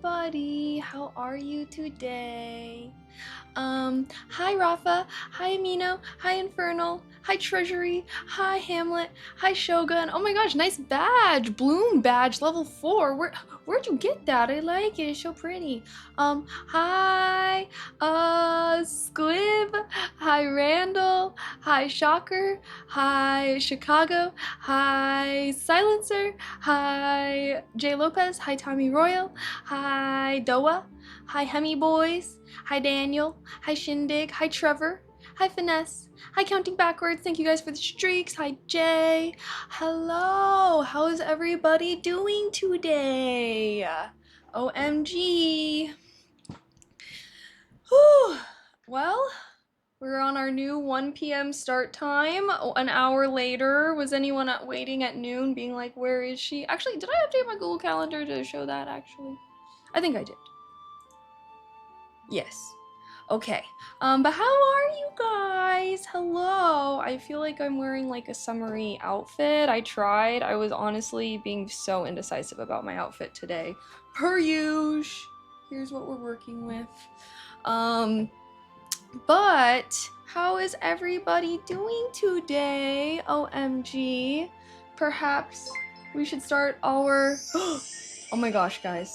everybody. How are you today? Hi Rafa, hi Amino, hi Infernal, hi Treasury, hi Hamlet, hi Shogun. Oh my gosh, nice badge. Bloom badge level 4. Where'd you get that? I like it. It's so pretty. Hi Squib, hi Randall, hi Shocker, hi Chicago, hi Silencer, hi Jay Lopez, hi Tommy Royal, hi Doa, hi Hemi Boys, hi Daniel, hi Shindig, hi Trevor, hi Finesse, hi Counting Backwards, thank you guys for the streaks, hi Jay, hello, how's everybody doing today? OMG. Whew. Well, we're on our new 1 p.m. start time. An hour later. Was anyone waiting at noon being like, where is she? Actually, did I update my Google Calendar to show that actually? I think I did. Yes. Okay. But how are you guys? Hello. I feel like I'm wearing like a summery outfit. I tried. I was honestly being so indecisive about my outfit today. Per usual. Here's what we're working with. But how is everybody doing today? OMG. Perhaps we should start our... Oh my gosh, guys.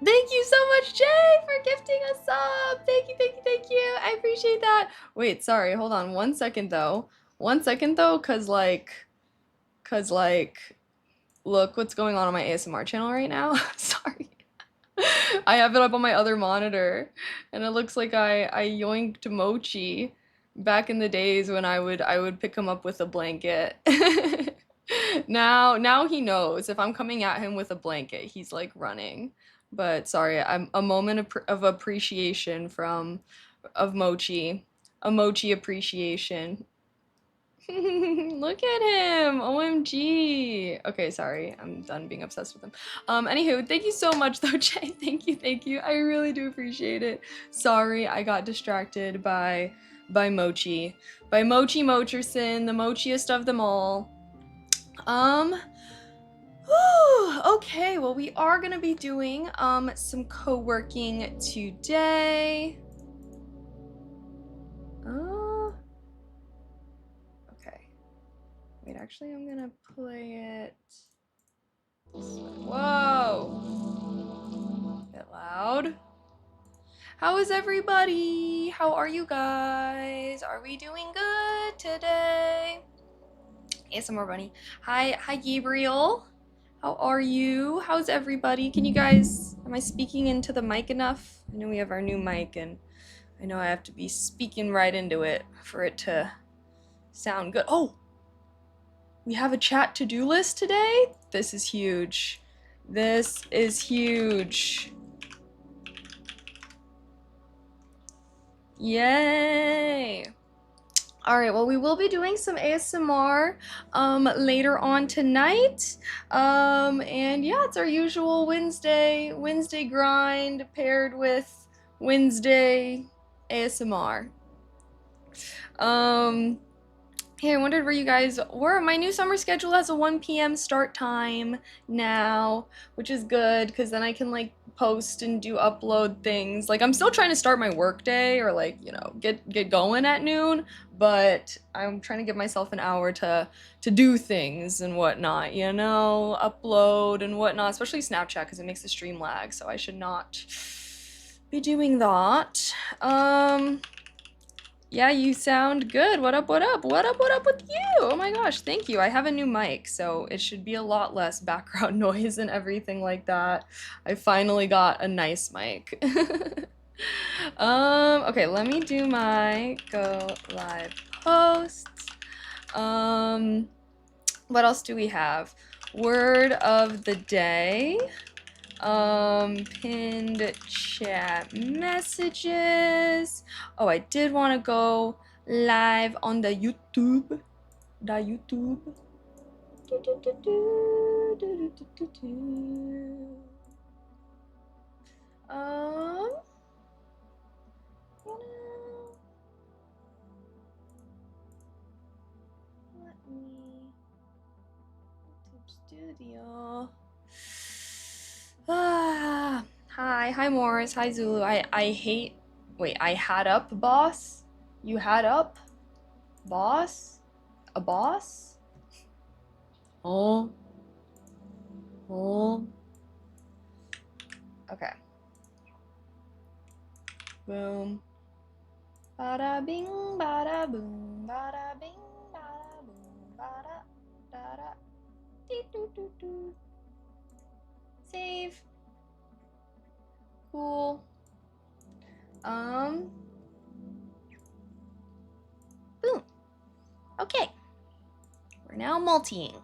Thank you so much, Jay, for gifting us up. Thank you, thank you, thank you. I appreciate that. Wait, sorry, hold on 1 second though. 1 second though, cause like, look what's going on my ASMR channel right now. Sorry. I have it up on my other monitor, and it looks like I yoinked Mochi back in the days when I would pick him up with a blanket. Now he knows if I'm coming at him with a blanket, he's like running. But sorry, I'm a moment of appreciation of Mochi, a Mochi appreciation. Look at him! OMG! Okay, sorry. I'm done being obsessed with him. Anywho, thank you so much though, Jay. Thank you, thank you. I really do appreciate it. Sorry, I got distracted by Mochi. By Mochi Mocherson, the mochiest of them all. Okay, well we are gonna be doing some co-working today. Okay. Wait, actually I'm gonna play it. Whoa! A bit loud. How is everybody? How are you guys? Are we doing good today? ASMR Bunny. Hi Gabriel. How are you? How's everybody? Can you guys, am I speaking into the mic enough? I know we have our new mic and I know I have to be speaking right into it for it to sound good. Oh! We have a chat to-do list today? This is huge. This is huge. Yay! Alright, well we will be doing some ASMR later on tonight. And yeah, it's our usual Wednesday grind paired with Wednesday ASMR. Hey, I wondered where you guys were. My new summer schedule has a 1 p.m. start time now, which is good because then I can like post and do upload things. Like I'm still trying to start my work day or like, you know, get going at noon, but I'm trying to give myself an hour to do things and whatnot, you know, upload and whatnot, especially Snapchat because it makes the stream lag, so I should not be doing that. Yeah, you sound good. What up, what up? What up, what up with you? Oh my gosh, thank you. I have a new mic, so it should be a lot less background noise and everything like that. I finally got a nice mic. Okay, let me do my go live posts. What else do we have? Word of the day. Pinned chat messages. Oh, I did want to go live on the YouTube. Um, let me YouTube Studio. Hi Morris. Hi Zulu. I hate. Wait, I had up, boss. You had up, boss. A boss? Oh, oh. Okay. Boom. Bada bing, bada boom, bada bing, bada boom, bada da da. Dee doo doo doo. Save. Cool. Boom. Okay. We're now multiing.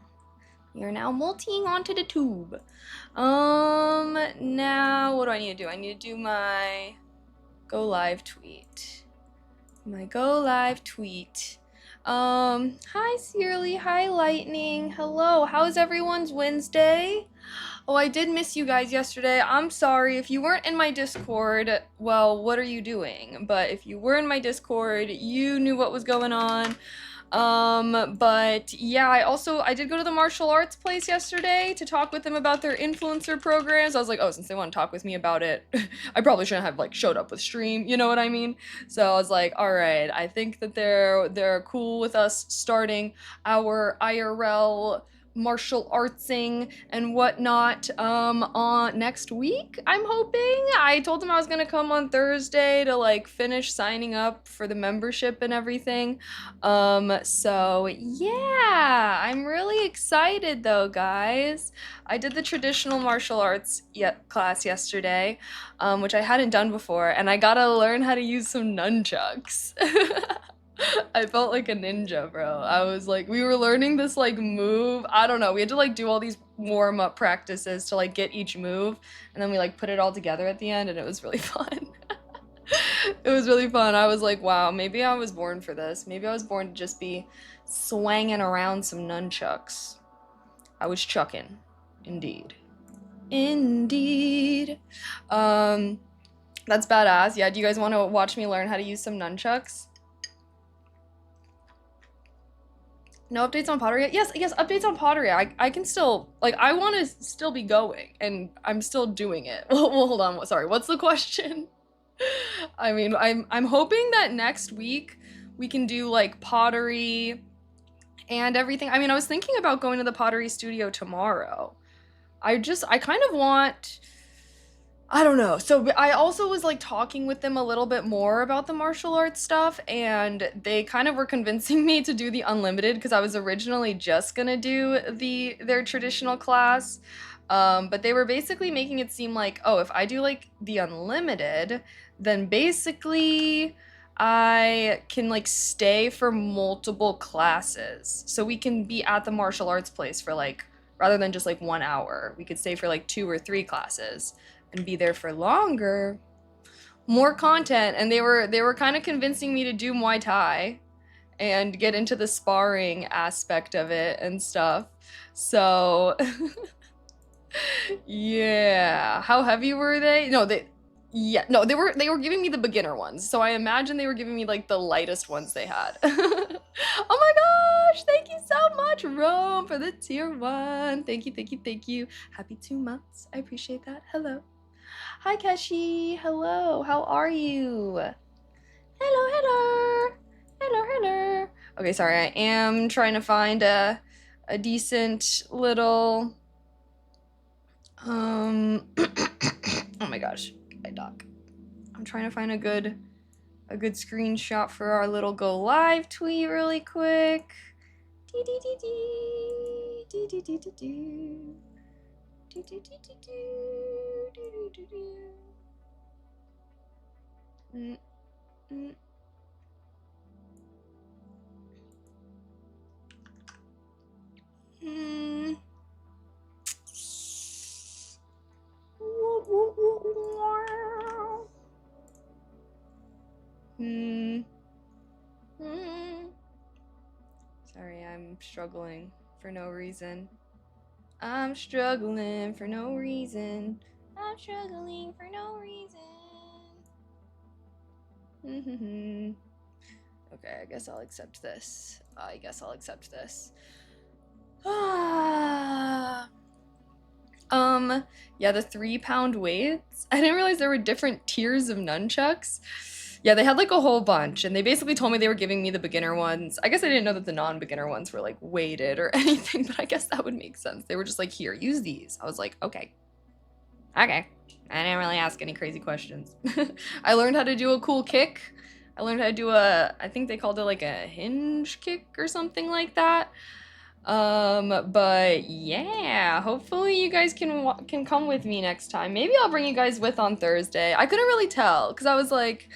We are now multiing onto the tube. Now what do I need to do? I need to do my go live tweet. My go live tweet. Hi Searly, hi Lightning, hello, how's everyone's Wednesday? Oh, I did miss you guys yesterday. I'm sorry. If you weren't in my Discord, well, what are you doing? But if you were in my Discord, you knew what was going on. But yeah, I did go to the martial arts place yesterday to talk with them about their influencer programs. I was like, oh, since they want to talk with me about it, I probably shouldn't have like showed up with stream, you know what I mean? So I was like, all right, I think that they're cool with us starting our IRL martial artsing and whatnot on next week, I'm hoping. I told them I was gonna come on Thursday to like finish signing up for the membership and everything. So yeah, I'm really excited though, guys. I did the traditional martial arts class yesterday, which I hadn't done before, and I gotta learn how to use some nunchucks. I felt like a ninja, bro. I was like, we were learning this like move. I don't know. We had to like do all these warm-up practices to like get each move, and then we like put it all together at the end, and it was really fun. It was really fun. I was like, wow, maybe I was born for this. Maybe I was born to just be swanging around some nunchucks. I was chucking. Indeed. Indeed. That's badass. Yeah, do you guys want to watch me learn how to use some nunchucks? No updates on pottery yet? Yes, updates on pottery. I can still, like, I want to still be going, and I'm still doing it. Well, hold on. Sorry, what's the question? I mean, I'm hoping that next week we can do, like, pottery and everything. I mean, I was thinking about going to the pottery studio tomorrow. I kind of want... I don't know. So I also was like talking with them a little bit more about the martial arts stuff, and they kind of were convincing me to do the unlimited because I was originally just gonna do their traditional class. But they were basically making it seem like, oh, if I do like the unlimited, then basically I can like stay for multiple classes. So we can be at the martial arts place for like, rather than just like 1 hour, we could stay for like 2 or 3 classes and be there for longer, more content. And they were kind of convincing me to do Muay Thai and get into the sparring aspect of it and stuff. So yeah, how heavy were they? No, they were giving me the beginner ones, so I imagine they were giving me like the lightest ones they had. Oh my gosh, thank you so much, Rome, for the tier 1. Thank you. Happy 2 months. I appreciate that. Hello. Hi, Keshi. Hello. How are you? Hello. Okay, sorry. I am trying to find a decent little oh my gosh, I doc. I'm trying to find a good screenshot for our little go live tweet really quick. Sorry, I'm struggling for no reason. I'm struggling for no reason. Okay, I guess I'll accept this. Yeah, the 3-pound weights. I didn't realize there were different tiers of nunchucks. Yeah, they had like a whole bunch, and they basically told me they were giving me the beginner ones. I guess I didn't know that the non-beginner ones were like weighted or anything, but I guess that would make sense. They were just like, here, use these. I was like, okay. Okay. I didn't really ask any crazy questions. I learned how to do a cool kick. I learned how to do I think they called it like a hinge kick or something like that. But yeah, hopefully you guys can come with me next time. Maybe I'll bring you guys with on Thursday. I couldn't really tell because I was like,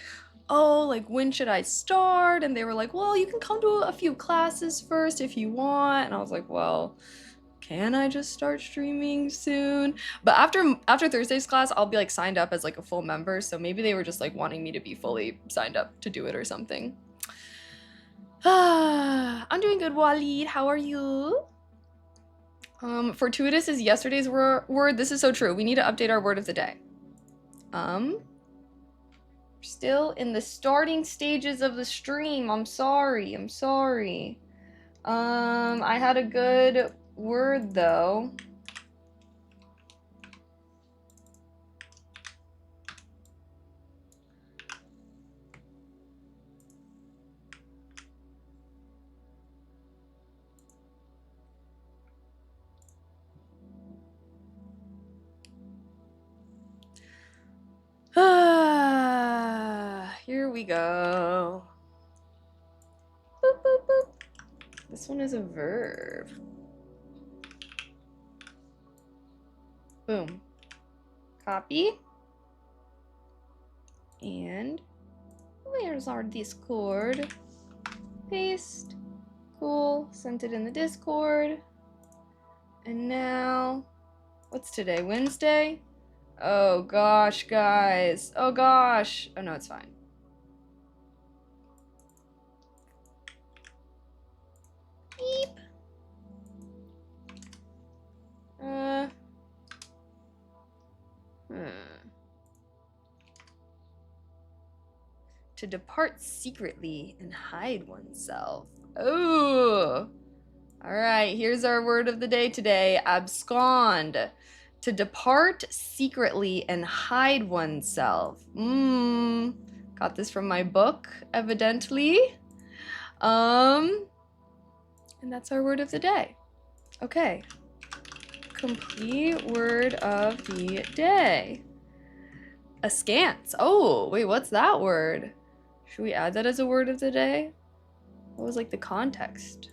oh, like when should I start? And they were like, well, you can come to a few classes first if you want. And I was like, well, can I just start streaming soon? But after Thursday's class, I'll be like signed up as like a full member. So maybe they were just like wanting me to be fully signed up to do it or something. I'm doing good, Walid. How are you? Fortuitous is yesterday's word. This is so true. We need to update our word of the day. Still in the starting stages of the stream. I'm sorry. I had a good word though. Here we go. Boop, boop, boop. This one is a verb. Boom. Copy. And where's our Discord? Paste. Cool. Sent it in the Discord. And now, what's today? Wednesday? Oh gosh, guys. Oh gosh. Oh no, it's fine. Beep. To depart secretly and hide oneself. Oh. All right, here's our word of the day today. Abscond. To depart secretly and hide oneself. Got this from my book, evidently. And that's our word of the day. Okay. Complete word of the day. Askance. Oh, wait, what's that word? Should we add that as a word of the day? What was like the context?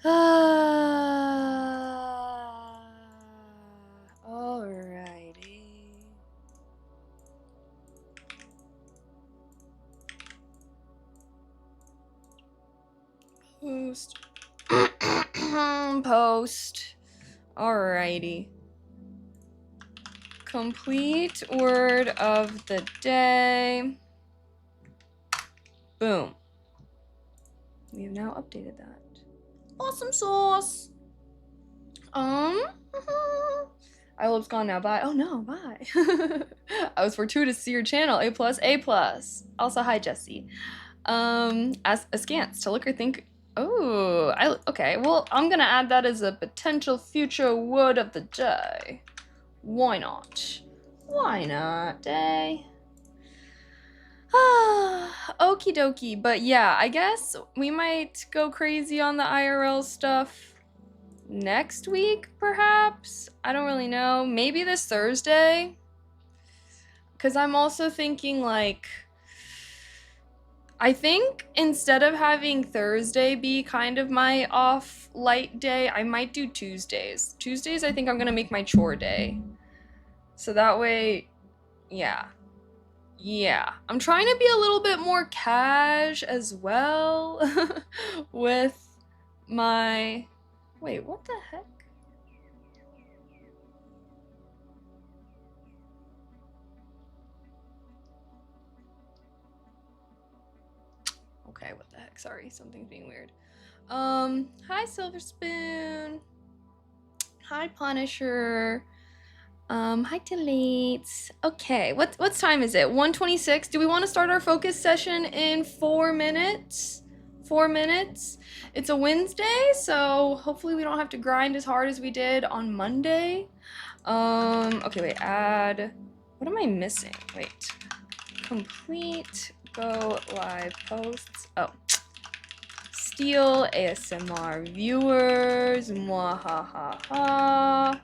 Alrighty. Post. Post. Alrighty. Complete word of the day. Boom. We have now updated that. Awesome sauce. I will abscond now. Bye. Oh no, bye. I was fortuitous to see your channel. A+, A+. Also, hi, Jesse. As askance, to look or think. Oh, okay. Well, I'm gonna add that as a potential future word of the day. Why not? Why not, day? Okie dokie. But yeah, I guess we might go crazy on the IRL stuff next week, perhaps? I don't really know. Maybe this Thursday? Because I'm also thinking, like, I think instead of having Thursday be kind of my off light day, I might do Tuesdays. Tuesdays, I think I'm going to make my chore day. So that way, yeah. Yeah. I'm trying to be a little bit more cash as well with my... Wait, what the heck? Okay, what the heck? Sorry, something's being weird. Hi Silver Spoon. Hi Punisher. Hi Deletes. Okay, what's time is it? 1:26. Do we want to start our focus session in 4 minutes? 4 minutes. It's a Wednesday, so hopefully we don't have to grind as hard as we did on Monday. Okay, wait, add, what am I missing? Wait, complete go live posts. Oh, Steal ASMR viewers, mwahaha.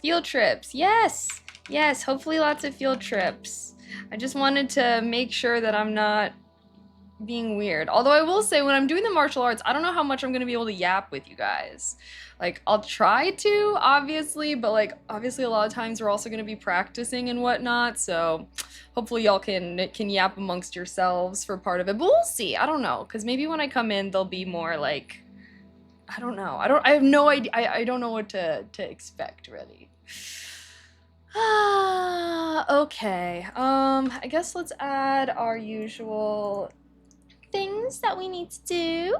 Field trips, yes, yes, hopefully lots of field trips. I just wanted to make sure that I'm not being weird. Although I will say, when I'm doing the martial arts, I don't know how much I'm gonna be able to yap with you guys. Like, I'll try to, obviously, but like, obviously a lot of times we're also gonna be practicing and whatnot, so hopefully y'all can yap amongst yourselves for part of it. But we'll see, I don't know, because maybe when I come in, they'll be more like, I don't know. I have no idea. I don't know what to expect, really. Okay. I guess let's add our usual things that we need to do.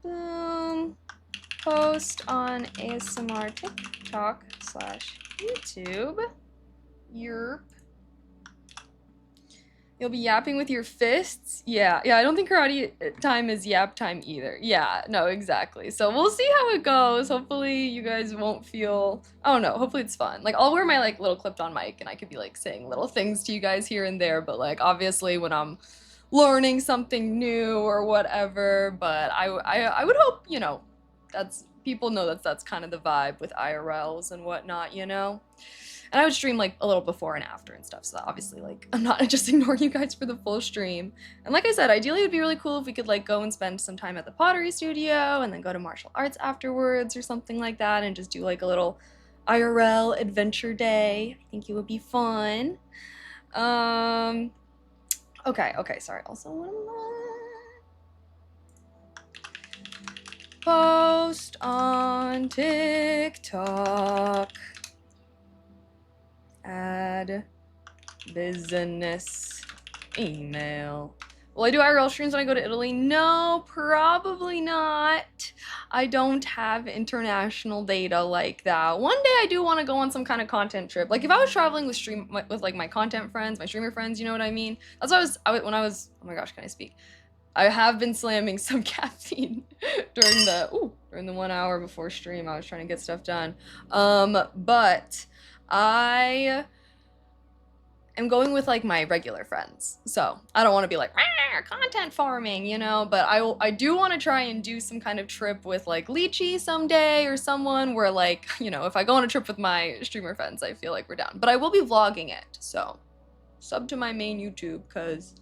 Boom. Post on ASMR TikTok / YouTube. Yerp. You'll be yapping with your fists? Yeah, I don't think karate time is yap time either. Yeah, no, exactly. So we'll see how it goes. Hopefully you guys won't feel, I don't know, hopefully it's fun. Like, I'll wear my, like, little clipped on mic and I could be, like, saying little things to you guys here and there, but, like, obviously when I'm learning something new or whatever, but I would hope, you know, people know that's kind of the vibe with IRLs and whatnot, you know? And I would stream like a little before and after and stuff, so obviously like I'm not just ignoring you guys for the full stream. And like I said, ideally it would be really cool if we could like go and spend some time at the pottery studio and then go to martial arts afterwards or something like that and just do like a little IRL adventure day. I think it would be fun. Okay, sorry. Also, what am I? Post on TikTok. Add business email. Will I do IRL streams when I go to Italy? No, probably not. I don't have international data like that. One day I do want to go on some kind of content trip. Like if I was traveling with like my content friends, my streamer friends, you know what I mean? That's what when I was, oh my gosh, can I speak? I have been slamming some caffeine during the 1 hour before stream. I was trying to get stuff done. But I am going with like my regular friends, so I don't want to be like content farming, you know, but I do want to try and do some kind of trip with like Lychee someday or someone where like, you know, if I go on a trip with my streamer friends, I feel like we're down. But I will be vlogging it, so sub to my main YouTube because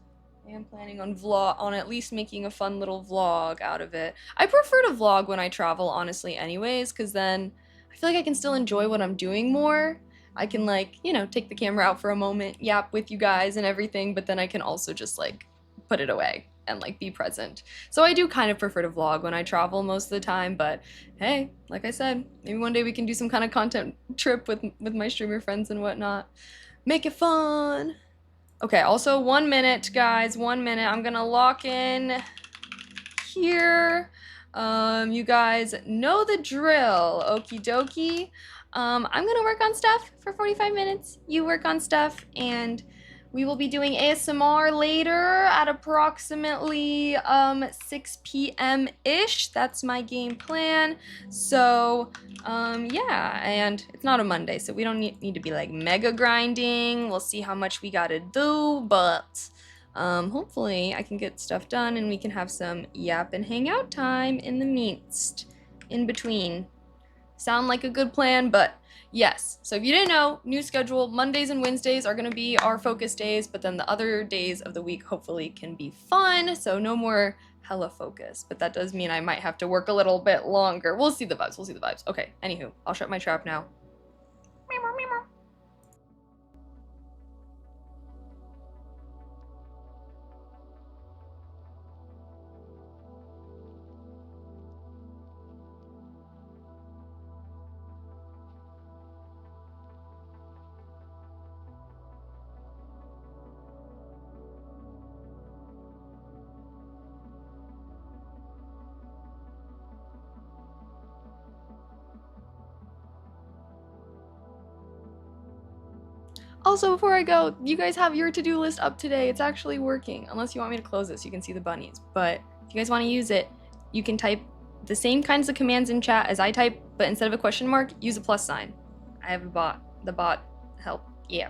I am planning on at least making a fun little vlog out of it. I prefer to vlog when I travel, honestly, anyways, because then I feel like I can still enjoy what I'm doing more. I can, like, you know, take the camera out for a moment, yap with you guys and everything, but then I can also just, like, put it away and, like, be present. So I do kind of prefer to vlog when I travel most of the time, but hey, like I said, maybe one day we can do some kind of content trip with my streamer friends and whatnot. Make it fun! Okay, also 1 minute, guys, 1 minute. I'm gonna lock in here. You guys know the drill, okie dokie. I'm gonna work on stuff for 45 minutes. You work on stuff, and we will be doing ASMR later at approximately 6 p.m.-ish. That's my game plan. So, yeah, and it's not a Monday, so we don't need to be like mega grinding. We'll see how much we gotta do, but hopefully I can get stuff done and we can have some yap and hang out time in the midst, in between. Sound like a good plan, but yes. So if you didn't know, new schedule, Mondays and Wednesdays are gonna be our focus days, but then the other days of the week hopefully can be fun, so no more hella focus. But that does mean I might have to work a little bit longer. We'll see the vibes, Okay, anywho, I'll shut my trap now. Also, before I go, you guys have your to-do list up today. It's actually working, unless you want me to close it so you can see the bunnies. But if you guys want to use it, you can type the same kinds of commands in chat as I type, but instead of a question mark, use a plus sign. I have a bot. The bot help. Yeah.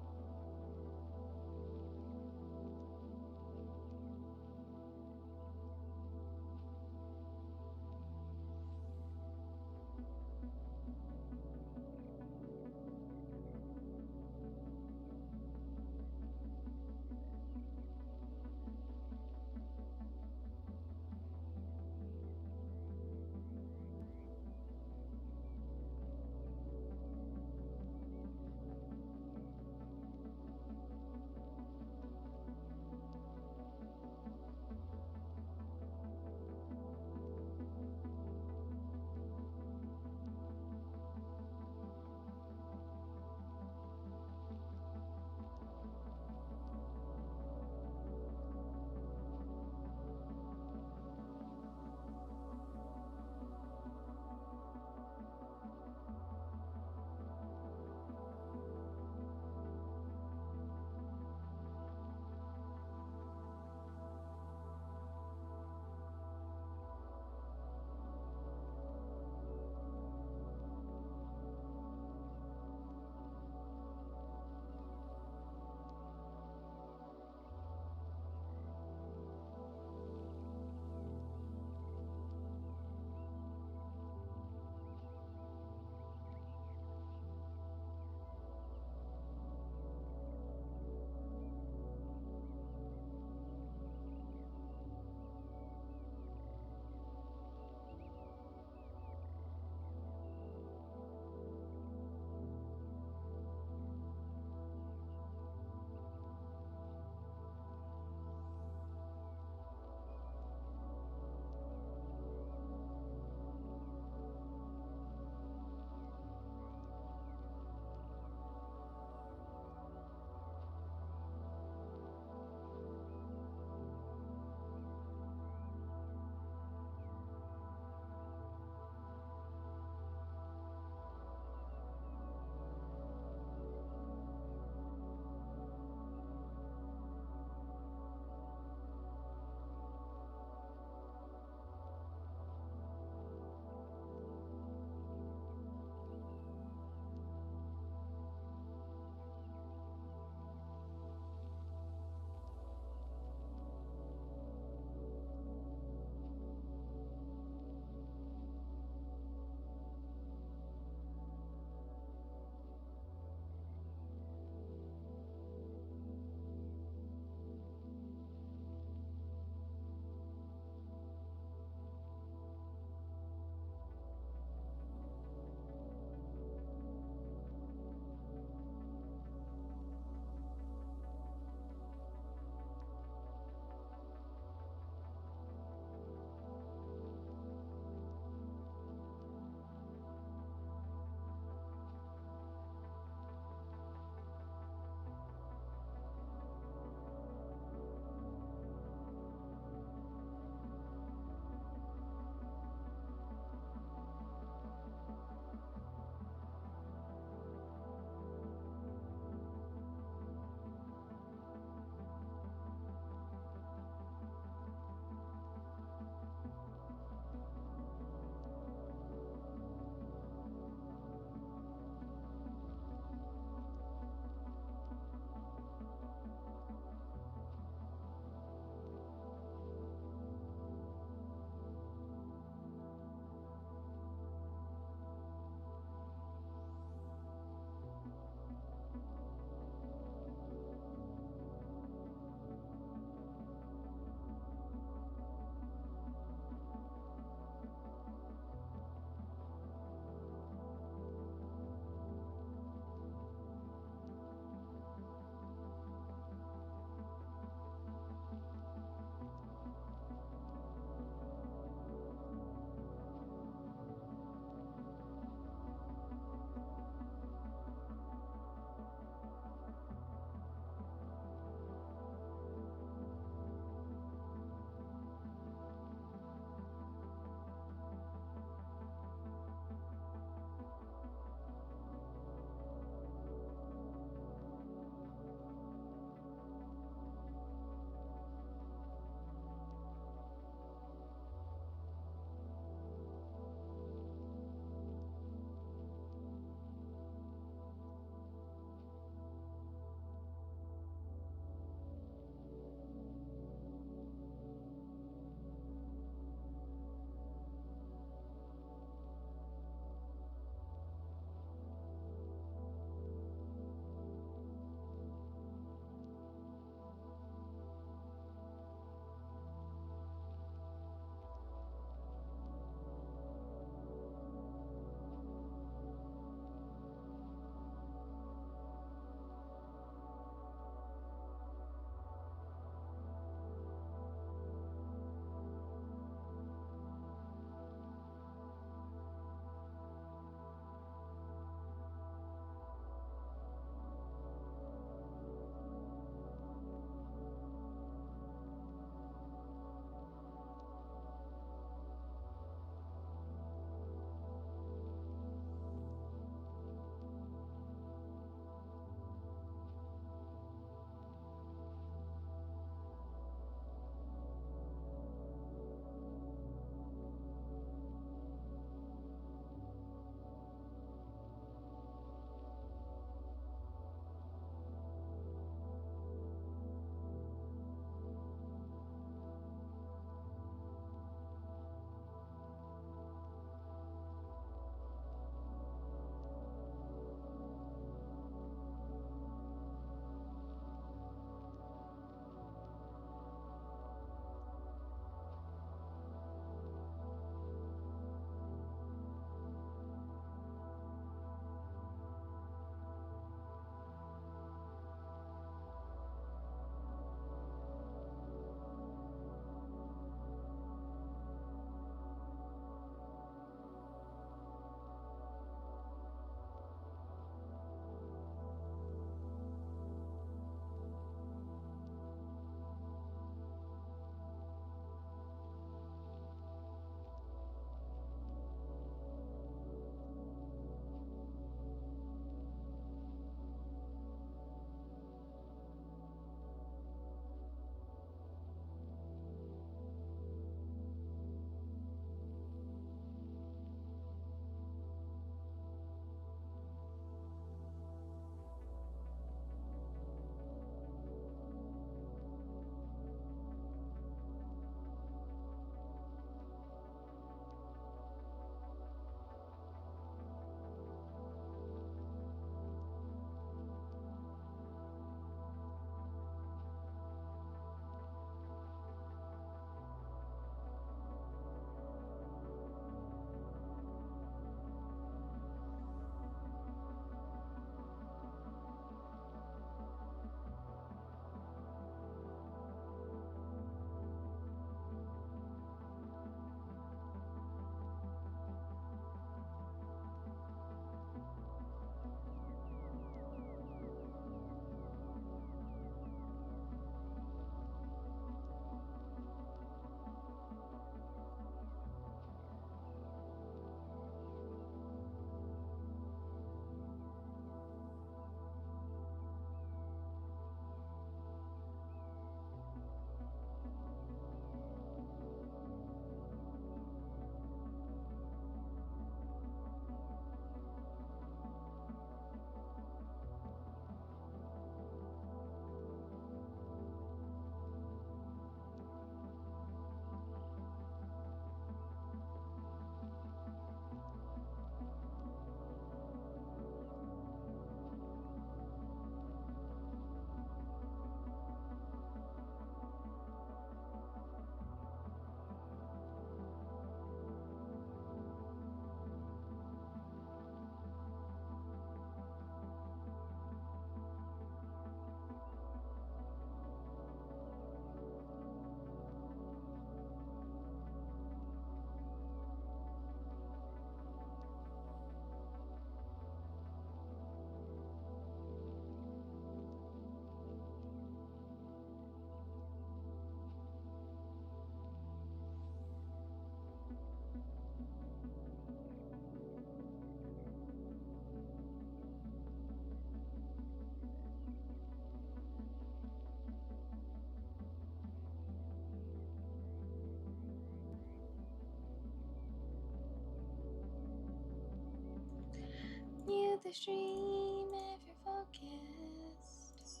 stream if you're focused.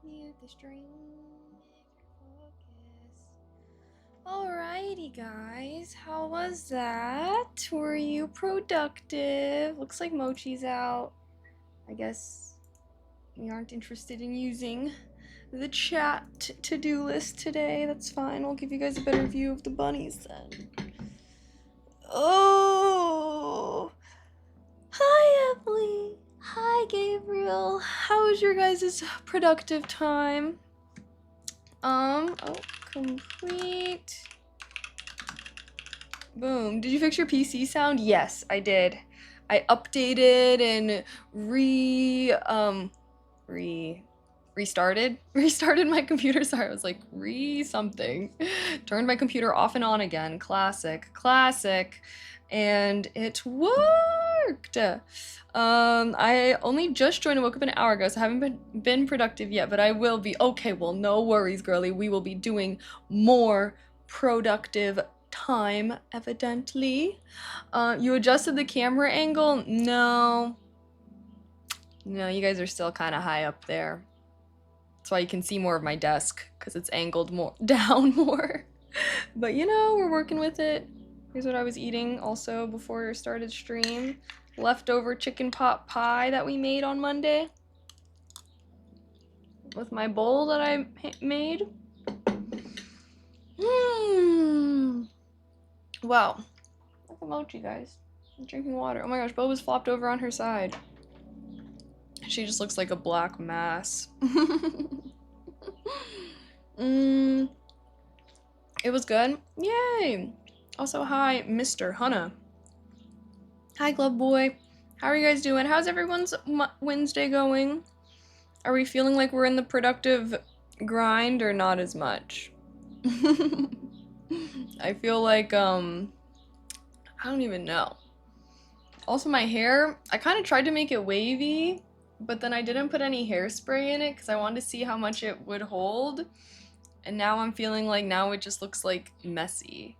Mute the stream if you're focused. Alrighty, guys. How was that? Were you productive? Looks like Mochi's out. I guess we aren't interested in using the chat to-do list today. That's fine. I'll give you guys a better view of the bunnies then. Oh! Hi, Emily. Hi, Gabriel. How was your guys' productive time? Oh, complete. Boom. Did you fix your PC sound? Yes, I did. I updated and restarted my computer. Sorry, I was like something. Turned my computer off and on again. Classic. And it worked. I only just joined and woke up an hour ago, so I haven't been productive yet, but I will be. Okay, well, no worries, girly. We will be doing more productive time, evidently. You adjusted the camera angle? No, you guys are still kind of high up there. That's why you can see more of my desk, because it's angled more down more. But you know, we're working with it. Here's what I was eating also before I started stream. Leftover chicken pot pie that we made on Monday. With my bowl that I made. Wow. Look at Mochi, guys. I'm drinking water. Oh my gosh, Boba's flopped over on her side. She just looks like a black mass. It was good. Yay! Also, hi, Mr. Hunna. Hi, Glove Boy. How are you guys doing? How's everyone's Wednesday going? Are we feeling like we're in the productive grind or not as much? I feel like, I don't even know. Also, my hair, I kind of tried to make it wavy, but then I didn't put any hairspray in it because I wanted to see how much it would hold. And now I'm feeling like now it just looks like messy.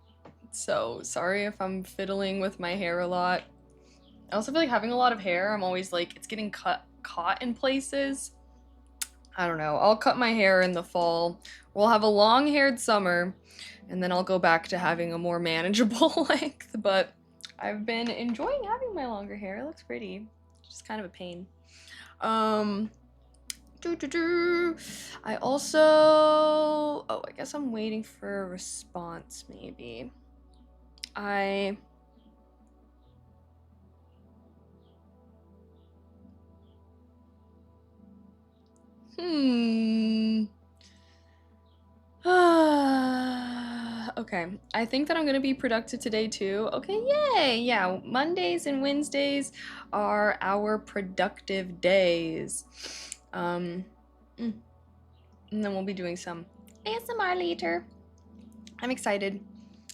So sorry if I'm fiddling with my hair a lot. I also feel like having a lot of hair, I'm always like, it's getting caught in places. I don't know. I'll cut my hair in the fall. We'll have a long-haired summer, and then I'll go back to having a more manageable length. But I've been enjoying having my longer hair. It looks pretty. It's just kind of a pain. I also... Oh, I guess I'm waiting for a response, maybe. Okay, I think that I'm gonna be productive today too. Okay, yay! Yeah, Mondays and Wednesdays are our productive days. And then we'll be doing some ASMR later. I'm excited.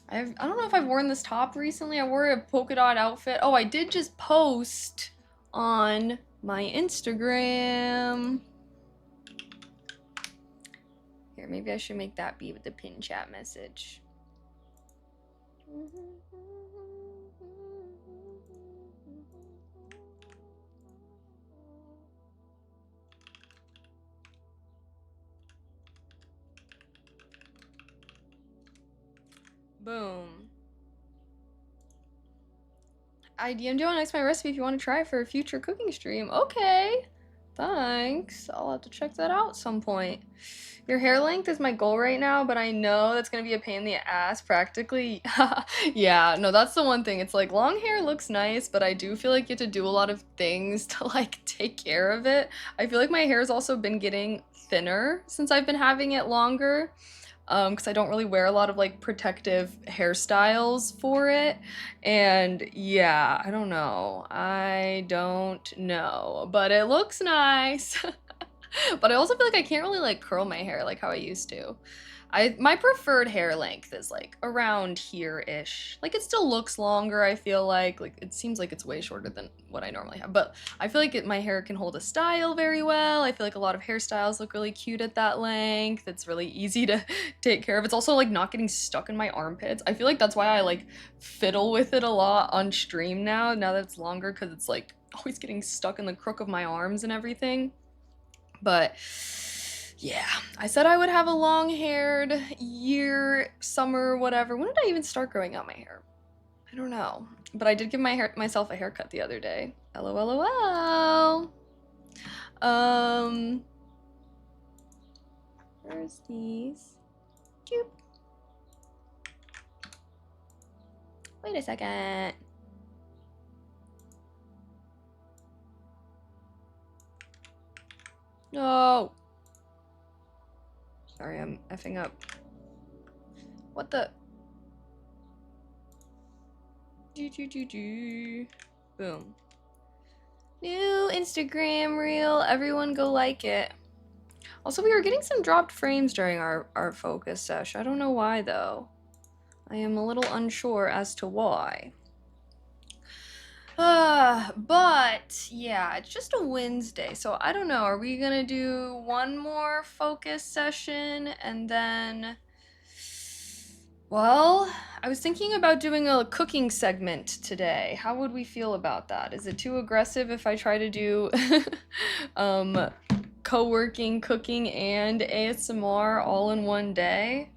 I don't know if I've worn this top recently. I wore a polka dot outfit. Oh, I did just post on my Instagram. Here, maybe I should make that be with the pin chat message. Boom. I DM'd you on Next My Recipe if you want to try it for a future cooking stream. Okay. Thanks. I'll have to check that out some point. Your hair length is my goal right now, but I know that's gonna be a pain in the ass practically. Yeah, no, that's the one thing. It's like long hair looks nice, but I do feel like you have to do a lot of things to like take care of it. I feel like my hair's also been getting thinner since I've been having it longer. Because I don't really wear a lot of like protective hairstyles for it. And yeah, I don't know. But it looks nice. But I also feel like I can't really like curl my hair like how I used to. My preferred hair length is like around here-ish. Like it still looks longer, I feel like it seems like it's way shorter than what I normally have. But I feel like my hair can hold a style very well. I feel like a lot of hairstyles look really cute at that length. It's really easy to take care of. It's also like not getting stuck in my armpits. I feel like that's why I like fiddle with it a lot on stream now that it's longer, because it's like always getting stuck in the crook of my arms and everything. But yeah, I said I would have a long-haired year, summer, whatever. When did I even start growing out my hair? I don't know. But I did give myself a haircut the other day. LOLOL. Where's these? Cute. Wait a second. No. Sorry, I'm effing up. What the? Boom. New Instagram reel. Everyone go like it. Also, we were getting some dropped frames during our focus sesh. I don't know why, though. I am a little unsure as to why. But yeah, it's just a Wednesday, so I don't know. Are we gonna do one more focus session and then... Well, I was thinking about doing a cooking segment today. How would we feel about that? Is it too aggressive if I try to do co-working, cooking, and ASMR all in one day?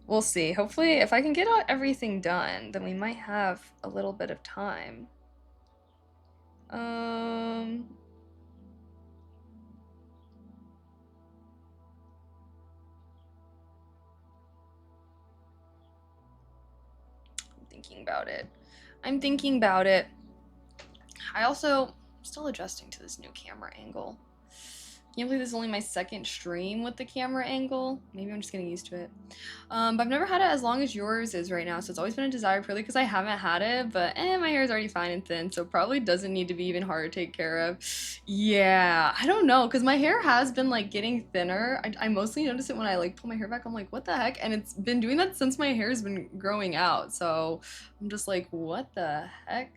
We'll see. Hopefully, if I can get everything done, then we might have a little bit of time. I'm thinking about it. I'm thinking about it. I also, I'm still adjusting to this new camera angle. Can't believe this is only my second stream with the camera angle. Maybe I'm just getting used to it. But I've never had it as long as yours is right now, so it's always been a desire purely because I haven't had it, but my hair is already fine and thin, so probably doesn't need to be even harder to take care of. Yeah, I don't know, because my hair has been like getting thinner. I mostly notice it when I like pull my hair back. I'm like, what the heck? And it's been doing that since my hair has been growing out, so I'm just like, what the heck?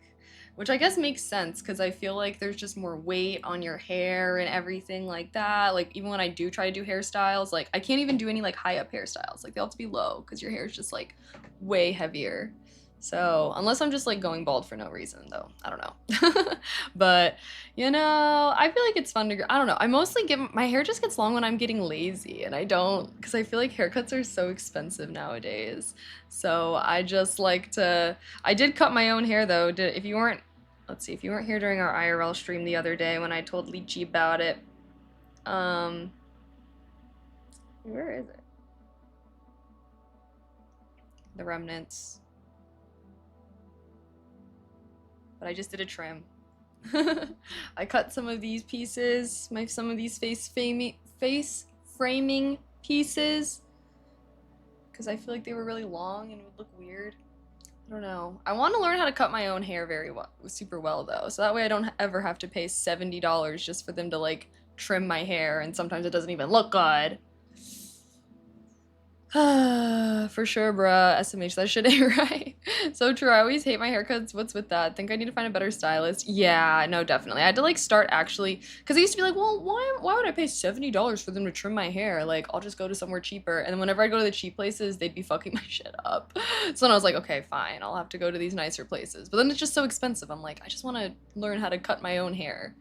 Which I guess makes sense because I feel like there's just more weight on your hair and everything like that. Like even when I do try to do hairstyles, like I can't even do any like high up hairstyles. Like they have to be low because your hair is just like way heavier. So unless I'm just like going bald for no reason though, I don't know. But you know, I feel like it's fun to, I don't know. I mostly get, my hair just gets long when I'm getting lazy and I don't, because I feel like haircuts are so expensive nowadays. So I just like to, I did cut my own hair though. If you weren't, let's see, if you weren't here during our IRL stream the other day when I told Lychee about it, where is it? The remnants. But I just did a trim. I cut some of these pieces, some of these face framing pieces, because I feel like they were really long and would look weird. I don't know. I want to learn how to cut my own hair super well though, so that way I don't ever have to pay $70 just for them to like trim my hair, and sometimes it doesn't even look good. For sure, bruh. SMH, that shit ain't right. So true. I always hate my haircuts. What's with that? Think I need to find a better stylist. Yeah, no, definitely. I had to like start actually, because I used to be like, well, why would I pay $70 for them to trim my hair? Like, I'll just go to somewhere cheaper. And then whenever I go to the cheap places, they'd be fucking my shit up. So then I was like, okay, fine. I'll have to go to these nicer places. But then it's just so expensive. I'm like, I just want to learn how to cut my own hair.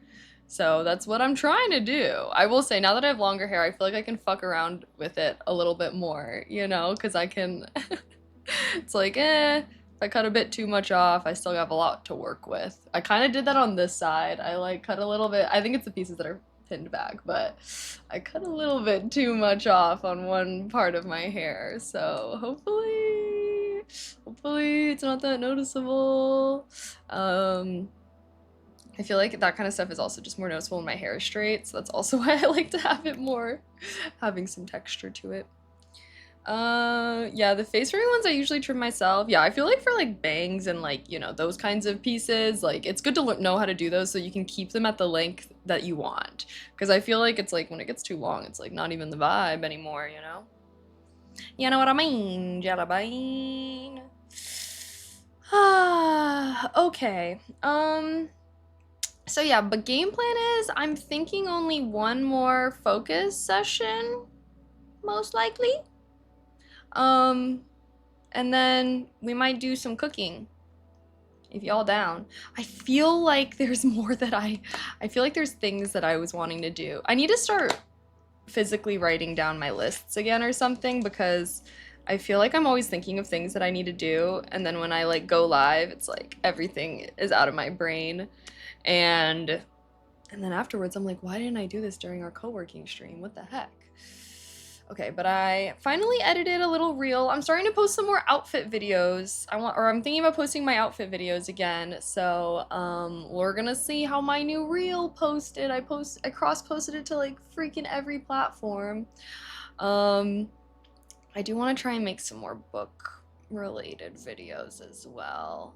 So that's what I'm trying to do. I will say, now that I have longer hair, I feel like I can fuck around with it a little bit more, you know, because I can, it's like, if I cut a bit too much off, I still have a lot to work with. I kind of did that on this side. I like cut a little bit, I think it's the pieces that are pinned back, but I cut a little bit too much off on one part of my hair. So hopefully it's not that noticeable. I feel like that kind of stuff is also just more noticeable when my hair is straight, so that's also why I like to have it more, having some texture to it. Yeah, the face framing ones I usually trim myself. Yeah, I feel like for like bangs and like, you know, those kinds of pieces, like it's good to know how to do those so you can keep them at the length that you want. Because I feel like it's like when it gets too long, it's like not even the vibe anymore, you know? You know what I mean, Jellybean? Okay, so yeah, but game plan is I'm thinking only one more focus session, most likely. And then we might do some cooking if y'all down. I feel like there's more that I feel like there's things that I was wanting to do. I need to start physically writing down my lists again or something, because I feel like I'm always thinking of things that I need to do, and then when I like go live, it's like everything is out of my brain. And then afterwards I'm like, why didn't I do this during our co-working stream? What the heck? Okay, but I finally edited a little reel. I'm starting to post some more outfit videos. I'm thinking about posting my outfit videos again. So, we're gonna see how my new reel posted. I cross-posted it to like freaking every platform. I do want to try and make some more book-related videos as well.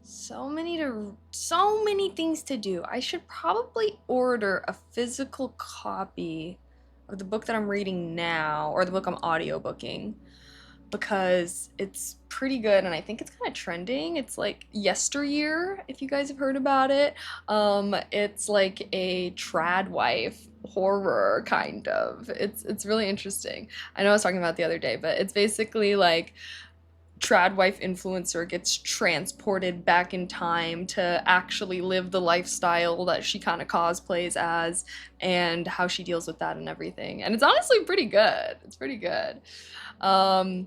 So many things to do. I should probably order a physical copy of the book that I'm reading now, or the book I'm audiobooking, because it's pretty good and I think it's kind of trending. It's like Yesteryear, if you guys have heard about it. It's like a trad wife horror, kind of. It's really interesting. I know I was talking about it the other day, but it's basically like trad wife influencer gets transported back in time to actually live the lifestyle that she kind of cosplays as, and how she deals with that and everything. And it's honestly pretty good. It's pretty good. And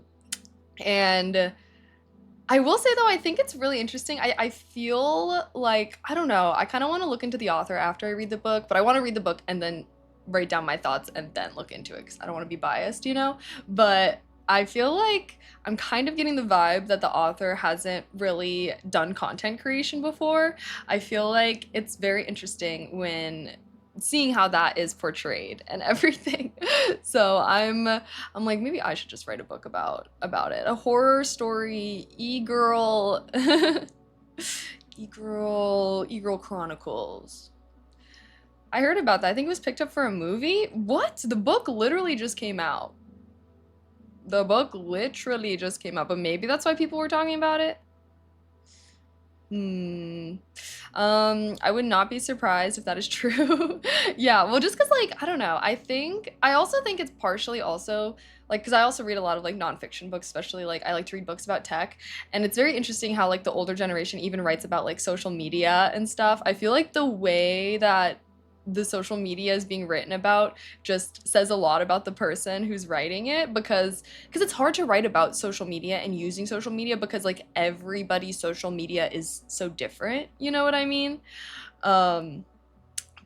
I will say though, I think it's really interesting. I feel like, I don't know, I kind of want to look into the author after I read the book, but I want to read the book and then write down my thoughts and then look into it, because I don't want to be biased, you know? But I feel like I'm kind of getting the vibe that the author hasn't really done content creation before. I feel like it's very interesting when seeing how that is portrayed and everything. So I'm like, maybe I should just write a book about it. A horror story, e-girl e-girl Chronicles. I heard about that. I think it was picked up for a movie. What? The book literally just came out. The book literally just came out, but maybe that's why people were talking about it. I would not be surprised if that is true. Yeah, well, just because, like, I don't know. I also think it's partially also, like, because I also read a lot of, like, nonfiction books, especially, like, I like to read books about tech, and it's very interesting how, like, the older generation even writes about, like, social media and stuff. I feel like the way that the social media is being written about just says a lot about the person who's writing it, because it's hard to write about social media and using social media, because like everybody's social media is so different, you know what I mean?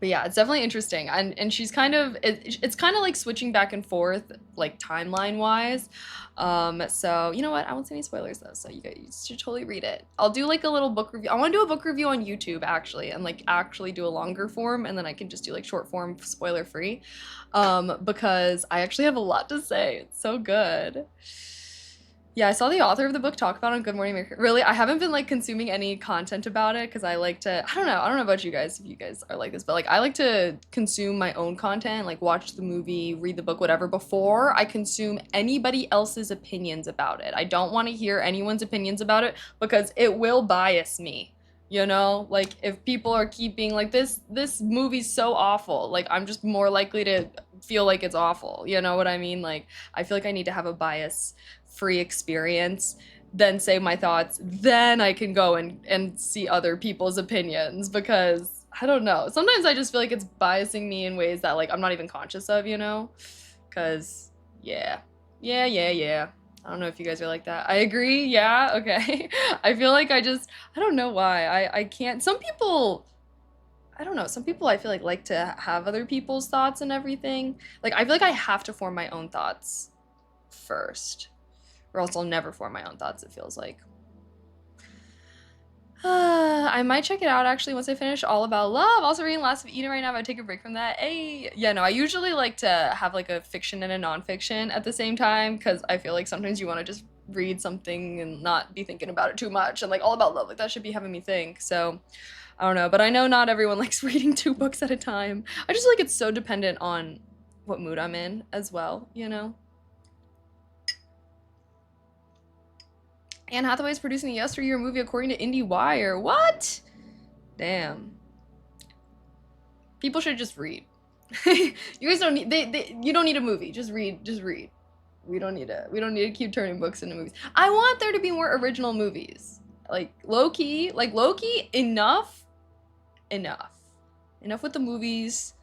But yeah, it's definitely interesting, and she's kind of it's kind of like switching back and forth, like timeline wise. So you know what? I won't say any spoilers though, so you guys should totally read it. I'll do like a little book review. I want to do a book review on YouTube actually, and like actually do a longer form, and then I can just do like short form, spoiler free, because I actually have a lot to say. It's so good. Yeah, I saw the author of the book talk about it on Good Morning America. Really, I haven't been like consuming any content about it, because I like to, I don't know about you guys, if you guys are like this, but like I like to consume my own content, like watch the movie, read the book, whatever, before I consume anybody else's opinions about it. I don't want to hear anyone's opinions about it, because it will bias me. You know, like if people are keeping like this movie's so awful, like I'm just more likely to feel like it's awful. You know what I mean? Like I feel like I need to have a bias free experience, then say my thoughts, then I can go and see other people's opinions, because I don't know. Sometimes I just feel like it's biasing me in ways that like I'm not even conscious of, you know? Because yeah. I don't know if you guys are like that. I agree. Yeah. Okay. I feel like I don't know why. I can't. Some people, I don't know. Some people I feel like to have other people's thoughts and everything. Like I feel like I have to form my own thoughts first, or else I'll never form my own thoughts, it feels like. I might check it out actually once I finish All About Love. Also reading Last of Eden right now, but I take a break from that. Hey, yeah, no, I usually like to have like a fiction and a nonfiction at the same time, because I feel like sometimes you want to just read something and not be thinking about it too much. And like All About Love, like that should be having me think. So I don't know, but I know not everyone likes reading 2 books at a time. I just feel like it's so dependent on what mood I'm in as well, you know? Anne Hathaway is producing the Yesteryear movie according to IndieWire. What? Damn. People should just read. You guys don't need you don't need a movie. Just read. We don't need to keep turning books into movies. I want there to be more original movies. Like low-key, enough. Enough with the movies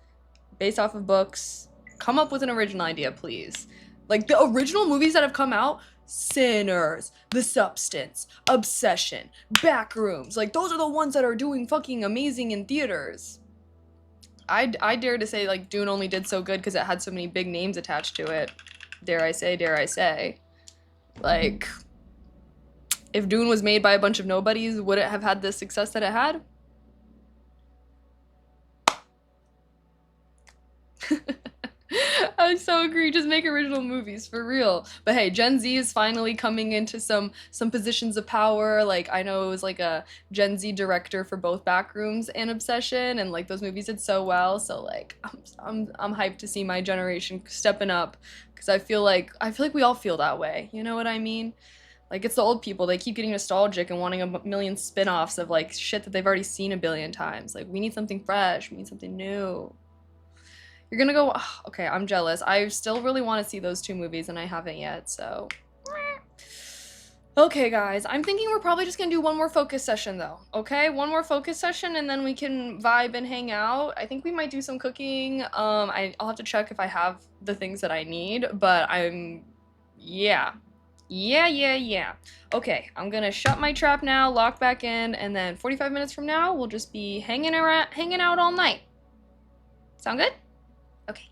based off of books. Come up with an original idea, please. Like the original movies that have come out, Sinners, The Substance, Obsession, Backrooms, like those are the ones that are doing fucking amazing in theaters. I dare to say like Dune only did so good because it had so many big names attached to it. Dare I say. Like, if Dune was made by a bunch of nobodies, would it have had the success that it had? I so agree. Just make original movies for real. But hey, Gen Z is finally coming into some positions of power. Like I know it was like a Gen Z director for both Backrooms and Obsession, and like those movies did so well. So like I'm hyped to see my generation stepping up because I feel like we all feel that way. You know what I mean? Like it's the old people. They keep getting nostalgic and wanting a million spin-offs of like shit that they've already seen a billion times. Like we need something fresh. We need something new. You're gonna go, oh, okay, I'm jealous. I still really want to see those two movies and I haven't yet, so. Okay, guys, I'm thinking we're probably just gonna do one more focus session though, okay? One more focus session and then we can vibe and hang out. I think we might do some cooking. I'll have to check if I have the things that I need, but yeah. Yeah. Okay, I'm gonna shut my trap now, lock back in, and then 45 minutes from now, we'll just be hanging out all night. Sound good? Okay.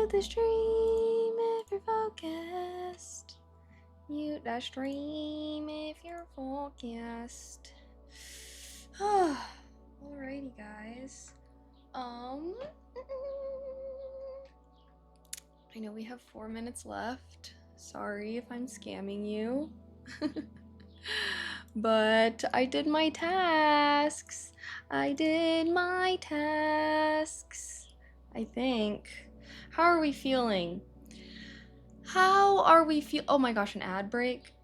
mute the stream if you're focused. Mute that stream if you're focused. Alrighty, guys. I know we have 4 minutes left. Sorry if I'm scamming you. But I did my tasks. I did my tasks. I think. How are we feeling? How are we feel? Oh my gosh, an ad break.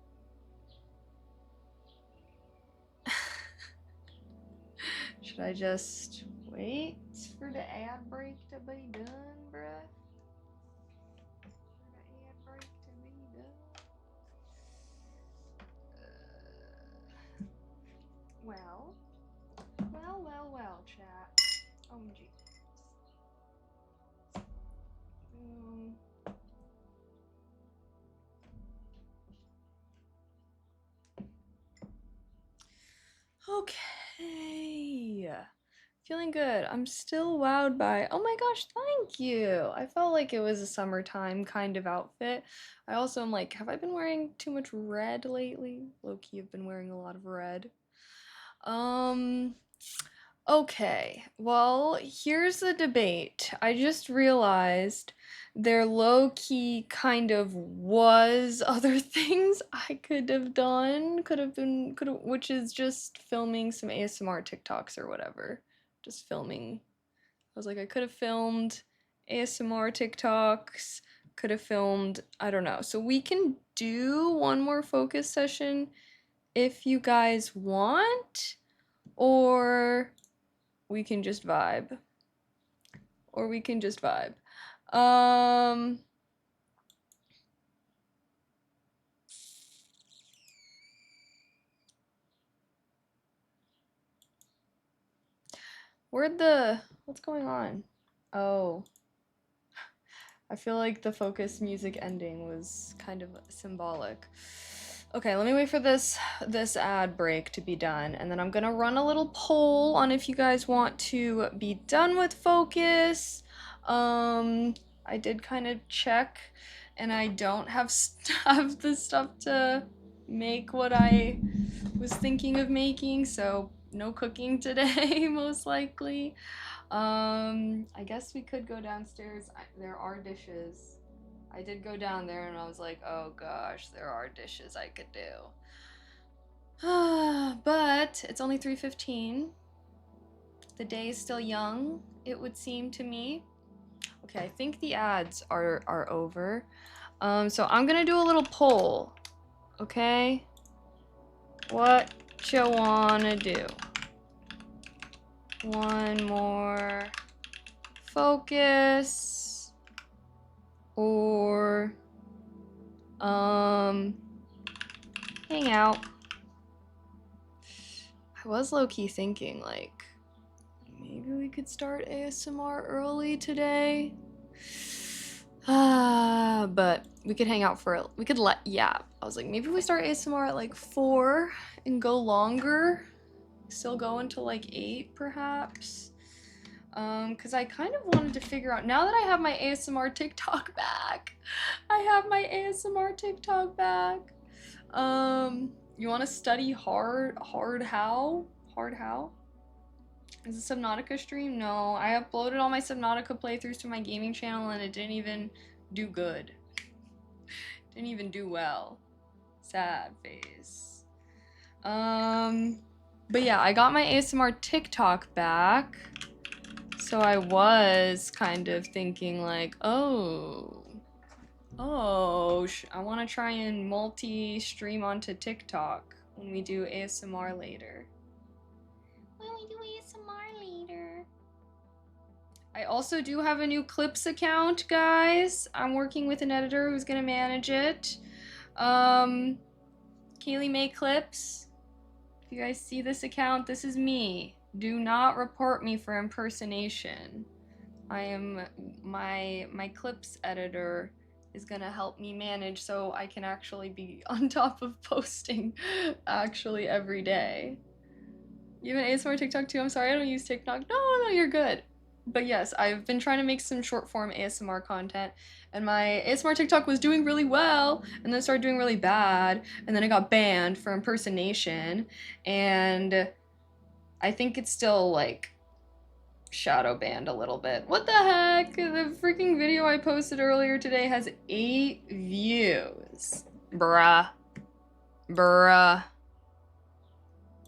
Should I just wait for the ad break to be done, bruh? For the ad break to be done. Well, chat. OMG. Okay. Feeling good. I'm still wowed by, oh my gosh, thank you. I felt like it was a summertime kind of outfit. I also am like, have I been wearing too much red lately? Low-key, I've been wearing a lot of red. Okay, well, here's the debate. I just realized there low-key kind of was other things I could have done, which is just filming some ASMR TikToks or whatever. Just filming. I was like, I could have filmed ASMR TikToks, could have filmed, I don't know. So we can do one more focus session if you guys want, or we can just vibe. What's going on? Oh. I feel like the focus music ending was kind of symbolic. Okay, let me wait for this ad break to be done, and then I'm gonna run a little poll on if you guys want to be done with focus. I did kind of check, and I don't have the stuff to make what I was thinking of making, so no cooking today, most likely. I guess we could go downstairs. There are dishes. I did go down there and I was like, oh gosh, there are dishes I could do. But it's only 3:15. The day is still young, it would seem to me. Okay, I think the ads are over. So I'm gonna do a little poll. Okay? What you wanna do? One more focus, or hang out. I was low-key thinking like maybe we could start ASMR early today. But we could hang out I was like, maybe we start ASMR at like 4 and go longer. Still go until like 8 perhaps. Because I kind of wanted to figure out, now that I have my ASMR TikTok back, you want to study hard how? Is it Subnautica stream? No, I uploaded all my Subnautica playthroughs to my gaming channel and it didn't even do good. Didn't even do well. Sad face. But yeah, I got my ASMR TikTok back. So I was kind of thinking like, I want to try and multi-stream onto TikTok when we do ASMR later. I also do have a new Clips account, guys. I'm working with an editor who's gonna manage it. Kaylee May Clips. If you guys see this account, this is me. Do not report me for impersonation. I am my clips editor is gonna help me manage so I can actually be on top of posting actually every day. You have an ASMR TikTok too? I'm sorry, I don't use TikTok. No, you're good. But yes, I've been trying to make some short form ASMR content, and my ASMR TikTok was doing really well, and then it started doing really bad, and then it got banned for impersonation, and I think it's still like shadow banned a little bit. What the heck? The freaking video I posted earlier today has 8 views. Bruh. Bruh.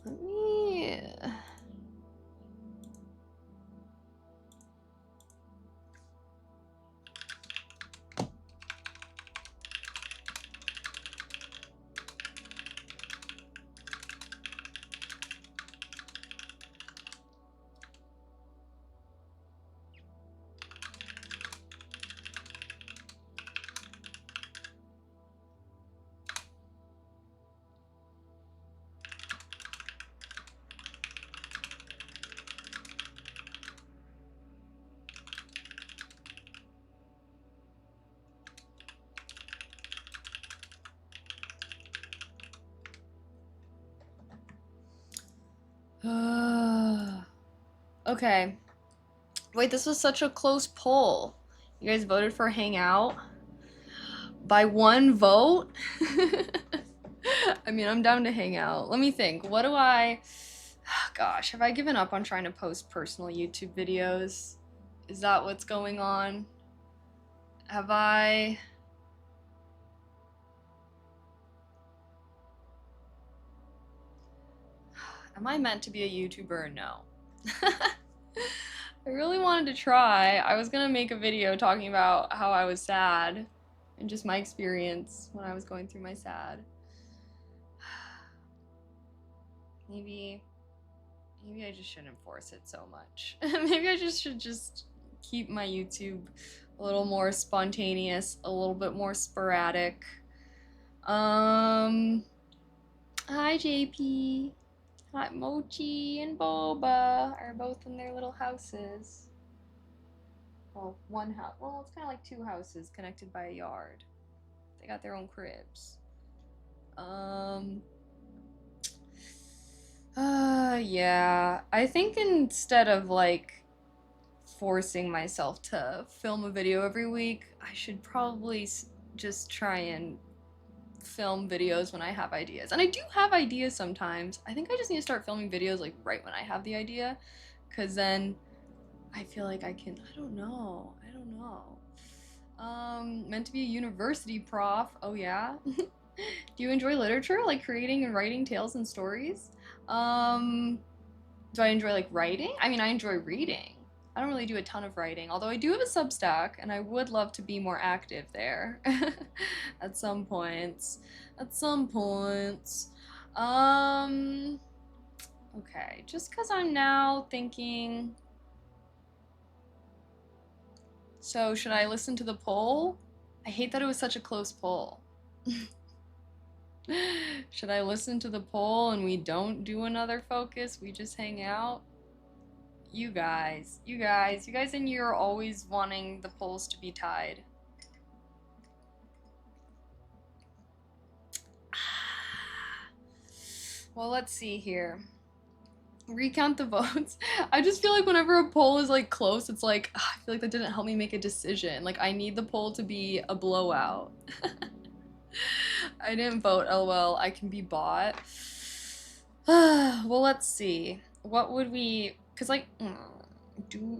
Let me... Okay. Wait, this was such a close poll. You guys voted for Hangout by 1 vote? I mean, I'm down to hang out. Let me think. What do I... Gosh, have I given up on trying to post personal YouTube videos? Is that what's going on? Have I... Am I meant to be a YouTuber or no? I really wanted to try. I was gonna make a video talking about how I was sad and just my experience when I was going through my sad. Maybe I just shouldn't force it so much. Maybe I just should just keep my YouTube a little more spontaneous, a little bit more sporadic. Hi JP. Hot Mochi and Boba are both in their little houses. Well, one house. Well, it's kind of like 2 houses connected by a yard. They got their own cribs. Yeah. I think instead of like forcing myself to film a video every week, I should probably just try and film videos when I have ideas. And I do have ideas sometimes. I think I just need to start filming videos like right when I have the idea, because then I feel like I can, I don't know. Meant to be a university prof. Oh yeah. Do you enjoy literature, like creating and writing tales and stories? Do I enjoy like writing? I mean, I enjoy reading. I don't really do a ton of writing, although I do have a Substack, and I would love to be more active there at some points. Okay, just because I'm now thinking, so should I listen to the poll? I hate that it was such a close poll. Should I listen to the poll and we don't do another focus? We just hang out? You guys and you are always wanting the polls to be tied. Well, let's see here. Recount the votes. I just feel like whenever a poll is like close, it's like, I feel like that didn't help me make a decision. Like, I need the poll to be a blowout. I didn't vote, lol. I can be bought. Well, let's see. What would we... Because, like,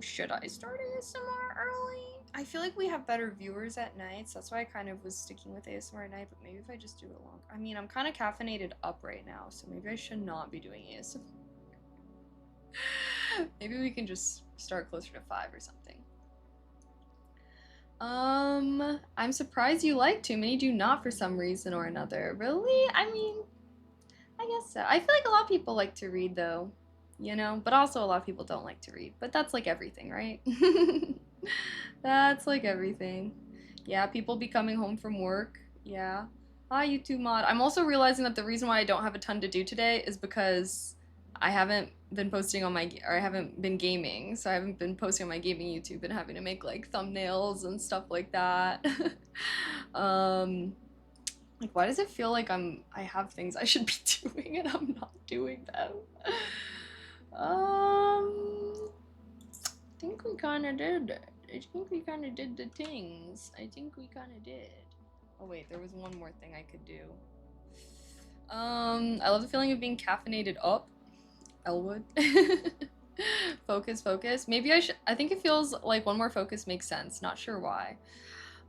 should I start ASMR early? I feel like we have better viewers at night, so that's why I kind of was sticking with ASMR at night, but maybe if I just do it long... I mean, I'm kind of caffeinated up right now, so maybe I should not be doing ASMR. Maybe we can just start closer to 5 or something. I'm surprised you like Too Many Do Not for some reason or another. Really? I mean, I guess so. I feel like a lot of people like to read though, you know, but also a lot of people don't like to read. But that's like everything, right? That's like everything. Yeah, people be coming home from work. Yeah. Hi, YouTube mod. I'm also realizing that the reason why I don't have a ton to do today is because I haven't been posting on my, or I haven't been gaming, so I haven't been posting on my gaming YouTube and having to make like thumbnails and stuff like that. Like, why does it feel like I have things I should be doing and I'm not doing them? think we kind of did it. I think we kind of did the things. I think we kind of did. Oh wait, there was one more thing I could do. I love the feeling of being caffeinated up. Elwood. Focus, focus. Maybe I think it feels like one more focus makes sense. Not sure why.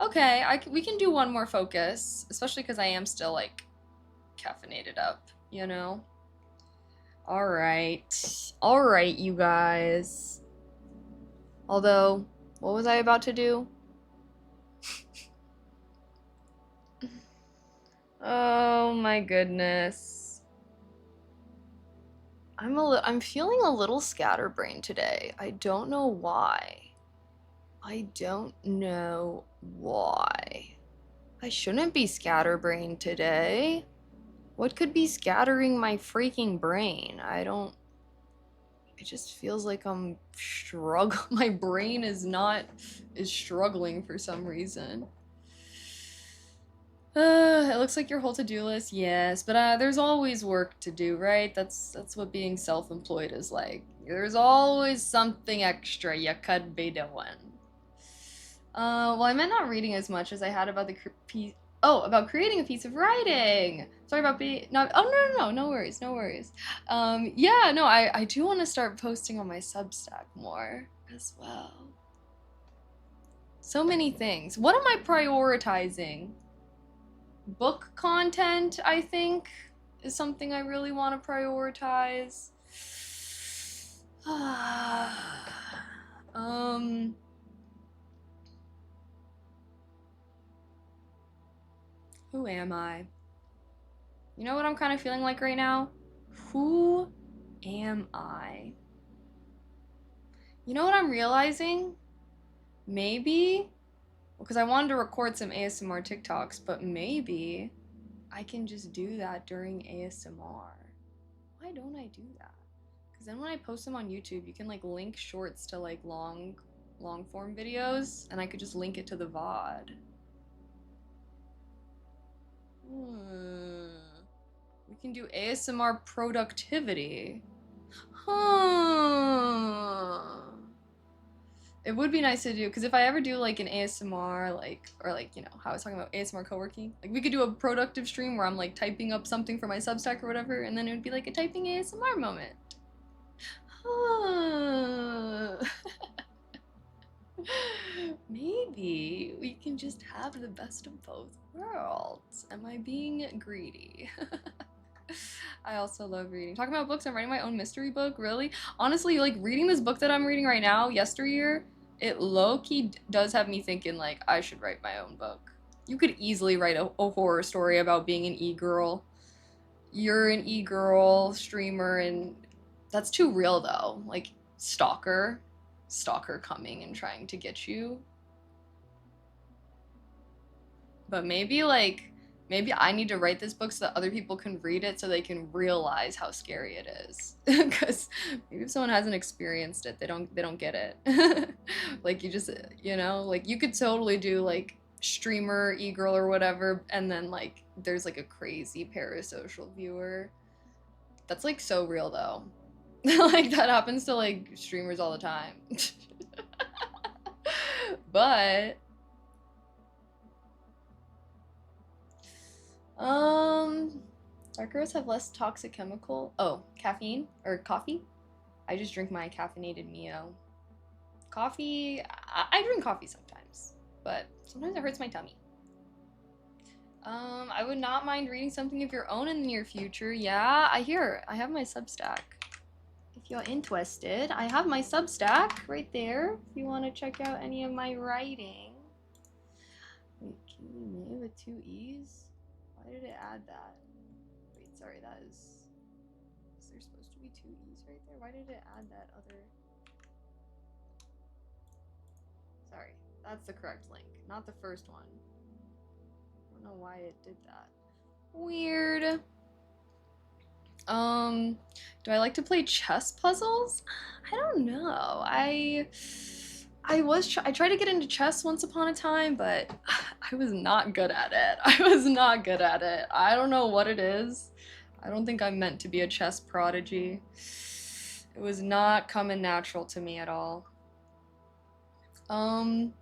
Okay, we can do one more focus, especially because I am still like caffeinated up, you know? All right, you guys. Although, what was I about to do? Oh my goodness. I'm feeling a little scatterbrained today. I don't know why. I don't know why. I shouldn't be scatterbrained today. What could be scattering my freaking brain? It just feels like I'm my brain is struggling for some reason. It looks like your whole to-do list, yes, but there's always work to do, right? That's what being self-employed is like. There's always something extra you could be doing. Well, I meant not reading as much as I had about the piece. Oh, about creating a piece of writing. Sorry about being not. Oh no worries, no worries. Yeah, no, I do want to start posting on my Substack more as well. So many things. What am I prioritizing? Book content, I think, is something I really want to prioritize. Who am I? You know what I'm kind of feeling like right now? Who am I? You know what I'm realizing? Maybe, because I wanted to record some ASMR TikToks, but maybe I can just do that during ASMR. Why don't I do that? Because then when I post them on YouTube, you can like link shorts to like long form videos, and I could just link it to the VOD. We can do ASMR productivity. It would be nice to do, because if I ever do like an ASMR, or you know, how I was talking about ASMR co-working, like we could do a productive stream where I'm like typing up something for my Substack or whatever, and then it would be like a typing ASMR moment. Maybe we can just have the best of both worlds. Am I being greedy? I also love reading. Talking about books, I'm writing my own mystery book, really? Honestly, like reading this book that I'm reading right now, Yesteryear, it low-key does have me thinking like I should write my own book. You could easily write a horror story about being an e-girl. You're an e-girl streamer, and that's too real though. Like stalker coming and trying to get you. But maybe I need to write this book so that other people can read it so they can realize how scary it is. Because maybe if someone hasn't experienced it, they don't get it. Like you just, you know, like you could totally do like streamer e-girl or whatever, and then like there's like a crazy parasocial viewer. That's like so real though. Like that happens to like streamers all the time. But dark roasts have less toxic chemical. Oh, caffeine or coffee. I just drink my caffeinated Mio. Coffee, I drink coffee sometimes, but sometimes it hurts my tummy. I would not mind reading something of your own in the near future. Yeah, I have my Substack. If you're interested, I have my Substack right there. If you want to check out any of my writing. Wait, can you name with 2 E's? Why did it add that? Wait, sorry, is there supposed to be 2 E's right there? Why did it add that other? Sorry, that's the correct link, not the first one. I don't know why it did that. Weird. Do I like to play chess puzzles? I don't know. I tried to get into chess once upon a time, but I was not good at it. I don't know what it is. I don't think I'm meant to be a chess prodigy. It was not coming natural to me at all. Um,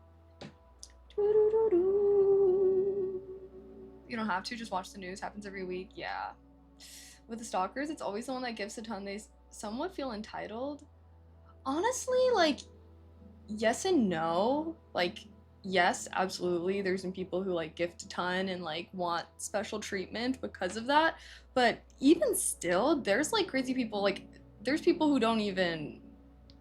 you don't have to, just watch the news. Happens every week. Yeah. With the stalkers, it's always the one that gives a ton. They somewhat feel entitled. Honestly, like, yes and no. Like, yes, absolutely. There's some people who like gift a ton and like want special treatment because of that. But even still, there's like crazy people. Like, there's people who don't even.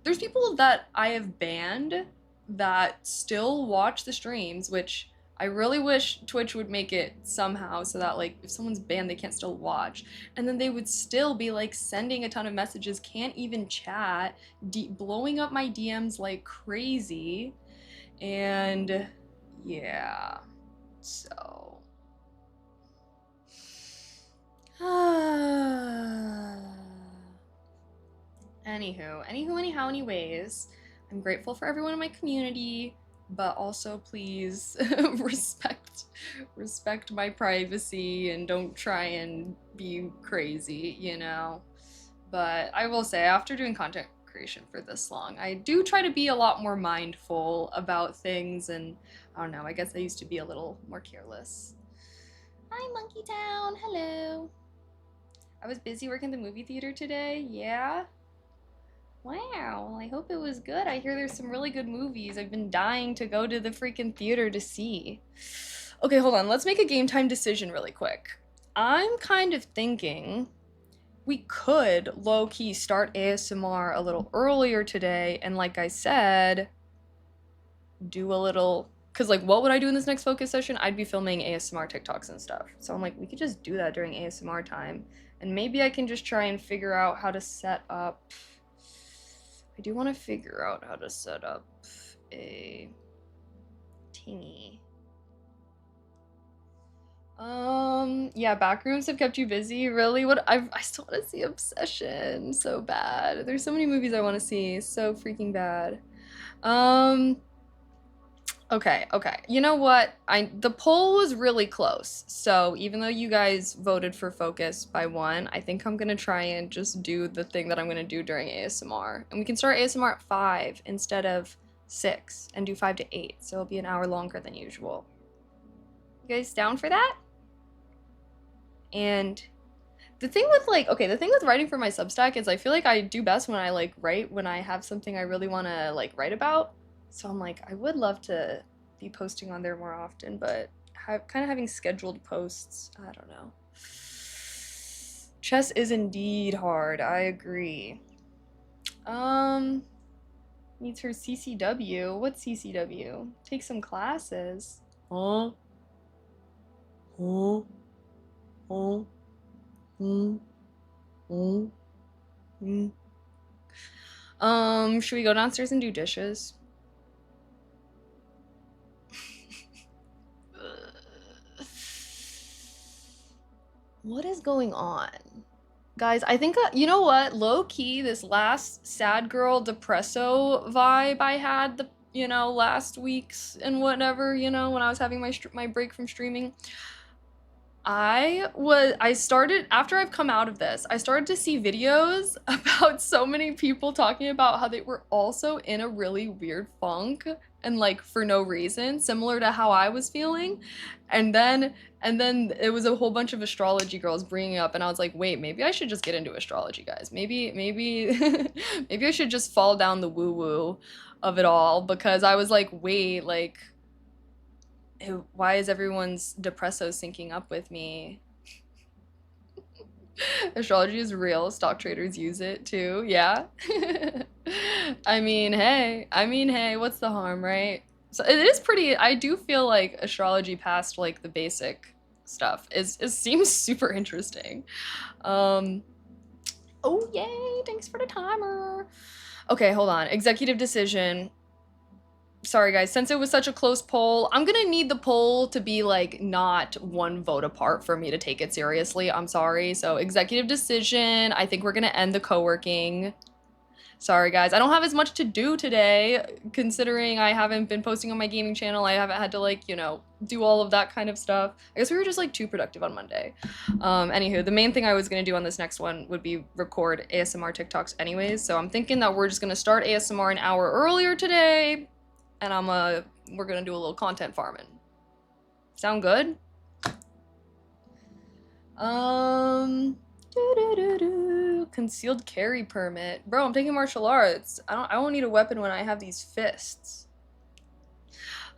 There's people that I have banned that still watch the streams, which I really wish Twitch would make it somehow so that like if someone's banned, they can't still watch. And then they would still be like sending a ton of messages, can't even chat, blowing up my DMs like crazy. And yeah, so. Anyways, I'm grateful for everyone in my community, but also please respect my privacy and don't try and be crazy, you know? But I will say, after doing content creation for this long, I do try to be a lot more mindful about things, and I don't know, I guess I used to be a little more careless. Hi, Monkey Town. Hello. I was busy working at the movie theater today. Yeah? Wow, I hope it was good. I hear there's some really good movies. I've been dying to go to the freaking theater to see. Okay, hold on. Let's make a game time decision really quick. I'm kind of thinking we could low-key start ASMR a little earlier today, and like I said, do a little, because like what would I do in this next focus session? I'd be filming ASMR TikToks and stuff. So I'm like, we could just do that during ASMR time, and maybe I can just try and figure out how to set up. I do want to figure out how to set up a tingy. Yeah, backrooms have kept you busy. Really? What? I still want to see Obsession so bad. There's so many movies I want to see. So freaking bad. Okay. You know what? The poll was really close. So even though you guys voted for focus by 1, I think I'm gonna try and just do the thing that I'm gonna do during ASMR. And we can start ASMR at 5 instead of 6 and do 5 to 8. So it'll be an hour longer than usual. You guys down for that? And the thing with the thing with writing for my Substack is I feel like I do best when I like write when I have something I really want to like write about. So I'm like, I would love to be posting on there more often, but kind of having scheduled posts, I don't know. Chess is indeed hard, I agree. Needs her CCW. What's CCW? Take some classes. Huh? Huh? Huh? Should we go downstairs and do dishes? What is going on? Guys, I think, you know what? Low-key, this last sad girl depresso vibe I had, last week's and whatever, when I was having my break from streaming. After I've come out of this, I started to see videos about so many people talking about how they were also in a really weird funk and like for no reason, similar to how I was feeling. And then it was a whole bunch of astrology girls bringing up, and I was like, wait, maybe I should just get into astrology, guys. Maybe maybe I should just fall down the woo-woo of it all, because I was like, wait, like, why is everyone's depresso syncing up with me? Astrology is real. Stock traders use it too. Yeah. I mean, hey, what's the harm, right? So it is pretty. I do feel like astrology past like the basic stuff seems super interesting. Oh yay! Thanks for the timer. Okay, hold on. Executive decision. Sorry guys, since it was such a close poll, I'm gonna need the poll to be like not one vote apart for me to take it seriously. I'm sorry. So executive decision, I think we're gonna end the co-working. Sorry guys, I don't have as much to do today, considering I haven't been posting on my gaming channel. I haven't had to like, do all of that kind of stuff. I guess we were just like too productive on Monday. Anywho, the main thing I was gonna do on this next one would be record ASMR TikToks anyways. So I'm thinking that we're just gonna start ASMR an hour earlier today, and we're gonna do a little content farming. Sound good? Concealed carry permit. Bro, I'm taking martial arts. I won't need a weapon when I have these fists.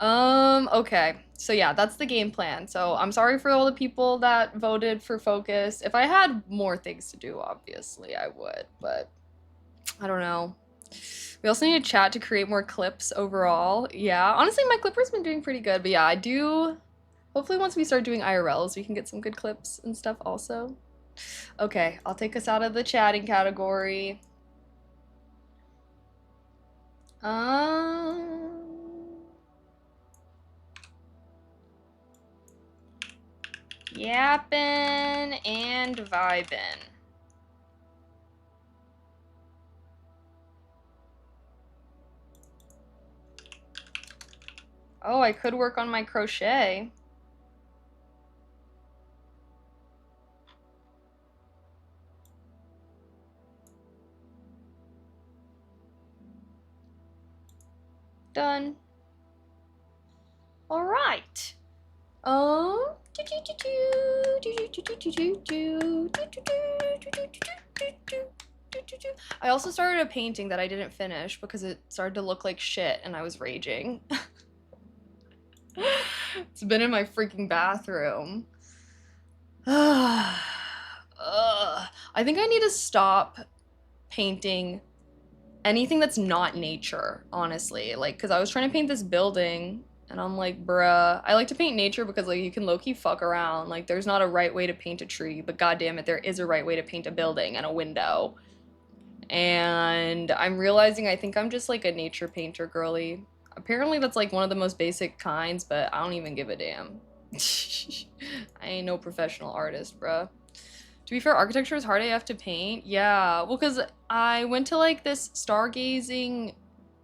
Okay. So yeah, that's the game plan. So I'm sorry for all the people that voted for focus. If I had more things to do, obviously I would, but I don't know. We also need to chat to create more clips overall. Yeah, honestly, my clipper's been doing pretty good, but yeah, I do. Hopefully once we start doing IRLs, we can get some good clips and stuff also. Okay, I'll take us out of the chatting category. Yappin' and vibin'. Oh, I could work on my crochet. Done. All right. I also started a painting that I didn't finish because it started to look like shit and I was raging. It's been in my freaking bathroom. I think I need to stop painting anything that's not nature, honestly. Like, because I was trying to paint this building and I'm like, bruh, I like to paint nature because like you can low-key fuck around. Like there's not a right way to paint a tree, but goddamn it, there is a right way to paint a building and a window. And I'm realizing I think I'm just like a nature painter girly. Apparently that's like one of the most basic kinds, but I don't even give a damn. I ain't no professional artist, bruh. To be fair, architecture is hard AF to paint. Yeah, well, because I went to like this stargazing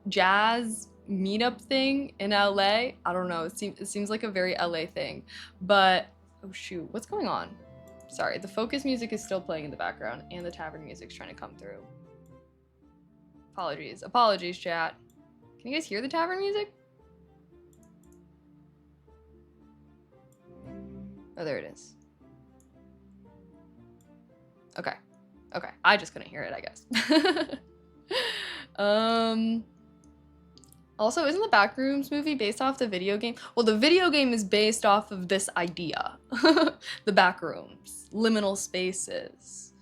jazz meetup thing in LA. I don't know, it seems like a very LA thing. But, oh shoot, what's going on? Sorry, the focus music is still playing in the background and the tavern music's trying to come through. Apologies, chat. Can you guys hear the tavern music? Oh, there it is. Okay. I just couldn't hear it, I guess. Also, isn't the Backrooms movie based off the video game? Well, the video game is based off of this idea. The Backrooms, liminal spaces,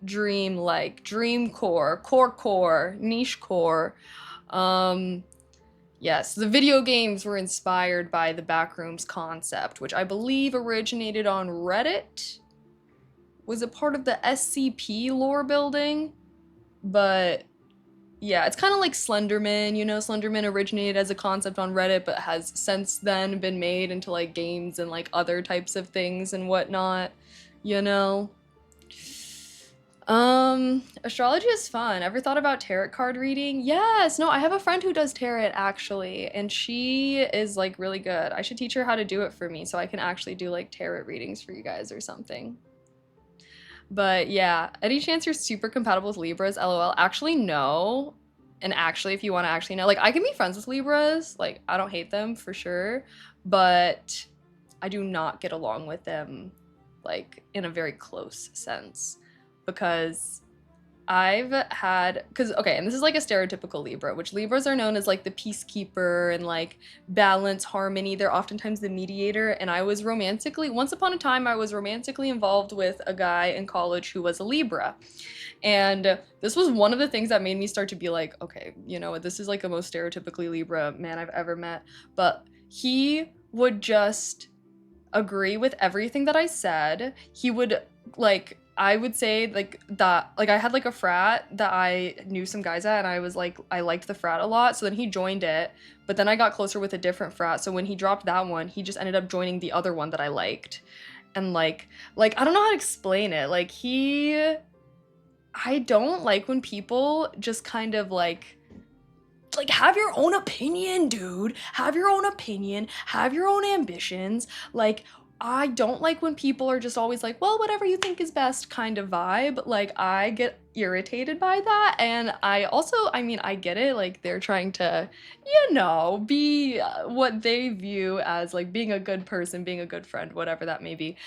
dream-like, dream core, niche core. Yes, the video games were inspired by the Backrooms concept, which I believe originated on Reddit. Was a part of the SCP lore building, but yeah, it's kind of like Slenderman, you know, Slenderman originated as a concept on Reddit, but has since then been made into like games and like other types of things and whatnot, you know. Astrology is fun. Ever thought about tarot card reading? Yes, no, I have a friend who does tarot actually, and she is like really good. I should teach her how to do it for me so I can actually do like tarot readings for you guys or something. But yeah, any chance you're super compatible with Libras? LOL. Actually, no. And actually, if you want to actually know, like I can be friends with Libras. Like I don't hate them for sure, but I do not get along with them like in a very close sense because okay, and this is like a stereotypical Libra, which Libras are known as like the peacekeeper and like balance, harmony. They're oftentimes the mediator. And once upon a time, I was romantically involved with a guy in college who was a Libra. And this was one of the things that made me start to be like, okay, you know, this is like the most stereotypically Libra man I've ever met. But he would just agree with everything that I said. He would like, I would say like that, like I had like a frat that I knew some guys at and I was like, I liked the frat a lot. So then he joined it, but then I got closer with a different frat. So when he dropped that one, he just ended up joining the other one that I liked. And like, I don't know how to explain it. Like I don't like when people just kind of like have your own opinion, dude. Have your own opinion, have your own ambitions. Like, I don't like when people are just always like, well, whatever you think is best kind of vibe. Like, I get irritated by that. And I also, I mean, I get it, like they're trying to, be what they view as like being a good person, being a good friend, whatever that may be.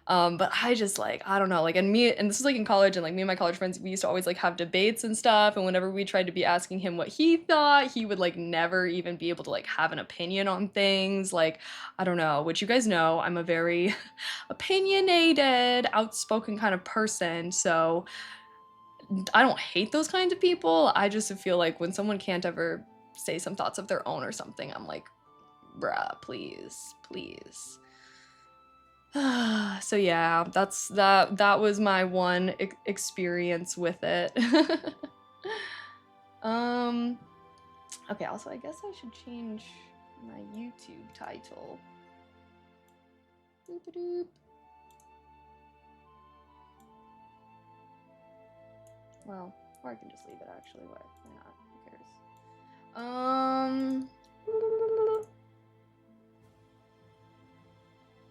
But I just like, I don't know, like, and this was like in college, and like me and my college friends, we used to always like have debates and stuff. And whenever we tried to be asking him what he thought, he would like never even be able to like have an opinion on things. Like, I don't know, which you guys know, I'm a very opinionated, outspoken kind of person. So I don't hate those kinds of people. I just feel like when someone can't ever say some thoughts of their own or something, I'm like, bruh, please, please. So yeah, that was my one experience with it. um okay, also I guess I should change my YouTube title. Doop-a-doop. Well, or I can just leave it actually. Why not? Who cares?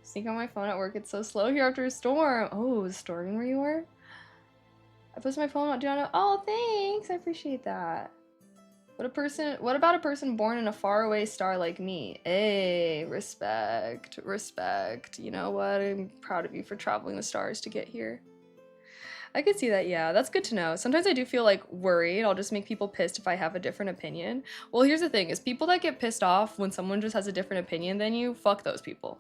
Sneak on my phone at work. It's so slow here after a storm. Oh, is storming where you were? I posted my phone on do not know. Oh, thanks. I appreciate that. What about a person born in a faraway star like me? Hey, respect, respect. You know what? I'm proud of you for traveling the stars to get here. I could see that, yeah. That's good to know. Sometimes I do feel like worried. I'll just make people pissed if I have a different opinion. Well, here's the thing, is people that get pissed off when someone just has a different opinion than you, fuck those people.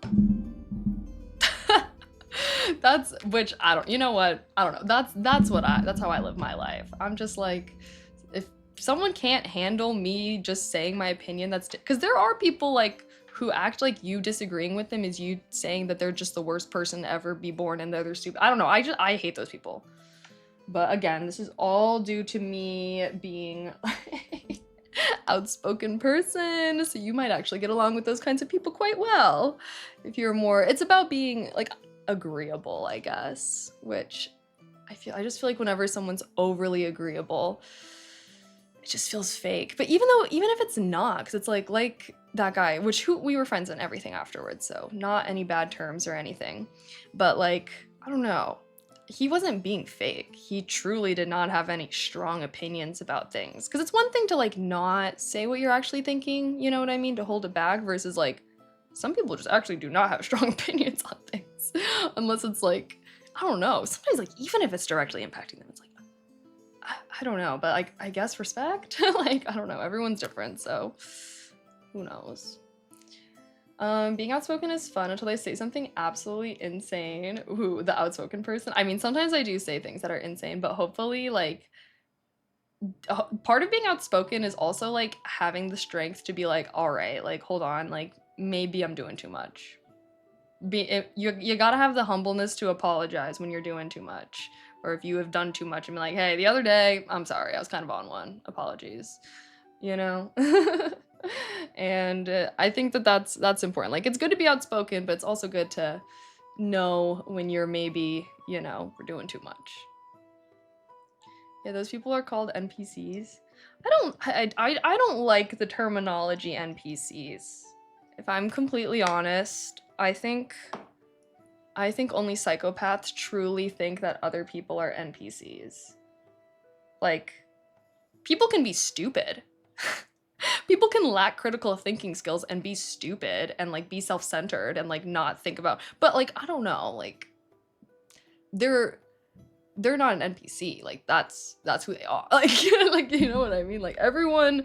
Which I don't, you know what? I don't know. That's how I live my life. I'm just like, if someone can't handle me just saying my opinion, because there are people like who act like you disagreeing with them is you saying that they're just the worst person to ever be born and they're stupid. I don't know. I hate those people. But again, this is all due to me being outspoken person, so you might actually get along with those kinds of people quite well if you're more, it's about being like agreeable, I guess, which I just feel like whenever someone's overly agreeable, it just feels fake. But even if it's not, because it's like that guy, who we were friends and everything afterwards, so not any bad terms or anything, but like, I don't know, he wasn't being fake. He truly did not have any strong opinions about things. Because it's one thing to like not say what you're actually thinking, you know what I mean, to hold it back, versus like some people just actually do not have strong opinions on things. Unless it's like, I don't know, sometimes like even if it's directly impacting them, it's like, I don't know, but like, I guess respect? Like, I don't know, everyone's different, so who knows? Being outspoken is fun until they say something absolutely insane. Ooh, the outspoken person. I mean, sometimes I do say things that are insane, but hopefully, like, part of being outspoken is also, like, having the strength to be like, all right, like, hold on, like, maybe I'm doing too much. You gotta have the humbleness to apologize when you're doing too much. Or if you have done too much and be like, hey, the other day, I'm sorry, I was kind of on one. Apologies. You know? And I think that's important. Like, it's good to be outspoken, but it's also good to know when you're maybe, we're doing too much. Yeah, those people are called NPCs. I don't like the terminology NPCs. If I'm completely honest, I think only psychopaths truly think that other people are NPCs. Like, people can be stupid. People can lack critical thinking skills and be stupid and like be self-centered and like not think about, but like, I don't know, like they're not an NPC. Like that's who they are. Like, like, you know what I mean? Like everyone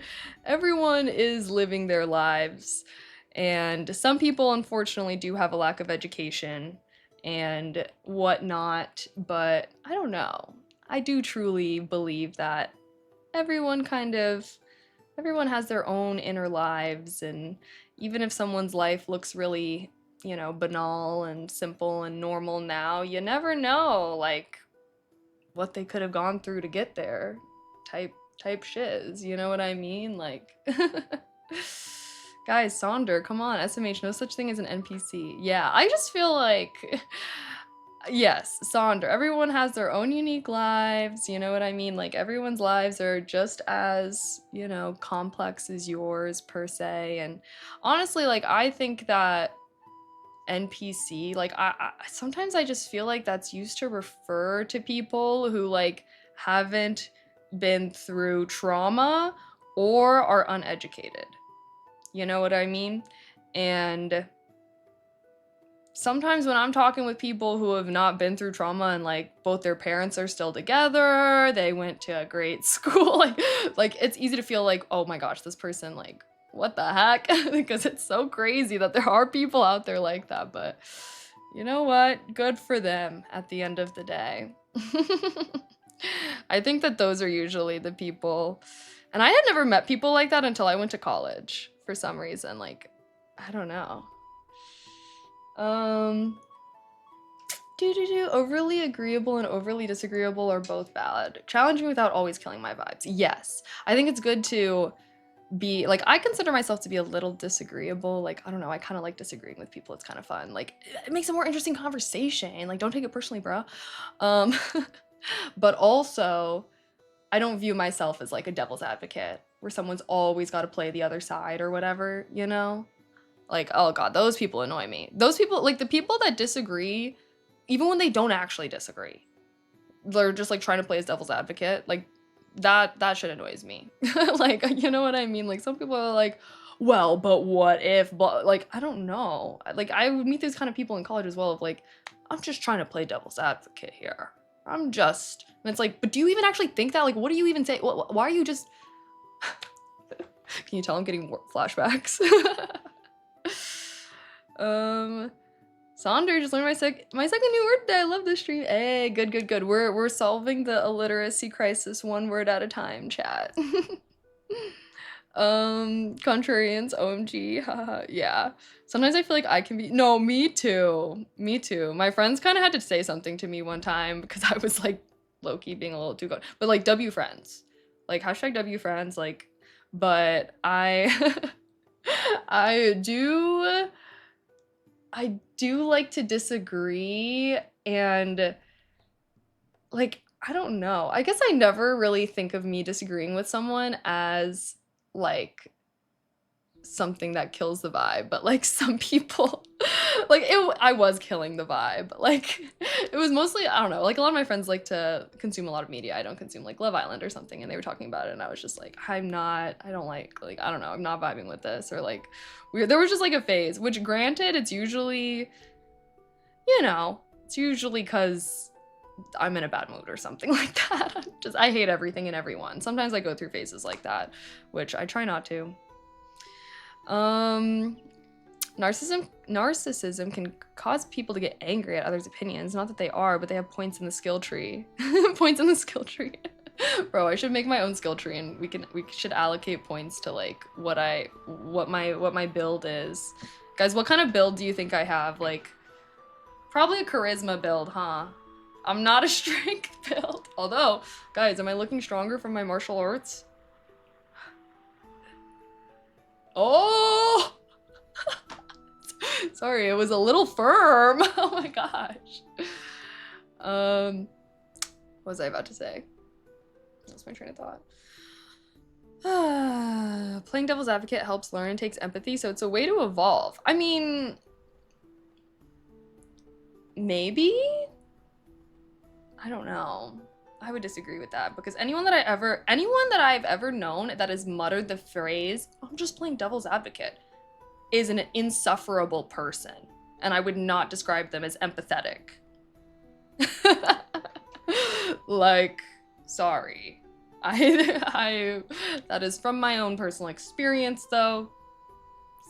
is living their lives, and some people unfortunately do have a lack of education and whatnot, but I don't know. I do truly believe that everyone has their own inner lives, and even if someone's life looks really, banal and simple and normal now, you never know, like, what they could have gone through to get there, type shiz, you know what I mean? Like, guys, Sonder, come on, SMH, no such thing as an NPC. Yeah, I just feel like, yes, Sonder, everyone has their own unique lives, you know what I mean? Like, everyone's lives are just as, complex as yours, per se, and honestly, like, I think that NPC, like, I sometimes I just feel like that's used to refer to people who, like, haven't been through trauma or are uneducated. You know what I mean? And sometimes when I'm talking with people who have not been through trauma and like both their parents are still together, they went to a great school, like it's easy to feel like, oh my gosh, this person, like, what the heck? Because it's so crazy that there are people out there like that. But you know what? Good for them at the end of the day. I think that those are usually the people. And I had never met people like that until I went to college for some reason. Like, I don't know. Overly agreeable and overly disagreeable are both valid. Challenging without always killing my vibes. Yes. I think it's good to be, like, I consider myself to be a little disagreeable. Like, I don't know, I kind of like disagreeing with people. It's kind of fun. Like, it makes a more interesting conversation. Like, don't take it personally, bro. But also, I don't view myself as like a devil's advocate where someone's always got to play the other side or whatever, you know? Like, oh god, those people annoy me. Those people, like the people that disagree, even when they don't actually disagree, they're just like trying to play as devil's advocate. Like that shit annoys me. Like, you know what I mean? Like some people are like, well, but what if, but like, I don't know. Like I would meet these kind of people in college as well of like, I'm just trying to play devil's advocate here. And it's like, but do you even actually think that? Like, what do you even say? Why are you just, can you tell I'm getting flashbacks? Sonder just learned my second new word today. I love this stream. Hey, good. We're solving the illiteracy crisis one word at a time, chat. Contrarians, OMG, haha, yeah. Sometimes I feel like I can be, no, me too. My friends kind of had to say something to me one time because I was like low-key being a little too good. But like W friends, like hashtag W friends, like, but I I do like to disagree, and like, I don't know. I guess I never really think of me disagreeing with someone as like something that kills the vibe, but like some people like I was killing the vibe. Like it was mostly, I don't know, like a lot of my friends like to consume a lot of media. I don't consume like Love Island or something, and they were talking about it and I was just like, I don't like I don't know, I'm not vibing with this, or like there was just like a phase, which granted it's usually, you know, it's usually because I'm in a bad mood or something like that. I hate everything and everyone. Sometimes I go through phases like that, which I try not to. Narcissism can cause people to get angry at others' opinions. Not that they are, but they have points in the skill tree. Points in the skill tree. Bro, I should make my own skill tree, and we should allocate points to like what my build is. Guys, what kind of build do you think I have? Like, probably a charisma build, huh? I'm not a strength build. Although, guys, am I looking stronger from my martial arts? Oh! Sorry, it was a little firm. Oh my gosh. What was I about to say? That's my train of thought. Playing devil's advocate helps learn and takes empathy, so it's a way to evolve. I mean, maybe? I don't know. I would disagree with that, because anyone that I've ever known that has muttered the phrase, I'm just playing devil's advocate, is an insufferable person, and I would not describe them as empathetic. Like, sorry. That is from my own personal experience though,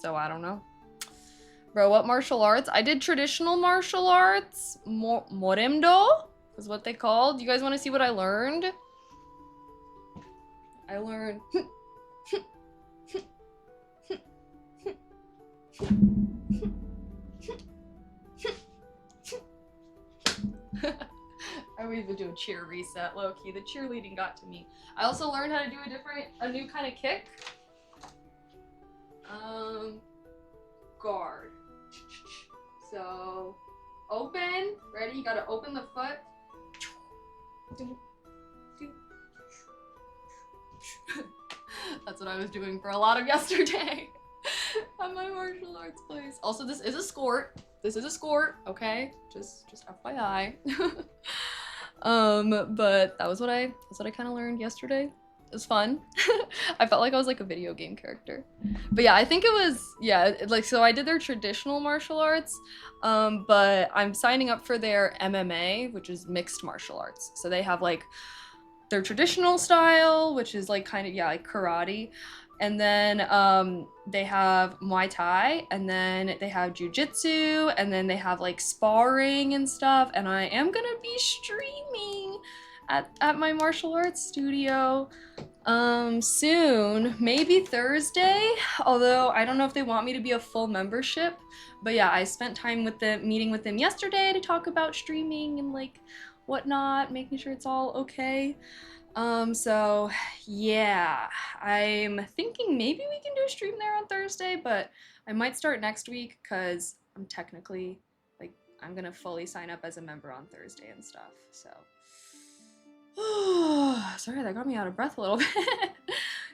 so I don't know. Bro, what martial arts? I did traditional martial arts. Moremdo is what they called. You guys want to see what I learned? I learned I would even do a cheer reset, low-key. The cheerleading got to me. I also learned how to do a new kind of kick. Guard. So, open, ready? You gotta open the foot. That's what I was doing for a lot of yesterday at my martial arts place. Also, this is a skort. Okay? Just FYI. But that's what I kind of learned yesterday. It was fun. I felt like I was like a video game character. But yeah, I think it was, yeah, like, so I did their traditional martial arts, but I'm signing up for their MMA, which is mixed martial arts. So they have like their traditional style, which is like kind of, yeah, like karate. And then they have Muay Thai, and then they have Jiu-Jitsu, and then they have like sparring and stuff. And I am gonna be streaming at my martial arts studio soon, maybe Thursday, although I don't know if they want me to be a full membership. But yeah, I spent time with them, meeting with them yesterday to talk about streaming and like whatnot, making sure it's all okay. So yeah, I'm thinking maybe we can do a stream there on Thursday, but I might start next week because I'm technically, like, I'm gonna fully sign up as a member on Thursday and stuff, so. Sorry, that got me out of breath a little bit.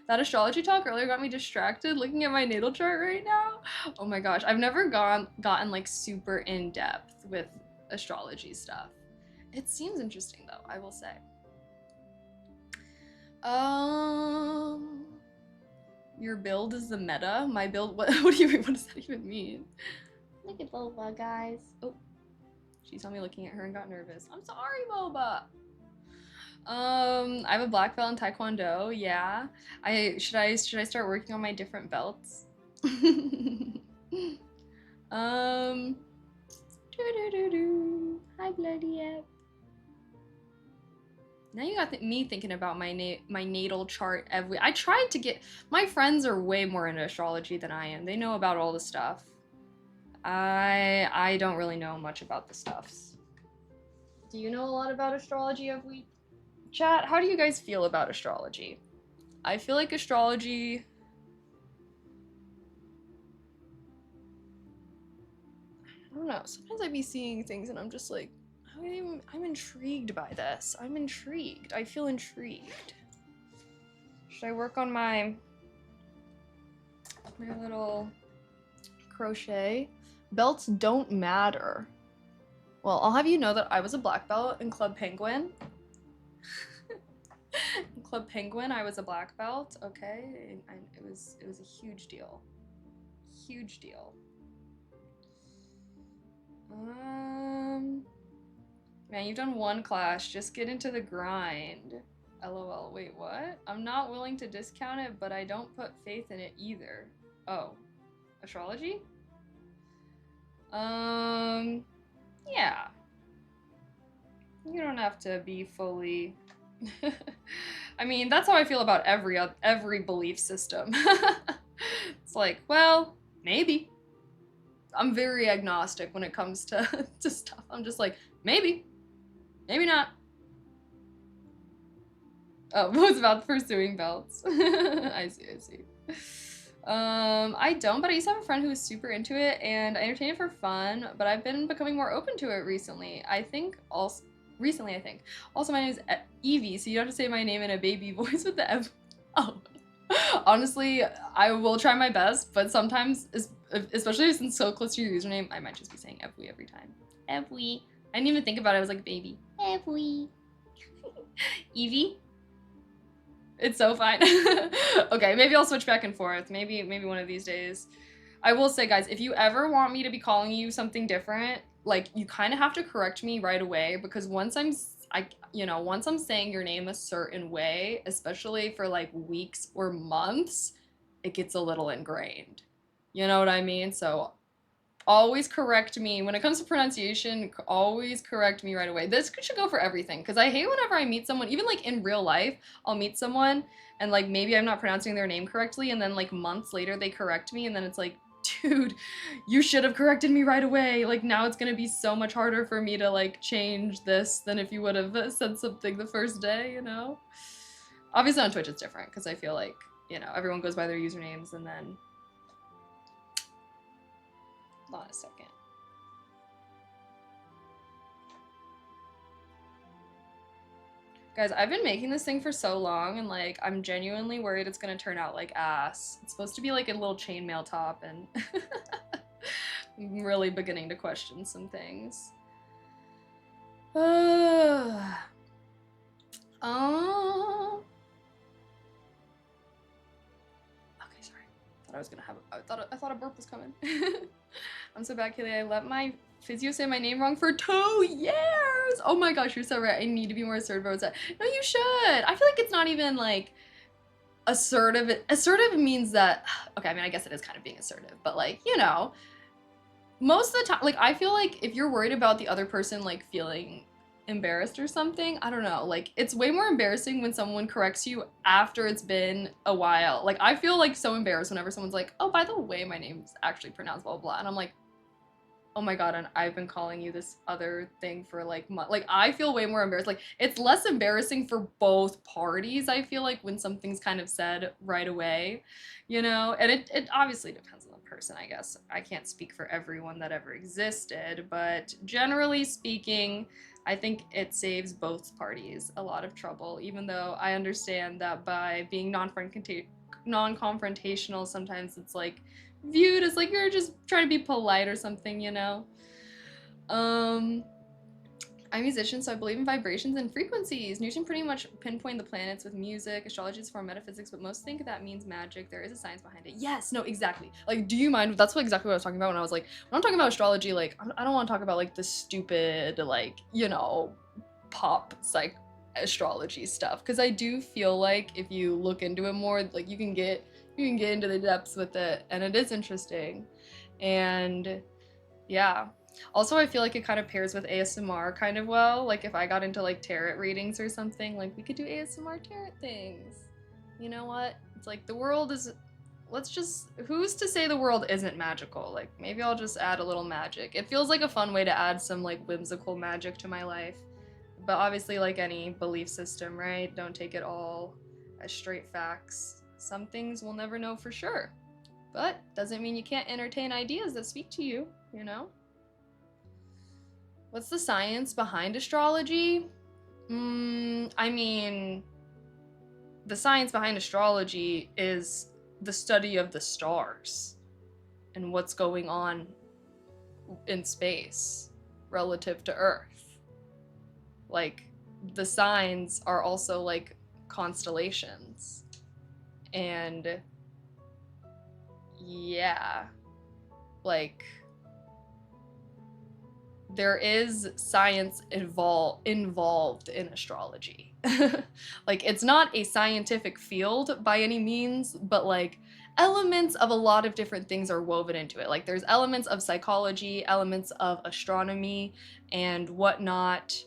That astrology talk earlier got me distracted looking at my natal chart right now. Oh my gosh, I've never gotten like super in depth with astrology stuff. It seems interesting though, I will say. Your build is the meta. My build, what does that even mean? Look at Boba, guys. Oh, she saw me looking at her and got nervous. I'm sorry, Boba. I have a black belt in Taekwondo. Yeah. Should I start working on my different belts? Hi, Bloody App. Now you got me thinking about my natal chart I tried to get, my friends are way more into astrology than I am. They know about all the stuff. I don't really know much about the stuffs. Do you know a lot about astrology, Evwe? Chat, how do you guys feel about astrology? I feel like astrology, I don't know, sometimes I be seeing things and I'm just like, I'm intrigued by this. I'm intrigued. I feel intrigued. Should I work on my little crochet? Belts don't matter. Well, I'll have you know that I was a black belt in Club Penguin. In Club Penguin, I was a black belt. Okay, it was a huge deal. Huge deal. Man, you've done one class. Just get into the grind. LOL. Wait, what? I'm not willing to discount it, but I don't put faith in it either. Oh. Astrology? Yeah. You don't have to be fully... I mean, that's how I feel about every belief system. It's like, well, maybe. I'm very agnostic when it comes to stuff. I'm just like, maybe. Maybe not. Oh, what was about pursuing belts? I see. I don't, but I used to have a friend who was super into it, and I entertain it for fun, but I've been becoming more open to it recently. I think. Also, my name is Evie, so you don't have to say my name in a baby voice with the F. Oh. Honestly, I will try my best, but sometimes, especially since so close to your username, I might just be saying Evie every time. Evie. I didn't even think about it. I was like, baby. Evie. Evie? It's so fine. Okay, maybe I'll switch back and forth. Maybe one of these days. I will say, guys, if you ever want me to be calling you something different, like, you kind of have to correct me right away, because once I'm saying your name a certain way, especially for like weeks or months, it gets a little ingrained. You know what I mean? So always correct me. When it comes to pronunciation, always correct me right away. This should go for everything, because I hate whenever I meet someone, even like in real life, I'll meet someone and like maybe I'm not pronouncing their name correctly, and then like months later they correct me, and then it's like, dude, you should have corrected me right away. Like, now it's gonna be so much harder for me to like change this than if you would have said something the first day, you know? Obviously on Twitch it's different, because I feel like, you know, everyone goes by their usernames, and then... Hold on a second. Guys, I've been making this thing for so long, and like, I'm genuinely worried it's gonna turn out like ass. It's supposed to be like a little chainmail top, and I'm really beginning to question some things. Um. Okay, sorry. I thought a burp was coming. I'm so bad, Kaylee. I let my physio say my name wrong for 2 years. Oh my gosh, you're so right. I need to be more assertive about that. No, you should. I feel like it's not even like assertive. Assertive means that. Okay, I mean, I guess it is kind of being assertive, but like, you know, most of the time, like, I feel like if you're worried about the other person like feeling embarrassed or something, I don't know, like, it's way more embarrassing when someone corrects you after it's been a while. Like, I feel like so embarrassed whenever someone's like, oh, by the way, my name's actually pronounced blah blah blah, and I'm like, oh my god, and I've been calling you this other thing for like months. Like, I feel way more embarrassed. Like, it's less embarrassing for both parties, I feel like, when something's kind of said right away, you know? And it obviously depends on the person, I guess. I can't speak for everyone that ever existed, but generally speaking, I think it saves both parties a lot of trouble, even though I understand that by being non-confrontational, sometimes it's like viewed as like you're just trying to be polite or something, you know? I'm a musician, so I believe in vibrations and frequencies. Newton pretty much pinpointed the planets with music. Astrology is for metaphysics, but most think that means magic. There is a science behind it. Yes, no, exactly. Like, do you mind? That's exactly what I was talking about when I was like, when I'm talking about astrology, like, I don't want to talk about like the stupid, like, you know, pop psych astrology stuff, because I do feel like if you look into it more, like, you can get into the depths with it, and it is interesting. And yeah, also I feel like it kind of pairs with ASMR kind of well. Like, if I got into like tarot readings or something, like, we could do ASMR tarot things. You know what, it's like the world is, let's just, who's to say the world isn't magical? Like, maybe I'll just add a little magic. It feels like a fun way to add some like whimsical magic to my life. But obviously, like any belief system, right? Don't take it all as straight facts. Some things we'll never know for sure. But doesn't mean you can't entertain ideas that speak to you, you know? What's the science behind astrology? I mean, the science behind astrology is the study of the stars and what's going on in space relative to Earth. Like, the signs are also like constellations. And yeah, like, there is science involved in astrology. Like, it's not a scientific field by any means, but like elements of a lot of different things are woven into it. Like, there's elements of psychology, elements of astronomy and whatnot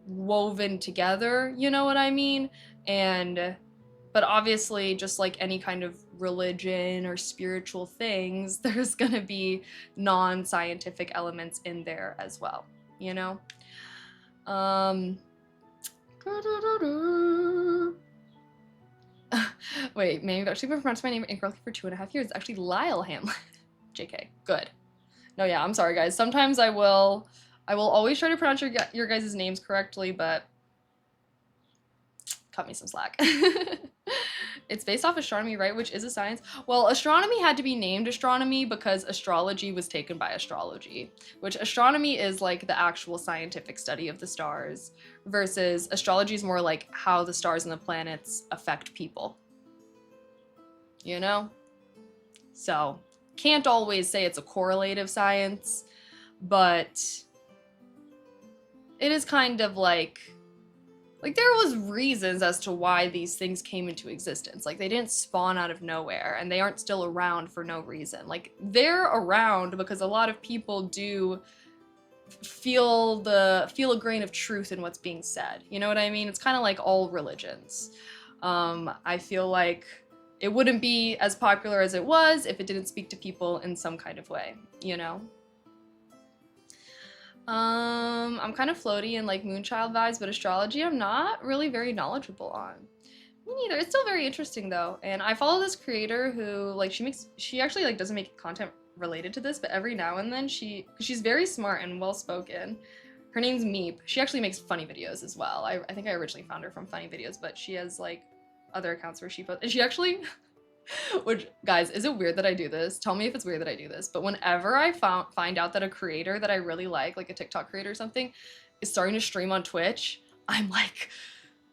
woven together, you know what I mean? And but obviously, just like any kind of religion or spiritual things, there's gonna be non-scientific elements in there as well, you know? Wait, maybe I've actually been pronouncing my name incorrectly for 2.5 years. It's actually Lyle Hamlin. JK, good. No, yeah, I'm sorry, guys. Sometimes I will always try to pronounce your guys' names correctly, but cut me some slack. It's based off astronomy, right? Which is a science. Well, astronomy had to be named astronomy because astrology was taken by astrology, which astronomy is like the actual scientific study of the stars, versus astrology is more like how the stars and the planets affect people. You know? So, can't always say it's a correlative science, but it is kind of like there was reasons as to why these things came into existence. Like, they didn't spawn out of nowhere, and they aren't still around for no reason. Like, they're around because a lot of people do feel a grain of truth in what's being said. You know what I mean? It's kind of like all religions. I feel like it wouldn't be as popular as it was if it didn't speak to people in some kind of way, you know? I'm kind of floaty and like Moonchild vibes, but astrology I'm not really very knowledgeable on. Me neither. It's still very interesting though. And I follow this creator who, like, she actually like doesn't make content related to this, but every now and then she's very smart and well spoken. Her name's Meep. She actually makes funny videos as well. I think I originally found her from funny videos, but she has like other accounts where she posts, and she actually which, guys, is it weird that I do this? Tell me if it's weird that I do this. But whenever I find out that a creator that I really like a TikTok creator or something, is starting to stream on Twitch, I'm like,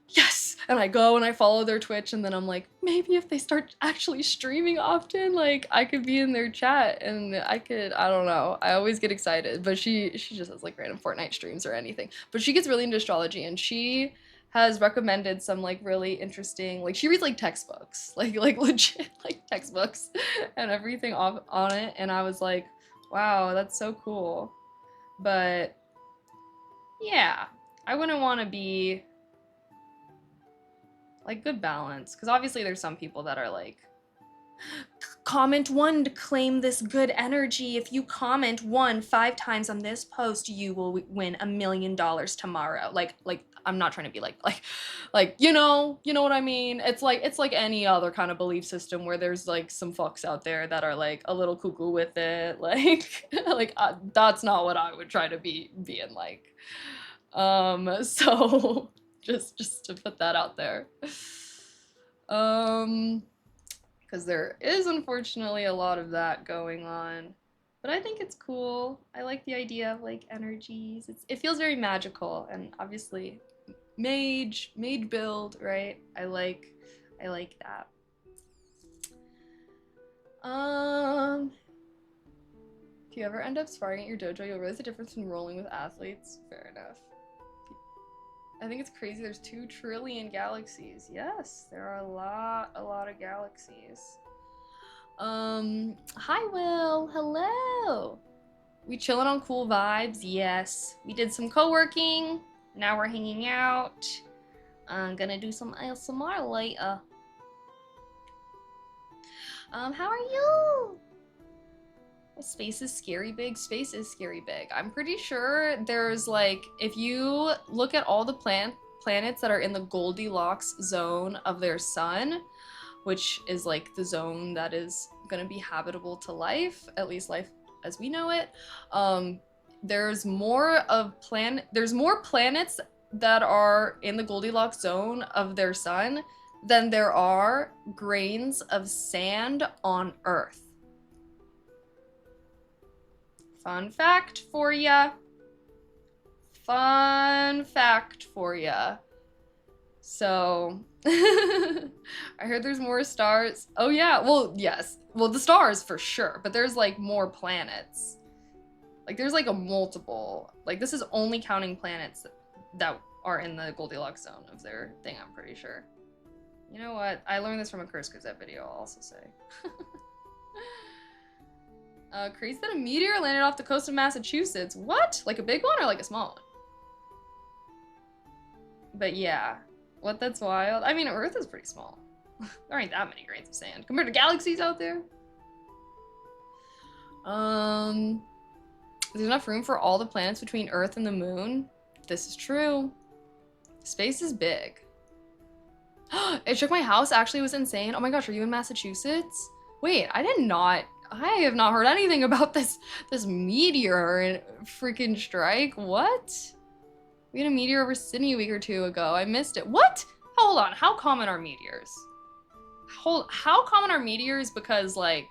yes. And I go and I follow their Twitch, and then I'm like, maybe if they start actually streaming often, like I could be in their chat and I don't know. I always get excited, but she just has like random Fortnite streams or anything. But she gets really into astrology, and she has recommended some like really interesting, like she reads like textbooks, like legit like textbooks and everything on it, and I was like, wow, that's so cool. But yeah, I wouldn't want to be like good balance, because obviously there's some people that are like, comment 1 to claim this good energy. If you comment 5 times on this post, you will win $1 million tomorrow. Like I'm not trying to be like you know what I mean. It's like any other kind of belief system where there's like some fucks out there that are like a little cuckoo with it. Like that's not what I would try to be being like. So just to put that out there. Because there is unfortunately a lot of that going on. But I think it's cool. I like the idea of like energies. It feels very magical, and obviously mage build, right? I like that. If you ever end up sparring at your dojo, you'll realize the difference in rolling with athletes. Fair enough. I think it's crazy there's 2 trillion galaxies. Yes, there are a lot of galaxies. Hi Will, hello. We chilling on cool vibes? Yes. We did some co-working. Now we're hanging out. I'm gonna do some ASMR later. How are you? Space is scary big. Space is scary big. I'm pretty sure there's like, if you look at all the planets that are in the Goldilocks zone of their sun, which is like the zone that is gonna be habitable to life, at least life as we know it. There's more planets that are in the Goldilocks zone of their sun than there are grains of sand on Earth. Fun fact for ya. So, I heard there's more stars. Oh yeah, well, yes. Well, the stars for sure, but there's like more planets. Like there's like a multiple, like this is only counting planets that are in the Goldilocks zone of their thing, I'm pretty sure. You know what? I learned this from a Curse Gazette video, I'll also say. Crazy that a meteor landed off the coast of Massachusetts. What? Like a big one or like a small one? But yeah, what? That's wild. I mean, Earth is pretty small. There ain't that many grains of sand compared to galaxies out there. There's enough room for all the planets between Earth and the moon. This is true. Space is big. It shook my house. Actually, was insane. Oh my gosh, are you in Massachusetts? Wait, I have not heard anything about this meteor and freaking strike. What? We had a meteor over Sydney a week or 2 ago. I missed it. What? Hold on. How common are meteors? How common are meteors? Because like,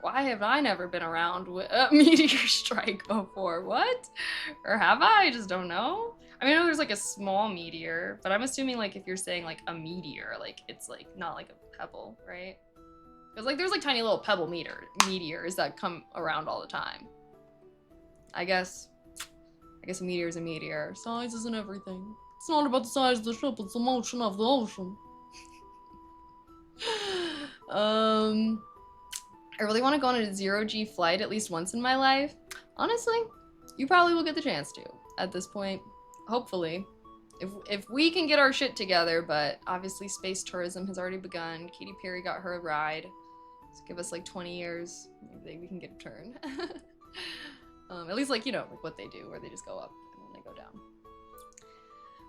why have I never been around with a meteor strike before? What? Or have I? I just don't know. I mean, I know there's like a small meteor, but I'm assuming like if you're saying like a meteor, like it's like not like a pebble, right? Because like there's like tiny little pebble meteors that come around all the time. I guess a meteor is a meteor. Size isn't everything. It's not about the size of the ship, it's the motion of the ocean. I really want to go on a 0G flight at least once in my life. Honestly, you probably will get the chance to at this point. Hopefully. If we can get our shit together, but obviously space tourism has already begun. Katy Perry got her a ride. So give us like 20 years, maybe we can get a turn. At least like, you know, like what they do, where they just go up and then they go down.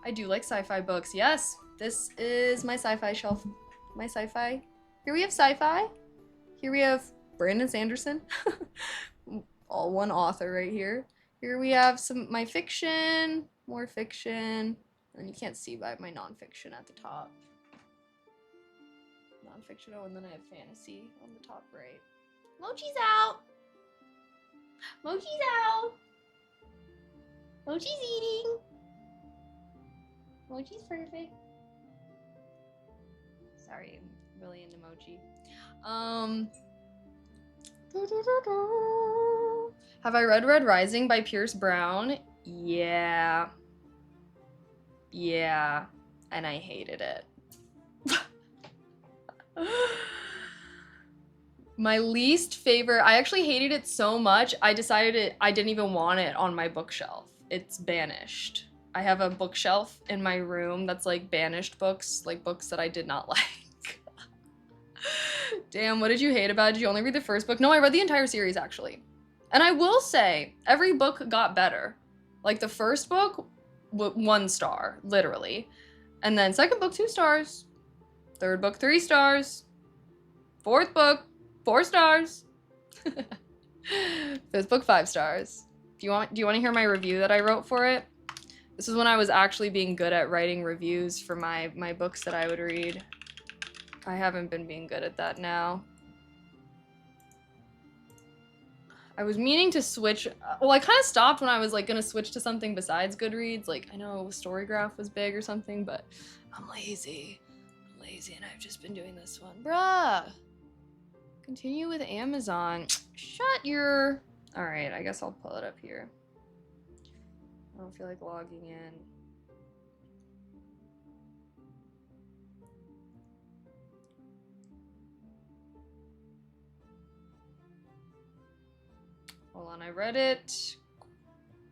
I do like sci-fi books. Yes, this is my sci-fi shelf. My sci-fi. Here we have sci-fi. Here we have Brandon Sanderson. All one author right here. Here we have my fiction, more fiction, and you can't see by my nonfiction at the top. Nonfiction, oh, and then I have fantasy on the top right. Mochi's out! Mochi's out! Mochi's eating! Emoji's perfect. Sorry, I'm really into emoji. Have I read Red Rising by Pierce Brown? Yeah. Yeah. And I hated it. My least favorite, I actually hated it so much, I decided I didn't even want it on my bookshelf. It's banished. I have a bookshelf in my room that's like banished books, like books that I did not like. Damn, what did you hate about it? Did you only read the first book? No, I read the entire series actually. And I will say, every book got better. Like the first book, 1 star, literally. And then second book, 2 stars. Third book, 3 stars. Fourth book, 4 stars. Fifth book, 5 stars. Do you want to hear my review that I wrote for it? This is when I was actually being good at writing reviews for my books that I would read. I haven't been being good at that now. I was meaning to switch. Well, I kind of stopped when I was like gonna switch to something besides Goodreads. Like I know Storygraph was big or something, but I'm lazy. I'm lazy and I've just been doing this one. Bruh. Continue with Amazon. Shut your... Alright, I guess I'll pull it up here. I don't feel like logging in. Hold on, I read it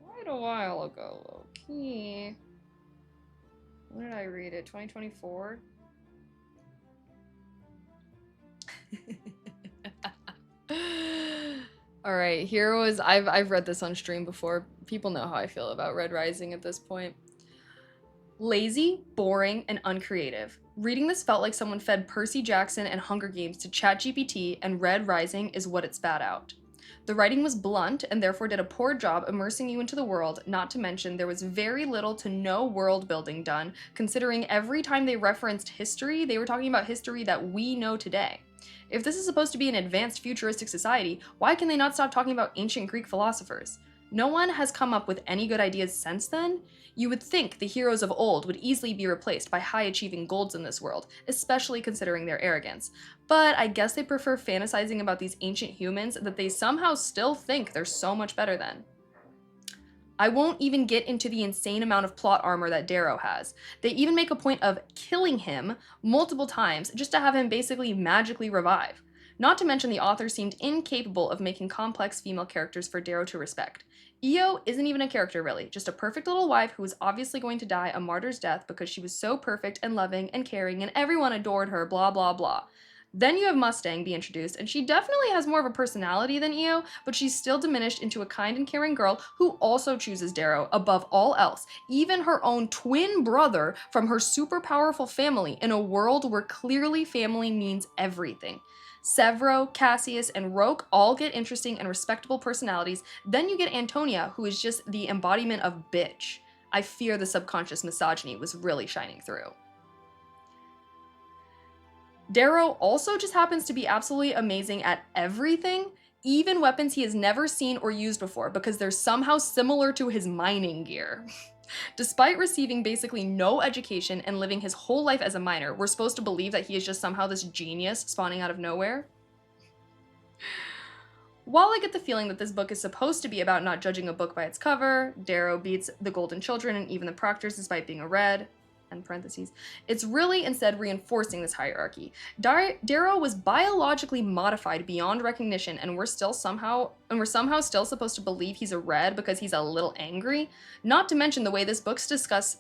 quite a while ago, low-key. When did I read it? 2024? Alright, here was... I've read this on stream before. People know how I feel about Red Rising at this point. Lazy, boring, and uncreative. Reading this felt like someone fed Percy Jackson and Hunger Games to ChatGPT, and Red Rising is what it spat out. The writing was blunt and therefore did a poor job immersing you into the world, not to mention there was very little to no world building done, considering every time they referenced history, they were talking about history that we know today. If this is supposed to be an advanced futuristic society, why can they not stop talking about ancient Greek philosophers? No one has come up with any good ideas since then. You would think the heroes of old would easily be replaced by high-achieving golds in this world, especially considering their arrogance. But I guess they prefer fantasizing about these ancient humans that they somehow still think they're so much better than. I won't even get into the insane amount of plot armor that Darrow has. They even make a point of killing him multiple times just to have him basically magically revive. Not to mention the author seemed incapable of making complex female characters for Darrow to respect. Io isn't even a character really, just a perfect little wife who was obviously going to die a martyr's death because she was so perfect and loving and caring and everyone adored her, blah blah blah. Then you have Mustang be introduced, and she definitely has more of a personality than Io, but she's still diminished into a kind and caring girl who also chooses Darrow above all else, even her own twin brother from her super powerful family in a world where clearly family means everything. Severo, Cassius, and Roque all get interesting and respectable personalities, then you get Antonia, who is just the embodiment of bitch. I fear the subconscious misogyny was really shining through. Darrow also just happens to be absolutely amazing at everything, even weapons he has never seen or used before, because they're somehow similar to his mining gear. Despite receiving basically no education and living his whole life as a miner, we're supposed to believe that he is just somehow this genius spawning out of nowhere. While I get the feeling that this book is supposed to be about not judging a book by its cover, Darrow beats the Golden Children and even the Proctors despite being a red, end parentheses, it's really instead reinforcing this hierarchy. Darrow was biologically modified beyond recognition, and we're somehow still supposed to believe he's a red because he's a little angry. Not to mention the way this book discussed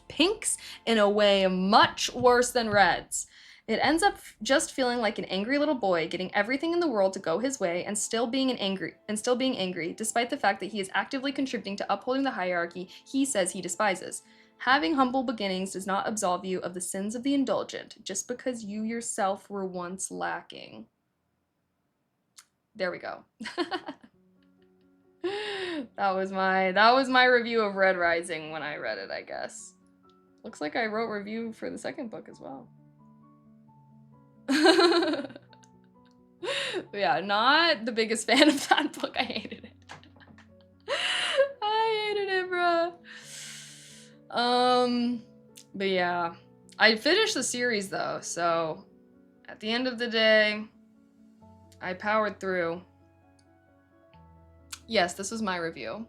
pinks in a way much worse than reds. It ends up just feeling like an angry little boy getting everything in the world to go his way and still being angry, despite the fact that he is actively contributing to upholding the hierarchy he says he despises. Having humble beginnings does not absolve you of the sins of the indulgent, just because you yourself were once lacking. There we go. That was my review of Red Rising when I read it, I guess. Looks like I wrote review for the second book as well. Yeah, not the biggest fan of that book. I hated it. I hated it, bro. But yeah, I finished the series though, so at the end of the day, I powered through. Yes, this was my review.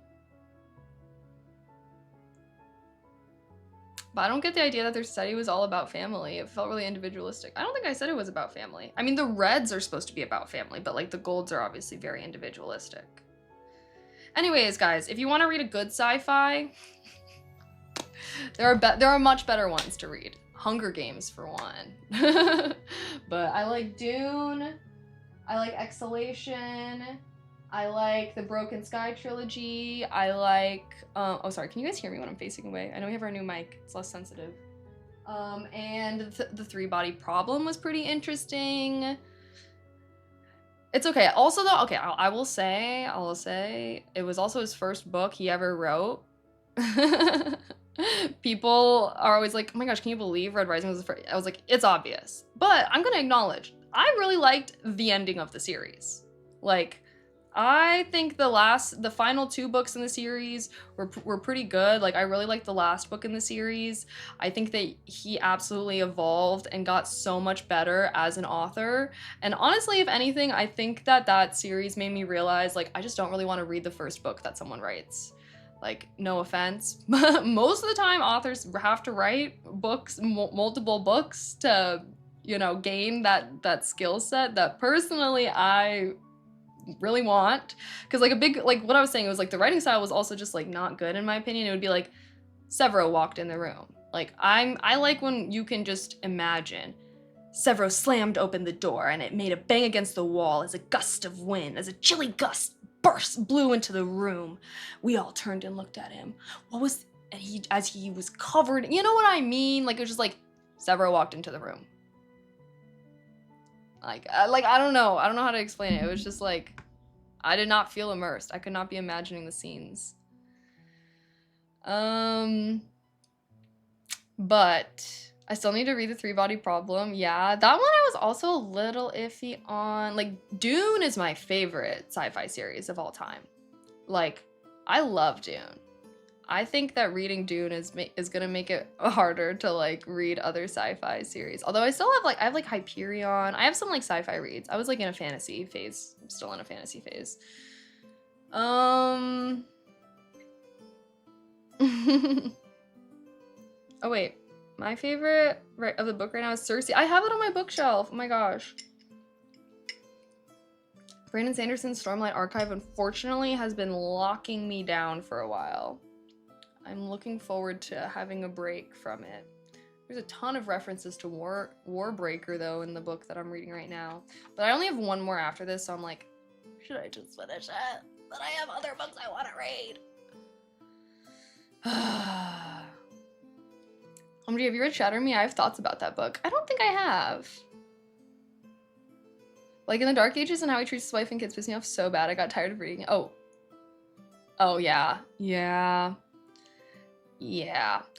But I don't get the idea that their study was all about family. It felt really individualistic. I don't think I said it was about family. I mean, the reds are supposed to be about family, but like the golds are obviously very individualistic. Anyways, guys, if you want to read a good sci-fi, there are much better ones to read. Hunger Games for one. But I like Dune. I like Exhalation. I like the Broken Sky trilogy. I like, oh sorry, can you guys hear me when I'm facing away? I know we have our new mic, it's less sensitive. And the Three Body Problem was pretty interesting. It's okay. Also though, okay, I will say, it was also his first book he ever wrote. People are always like, oh my gosh, can you believe Red Rising was the first? I was like, it's obvious. But I'm gonna acknowledge, I really liked the ending of the series. Like, I think the final 2 books in the series were pretty good. Like, I really liked the last book in the series. I think that he absolutely evolved and got so much better as an author. And honestly, if anything, I think that series made me realize, like, I just don't really want to read the first book that someone writes. Like, no offense, but most of the time authors have to write books, multiple books to, you know, gain that skill set that personally I really want. Because like what I was saying, it was like the writing style was also just like not good in my opinion. It would be like Severo walked in the room. Like I like when you can just imagine Severo slammed open the door and it made a bang against the wall as a gust of wind, as a chilly gust blew into the room. We all turned and looked at him. As he was covered, you know what I mean? Like it was just like Severo walked into the room. Like I don't know how to explain it. It was just like, I did not feel immersed. I could not be imagining the scenes. But I still need to read the Three Body Problem. Yeah, that one I was also a little iffy on. Like, Dune is my favorite sci-fi series of all time. Like, I love Dune. I think that reading Dune is gonna make it harder to like read other sci-fi series. Although I have like Hyperion. I have some like sci-fi reads. I was like in a fantasy phase. I'm still in a fantasy phase. Oh wait, my favorite of the book right now is Circe. I have it on my bookshelf. Oh my gosh. Brandon Sanderson's Stormlight Archive unfortunately has been locking me down for a while. I'm looking forward to having a break from it. There's a ton of references to Warbreaker though in the book that I'm reading right now. But I only have one more after this, so I'm like, should I just finish it? But I have other books I want to read. Omri, have you read Shatter Me? I have thoughts about that book. I don't think I have. Like in the Dark Ages and how he treats his wife and kids pissed me off so bad. I got tired of reading it. Oh yeah. Yeah.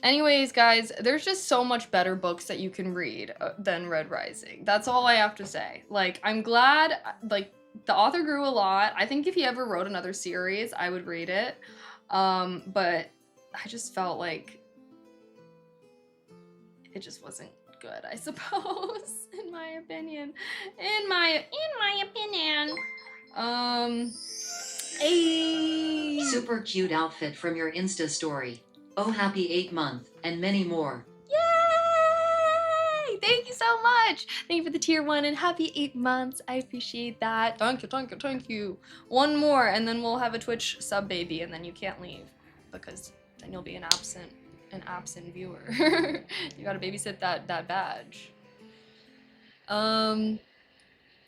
Anyways, guys, there's just so much better books that you can read than Red Rising. That's all I have to say. Like, I'm glad, like, the author grew a lot. I think if he ever wrote another series, I would read it. But I just felt like it just wasn't good, I suppose, in my opinion. In my opinion. Hey. Super cute outfit from your Insta story. Oh, happy 8-month, and many more. Yay! Thank you so much. Thank you for the tier 1 and happy 8 months. I appreciate that. Thank you. One more, and then we'll have a Twitch sub baby, and then you can't leave because then you'll be an absent viewer. You gotta babysit that badge. Yeah,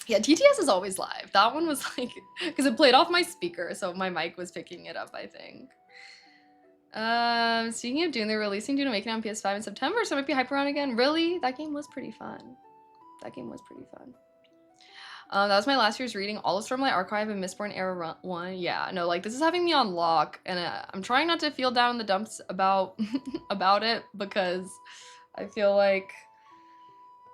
TTS is always live. That one was like, because it played off my speaker, so my mic was picking it up, I think. Speaking of Dune, they're releasing Dune Awakening on PS5 in September, so it might be Hyperon again. Really? That game was pretty fun. That was my last year's reading. All of Stormlight Archive and Mistborn Era 1. Yeah, no, like, this is having me on lock, and I'm trying not to feel down in the dumps about, about it, because I feel like,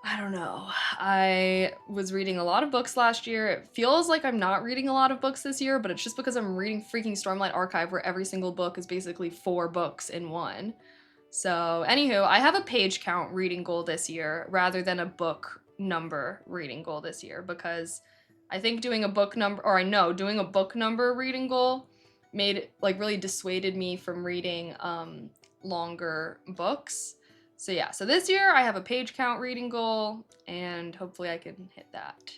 I don't know. I was reading a lot of books last year. It feels like I'm not reading a lot of books this year, but it's just because I'm reading freaking Stormlight Archive where every single book is basically 4 books in one. So, anywho, I have a page count reading goal this year rather than a book number reading goal this year because I think doing a book number, or I know doing a book number reading goal made like really dissuaded me from reading longer books. So yeah, so this year I have a page count reading goal and hopefully I can hit that.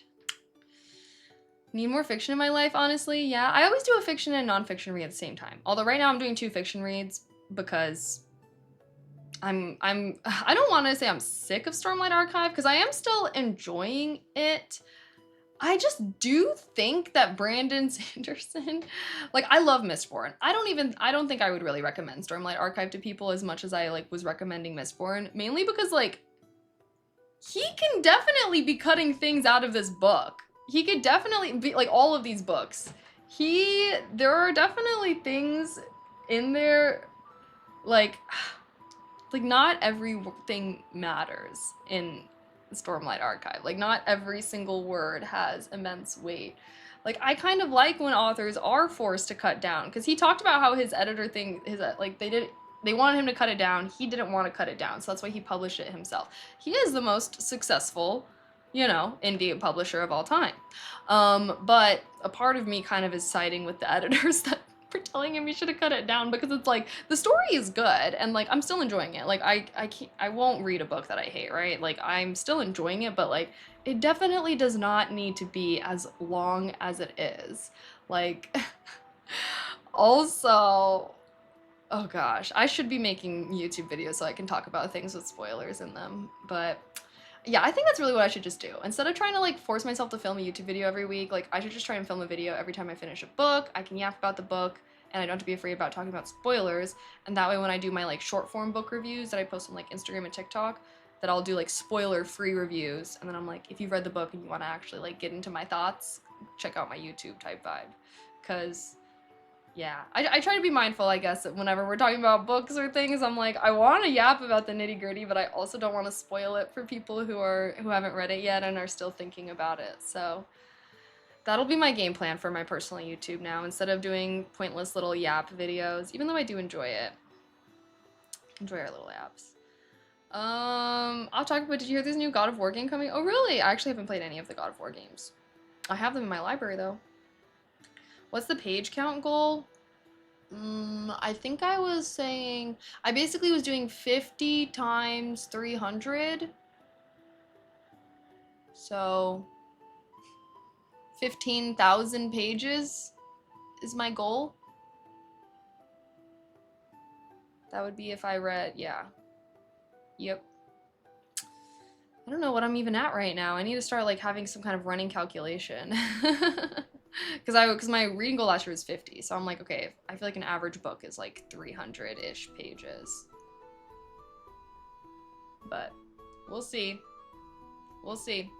Need more fiction in my life, honestly? Yeah, I always do a fiction and nonfiction read at the same time. Although right now I'm doing 2 fiction reads because I don't want to say I'm sick of Stormlight Archive because I am still enjoying it. I just do think that Brandon Sanderson, like I love Mistborn. I don't think I would really recommend Stormlight Archive to people as much as I like was recommending Mistborn, mainly because like he can definitely be cutting things out of this book. He could definitely be like all of these books. There are definitely things in there like not everything matters in Stormlight Archive. Like not every single word has immense weight. Like I kind of like when authors are forced to cut down because he talked about how his editor thing, they wanted him to cut it down. He didn't want to cut it down, so that's why he published it himself. He is the most successful, indie publisher of all time. But a part of me kind of is siding with the editors that for telling him he should have cut it down because it's like the story is good and like I'm still enjoying it. Like I won't read a book that I hate, right? Like I'm still enjoying it, but like it definitely does not need to be as long as it is. Like also, oh gosh, I should be making YouTube videos so I can talk about things with spoilers in them, but yeah, I think that's really what I should just do. Instead of trying to like force myself to film a YouTube video every week, like I should just try and film a video every time I finish a book. I can yap about the book and I don't have to be afraid about talking about spoilers. And that way when I do my like short form book reviews that I post on like Instagram and TikTok, that I'll do like spoiler free reviews. And then I'm like, if you've read the book and you want to actually like get into my thoughts, check out my YouTube type vibe. Cause yeah, I try to be mindful, I guess, that whenever we're talking about books or things, I'm like, I want to yap about the nitty gritty, but I also don't want to spoil it for people who haven't read it yet and are still thinking about it. So that'll be my game plan for my personal YouTube now, instead of doing pointless little yap videos, even though I do enjoy it. Enjoy our little yaps. I'll talk about, did you hear this new God of War game coming? Oh, really? I actually haven't played any of the God of War games. I have them in my library, though. What's the page count goal? I think I was saying, I basically was doing 50 times 300. So 15,000 pages is my goal. That would be if I read, yeah. Yep. I don't know what I'm even at right now. I need to start like having some kind of running calculation. Because my reading goal last year was 50, so I'm like, okay, I feel like an average book is like 300-ish pages. But we'll see. We'll see.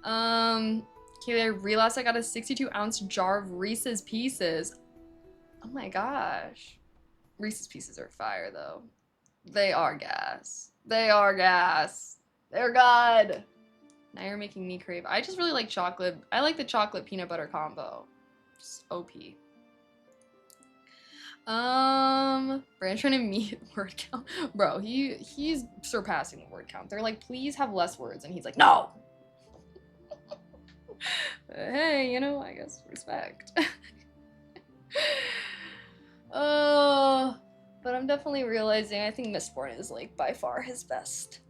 Okay, I realized I got a 62-ounce jar of Reese's Pieces. Oh my gosh. Reese's Pieces are fire, though. They are gas. They are gas. They're good. Now you're making me crave. I just really like chocolate. I like the chocolate peanut butter combo. Just OP. Brand trying to meet word count. Bro, he's surpassing the word count. They're like, please have less words, and he's like, no. Hey, I guess respect. But I'm definitely realizing I think Mistborn is like by far his best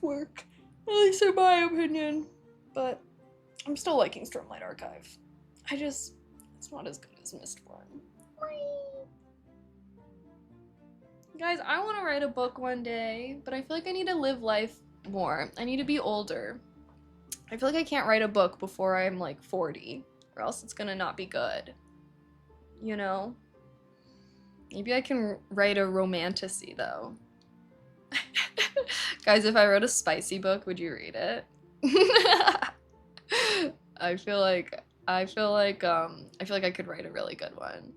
work. At least in my opinion. But I'm still liking Stormlight Archive. It's not as good as Mistborn. Guys, I want to write a book one day, but I feel like I need to live life more. I need to be older. I feel like I can't write a book before I'm like 40, or else it's gonna not be good. Maybe I can write a romantasy though. Guys, if I wrote a spicy book, would you read it? I feel like I could write a really good one.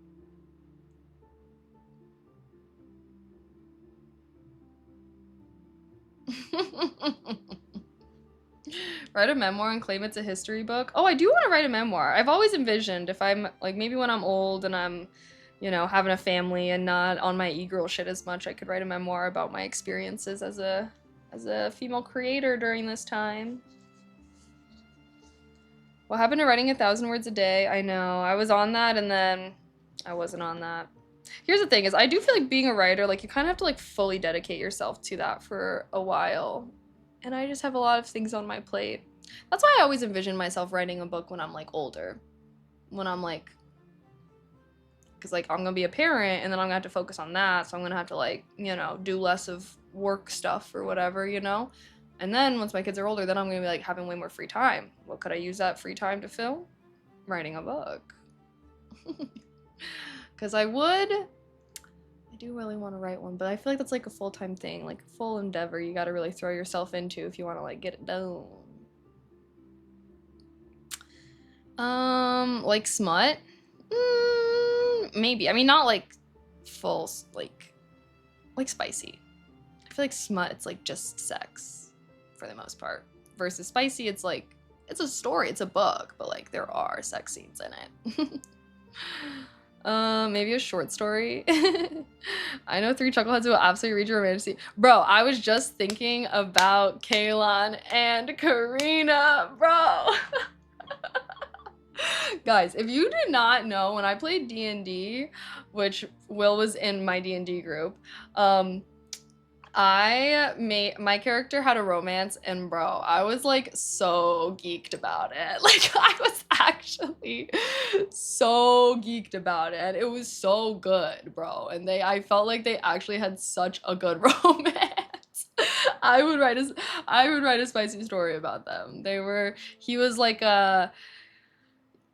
Write a memoir and claim it's a history book. Oh, I do want to write a memoir. I've always envisioned if I'm like, maybe when I'm old and I'm you know, having a family and not on my e-girl shit as much, I could write a memoir about my experiences as a female creator during this time. What happened to writing 1,000 words a day? I know, I was on that and then I wasn't on that. Here's the thing is I do feel like being a writer, like you kind of have to like fully dedicate yourself to that for a while. And I just have a lot of things on my plate. That's why I always envision myself writing a book when I'm like older. When I'm like, because like I'm gonna be a parent and then I'm gonna have to focus on that. So I'm gonna have to like, you know, do less of work stuff or whatever, you know? And then once my kids are older, then I'm gonna be like having way more free time. What could I use that free time to fill? Writing a book. Because I do really want to write one, but I feel like that's like a full-time thing, like a full endeavor you got to really throw yourself into if you want to like get it done. Like smut? Maybe. I mean, not like full, like spicy. I feel like smut, it's like just sex for the most part. Versus spicy, it's like, it's a story, it's a book, but like there are sex scenes in it. Maybe a short story. I know 3 chuckleheads will absolutely read your romantic. Bro, I was just thinking about Kaylon and Karina, bro. Guys, if you did not know, when I played D&D, which Will was in my D&D group, my character had a romance, and bro, I was like so geeked about it. Like I was actually so geeked about it. It was so good, bro. And I felt like they actually had such a good romance. I would write a spicy story about them. He was like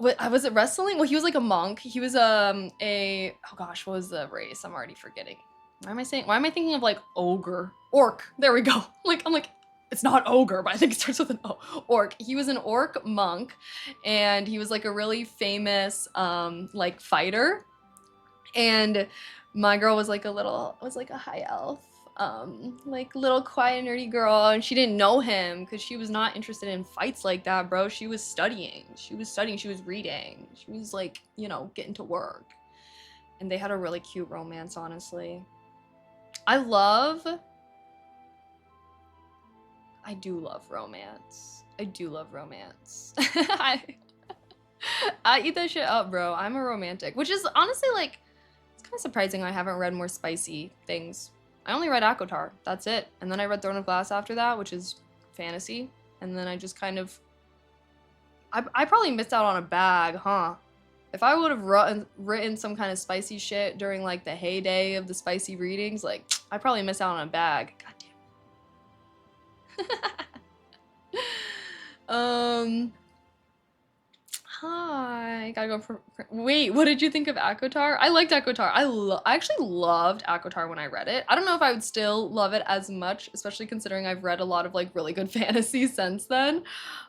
was it wrestling? Well, he was like a monk. He was oh gosh, what was the race? I'm already forgetting. Why am I thinking of like ogre? Orc. There we go. I'm like, it's not ogre, but I think it starts with an O. Orc. He was an orc monk, and he was like a really famous like fighter. And my girl was like a high elf. Like little quiet nerdy girl, and she didn't know him because she was not interested in fights like that, bro. She was studying, she was reading, she was like, you know, getting to work. And they had a really cute romance, honestly. I do love romance. I do love romance. I eat that shit up, bro. I'm a romantic, which is honestly like, it's kind of surprising I haven't read more spicy things. I only read ACOTAR, that's it. And then I read Throne of Glass after that, which is fantasy. And then I just kind of, I probably missed out on a bag, huh? If I would have written some kind of spicy shit during like the heyday of the spicy readings, like I probably missed out on a bag. God damn. Hi, gotta go. Wait, what did you think of ACOTAR? I liked ACOTAR. I actually loved ACOTAR when I read it. I don't know if I would still love it as much, especially considering I've read a lot of like really good fantasy since then.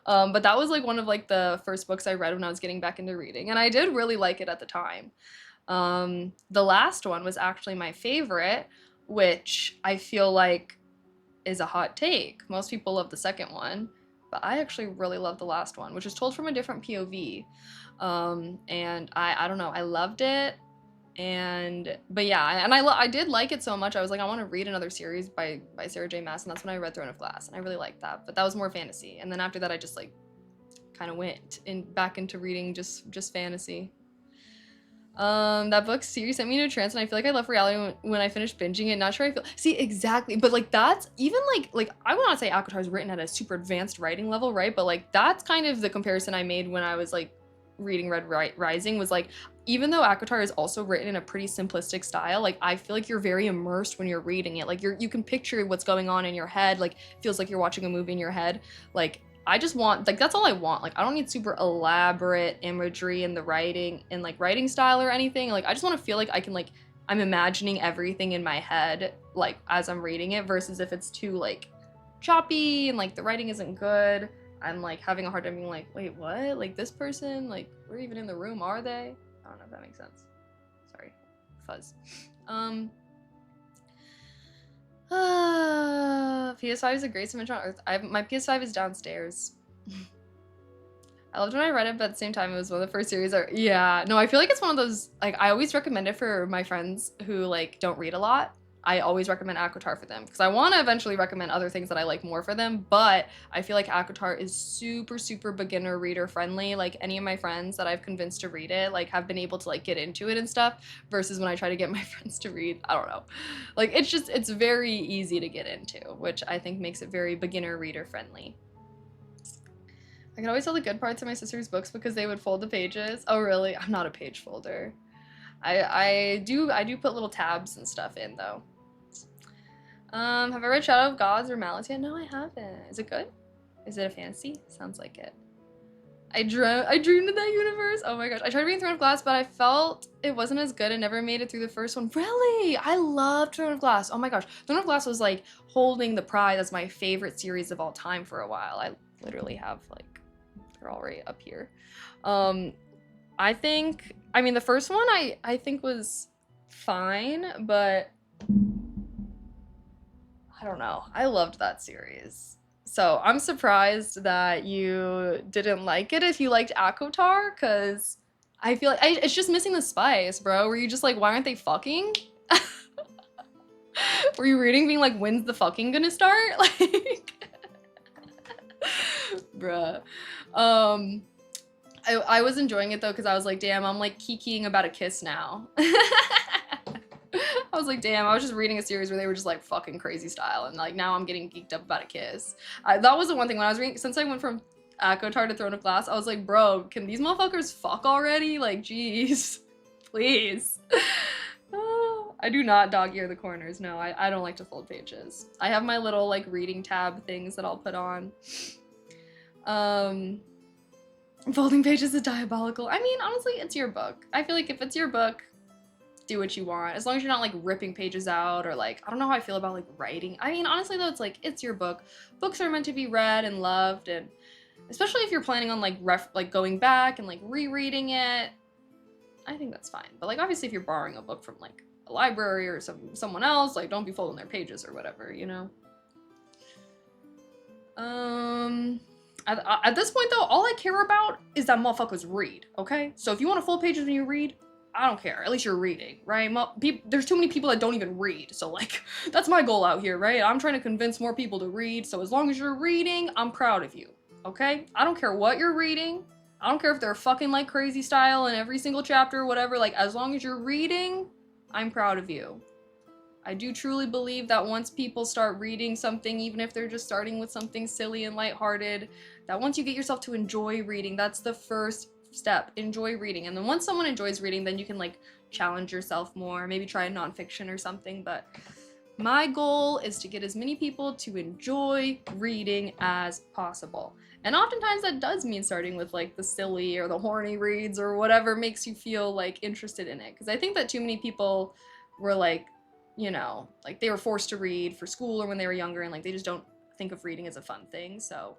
But that was like one of like the first books I read when I was getting back into reading, and I did really like it at the time. The last one was actually my favorite, which I feel like is a hot take. Most people love the second one, but I actually really love the last one, which is told from a different POV. And I don't know, I loved it. But yeah, and I did like it so much. I was like, I want to read another series by Sarah J. Maas, and that's when I read Throne of Glass, and I really liked that. But that was more fantasy. And then after that, I just like kind of went back into reading just fantasy. That book series sent me into a trance, and I feel like I left reality when I finished binging it. Not sure I feel. See, exactly. But like that's even like I would not say ACOTAR is written at a super advanced writing level, right? But like that's kind of the comparison I made when I was like reading Red Rising, was like, even though ACOTAR is also written in a pretty simplistic style, like I feel like you're very immersed when you're reading it. Like you can picture what's going on in your head. Like it feels like you're watching a movie in your head. Like I just want, like, that's all I want. Like, I don't need super elaborate imagery in the writing, in like writing style or anything. Like, I just want to feel like I can, like, I'm imagining everything in my head, like, as I'm reading it, versus if it's too, like, choppy and, like, the writing isn't good, I'm, like, having a hard time being like, wait, what? Like, this person, like, we're even in the room, are they? I don't know if that makes sense. Sorry. Fuzz. PS5 is a great dimension on Earth. My PS5 is downstairs. I loved when I read it, but at the same time, it was one of the first series. Yeah, no, I feel like it's one of those, like, I always recommend it for my friends who, like, don't read a lot. I always recommend ACOTAR for them because I want to eventually recommend other things that I like more for them, but I feel like ACOTAR is super, super beginner reader friendly. Like, any of my friends that I've convinced to read it, like, have been able to, like, get into it and stuff, versus when I try to get my friends to read, I don't know. Like, it's very easy to get into, which I think makes it very beginner reader friendly. I could always tell the good parts of my sister's books because they would fold the pages. Oh, really? I'm not a page folder. I do put little tabs and stuff in though. Have I read Shadow of Gods or Malice yet? No, I haven't. Is it good? Is it a fantasy? Sounds like it. I dreamed of that universe. Oh my gosh. I tried reading Throne of Glass, but I felt it wasn't as good and never made it through the first one. Really? I loved Throne of Glass. Oh my gosh. Throne of Glass was like holding the prize as my favorite series of all time for a while. I literally have like, they're all right up here. I think, I mean, the first one I think was fine, but I don't know. I loved that series. So I'm surprised that you didn't like it if you liked ACOTAR, because I feel like it's just missing the spice, bro. Were you just like, why aren't they fucking? Were you reading being like, when's the fucking gonna start? Like, bruh. I was enjoying it though because I was like, damn, I'm like kikiing about a kiss now. I was like, damn, I was just reading a series where they were just like fucking crazy style, and like now I'm getting geeked up about a kiss. That was the one thing when I was reading, since I went from ACOTAR to Throne of Glass, I was like, bro, can these motherfuckers fuck already? Like, jeez, please. I do not dog ear the corners. No, I don't like to fold pages. I have my little like reading tab things that I'll put on. Folding pages is diabolical. I mean, honestly, it's your book. I feel like if it's your book, do what you want. As long as you're not like ripping pages out or like, I don't know how I feel about like writing. I mean, honestly though, it's like, it's your book. Books are meant to be read and loved, and especially if you're planning on like going back and like rereading it, I think that's fine. But like, obviously if you're borrowing a book from like a library or someone else, like don't be folding their pages or whatever, you know? At this point though, all I care about is that motherfuckers read, okay? So if you want to fold pages when you read, I don't care. At least you're reading, right? There's too many people that don't even read. So like, that's my goal out here, right? I'm trying to convince more people to read. So as long as you're reading, I'm proud of you, okay? I don't care what you're reading. I don't care if they're fucking like crazy style in every single chapter or whatever. Like, as long as you're reading, I'm proud of you. I do truly believe that once people start reading something, even if they're just starting with something silly and lighthearted, that once you get yourself to enjoy reading, that's the first step. Enjoy reading. And then once someone enjoys reading, then you can like challenge yourself more, maybe try nonfiction or something. But my goal is to get as many people to enjoy reading as possible. And oftentimes that does mean starting with like the silly or the horny reads or whatever makes you feel like interested in it. Because I think that too many people were like, you know, like they were forced to read for school or when they were younger, and like they just don't think of reading as a fun thing. So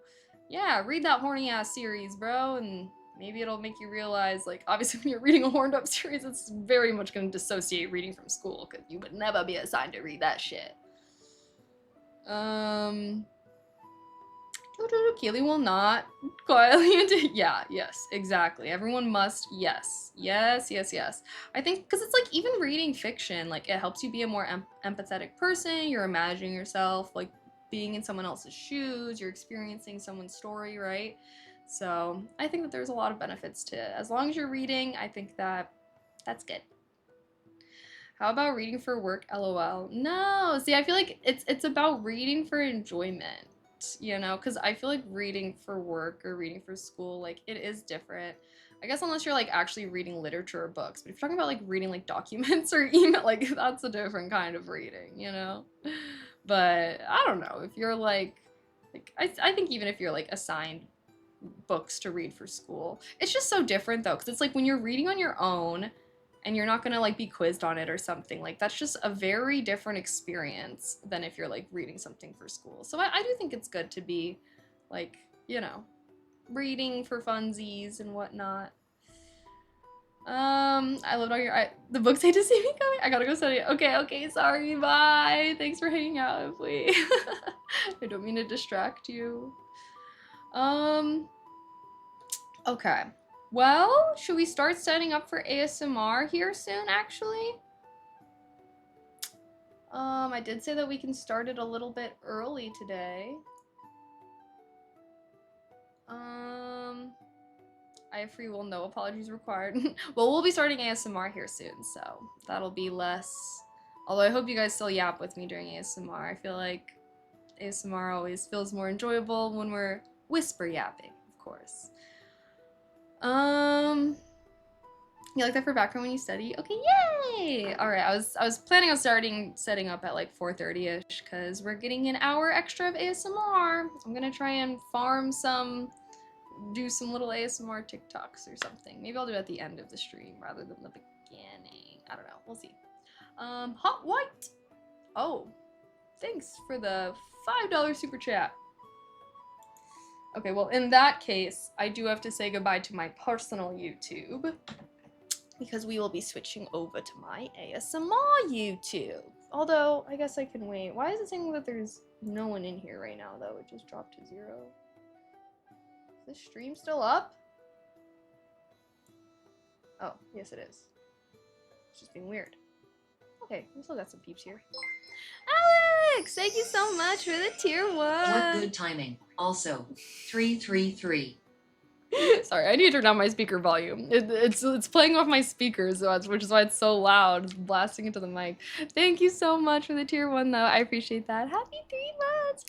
yeah, read that horny ass series, bro, and maybe it'll make you realize, like, obviously when you're reading a horned up series, it's very much going to dissociate reading from school, because you would never be assigned to read that shit. Keely will not quietly into, yeah, yes, exactly. Everyone must, yes. I think, because it's like, even reading fiction, like, it helps you be a more empathetic person. You're imagining yourself, like, being in someone else's shoes, you're experiencing someone's story, right? So I think that there's a lot of benefits to it. As long as you're reading, I think that that's good. How about reading for work, LOL? No, see, I feel like it's about reading for enjoyment, you know, because I feel like reading for work or reading for school, like, it is different. I guess unless you're like actually reading literature or books, but if you're talking about like reading like documents or email, like, that's a different kind of reading, you know? But I don't know, if you're like I think even if you're like assigned books to read for school, it's just so different though, because it's like when you're reading on your own and you're not gonna like be quizzed on it or something, like that's just a very different experience than if you're like reading something for school. So I do think it's good to be like, you know, reading for funsies and whatnot. I loved all your the books hate to see me coming. I gotta go study. Okay, sorry, bye. Thanks for hanging out with me. I don't mean to distract you. Okay. Well, should we start setting up for ASMR here soon, actually? I did say that we can start it a little bit early today. I have free will, no apologies required. Well, we'll be starting ASMR here soon, so that'll be less. Although I hope you guys still yap with me during ASMR. I feel like ASMR always feels more enjoyable when we're whisper yapping, of course. You like that for background when you study? Okay, yay! All right, I was planning on setting up at like 4:30ish because we're getting an hour extra of ASMR. I'm gonna try and do some little ASMR TikToks or something. Maybe I'll do it at the end of the stream rather than the beginning. I don't know. We'll see. Hot White. Oh, thanks for the $5 super chat. Okay, well, in that case, I do have to say goodbye to my personal YouTube because we will be switching over to my ASMR YouTube. Although, I guess I can wait. Why is it saying that there's no one in here right now, though? It just dropped to 0. Is this stream still up? Oh, yes it is. It's just being weird. Okay, we still got some peeps here. Alex! Thank you so much for the tier 1! What good timing. Also, 333. Sorry, I need to turn down my speaker volume. It's playing off my speakers, which is why it's so loud. It's blasting into the mic. Thank you so much for the tier 1, though. I appreciate that. Happy 3 months!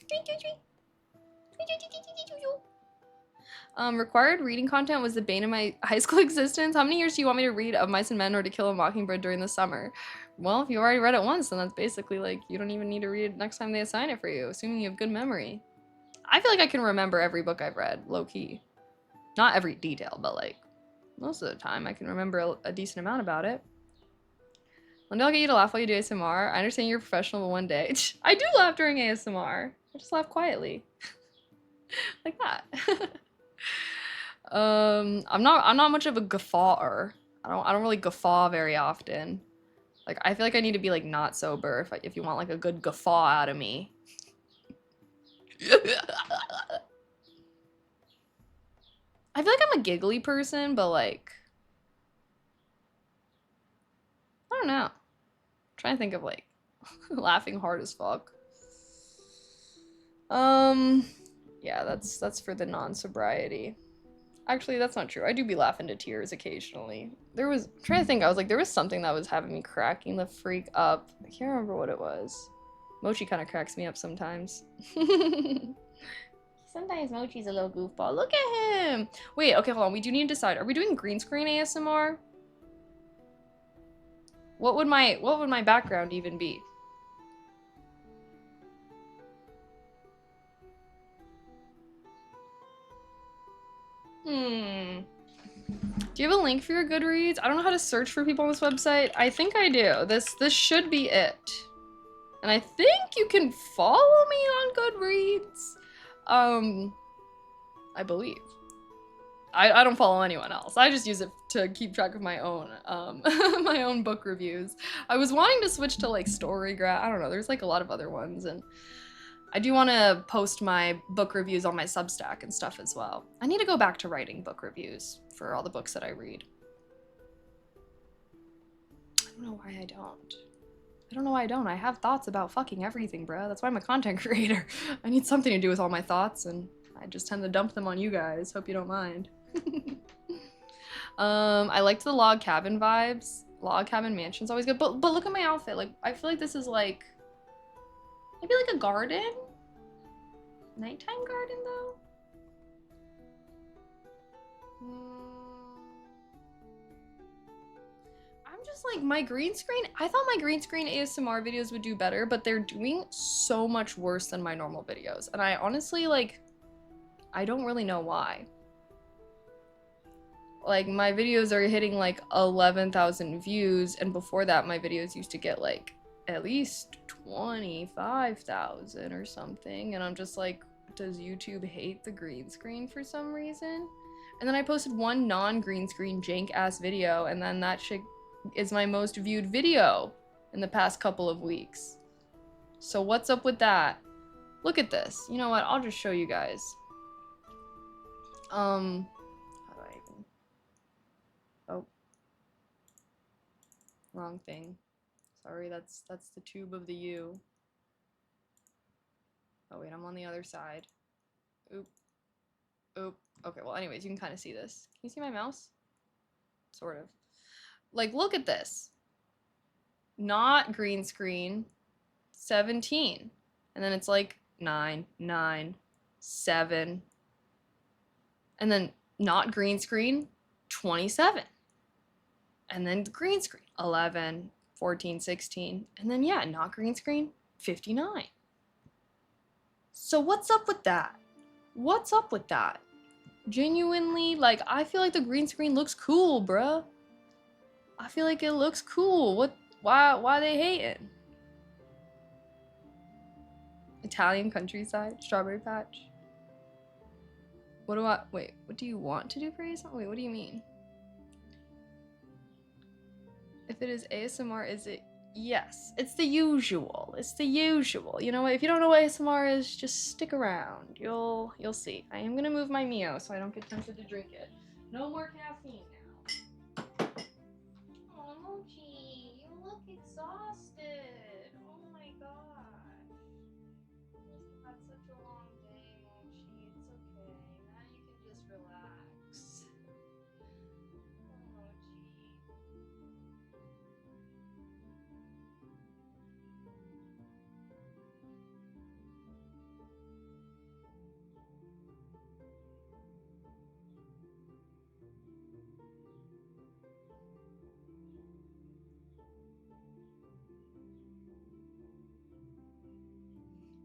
Required reading content was the bane of my high school existence. How many years do you want me to read Of Mice and Men or To Kill a Mockingbird during the summer? Well, if you already read it once, then that's basically like you don't even need to read it next time they assign it for you, assuming you have good memory. I feel like I can remember every book I've read, low-key. Not every detail, but like most of the time I can remember a decent amount about it. One day I'll get you to laugh while you do ASMR. I understand you're a professional, but one day I do laugh during ASMR. I just laugh quietly. Like that. I'm not much of a guffawer. I don't really guffaw very often. Like I feel like I need to be like not sober if you want like a good guffaw out of me. I feel like I'm a giggly person, but like I don't know. I'm trying to think of like laughing hard as fuck. Yeah, that's for the non-sobriety. Actually, that's not true. I do be laughing to tears occasionally. I'm trying to think, I was like, there was something that was having me cracking the freak up. I can't remember what it was. Mochi kind of cracks me up sometimes. Sometimes Mochi's a little goofball. Look at him! Wait, okay, hold on. We do need to decide. Are we doing green screen ASMR? What would my background even be? Do you have a link for your Goodreads? I don't know how to search for people on this website. I think I do. This should be it. And I think you can follow me on Goodreads. I believe. I don't follow anyone else. I just use it to keep track of my own my own book reviews. I was wanting to switch to like Storygraph. I don't know. There's like a lot of other ones, and I do want to post my book reviews on my Substack and stuff as well. I need to go back to writing book reviews for all the books that I read. I don't know why I don't. I don't know why I don't. I have thoughts about fucking everything, bro. That's why I'm a content creator. I need something to do with all my thoughts, and I just tend to dump them on you guys. Hope you don't mind. I liked the log cabin vibes. Log cabin mansion's always good, but look at my outfit. Like, I feel like this is like maybe like a garden? Nighttime garden, though? I'm just like, my green screen, I thought my green screen ASMR videos would do better, but they're doing so much worse than my normal videos. And I honestly, like, I don't really know why. Like, my videos are hitting like 11,000 views, and before that, my videos used to get like at least 25,000 or something. And I'm just like, does YouTube hate the green screen for some reason? And then I posted one non-green screen jank ass video, and then that shit is my most viewed video in the past couple of weeks. So what's up with that? Look at this. You know what? I'll just show you guys. How do I Wrong thing. Sorry, that's the tube of the U. Oh wait, I'm on the other side. Oop. Oop. Okay, well anyways, you can kind of see this. Can you see my mouse? Sort of. Like, look at this. Not green screen. 17. And then it's like 9, 9, 7. And then not green screen, 27. And then green screen, 11, 14, 16. And then, yeah, not green screen, 59. So what's up with that? What's up with that? Genuinely, like, I feel like the green screen looks cool, bruh. I feel like it looks cool. Why they hating? Italian countryside, strawberry patch. What do you want to do for ASMR? Wait, what do you mean? If it is ASMR, is it? Yes, it's the usual. It's the usual. You know what? If you don't know what ASMR is, just stick around. You'll see. I am gonna move my Mio so I don't get tempted to drink it. No more caffeine now. Oh, Mochi, you look exhausted. Oh my gosh. You must have had such a long day, Mochi. It's okay. Now you can just relax. Oh, Mochi.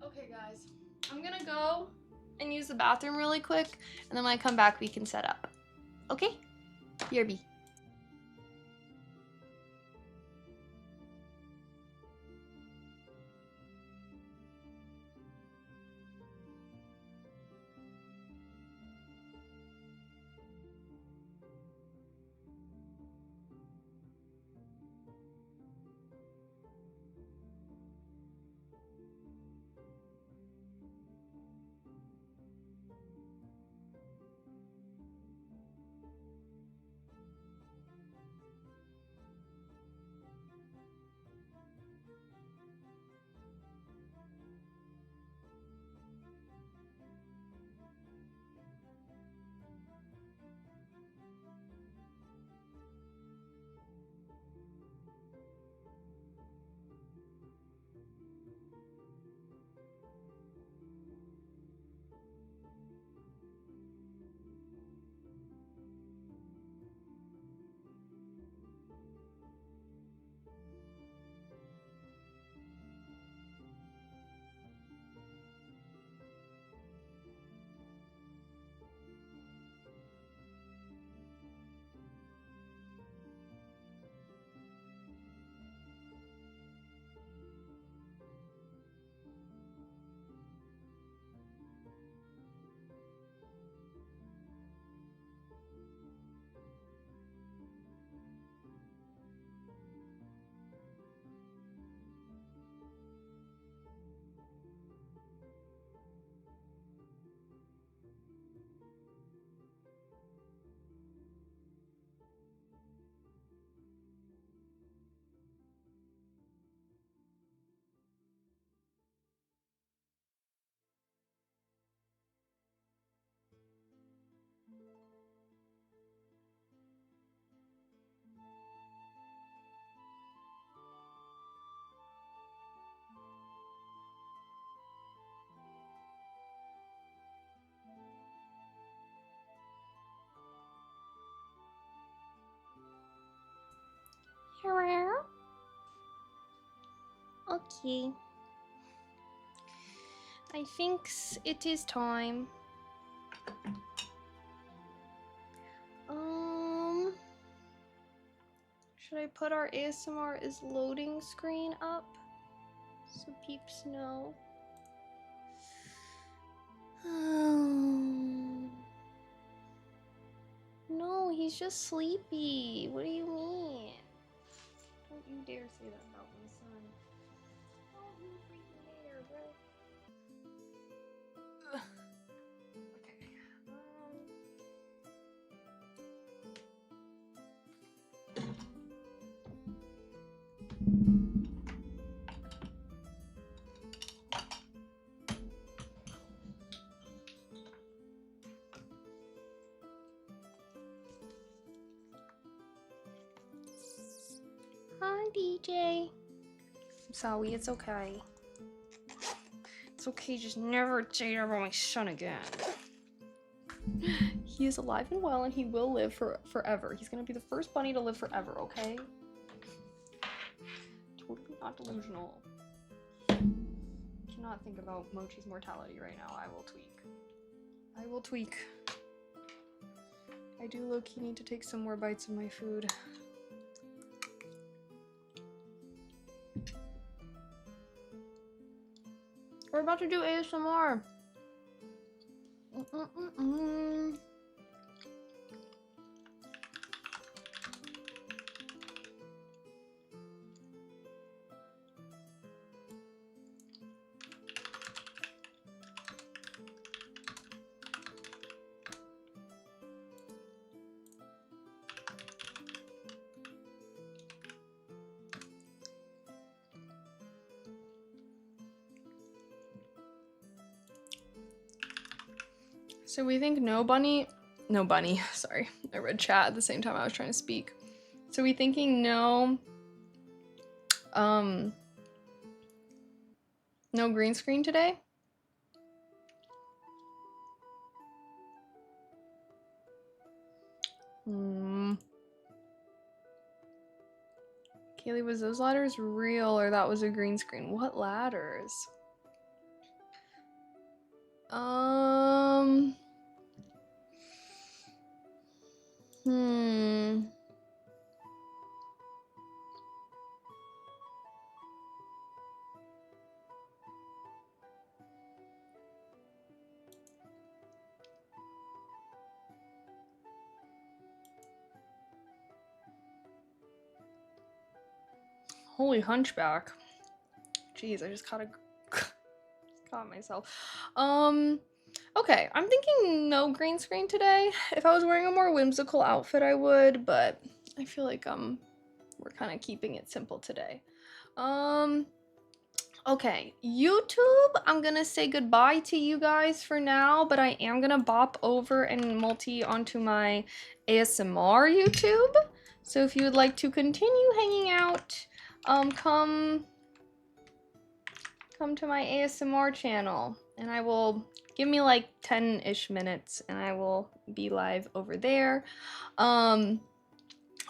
Okay, guys, I'm gonna go and use the bathroom really quick, and then when I come back, we can set up. Okay? BRB. Hello? Okay. I think it is time. Should I put our ASMR is loading screen up so peeps know? No, he's just sleepy. What do you mean? Don't you dare say that about my son. Don't you freaking dare, bro. Okay. Hi, DJ. I'm sorry, it's okay. It's okay, just never say that about my son again. He is alive and well, and he will live forever. He's gonna be the first bunny to live forever, okay? Totally not delusional. Cannot think about Mochi's mortality right now. I will tweak. I will tweak. I do low-key need to take some more bites of my food. We're about to do ASMR. So we think no bunny, sorry. I read chat at the same time I was trying to speak. So we thinking no green screen today? Kaylee, was those ladders real or that was a green screen? What ladders? Holy hunchback. Jeez, I just caught myself. Okay, I'm thinking no green screen today. If I was wearing a more whimsical outfit, I would, but I feel like we're kind of keeping it simple today. Okay, YouTube, I'm gonna say goodbye to you guys for now, but I am gonna bop over and multi onto my ASMR YouTube. So if you would like to continue hanging out, come to my ASMR channel, and I will give me like 10-ish minutes and I will be live over there.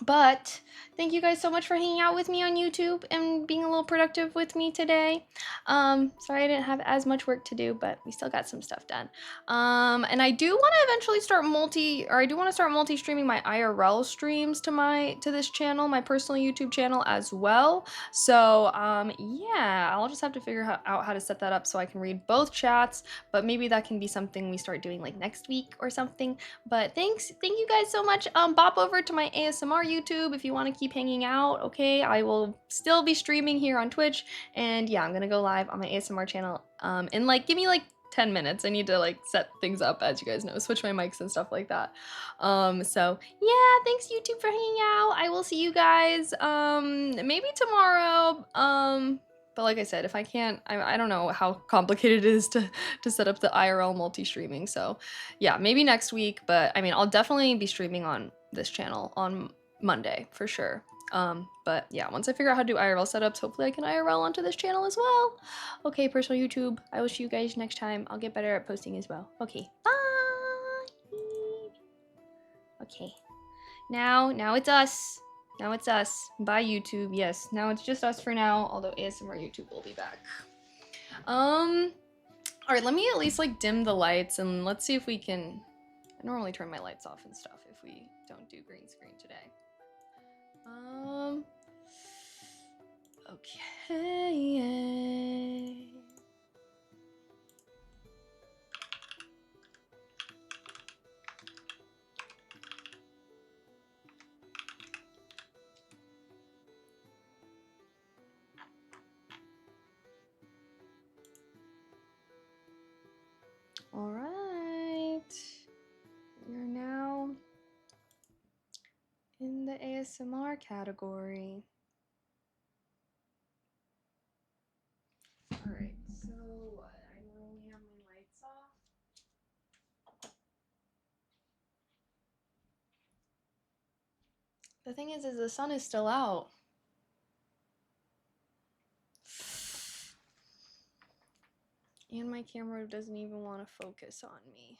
But thank you guys so much for hanging out with me on YouTube and being a little productive with me today. Sorry I didn't have as much work to do, but we still got some stuff done. And I do want to eventually start multi-streaming my IRL streams to this channel, my personal YouTube channel as well. So yeah, I'll just have to figure out how to set that up so I can read both chats, but maybe that can be something we start doing like next week or something. But thank you guys so much. Bop over to my ASMR YouTube if you want to keep hanging out. Okay, I will still be streaming here on Twitch, and yeah, I'm gonna go live on my ASMR channel and like give me like 10 minutes. I need to like set things up, as you guys know, switch my mics and stuff like that. So yeah, thanks YouTube for hanging out. I will see you guys maybe tomorrow. But like I said, if I can't, I don't know how complicated it is to set up the IRL multi-streaming. So yeah, maybe next week, but I mean, I'll definitely be streaming on this channel on Monday for sure. But yeah, once I figure out how to do IRL setups, hopefully I can IRL onto this channel as well. Okay, personal YouTube, I will see you guys next time. I'll get better at posting as well. Okay, bye! Okay, now it's us. Now it's us. Bye, YouTube. Yes, now it's just us for now, although ASMR YouTube will be back. Alright, let me at least like dim the lights and let's see if we can... I normally turn my lights off and stuff if we don't do green screen today. Okay. All right. You're now in the ASMR category. All right, so what? I normally have my lights off. The thing is the sun is still out. And my camera doesn't even want to focus on me.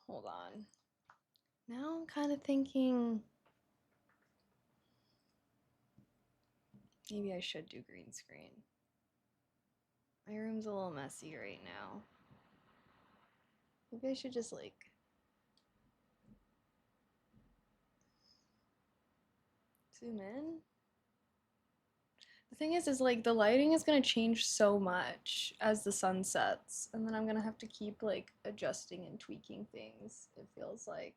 Hold on. Now I'm kind of thinking maybe I should do green screen. My room's a little messy right now. Maybe I should just like zoom in. The thing is like the lighting is gonna change so much as the sun sets, and then I'm gonna have to keep like adjusting and tweaking things, it feels like.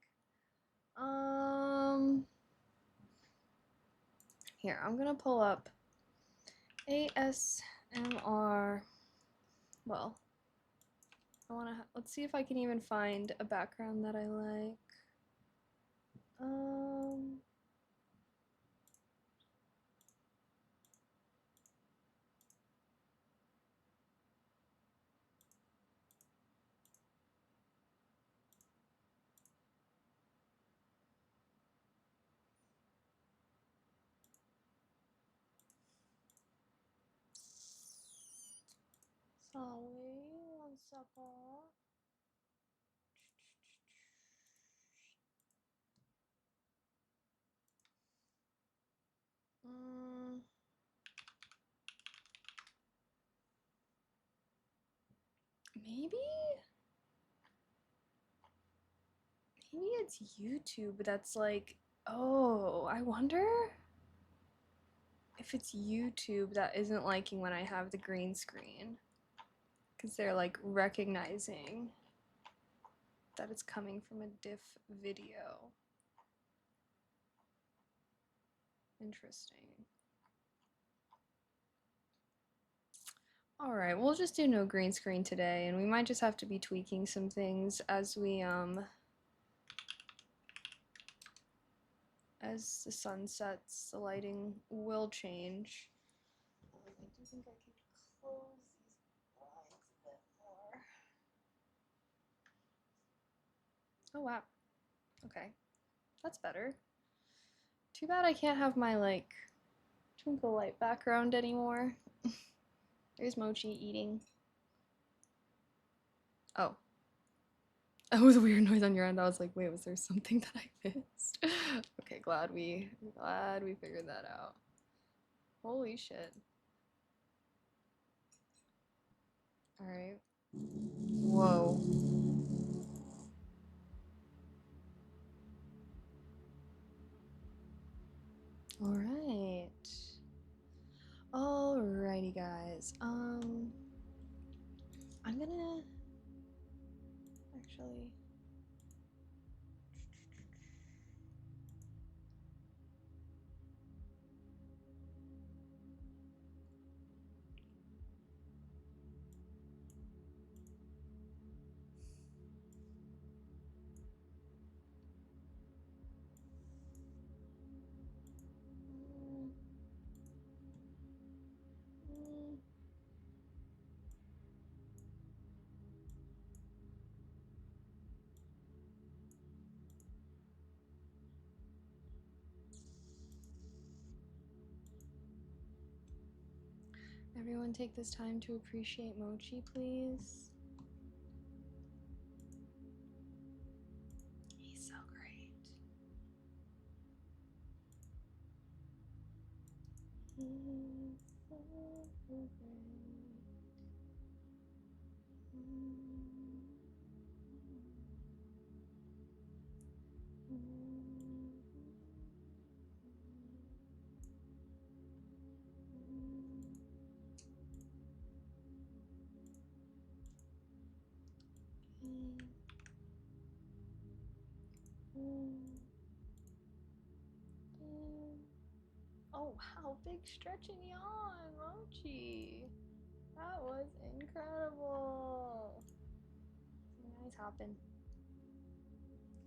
Here, I'm gonna pull up ASMR. Well, let's see if I can even find a background that I like. Sorry, one second. Maybe it's YouTube that's like, oh, I wonder if it's YouTube that isn't liking when I have the green screen, because they're like recognizing that it's coming from a diff video. Interesting. All right, we'll just do no green screen today, and we might just have to be tweaking some things as we as the sun sets. The lighting will change. I do think I could close these blinds a bit more. Oh wow. Okay, that's better. Too bad I can't have my like twinkle light background anymore. There's Mochi eating. Oh. That was a weird noise on your end. I was like, wait, was there something that I missed? Okay, glad we figured that out. Holy shit. Alright. Whoa. Alright. Alrighty guys. I'm gonna actually everyone take this time to appreciate Mochi, please. He's so great. He's so great. Oh wow, big stretch and yawn, Mochi. That was incredible. Now he's hopping.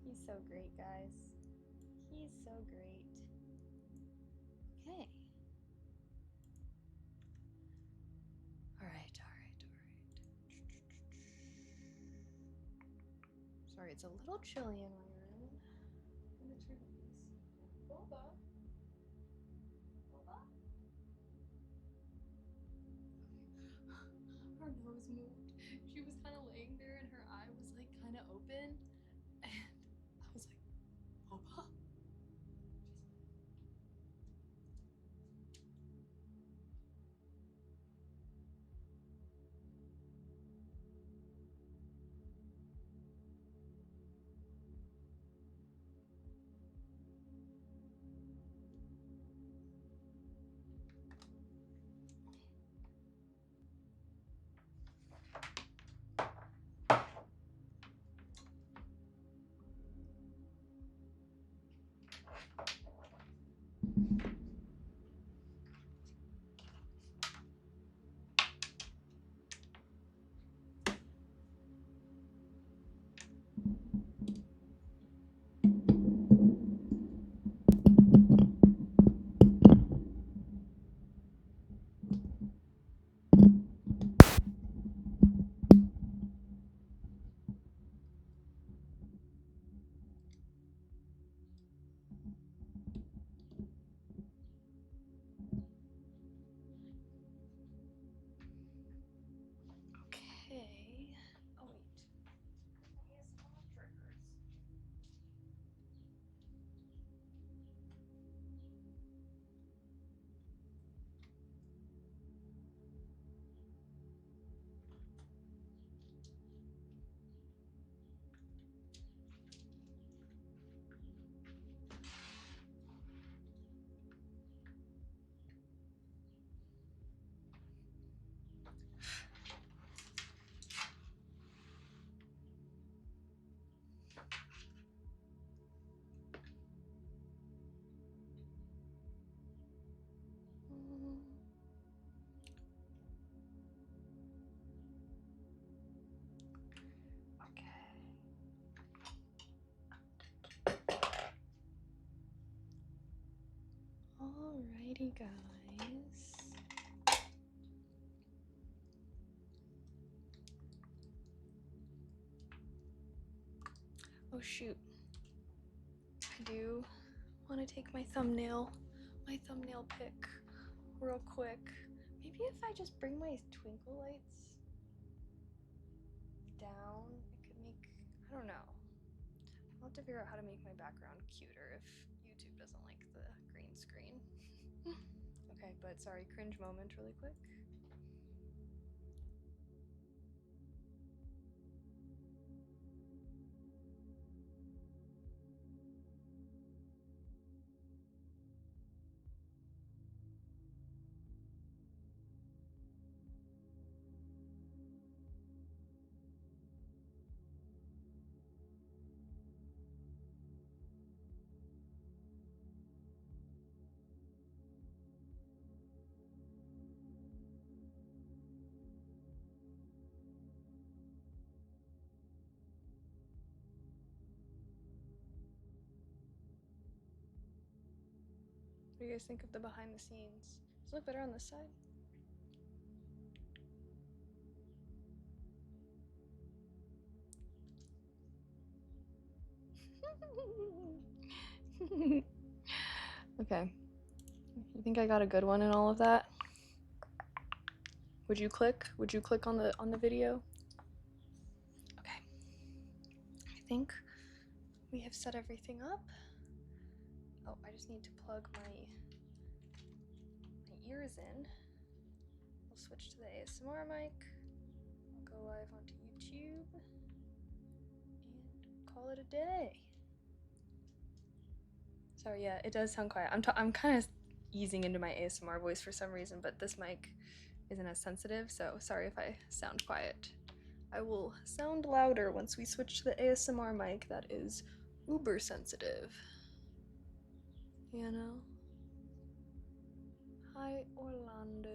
He's so great, guys. He's so great. Okay. Alright. Sorry, it's a little chilly in my room. I'm gonna turn these. Boba? Okay. Oh wait. ASMR triggers. Alrighty, guys. Oh shoot. I do want to take my thumbnail pic real quick. Maybe if I just bring my twinkle lights down, it could make, I don't know. I'll have to figure out how to make my background cuter if YouTube doesn't like the green screen. Okay, but sorry, cringe moment really quick. What do you guys think of the behind the scenes? Does it look better on this side? Okay. You think I got a good one in all of that? Would you click? Would you click on the video? Okay. I think we have set everything up. Oh, I just need to plug my ears in. We'll switch to the ASMR mic. I'll go live onto YouTube and call it a day. Sorry, yeah, it does sound quiet. I'm kind of easing into my ASMR voice for some reason, but this mic isn't as sensitive, so sorry if I sound quiet. I will sound louder once we switch to the ASMR mic that is uber sensitive. You know? Hi, Orlando.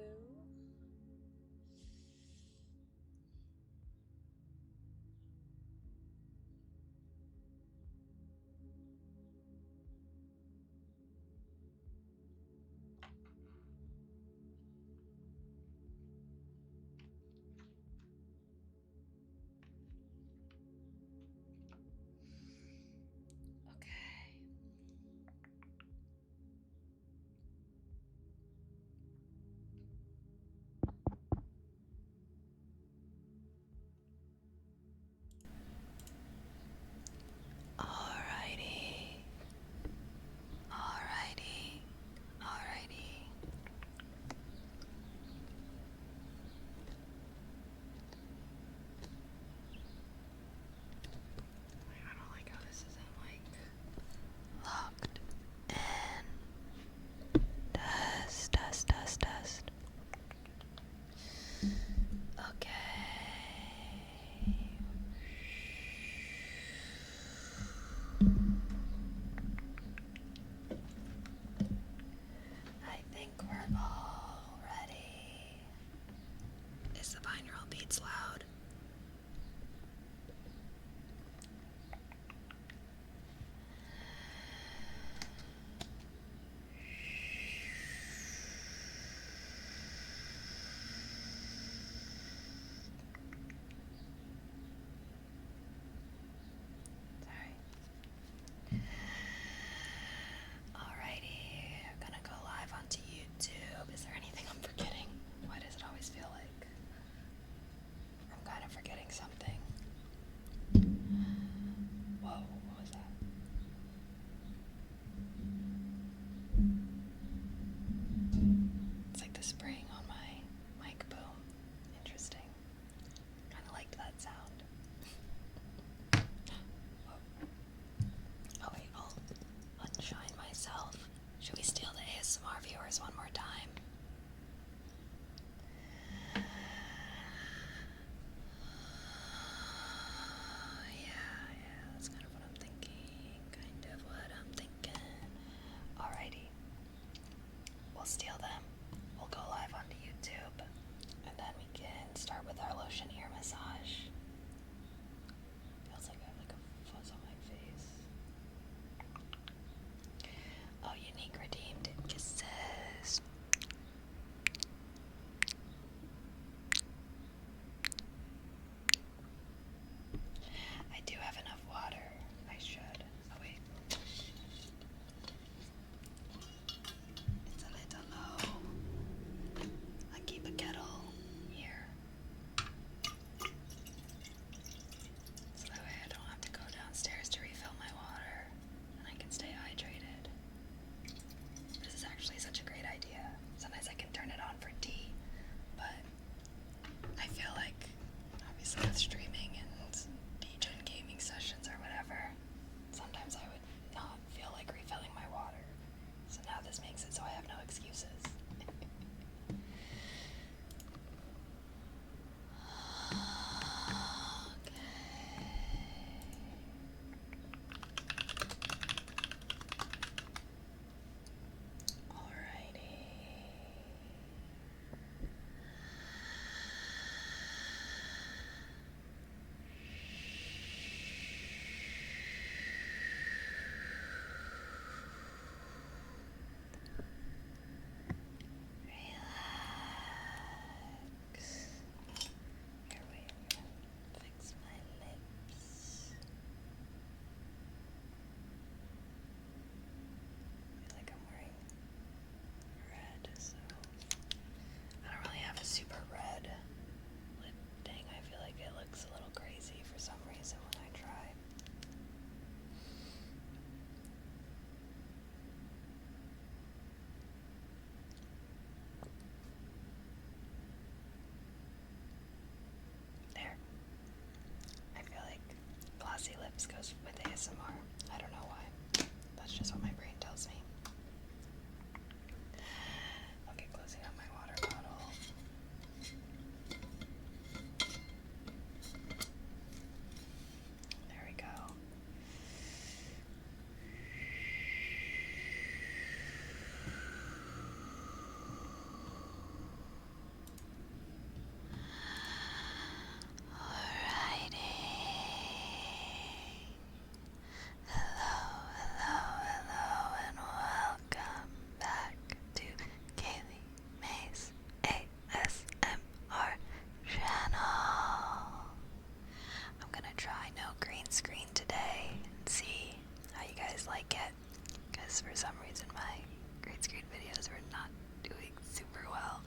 just goes with ASMR. I don't know why. That's just what my brain tells me. Okay, closing up my water bottle. There we go. Hello, and welcome back to Kaylee May's ASMR channel. I'm gonna try no green screen today and see how you guys like it, because for some reason my green screen videos were not doing super well.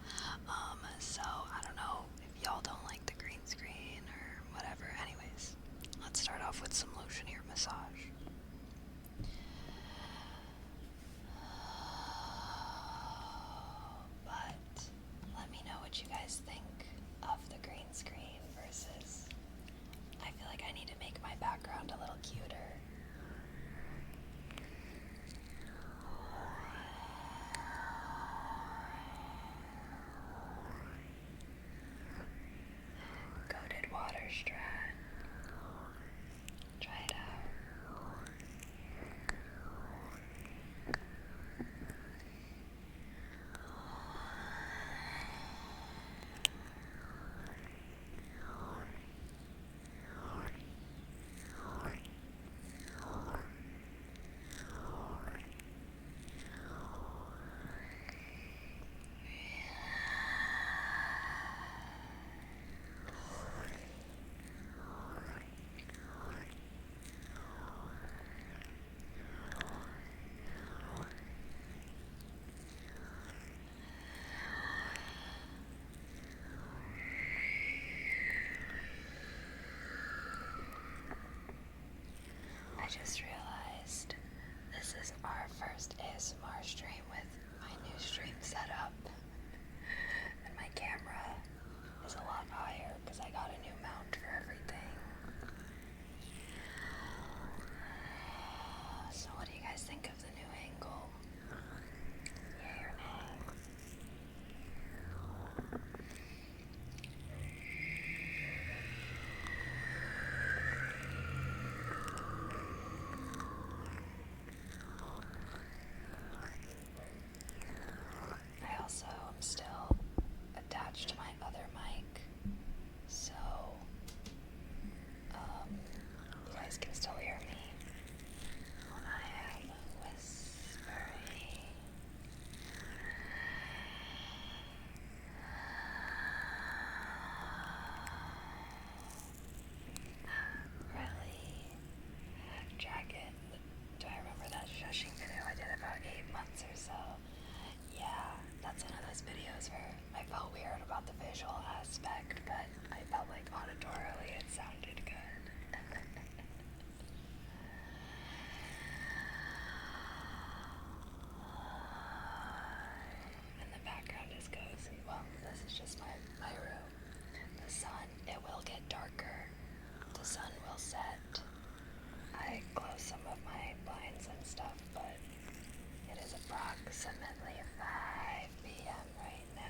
So I don't know if y'all don't like the green screen or whatever. Anyways, let's start off with some lotion ear massage. But let me know what you guys think of the green screen versus, I feel like I need to make my background a little cuter. Coated water strand. Try it out. I just realized this is our first ASMR stream with my new stream setup. And my camera is a lot higher because I got a new mount for everything. So what do you guys think of the new angle? Yay or nay? I also am still attached to my other mic, so you guys can still hear me when I am whispering. Really? Dragon. Do I remember that shushing video I did about 8 months or so? Yeah, that's one of those videos where I felt weird about the visual aspect, but I felt like auditorily it sounded good. And the background is cozy. Well, this is just my room. The sun, it will get darker. The sun will set. I closed some of my blinds and stuff, but it is approximately 5 p.m. right now.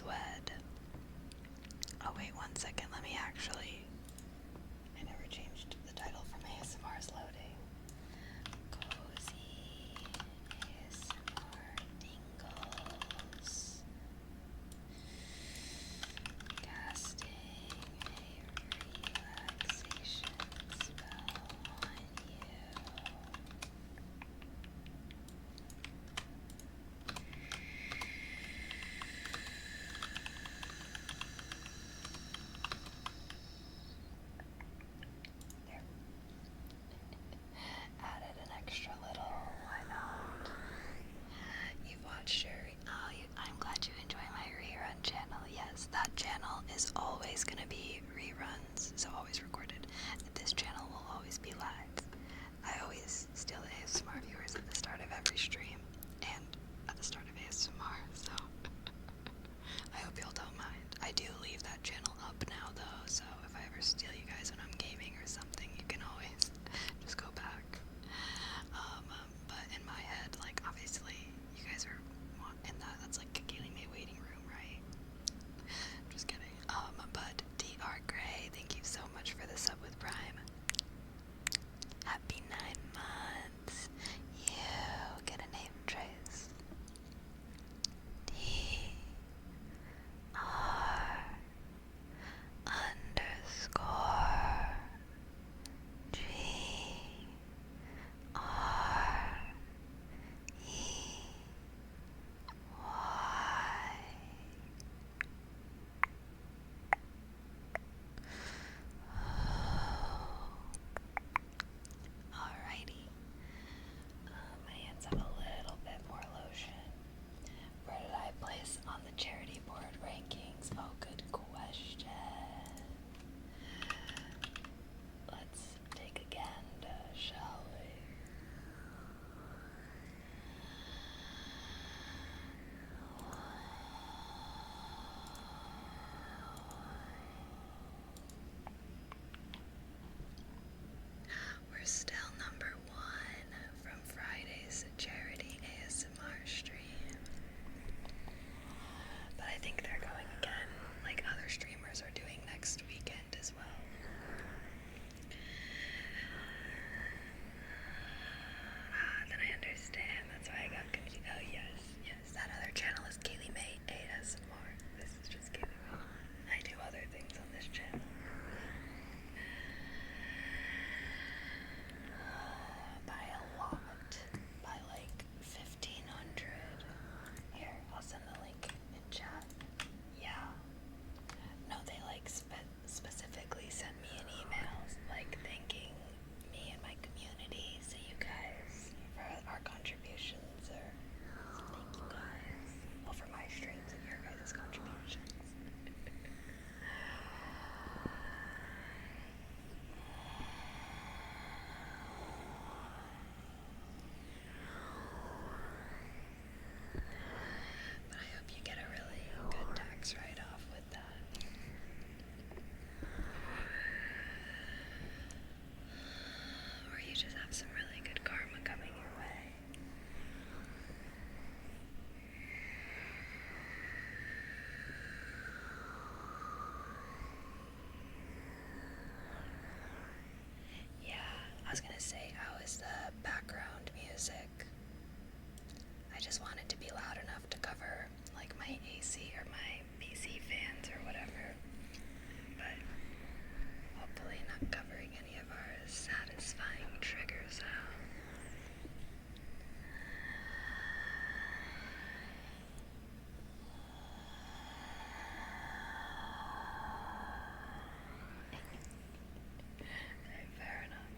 Swed. Oh wait, 1 second, let me actually... I never changed the title from ASMR's loading. Cozy ASMR Tingles. Casting a relaxation spell on you. There. Added an extra little, why not? You've watched your, I'm glad you enjoy my rerun channel. Yes, that channel is always gonna be reruns, so always recorded. This channel will always be live. I always steal the ASMR viewers at the start of every stream and at the start of ASMR, so I hope y'all don't mind. I do leave that channel up now though, so if I ever steal you guys when I'm gaming or something, you can always just go back. But in my head, like, obviously, you guys are in that's like a Kaylee May waiting room, right? Just kidding. But DR Gray, thank you so much for the sub with Prime. Happy 9 months. You get a name trace. D R underscore G R E Y. Alrighty. My hands have a little bit more lotion. Where did I place on the charity board rankings? Oh, good question. Let's take a gander, shall we? We're still number 1 from Friday's charity ASMR stream. But I think they're going again, like other streamers are doing next weekend as well. Then I understand. That's why I got confused. Oh yes, yes. That other channel is Kaylee May ASMR. This is just Kaylee May. I do other things on this channel. By a lot. By like 1,500. Here, I'll send the link in chat. Yeah. No, they like specifically sent me an email like thanking me and my community. So you guys, for our contributions, or thank you guys. Well, for my streams and your guys' contributions. But I hope you get a really good tax write-off with that. Or you just have some really good karma coming your way. Yeah, I was gonna say, how is the background music? I just want it to be loud enough to cover like my AC or my PC fans or whatever, but hopefully not covering any of our satisfying trigger sounds. Fair enough.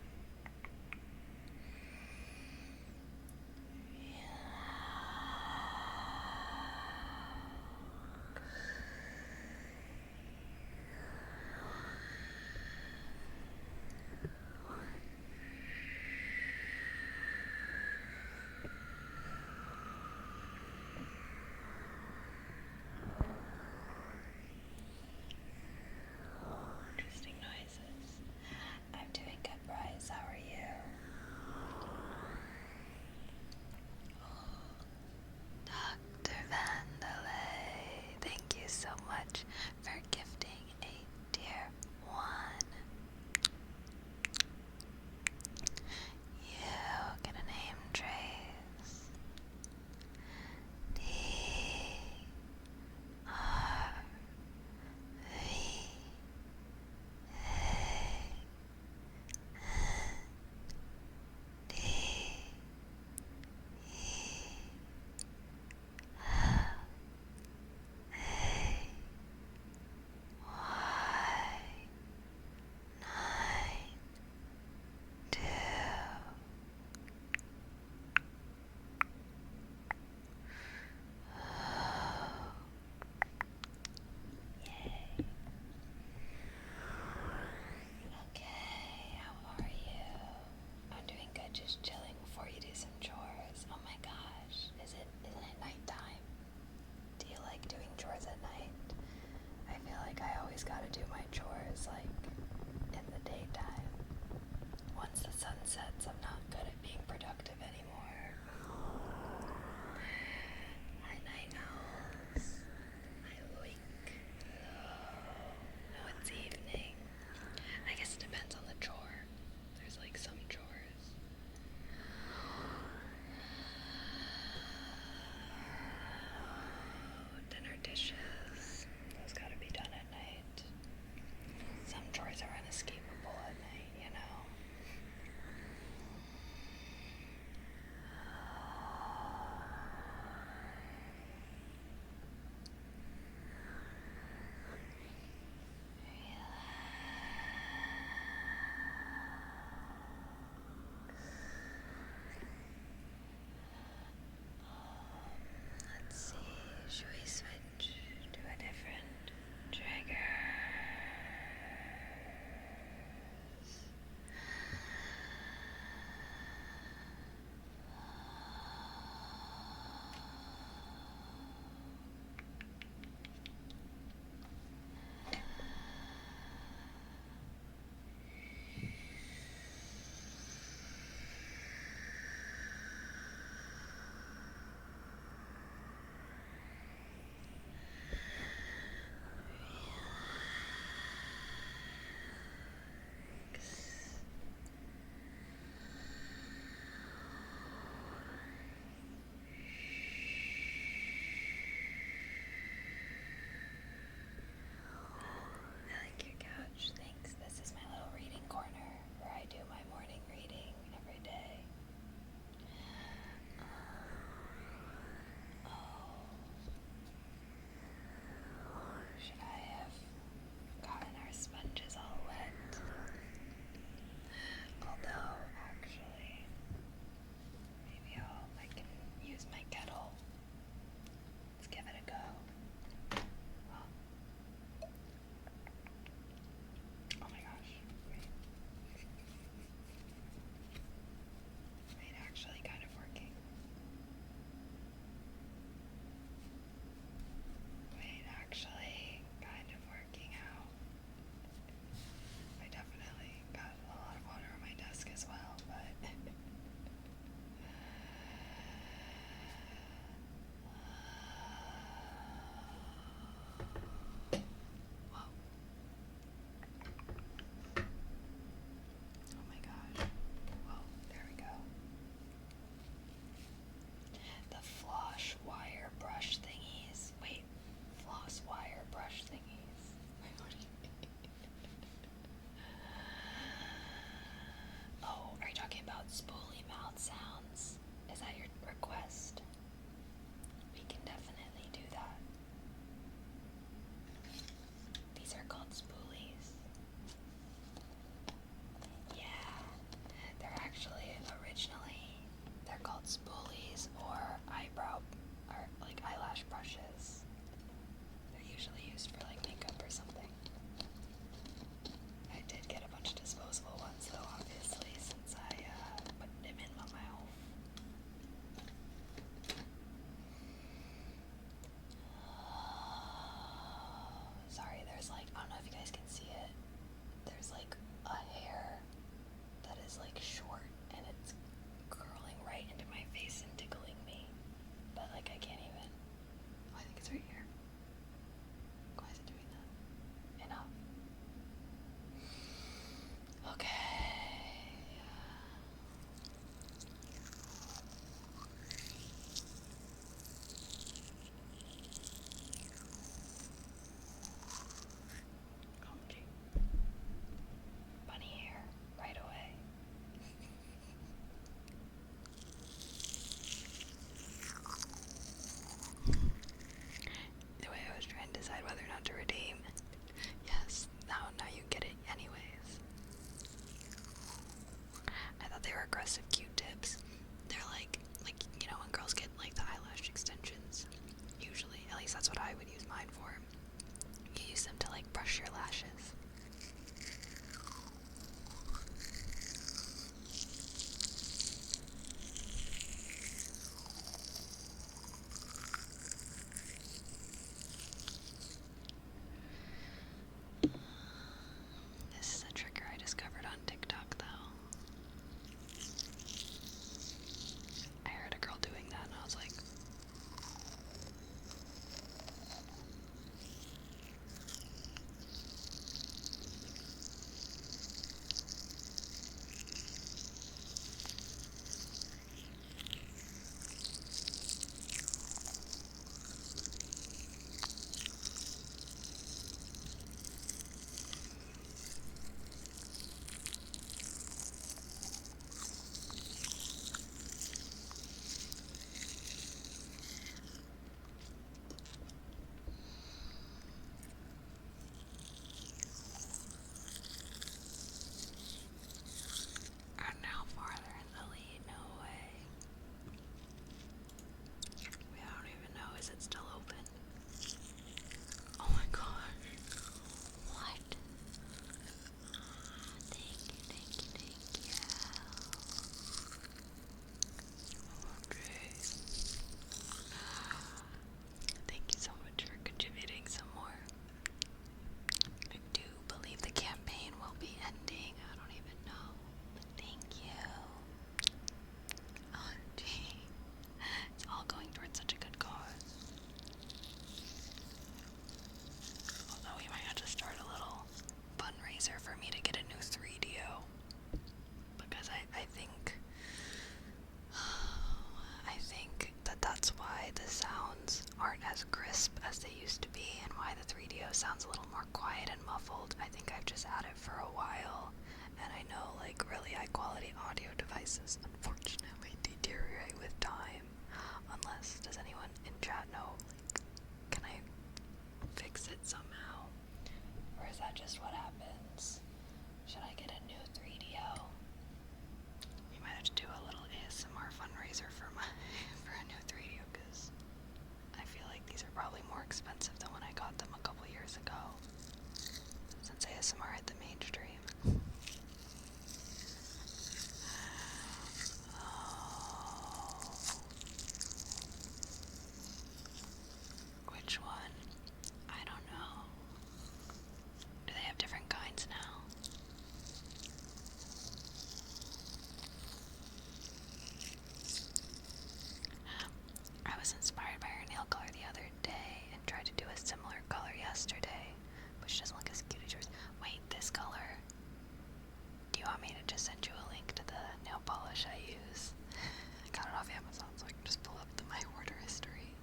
aggressive Q-tips. They're like you know when girls get like the eyelash extensions. Usually, at least that's what I would use mine for. You use them to like brush your lashes. This is a trigger I discovered on TikTok though. I heard a girl doing that and I was like, I'm now farther in the lead, no way. I don't even know, is it still open? Oh my gosh. What? Thank you, thank you, thank you. Okay. Thank you so much for contributing some more. I do believe the campaign will be ending. I don't even know. But thank you. Oh, gee. It's all going towards such a good cause. Although we might have to start a little fundraiser for me to get a new 3DO. Because I think that's why the sounds aren't as crisp as they used to be, and why the 3DO sounds a little more quiet and muffled. I think I've just had it for a while, and I know like really high quality audio devices unfortunately deteriorate with time. Unless, does anyone in chat know, like, can I fix it somehow? Or is that just what happens? Should I get a new 3DO? We might have to do a little ASMR fundraiser for a new 3DO, because I feel like these are probably more expensive than when I got them a couple years ago, since ASMR hit the mainstream. Oh. Which one? I don't know. Do they have different kinds now? I was inspired by her nail color the other day and tried to do a similar color yesterday, but she doesn't look as cute as yours. Wait, this color? Do you want me to just send you a link to the nail polish I use? I got it off Amazon, so I can just pull up my order history.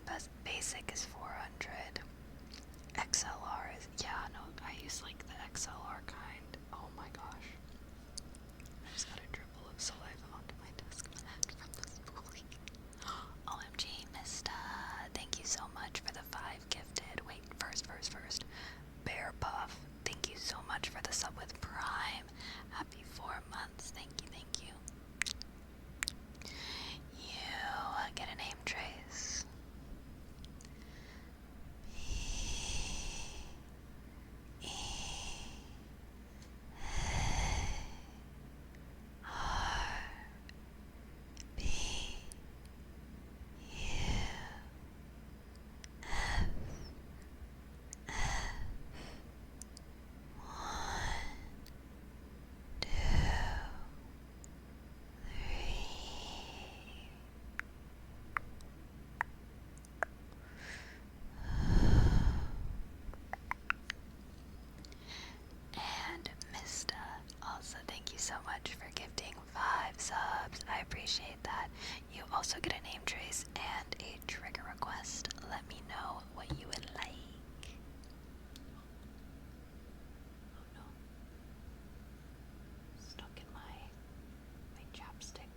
Best basic is 400. XLR is, yeah, no, I use like the XLR kind. Oh my gosh. I just got a dribble of saliva onto my desk from the spoolie. OMG, Mista, thank you so much for the 5 gifted. Wait, first. Bear Puff, thank you so much for the sub with Prime. Happy 4 months. Thank you. You get a name trace. And Mista, also thank you so much for gifting 5 subs. I appreciate that. You also get a name trace and a trigger request. Let me know what you would like. Oh no. Stuck in my chapstick.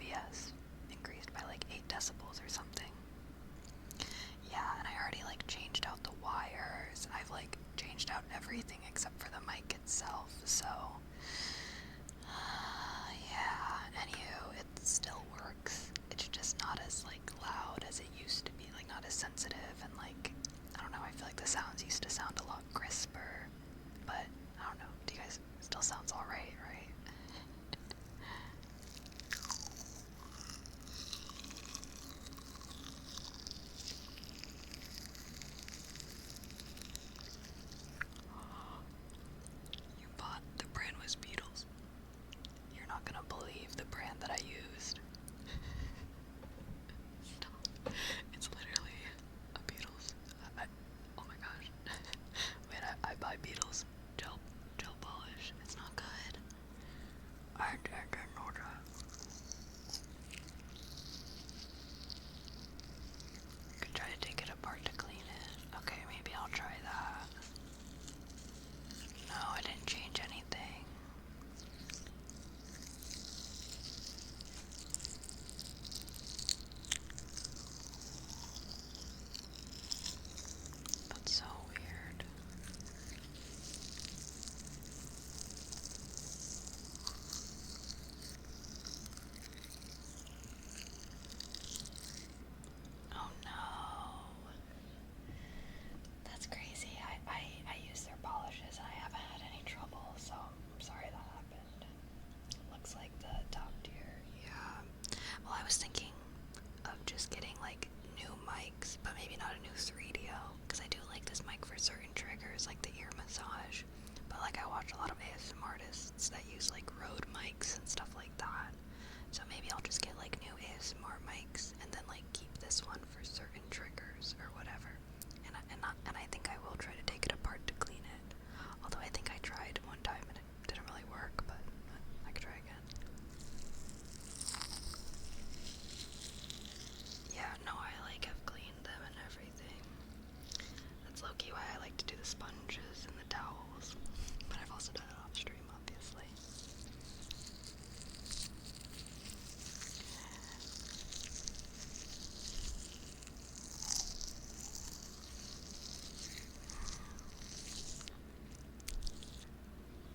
OBS increased by like 8 decibels or something. Yeah, and I already like changed out the wires. I've like changed out everything except for the mic itself, so yeah, anywho, it still works. It's just not as like loud as it used to be, like not as sensitive, and like, I don't know, I feel like the sounds used to sound a lot crisper, but I don't know, do you guys, it still sounds alright, right? You bought, the brand was Beatles. You're not gonna believe the brand that I used. Stop. It's literally a Beatles. Oh my gosh. Wait, I buy Beatles gel polish. It's not good. I didn't know that. Could try to take it apart to clean it. Okay, maybe I'll try that. No, I didn't change anything. That's so weird. Oh no. That's crazy. I use their polishes and I haven't had any trouble, so I'm sorry that happened. Looks like the top tier. Yeah. Well, I was thinking of just getting like new mics, but maybe not a new 3DO, because I do like this mic for certain triggers, like the ear massage. But like I watch a lot of ASMR artists that use like Rode mics and stuff like that. So maybe I'll just get like new ASMR mics and then like keep this one for certain triggers or whatever. And I think I will try to take it apart to clean it. Although I think I tried one time and it didn't really work, but I could try again. Yeah, no, I like have cleaned them and everything. That's low-key why I like to do the sponges and the towels. But I've also done it off stream, obviously.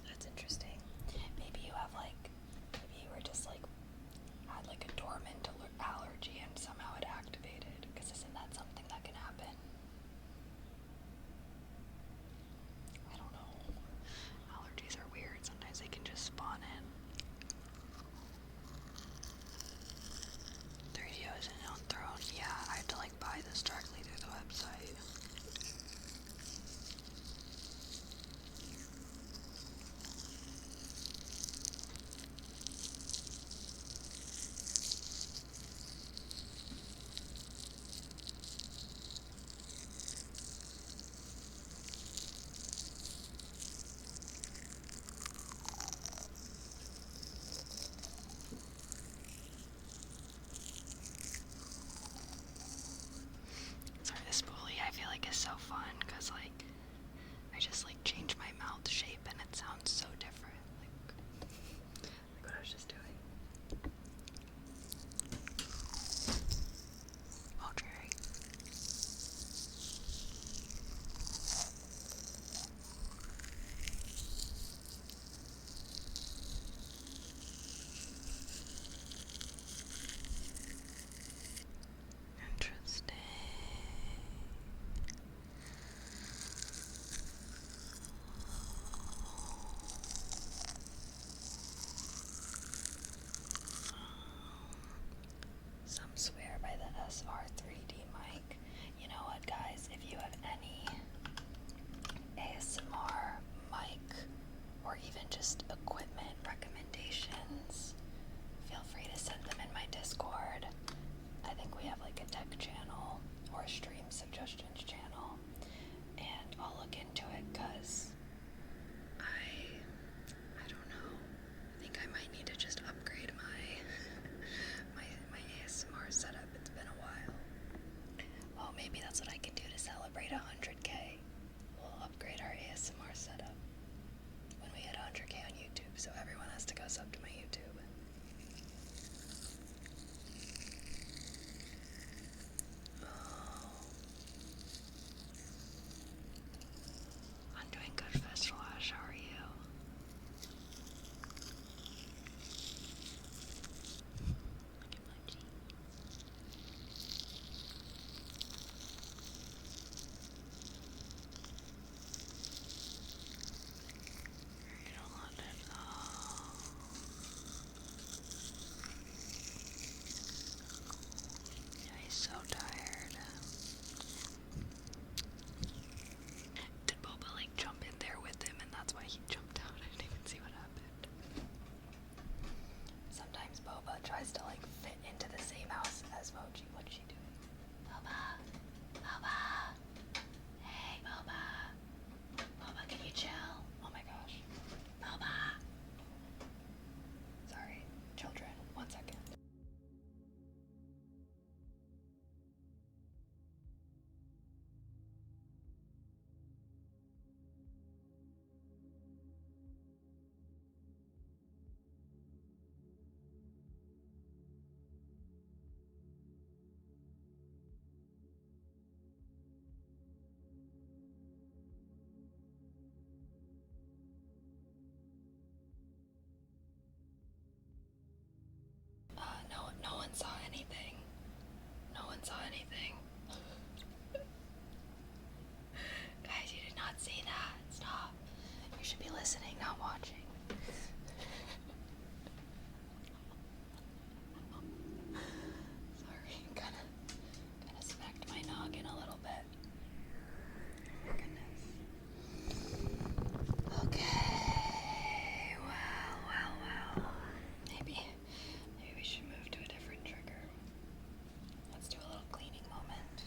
That's interesting. Maybe you have like, maybe you were just like, had like a dormant allergy and somehow it activated, because isn't that something that can happen? I don't know. Allergies are weird. Sometimes they can just spawn in. 3DO isn't on Throne. Yeah, I had to like buy this directly through the website. Sorry, this spoolie I feel like is so fun because like I just like change my mouth shape and it sounds so different. Like what I was just doing. Oh, Jerry. Interesting. Some swear by the SR3D mic. You know what, guys? If you have any ASMR mic or even just equipment recommendations, feel free to send them in my Discord. I think we have like a tech channel or a stream suggestions channel, and I'll look into it because I don't know. I think I might need to just upgrade my my ASMR setup. It's been a while. Well, maybe that's what I can do to celebrate 100K. We'll upgrade our ASMR setup when we hit 100K on YouTube, so everyone has to go sub to my YouTube. listening, not watching. Sorry, kind of smacked my noggin a little bit. Oh, goodness. Okay. Well. Maybe we should move to a different trigger. Let's do a little cleaning moment.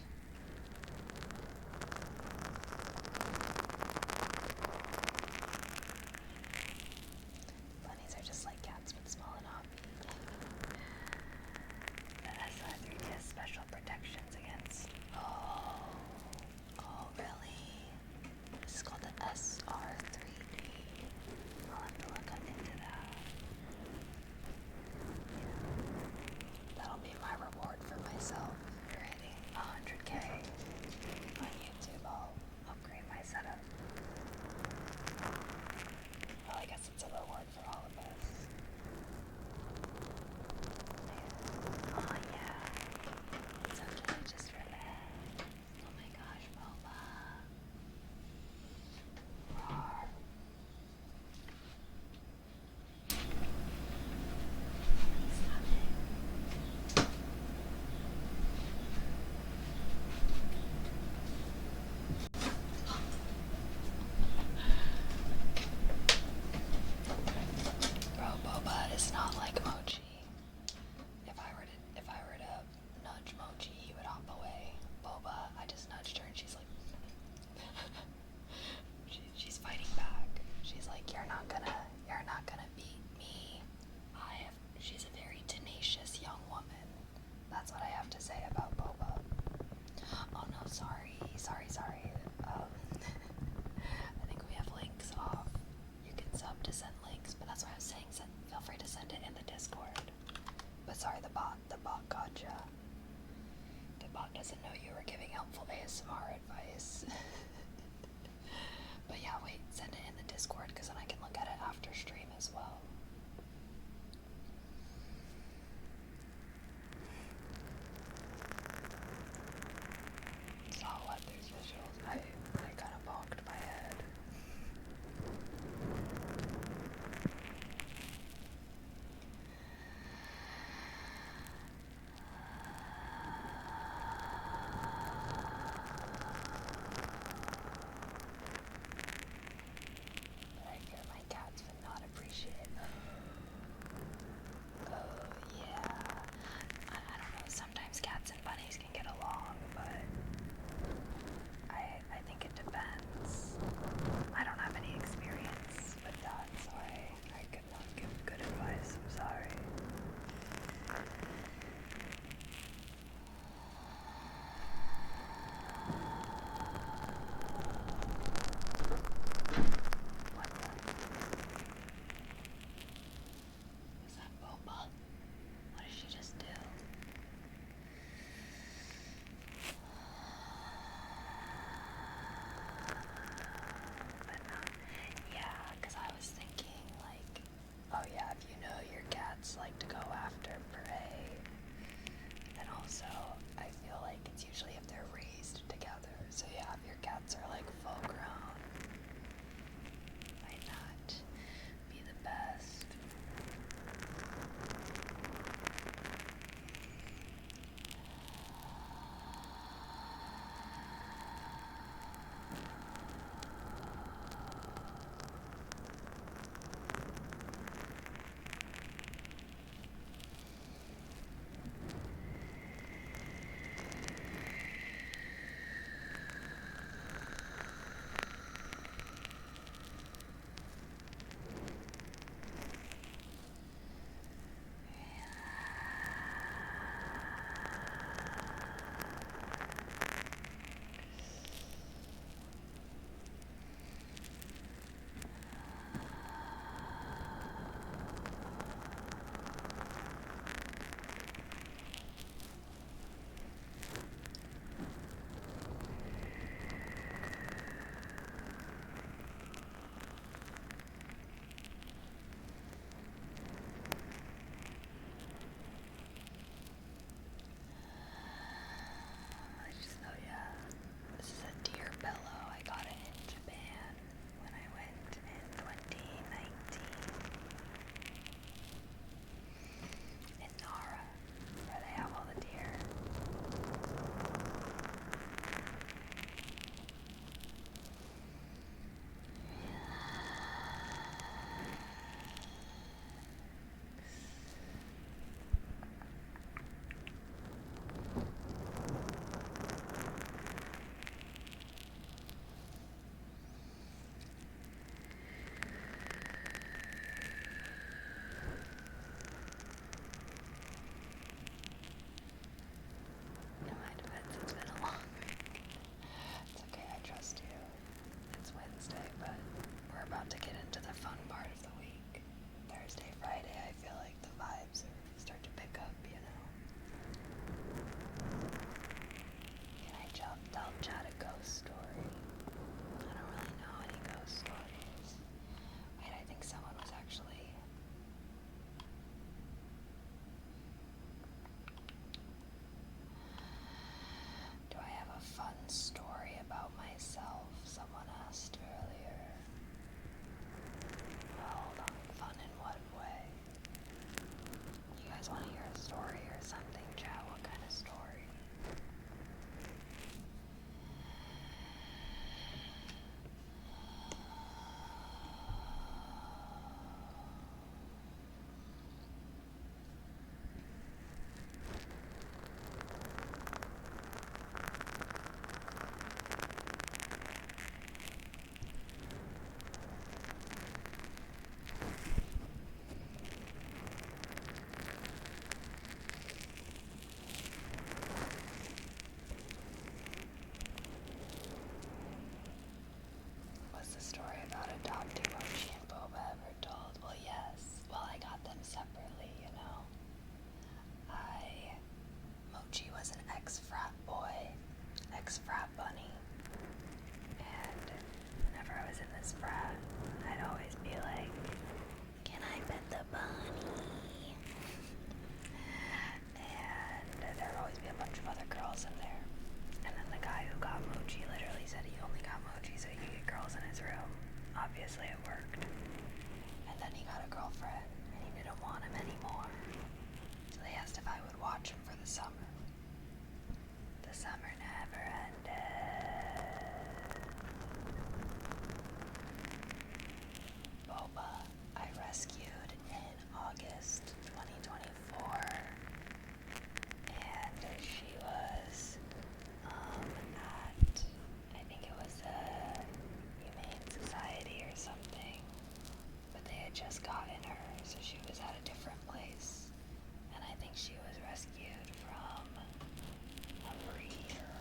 obviously it worked. And then he got a girlfriend, and he didn't want him anymore. So they asked if I would watch him for the summer. The summer never ended. Boba, I rescued in August 2024, and she was at, I think it was a Humane Society or something, but they had just gotten her, so she was at a different place, and I think she was rescued from a breeder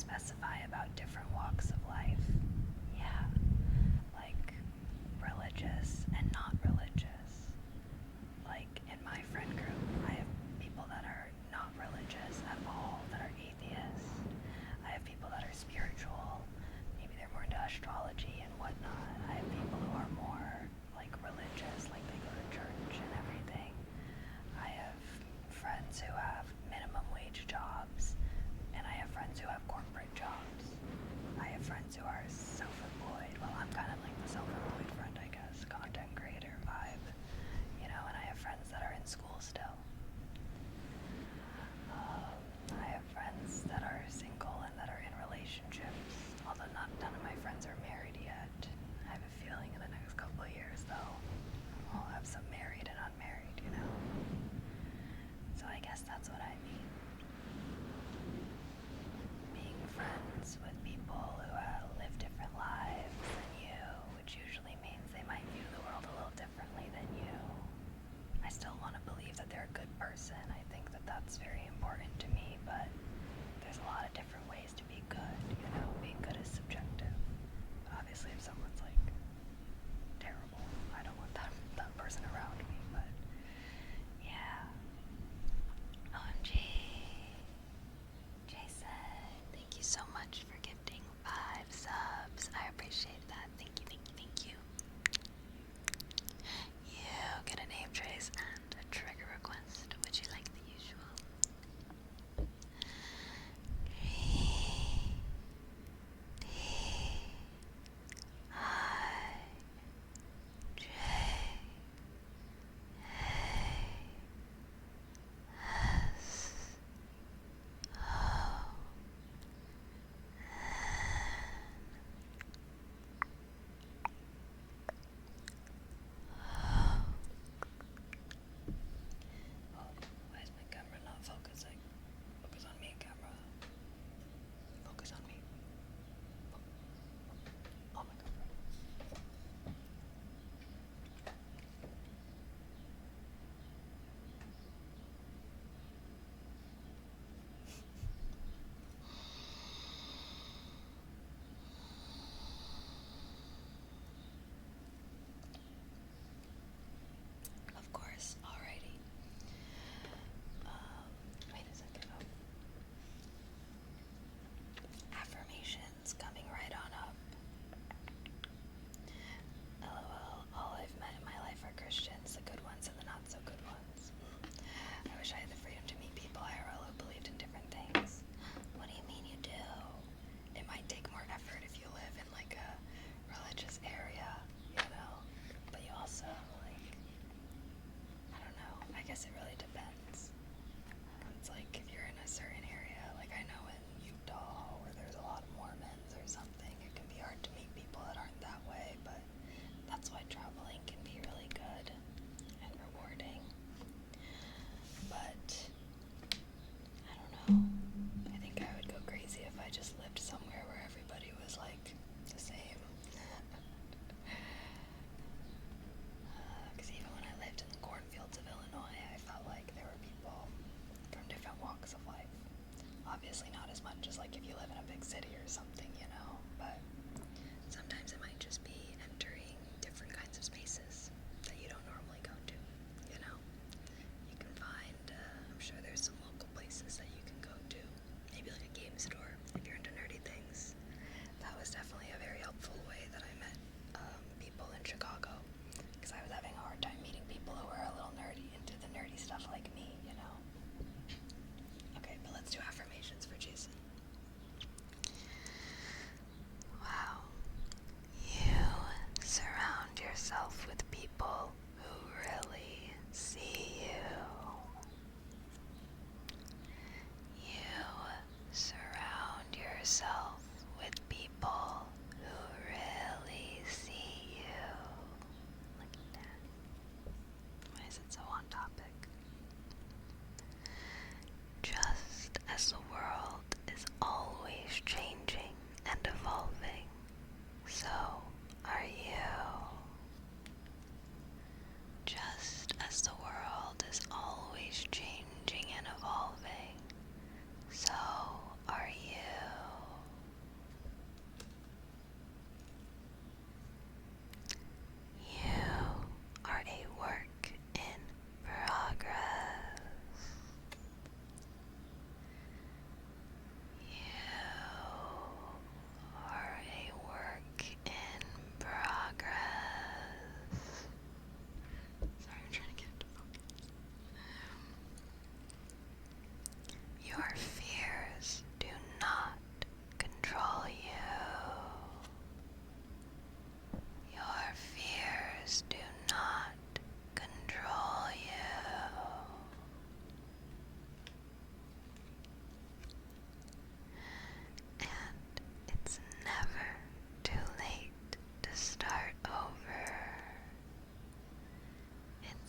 specify about different walks of life. Yeah, like religious and not religious. Like in my friend group, I have people that are not religious at all, that are atheists. I have people that are spiritual, maybe they're more into astrology and whatnot. I have people who are more like religious, like they go to church and everything. I have friends who have minimum wage jobs, and I have friends who have corporate jobs. I have friends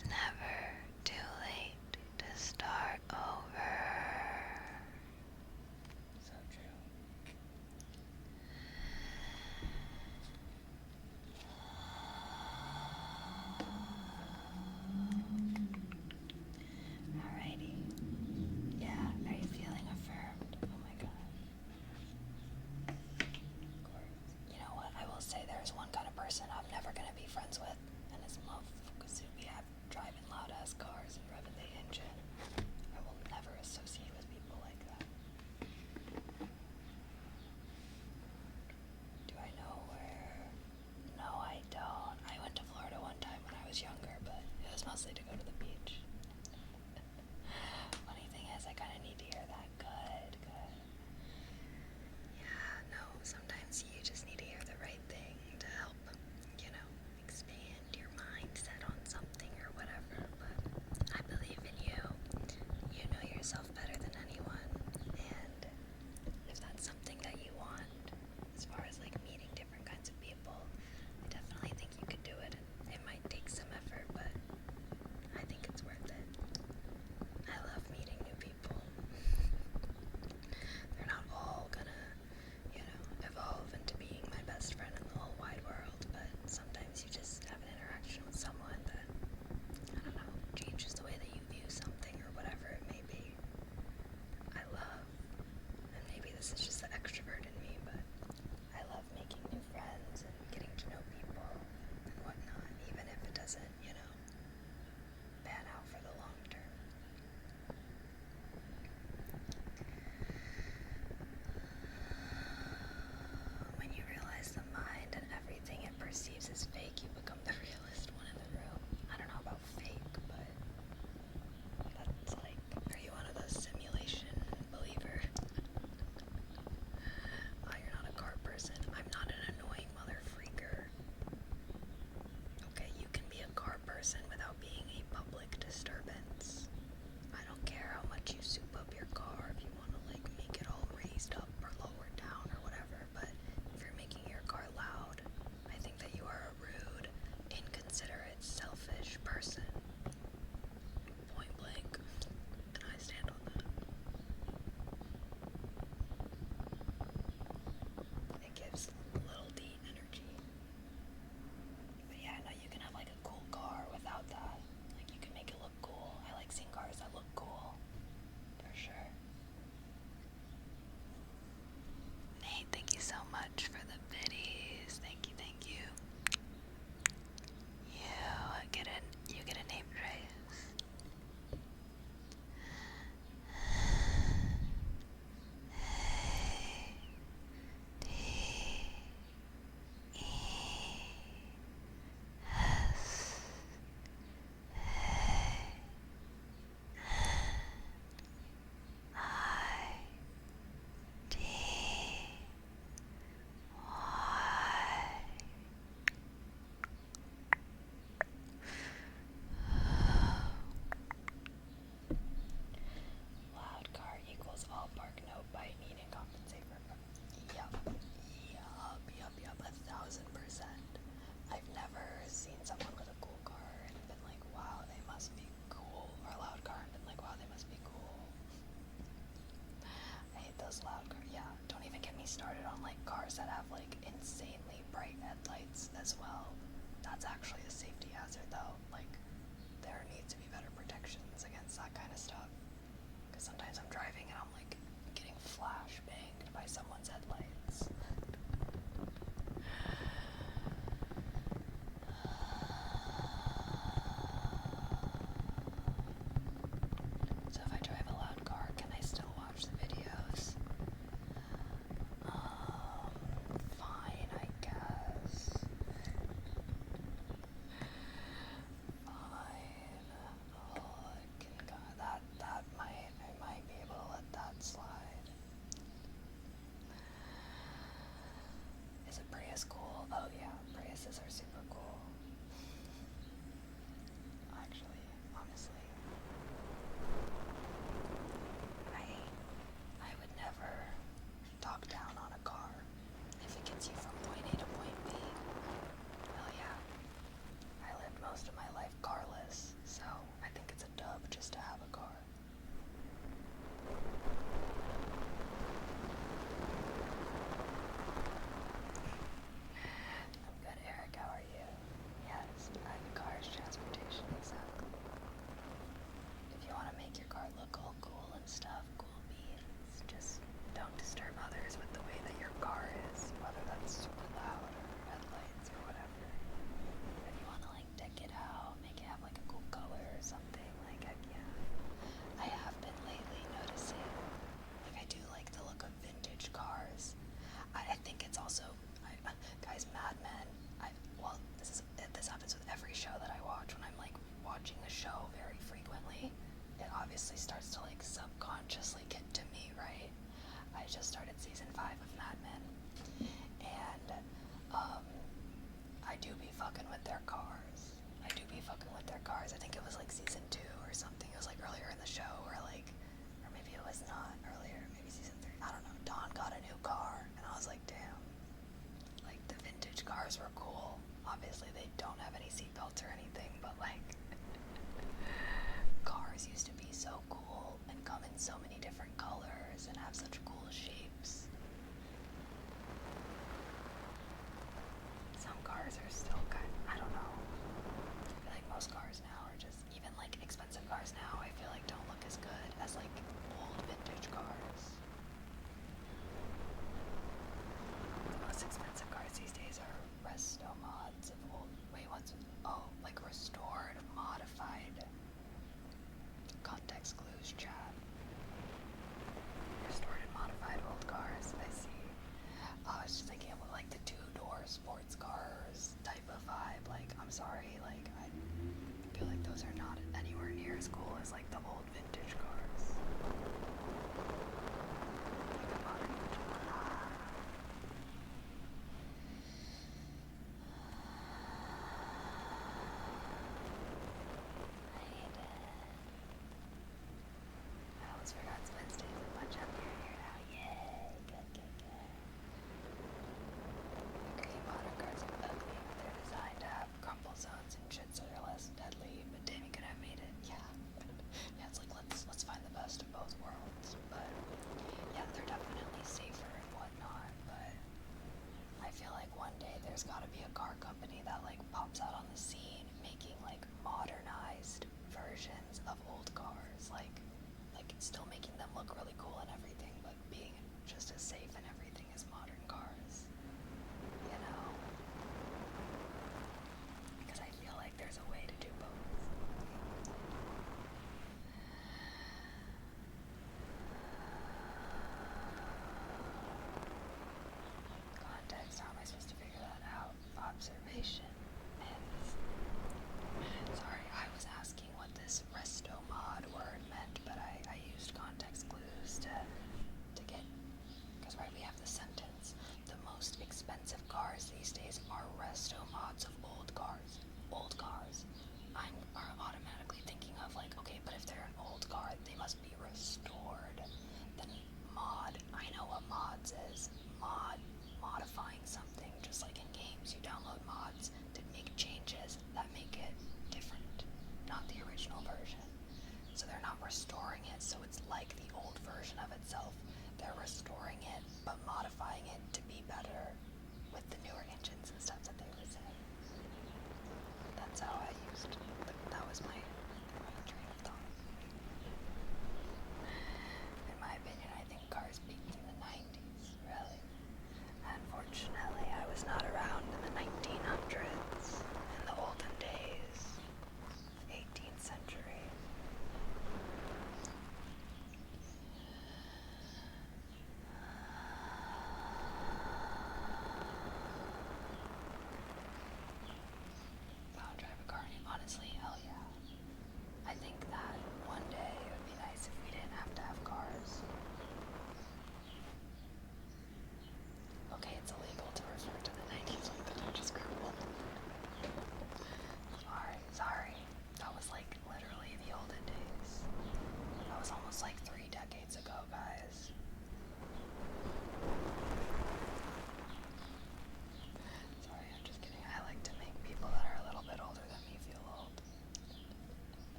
It's never too late to start over. So true. Alrighty. Yeah, are you feeling affirmed? Oh my god. You know what? I will say there's one kind of person I'm never gonna be friends with, and it's motherfuckers who be driving loud ass cars and revving the engine. I will never associate with people like that. Do I know where? No, I don't. I went to Florida one time when I was younger, but it was mostly to go to the beach. Funny thing is, I kind of need to hear that. Good, good. Yeah, no, sometimes you just need to hear the right thing to help, expand your mindset on something or whatever. But I believe in you. You know yourself better than anyone. And if that's something that you want, as far as like meeting different kinds of people, I definitely think you could do it. And it might take some effort, but I think it's worth it. I love meeting new people. They're not all gonna, evolve into being my best friend in the whole wide world, but sometimes you just have an interaction with someone that, I don't know, changes the way that you view something or whatever it may be. I love, and maybe this is just the extrovert in me, but I love making new friends and getting to know people and whatnot, even if it doesn't, pan out for the long term. When you realize the mind and everything it perceives as fake, you become the realest one in the room. I don't know about fake, but that's like, are you one of those simulation believer? Oh, you're not a car person. I'm not an annoying mother freaker. Okay, you can be a car person without being a public disturbance. I don't care how much you soup up your car, if you want to like make it all raised up or lowered down or whatever, but if you're making your car loud, I think that you are a rude, inconsiderate, selfish person. Point blank. And I stand on that. It gives little D energy. But yeah, no, you can have like a cool car without that. Like you can make it look cool. obviously starts to like subconsciously get to me, right? I just started season 5 of Mad Men, and I do be fucking with their cars. I do be fucking with their cars. I think it was like season 2 or something. It was like earlier in the show, or maybe it was not earlier. Maybe season 3. I don't know. Dawn got a new car, and I was like, damn. Like the vintage cars were cool. Obviously, they don't have any seatbelts or anything, but like cars used to be so cool and come in so many different colors and have such cool shapes. Some cars are still I don't know. I feel like most cars now are just, even like expensive cars now, I feel like don't look as good as like old vintage cars. The most expensive cars these days are resto mods of old, like restored, modified. Context clues, chat. Restored and modified old cars, I see. I was just thinking of like the 2-door sports cars type of vibe. Like, I'm sorry, like, I feel like those are not anywhere near as cool as like the old vintage cars. Like a modern I almost forgot it's Wednesdays a bunch up here now. Yay! Good. Agree, modern cars are ugly. They're designed to have crumple zones and shit so they're less deadly, but damn, you could have made it. Yeah. Yeah, it's like let's find the best of both worlds. But yeah, they're definitely safer and whatnot, but I feel like one day there's gotta be a car company that like pops out on the scene making like modernized versions of old cars, like still making them look really cool and everything, but being just as safe and everything as modern cars. You know? Because I feel like there's a way to do both. Context, how am I supposed to figure that out? Observation. Sorry, I was asking what this resto mod word meant, but I used context clues to get, because right, we have the sentence, the most expensive cars these days are resto mods of old cars. Old cars. I'm automatically thinking of like, okay, but if they're an old car, they must be restored. Then mod, I know what mods is. Modifying something, just like in games, you download mods to make changes that make it different, not the original version. So they're not restoring it, so it's like the old version of itself. They're restoring it, but modifying it to be better with the newer engines and stuff that they were saying. That's how I used, that was my train of thought. In my opinion, I think cars peaked in the 90s, really. Unfortunately, I was not around in the 1900s, in the olden days, 18th century. If I would drive a car, honestly, hell yeah.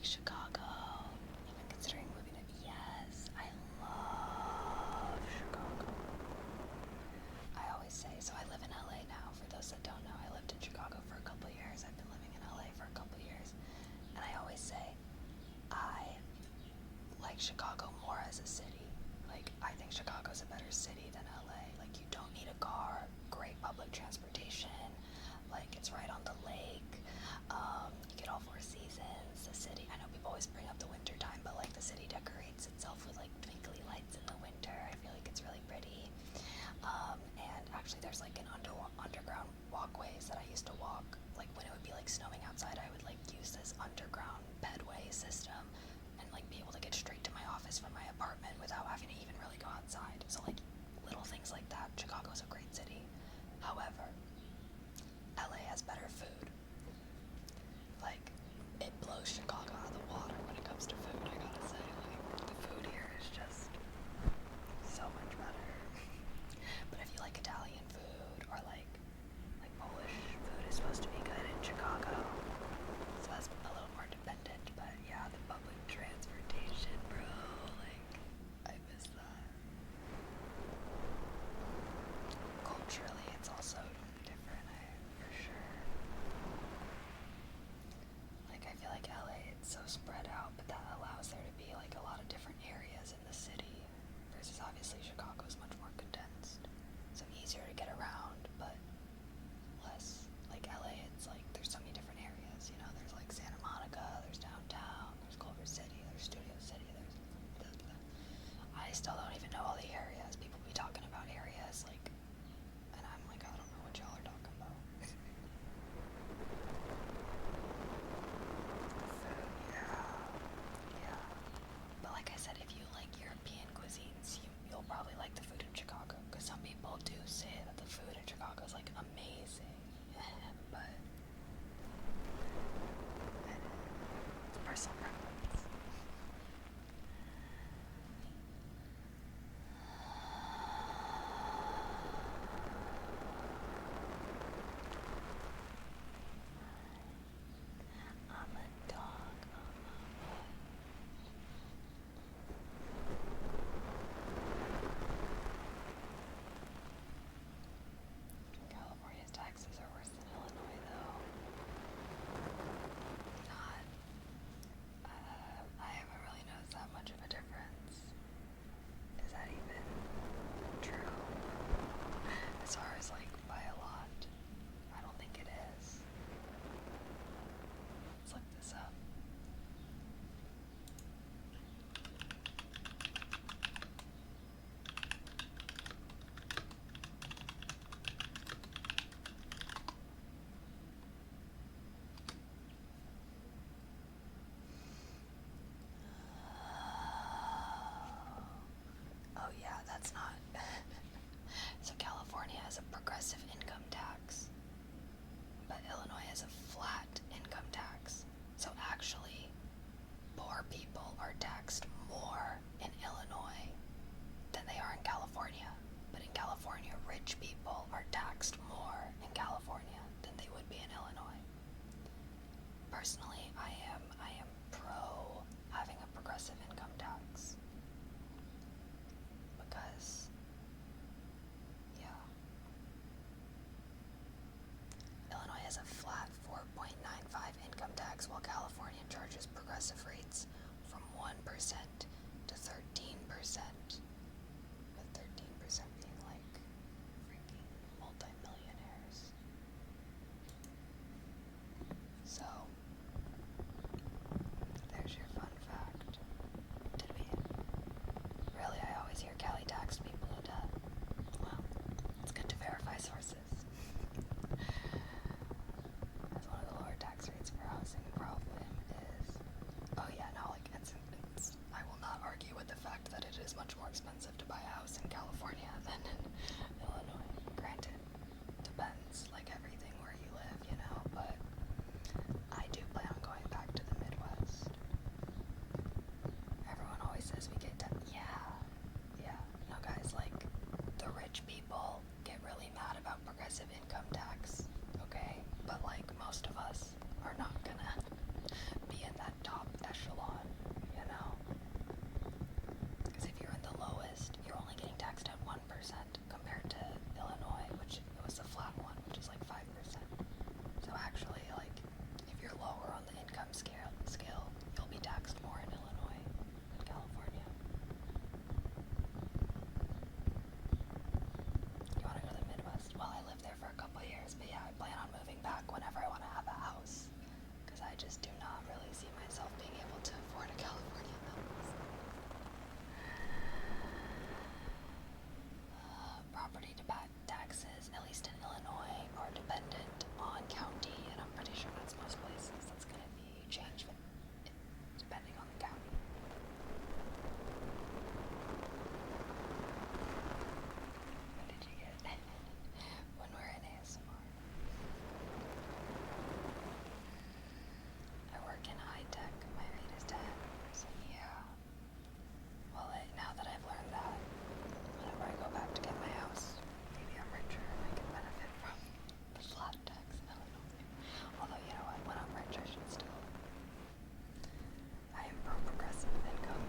Chicago? Even considering moving to. Yes, I love Chicago. I always say, so I live in LA now. For those that don't know, I lived in Chicago for a couple years. I've been living in LA for a couple years. And I always say, I like Chicago more as a city. Like, I think Chicago's a better city than LA. Like, you don't need a car, great public transportation, like, it's right on the lake. You get all four seasons. The city, I know people always bring up the winter time, but like the city decorates itself with like twinkly lights in the winter. I feel like it's really pretty. And actually there's like an underground walkways that I used to walk. Like when it would be like snowing outside, I would like use this underground pedway system and like be able to get straight to my office from my apartment without having to even really go outside. So like little things like that. Chicago's a great city. However, LA has better food. Like, it blows Chicago out of the water when it comes to food, I gotta say. Like, the food here is just so much better. But if you like Italian food or like Polish food is supposed to be good in Chicago, so that's a little more dependent. But yeah, the public transportation, bro, like, I miss that. Culturally, it's also different, for sure. Like, I feel like LA, it's so spread out, but that allows there to be like a lot of different areas in the city, versus obviously Chicago's much more condensed. So easier to get around, but less. Like LA, it's like there's so many different areas, you know, there's like Santa Monica, there's downtown, there's Culver City, there's Studio City, there's blah, blah, blah. I still don't even know all the areas. People be talking about areas like, and I'm like, I don't know what y'all are talking about. Yeah. But like I said, if you like European cuisines, you'll probably like the food in Chicago. Because some people do say that the food in Chicago is like amazing. But it's personal preference. I'm a dog. California's taxes are worse than Illinois, though. Not. I haven't really noticed that much of a difference. Is that even true? As far as like by a lot, I don't think it is. Let's look this up. Oh yeah, that's not. So California has a progressive income tax, but Illinois has a flat income tax. So actually, poor people are taxed more in Illinois than they are in California. But in California, rich people are taxed more in California than they would be in Illinois. Personally, I am pro having a progressive income tax. Because, yeah. Illinois has a flat 4.95 income tax, while California charges progressive rates from 1% to 13%, with 13% being like freaking multi-millionaires. So, just do not really see myself being able to afford a California house. Property taxes, at least in Illinois, are dependent on county, and I'm pretty sure that's most places. That's going to be changed depending on the county. What did you get? When we're in ASMR. I work in high tech. My rate is 10. So yeah. Well, now that I've learned that, whenever I go back to get my house, maybe I'm richer and I can benefit from the flat tax in Illinois. Although, you know what? When I'm rich, I should still. I am pro progressive income,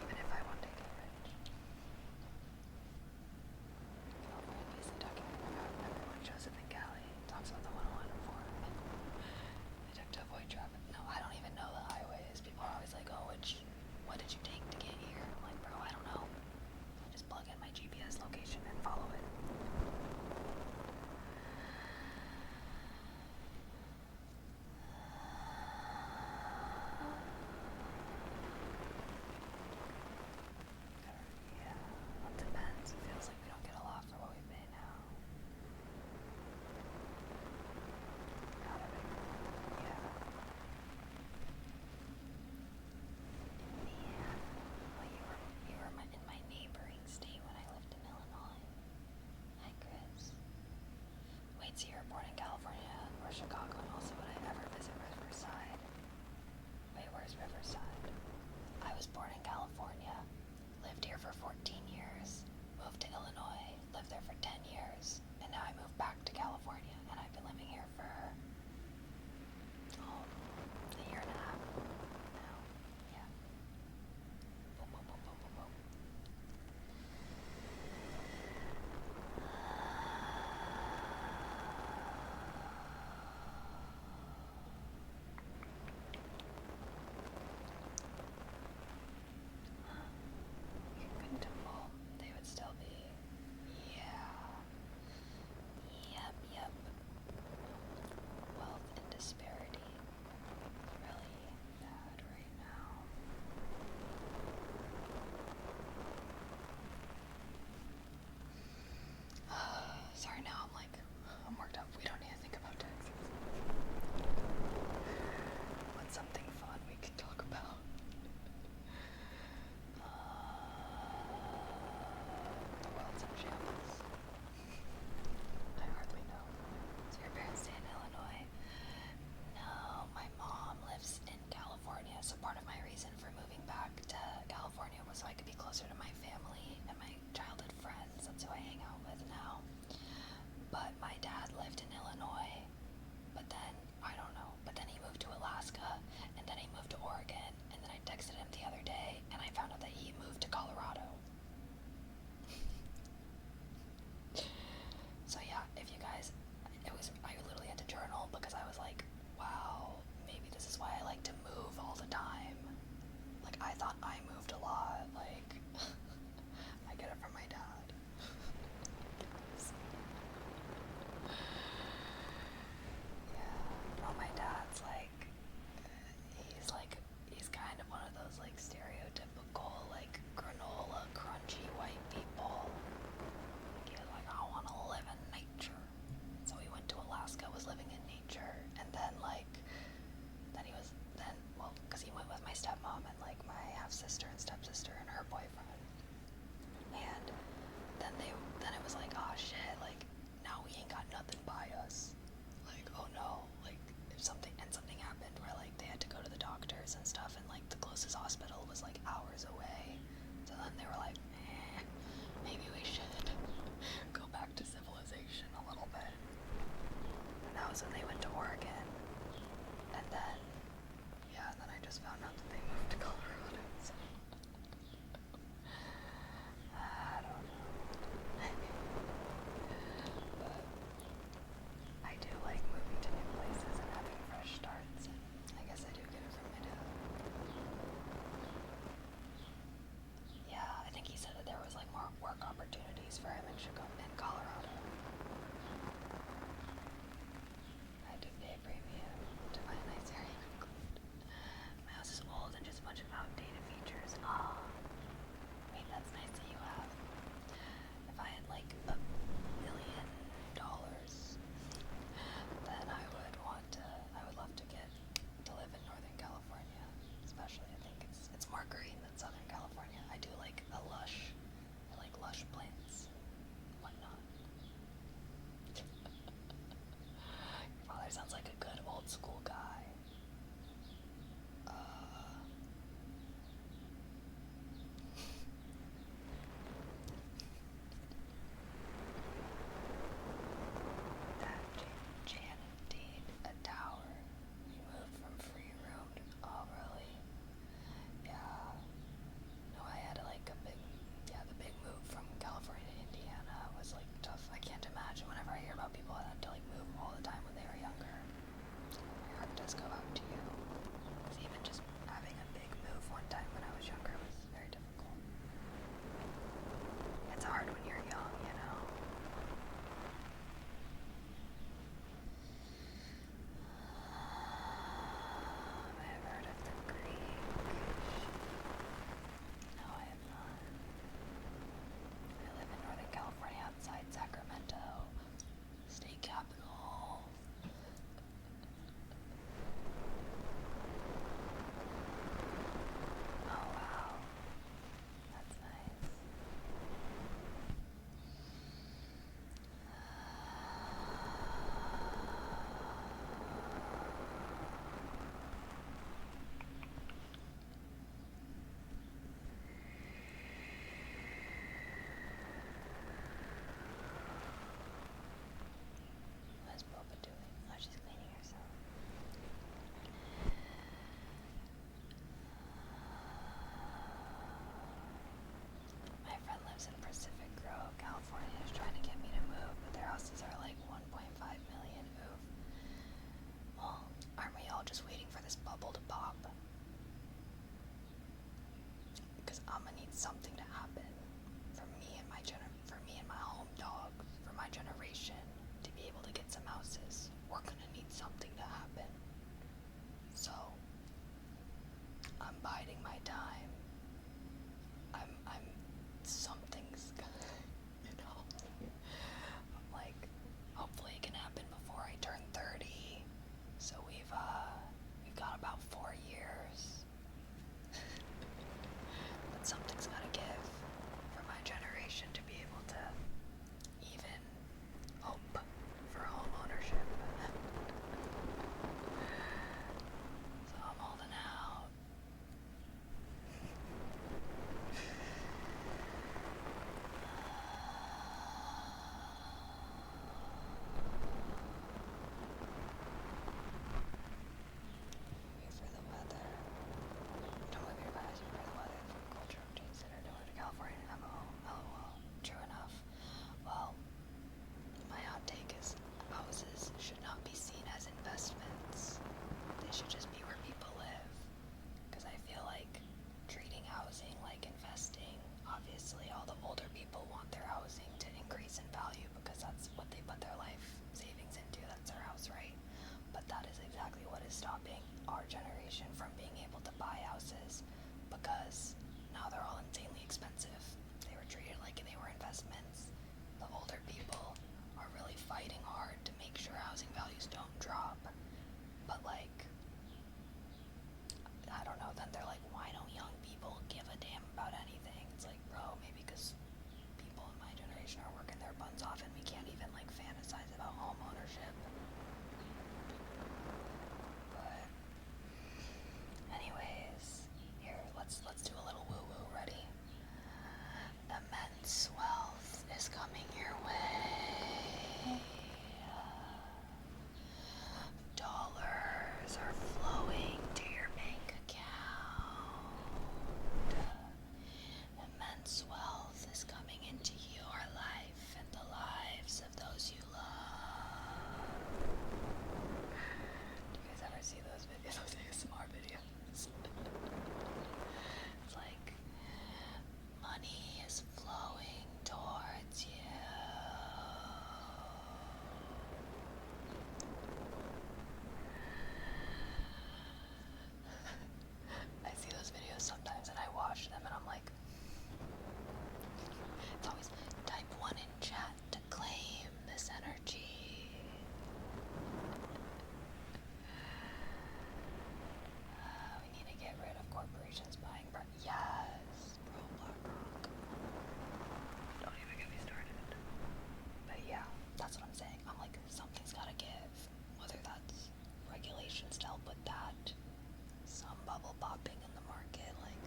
even if I one day get rich. California is basically talking about everyone shows up in Cali, talks about the 101 and 4. I took to avoid traffic. No, I don't even know the highways. People are always like, oh, what did you take to get here? I'm like, bro, I don't know. I just plug in my GPS location and follow it. Yeah, it depends. It feels like we don't get a lot for what we pay now. Not a big, yeah. Indiana. Well, you were in my neighboring state when I lived in Illinois. Hi, Chris. Wait, so you were born in California or Chicago, and also would I ever visit Riverside? Wait, where's Riverside? I was born in California, lived here for 14 years, moved to Illinois, lived there for 10 years, and now I moved back to California, and I've been living here for, a year and a half now. Yeah. Boom, boom, boom, boom, boom, boom. You couldn't tumble. They would still be. Yeah. Yep. Wealth and disparity. Really bad right now. Sorry, now I'm worked up. We don't need to think about taxes. What's something fun we can talk about? The world's in shambles. I hardly know. So your parents stay in Illinois? No, my mom lives in California. So part of my reason for moving back to California was so I could be closer to my family and my childhood friends. That's who I hang out with now. But my dad lived in Illinois. But then, I don't know. But then he moved to Alaska. And then he moved to Oregon. And then I texted him the other day. And I found out that he moved to Colorado. So yeah, if you guys, I literally had to journal because I was like, wow, maybe this is why I like to move all the time. Like, I thought I moved a lot. Like, I get it from my dad. Yeah. Well, my dad's he's kind of one of those like stereotypical like granola crunchy white people. He was like, I want to live in nature. So he went to Alaska, was living in nature, and then because he went with my stepmom and like my half sister and stepsister and her boyfriend, and then it was like, oh shit, like now we ain't got nothing by us. Like, oh no, like if something happened where like they had to go to the doctors and stuff, and like the closest hospital was like hours away. So then they were like, maybe we should go back to civilization a little bit. And that was when they went to Oregon. And then I just found out that they moved to Colorado. So I don't know. But I do like moving to new places and having fresh starts. And I guess I do get it from my dad. Yeah, I think he said that there was like more work opportunities for him in Colorado. I do pay a premium to find a nice area. just waiting for this bubble to pop. Because I'm gonna need something to happen for me and my home dog, for my generation to be able to get some houses. We're gonna need something to happen. So I'm biding my time. I'm something's gonna, I'm like, hopefully it can happen before I turn 30. So we've got about 4 years. But something's gotta give for my generation to be able to even hope for home ownership. So I'm holding out. Wait for the weather. Don't move your eyes for the weather from culture updates that are delivered to California. LOL. True enough. Well, my hot take is houses should not be seen as investments. They should just be where people live. Because I feel like treating housing like investing, obviously all the older people want their housing to increase in value because that's what they put their life savings into. That's their house, right? But that is exactly what is stopping our generation from being able to buy houses, because now they're all insanely expensive. They were treated like they were investments. The older people are really fighting hard to make sure housing values don't drop. But like, I don't know, then they're like, why don't young people give a damn about anything? It's like, bro, maybe because people in my generation are working their buns off and we can't even like fantasize about home ownership. But anyways, here, let's do a little woo-woo. Ready? Immense wealth is coming your way. Dollars are flowing to your bank account. Immense wealth is coming into your life and the lives of those you love. Do you guys ever see those videos, those ASMR videos? It's like, money is flowing towards you. I see those videos sometimes and I watch them and I'm like, it's always type 1 in chat to claim this energy. We need to get rid of corporations buying yes, bro, BlackRock. Don't even get me started. But yeah, that's what I'm saying. I'm like, something's gotta give. Whether that's regulations to help with that, some bubble popping in the market, like,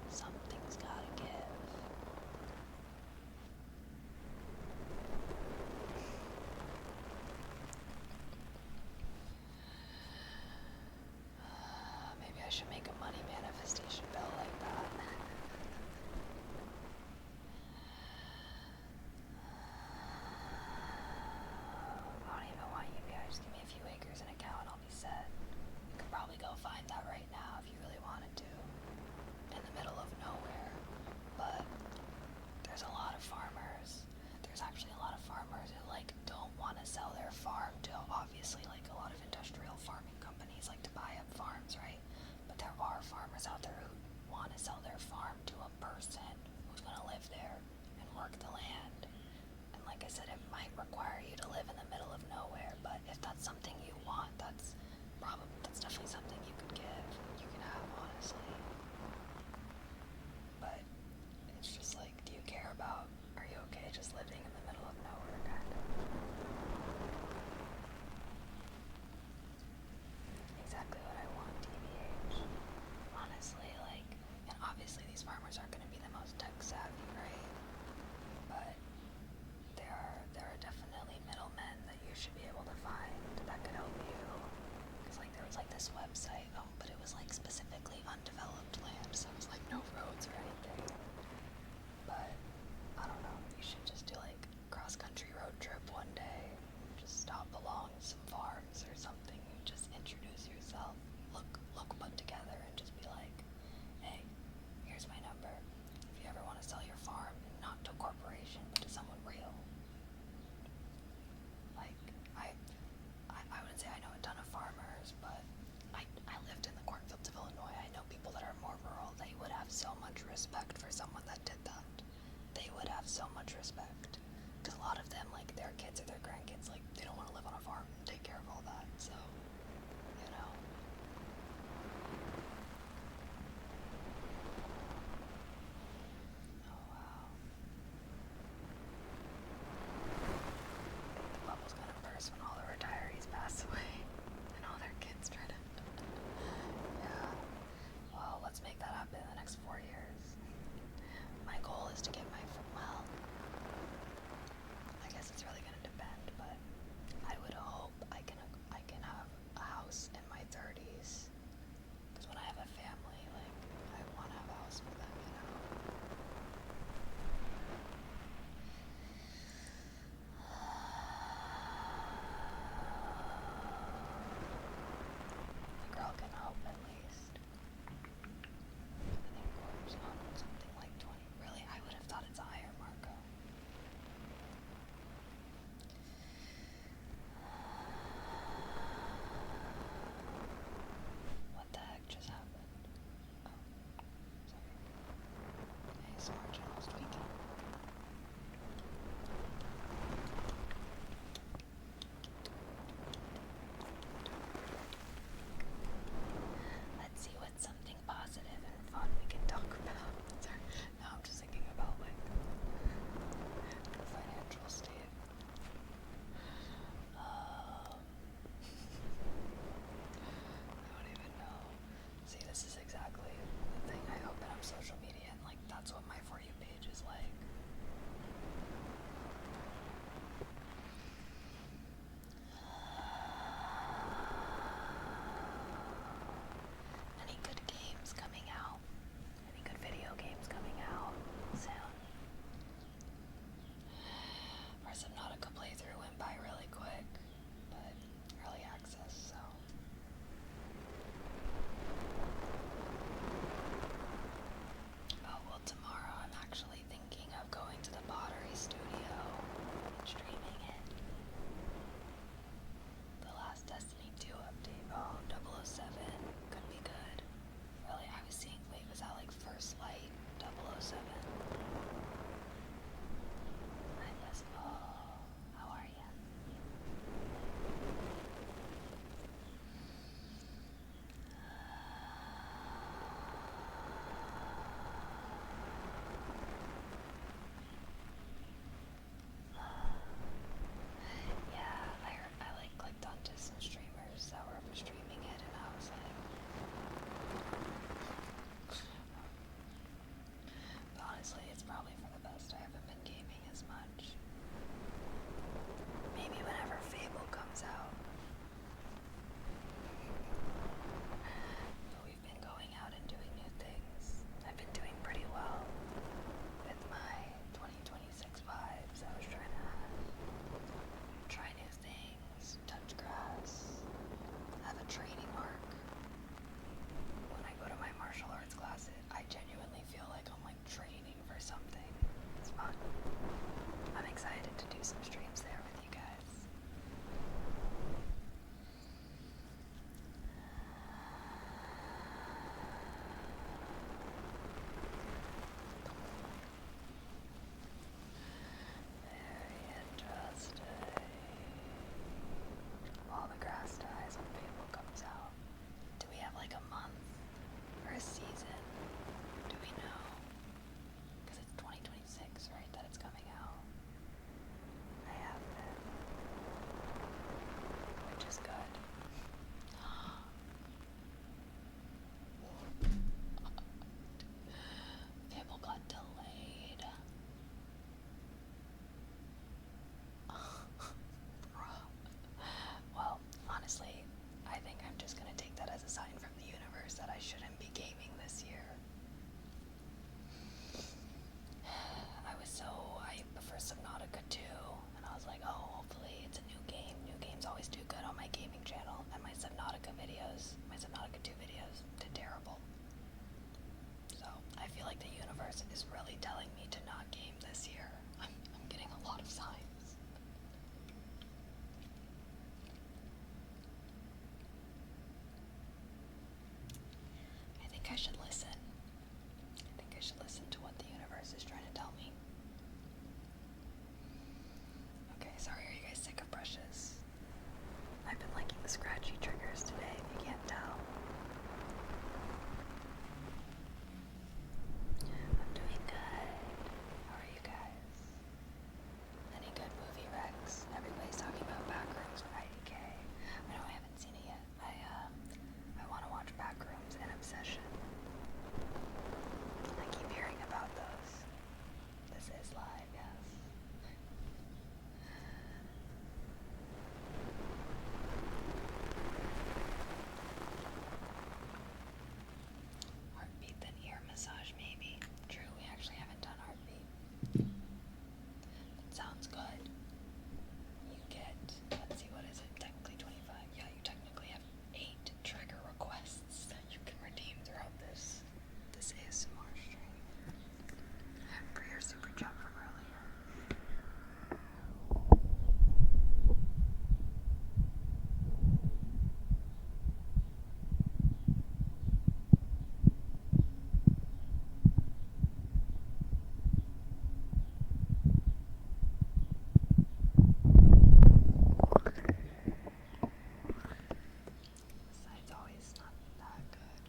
something's gotta give. Maybe I should make a money manifestation bill like that. I don't even want you guys. Give me a few acres and a cow and I'll be set. You could probably go find that right now if you really wanted to. In the middle of nowhere. But there's a lot of farmers. There's actually a lot of farmers who like don't want to sell their farm to, obviously, like a lot of industrial farming companies like to buy up farms, right? But there are farmers out there who want to sell their farm to a person who's going to live there and work the land. And like I said, it might require you to live in the middle of nowhere, but if that's something you want, that's definitely something you could give, you can have, honestly. But it's just like, do you care about, are you okay just living in the middle of nowhere, kind of? Exactly what I want, TBH. Honestly, like, and obviously these farmers aren't going to be the most tech savvy, right? But there are definitely middlemen that you should be able to find that could help you. Because like there was like this website, but it was like specifically undeveloped land, so it was like no roads or anything. But I don't know, you should just do like cross-country road trip one day. Just stop along some farms or something and just introduce yourself. universe is really telling me to not game this year. I'm getting a lot of signs. I think I should listen. I think I should listen to what the universe is trying to tell me. Okay, sorry, are you guys sick of brushes? I've been liking the scratchy triggers today, if you can't tell. I'm doing good. How are you guys? Any good movie recs? Everybody's talking about Backrooms with IDK. I know I haven't seen it yet. I want to watch Backrooms and Obsession. I keep hearing about those. This is live, yes. Heartbeat, then ear massage, maybe. True, we actually haven't done heartbeat. It sounds good. You get, let's see, what is it? Technically 25. Yeah, you technically have 8 trigger requests that you can redeem throughout this ASMR stream. For your super chat from earlier. Side's always not that good.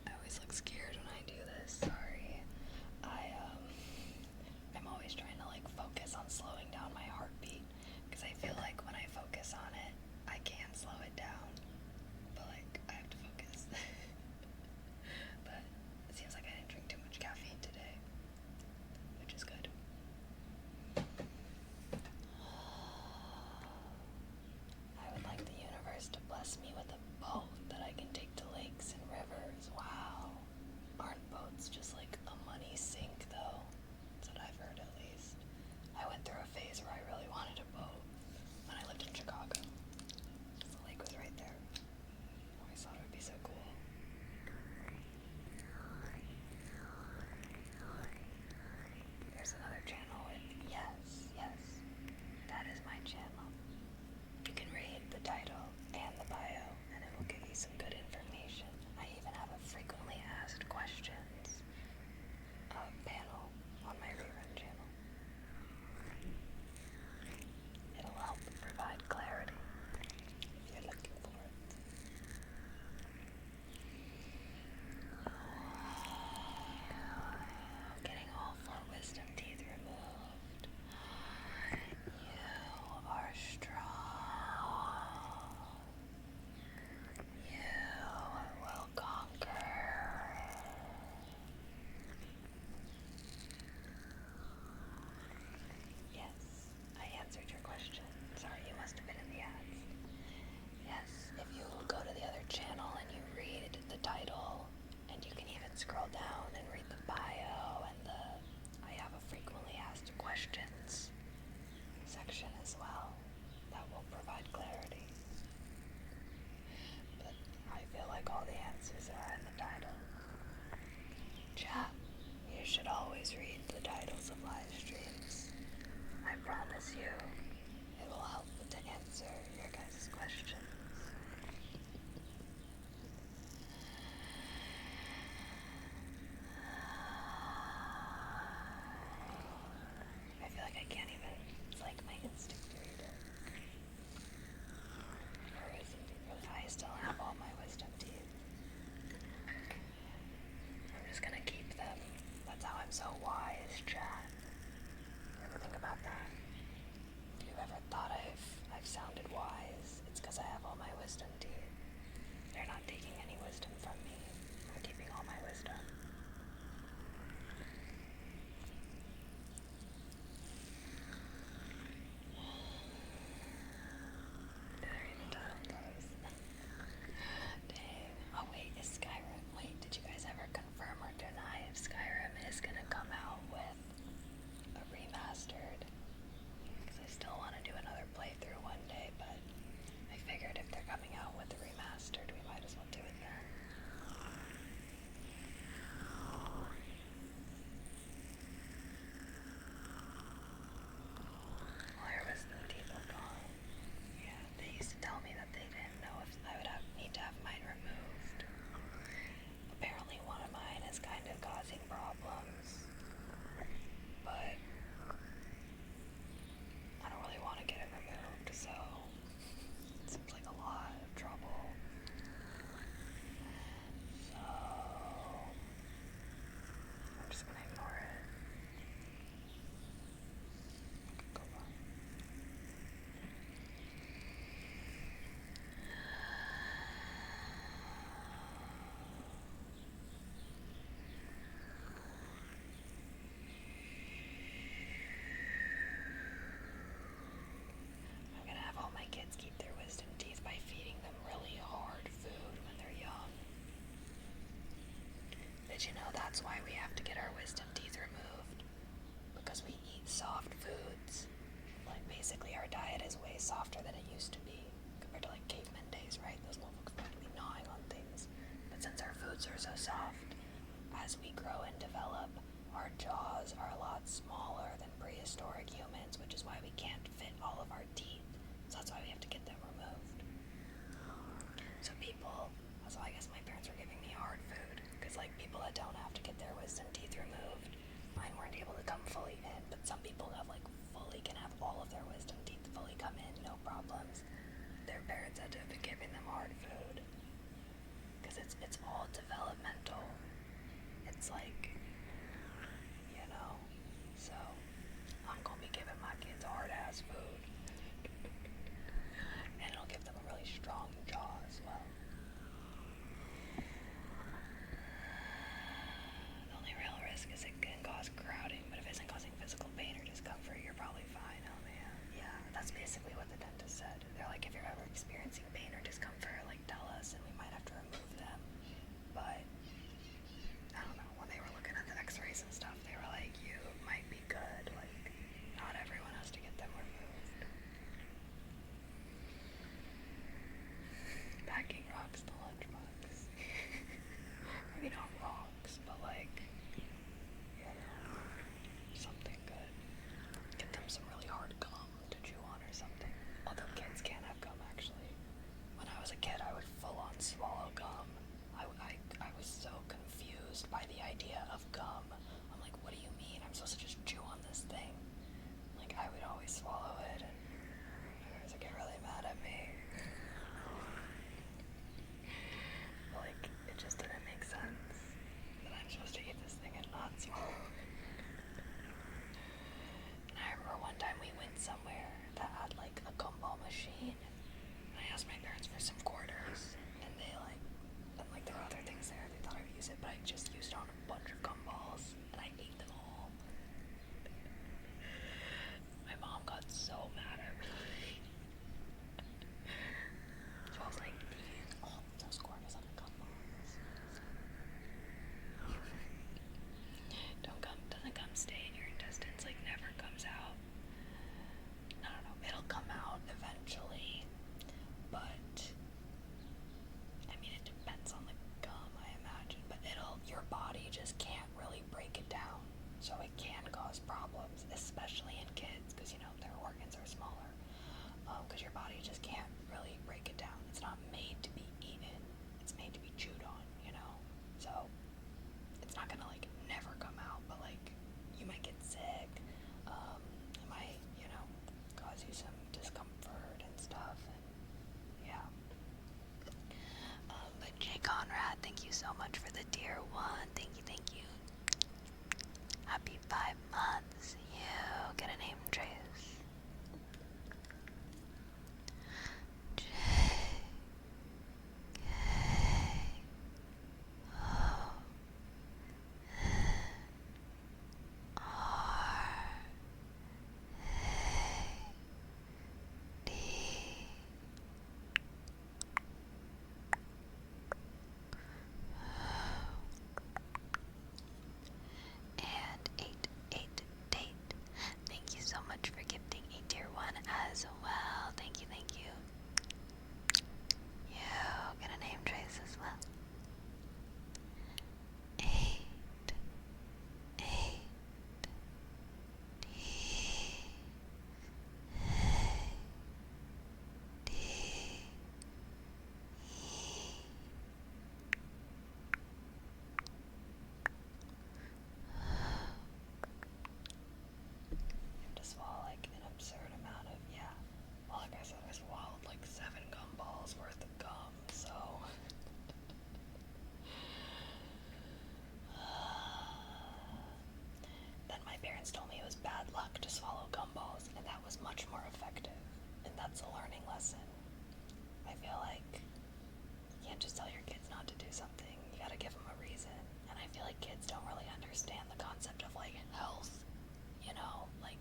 I always look scared when I do this. Sorry. I'm always trying to like focus on slowing down my heartbeat because I feel like when I focus on it, I can slow it down. But like I have to focus. But it seems like I didn't drink too much caffeine today, which is good. I would like the universe to bless me with a boat that I can take to lakes and rivers. Wow. Aren't boats just like a money sink though? That's what I've heard at least. I went through a phase where I really wanted a boat when I lived in Chicago. The lake was right there. I always thought it would be so cool. Here's another channel with yes, yes. That is my channel. You can read the title and the bio, and it will give you some good information. I even have a frequently asked questions panel on my rerun channel. It'll help provide clarity if you're looking for it. Getting all 4 wisdom teeth removed. You are strong. You will conquer. Yes, I answered your question. Sorry, you must have been in the ads. Yes, if you go to the other channel and you read the title, and you can even scroll down and read the bio and I have a frequently asked questions section as well that will provide clarity. But I feel like all the answers are in the title. Chat, you should always read the titles of live streams. I promise you, it will help to answer your guys' questions. I feel like I can't even, it's like my instinct to read it. Or is it, I still have all my wisdom teeth. I'm just gonna keep them. That's how I'm so wise, chat. You ever think about that? If you've ever thought I've sounded wise, it's because I have all my wisdom teeth. They're not taking any wisdom from me. I'm keeping all my wisdom. as we grow and develop, our jaws are a lot smaller than prehistoric humans, which is why we can't fit all of our teeth. So that's why we have to get them removed. So I guess my parents were giving me hard food, because like people that don't have to get their wisdom teeth removed, mine weren't able to come fully in, but some people can have all of their wisdom teeth fully come in, no problems. Their parents had to have been giving them hard food, because it's all developmental. It's like, so I'm gonna be giving my kids hard ass food, and it'll give them a really strong jaw as well. The only real risk is it can cause crowding, but if it isn't causing physical pain or discomfort, you're probably fine. Oh man, yeah, that's basically what the dentist said. They're like, if you're ever experiencing pain or discomfort, like tell us and we might have to remove them. But I don't know, when they were looking at the x-rays and stuff, they were like, you might be good, like not everyone has to get them removed. Packing rocks in the lunchbox. Maybe not rocks, but like, something good. Get them some really hard gum to chew on or something. Although kids can't have gum, actually. When I was a kid, I would full on swallow gum. I was so confused by the idea of gum. I'm like, what do you mean? I'm supposed to just chew on this thing? Like, I would always swallow it, and my parents would get really mad at me. Like, it just didn't make sense that I'm supposed to eat this thing and not swallow it. And I remember one time we went somewhere that had like a gumball machine, and I asked my parents for some quarters, and there were other things there. They thought I would use it, but I just used it on a bunch of gumballs, and I ate them all. My mom got so mad at me. So I was like, you used all of those quarters on the gumballs. Doesn't gum stay in your intestines, like never comes out. I don't know, it'll come out eventually, but I mean it depends on the gum, I imagine, but your body just can't really break it down, so it can cause problems, especially in kids, because their organs are smaller, because your body just can't really break it down. It's not made to be eaten, it's made to be chewed on, so it's not gonna like never come out, but like you might get sick, it might cause you some discomfort and stuff, and yeah. But Jay Conrad, thank you so much for the tier 1. Thank you. Happy 5 months. You get a name, Trace. J K O R A D and 8 date. Thank you so much for gifting a tier 1 as well. Thank you. You get a name, Trace, as well. 8 D D E. You have to swallow like an absurd amount of, well, like I said, I swallowed like 7 gumballs worth of gum, so then my parents told me it was bad luck to swallow gumballs, and that was much more effective, and that's a learning lesson. I feel like you can't just tell your kids not to do something, you gotta give them a reason, and I feel like kids don't really understand the concept of like health, like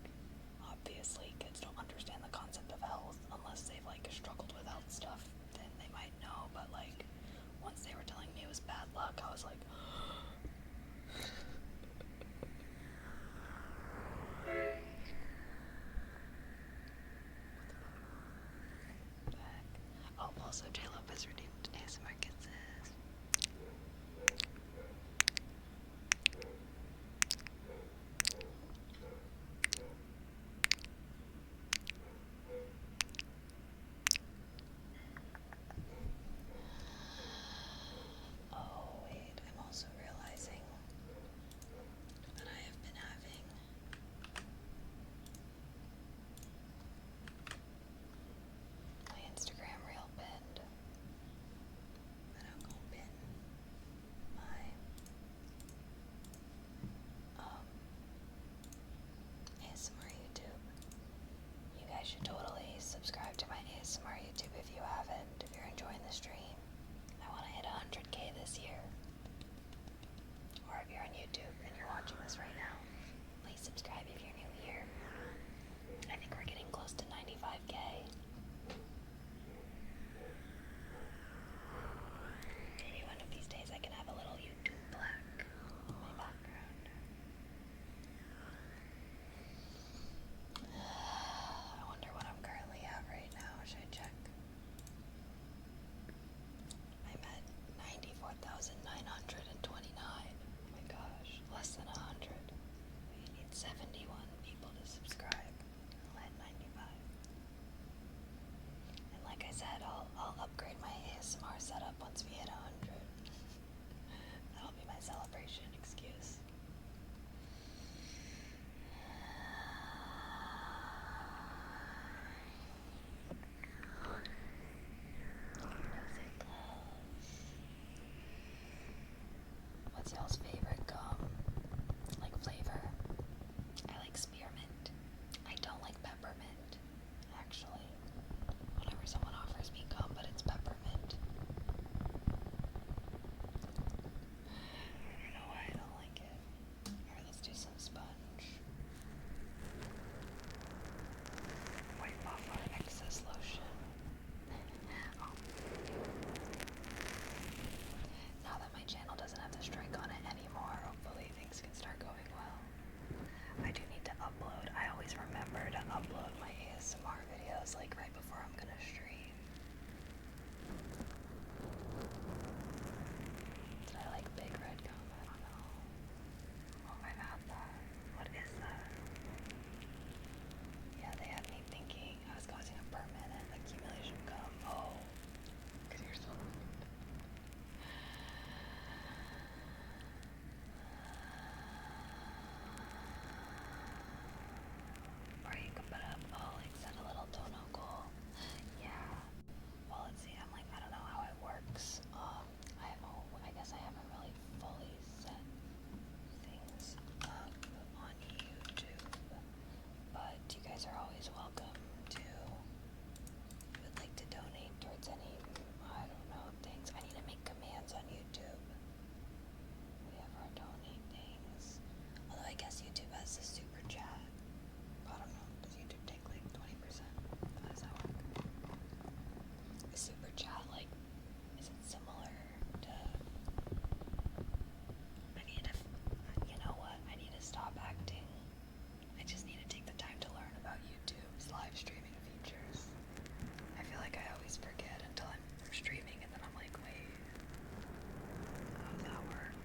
obviously kids don't understand the concept of health unless they've like struggled with health stuff, then they might know, but like once they were telling me it was bad luck, I was like what the heck? Oh, also J Lopez redeemed ASMR kisses. What's y'all's favorite gum? Like flavor? I like spearmint. I don't like peppermint, actually. Whenever someone offers me gum, but it's peppermint. I don't know why I don't like it. Alright, let's do some sponge. Wipe off our excess lotion. Now that my channel doesn't have the strike on it anymore, hopefully things can start going well. I do need to upload. I always remember to upload my ASMR videos like right before I'm gonna stream. Did I like Big Red Gum? I don't know. Oh, I've had that. What is that? Yeah, they had me thinking I was causing a permanent accumulation of gum. Oh, because you're so rude. Or you could put up, like set a little tono goal. Yeah. Well, let's see. I'm like, I don't know how it works. I guess I haven't really fully set things up on YouTube. But you guys are always welcome to, if you would like to donate towards any, I don't know, things. I need to make commands on YouTube. We have our donate things. Although I guess YouTube has the super chat. I don't know. Does YouTube take like 20%? How does that work? Is super chat like, is it similar to, I need to, you know what? I need to stop acting. I just need to take the time to learn about YouTube's live streaming features. I feel like I always forget until I'm streaming and then I'm like, wait, how does that work?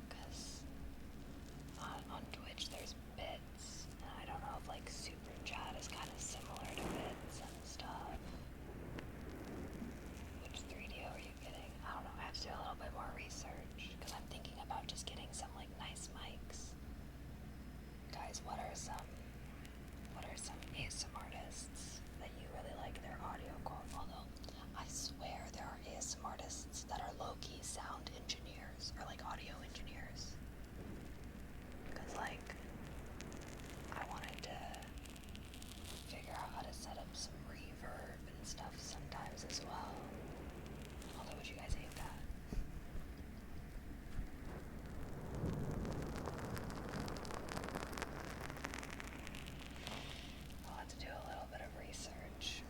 Because on Twitch there's bits, and I don't know if like super chat is kind of similar to bits and stuff. Which 3D are you getting? I don't know, I have to do a little bit more research, because I'm thinking about just getting some like nice mics. Guys, what are some ASMR artists that you really like their audio quality? Although, I swear there are ASMR artists that are low-key sound engineers, or like audio engineers. Because like, I wanted to figure out how to set up some reverb and stuff sometimes as well. Although, would you guys hate that? I'll have to do a little bit of research.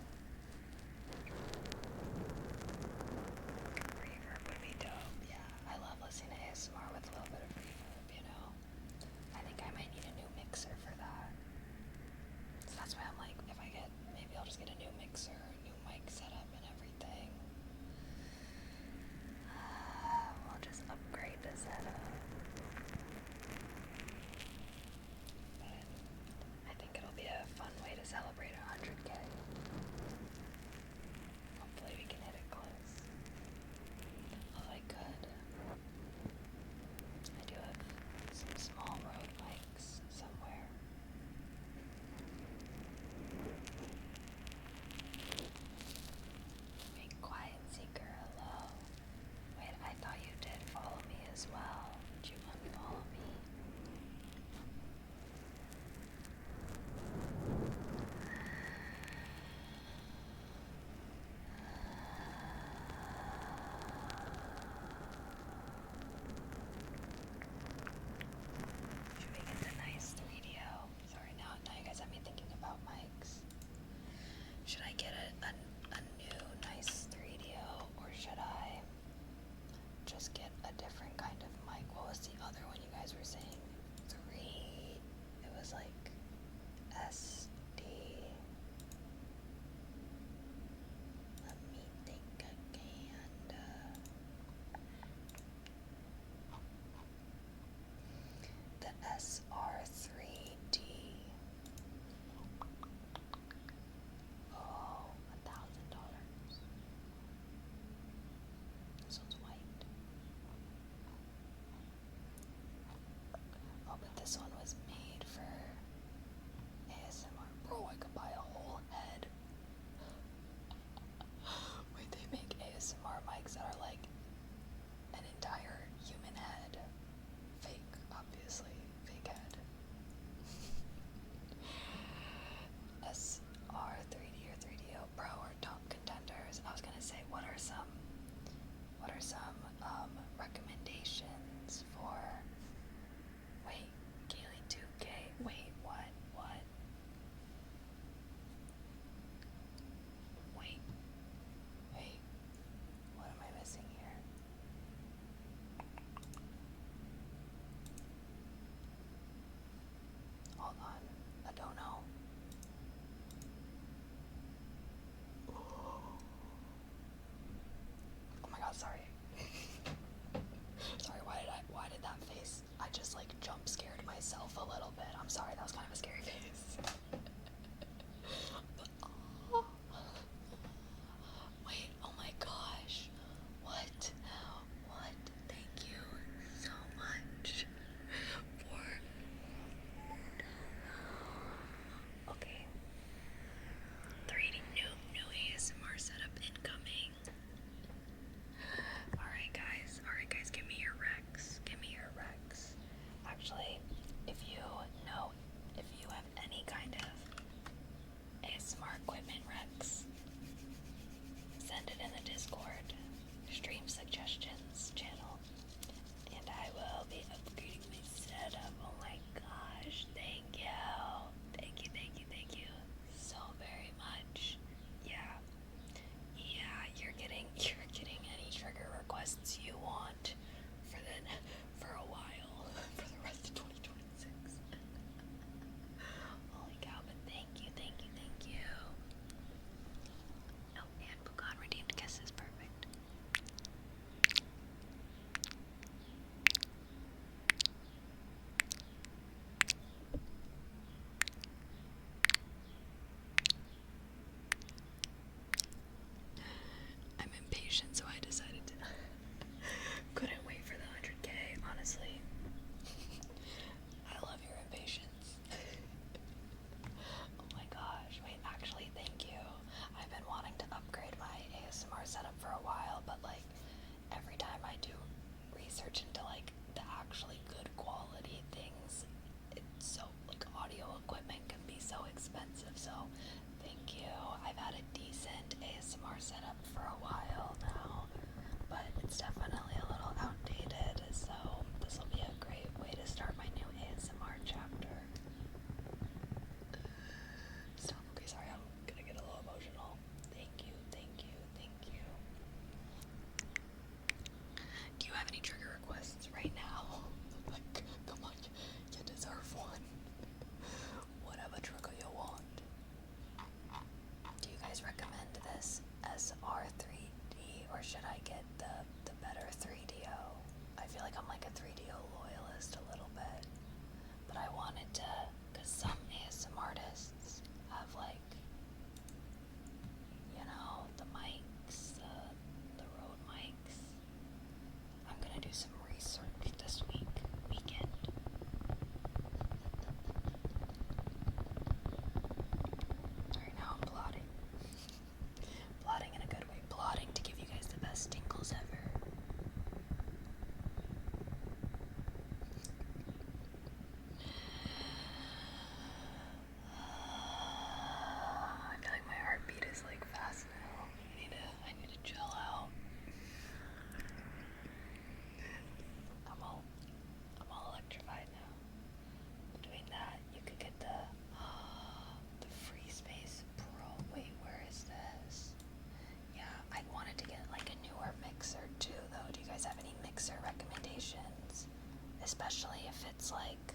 especially if it's like,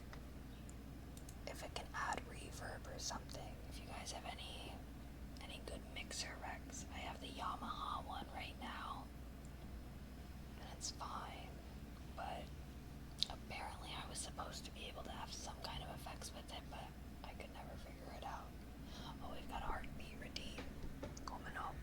if it can add reverb or something. If you guys have any good mixer recs, I have the Yamaha one right now, and it's fine, but apparently I was supposed to be able to have some kind of effects with it, but I could never figure it out. Oh, we've got a heartbeat redeem coming up.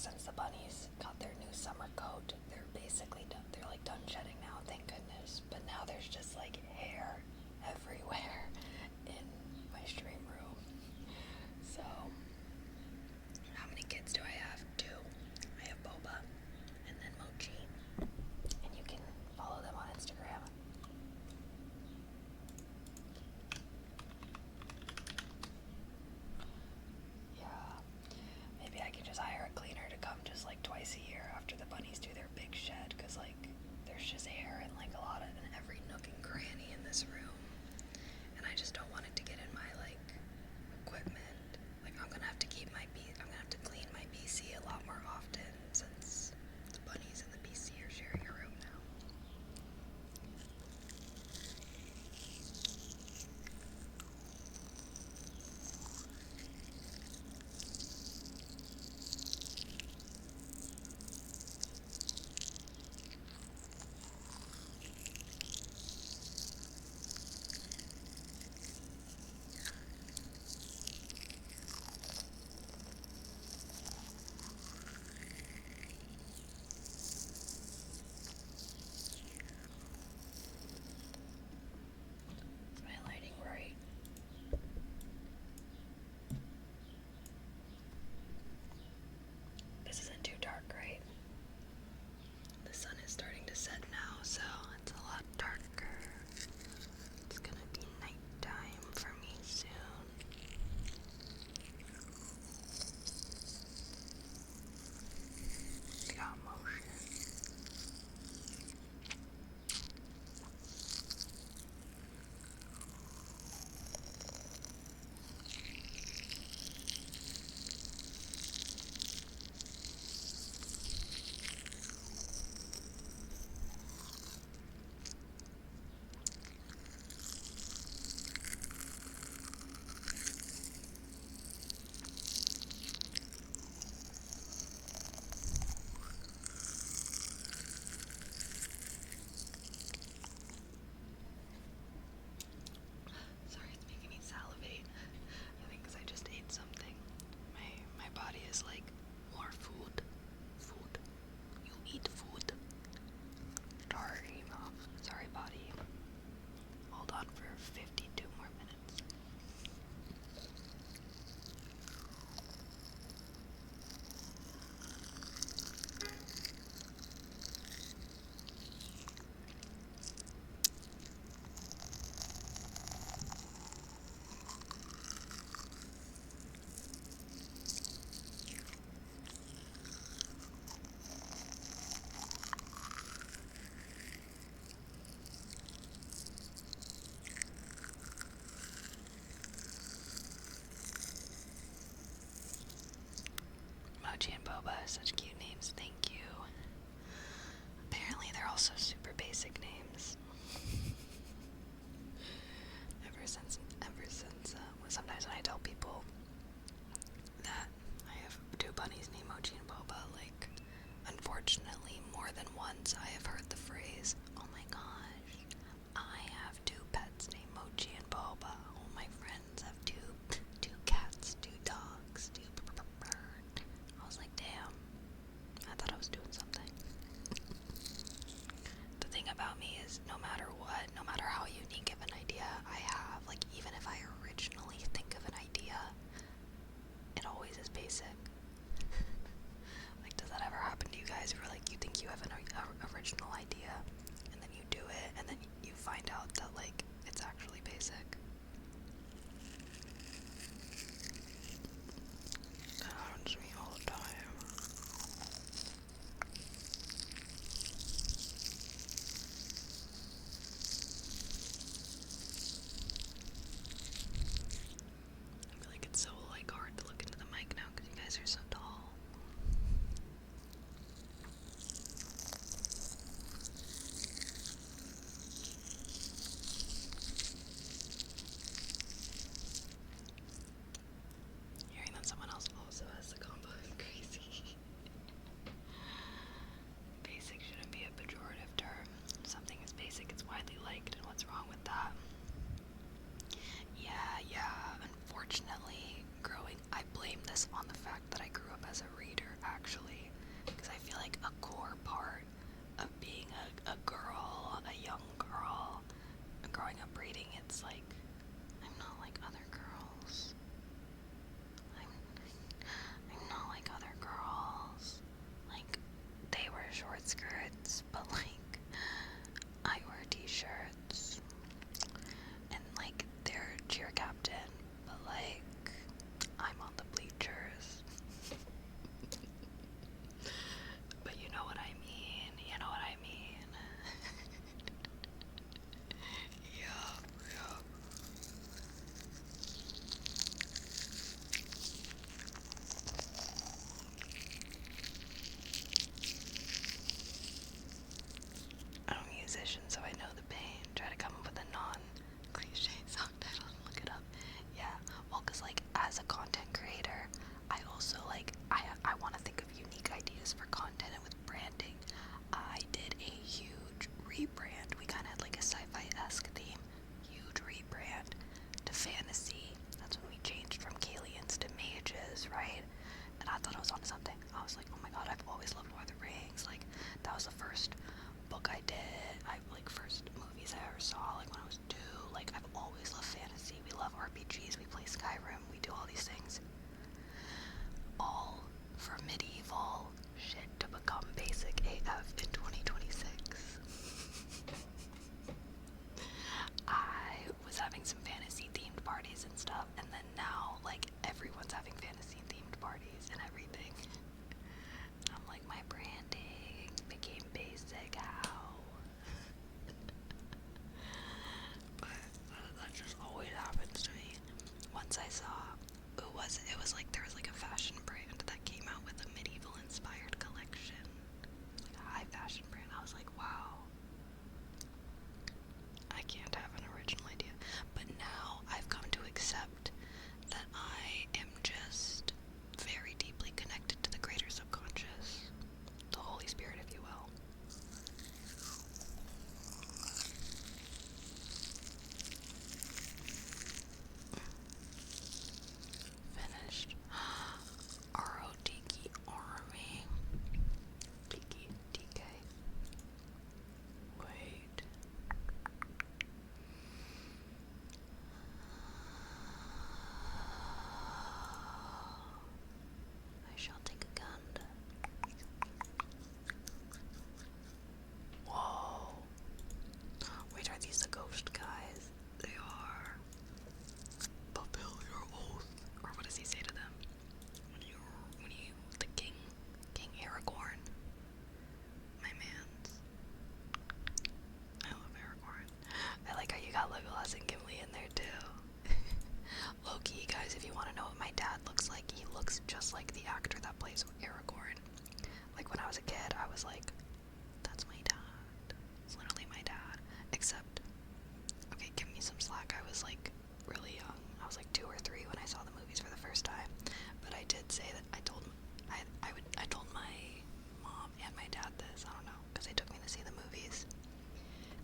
since the bunnies got their new summer coat, they're basically done. They're like done shedding now, thank goodness. But now there's just like hair everywhere in my stream room. So, how many kids do I have? 2. I have Boba and then Mochi. And you can follow them on Instagram. Yeah, maybe I could just hire a cleaner to come just like twice a year after the bunnies do their big shed, because like there's just hair in like in every nook and cranny in this room, and I just don't want it to get in my like equipment. Like I'm gonna have to clean my PC a lot more often since the bunnies and the PC are sharing a room now. Is my lighting right? This isn't too dark, right? The sun is starting to set now, so it's a lot darker. It's gonna be nighttime for me soon. Got motion. Sorry, it's making me salivate. I think because I just ate something. My body is like, more food. Food. You eat food. Sorry, body. Hold on for 52 more minutes. Mochi and Boba, such cute names, thank you. Apparently they're also super basic names. Ever since, sometimes when I tell people that I have 2 bunnies named Mochi and Boba, like, unfortunately, more than once I have heard the phrase, oh my gosh, I have 2 pets named Mochi and Boba. All my friends have two cats, 2 dogs, 2 birds. I was like, damn, I thought I was doing something. The thing about me is, no matter what, no matter how unique of an idea I have, like even if I originally think of an idea, it always is basic. Like, does that ever happen to you guys where like you think you have an original idea and then you do it and then you find out that like it's actually basic? That happens to me all the time. I feel like it's so like hard to look into the mic now because you guys are so tall. Hearing that someone else also has the combo is crazy. Basic shouldn't be a pejorative term. If something is basic, it's widely liked, and what's wrong with that? Yeah. Unfortunately, I blame this on the fact that I grew up as a reader, actually. actually, because I feel like a core part of being a girl, a young girl, growing up reading, it's like, I'm not like other girls. I'm not like other girls. Like, they wear short skirts, but like, I wear t-shirts. And like, they're cheer captain, but like, I'm on the bleachers. But you know what I mean, you know what I mean. Yeah, yeah. I'm a musician, so I know the pain. Try to come up with a non-cliche song title and look it up. Yeah, well, cause like as a content creator, I also like I want to think of unique ideas for content and with branding. I did a huge rebrand. We kind of had like a sci-fi-esque theme. Huge rebrand to fantasy. That's when we changed from Kalians to mages, right? And I thought I was onto something. I was like, oh my god, I've always loved Lord of the Rings. Like, that was the first book I did. First movies I ever saw, like when I was 2. Like, I've always loved fantasy. We love RPGs. We play Skyrim. We do all these things. All for medieval shit to become basic AF in 2026. I was having some fantasy themed parties and stuff, and then now, like, everyone's having fantasy themed parties and everything. I'm like, my branding became basic. How? But that just always happens to me. Once I saw, it was like there was like a fashion brand that came out with a medieval inspired collection, like a high fashion brand. I was like, wow, I can't have an original idea. But now I've come to accept that I am just very deeply connected to the greater subconscious, the Holy Spirit, if you will. Finished. ROTiki Army. Tiki TK. Wait. I shall take a gun. Whoa. Wait, are these the ghost guys? They are. Fulfill your oath. Or what does he say to them? The King Aragorn. My mans. I love Aragorn. I like how you got Legolas and Gimli in there too. Low-key, guys, if you want to know what my dad looks like, he looks just like the actor that plays Aragorn. Like, when I was a kid, I was like, that's my dad. It's literally my dad. Except, okay, give me some slack. I was like really young. I was like 2 or 3 when I saw the movies for the first time. But I did say that I told my mom and my dad this. I don't know, because they took me to see the movies,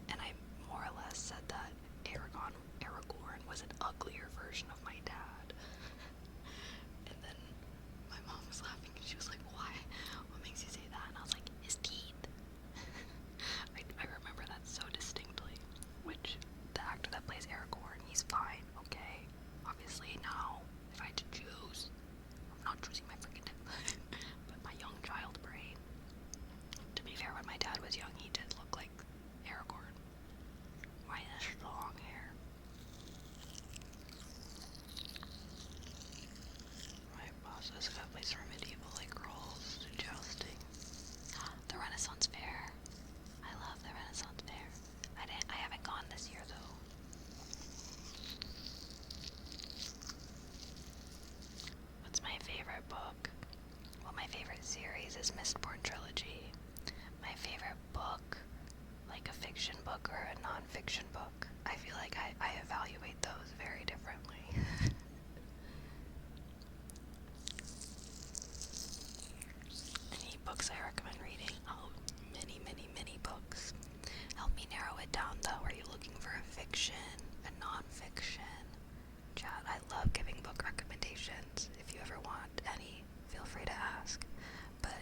and I more or less said that Aragorn was an uglier version of my dad. And then my mom was laughing and she was like, why? What makes you say that? And I was like, his teeth. I remember that so distinctly. Which, the actor that plays Aragorn, he's fine, okay? Obviously now, if I had to choose, I'm not choosing my freaking dad. But my young child brain. To be fair, when my dad was young, he did look like Aragorn. Minus the long hair. My boss has got place for medieval like roles to jousting. The Renaissance Fair. I love the Renaissance Fair. I haven't gone this year though. What's my favorite book? Well, my favorite series is Mistborn Trilogy. My favorite book, like a fiction book or a non-fiction book, I feel like I evaluate those very differently. Any books I recommend reading? Oh, many, many, many books. Help me narrow it down though. Are you looking for a fiction, a non-fiction? Chat, I love giving book recommendations. If you ever want any, feel free to ask. But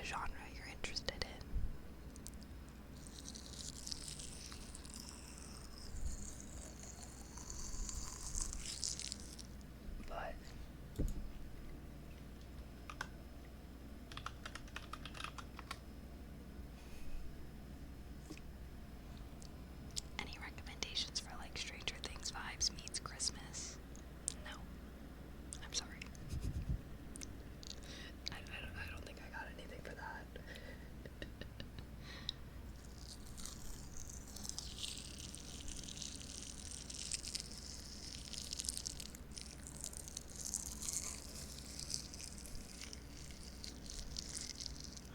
a genre you're interested in. But any recommendations for like Stranger Things vibes meets Christmas? No. I'm sorry. I don't think I got anything for that.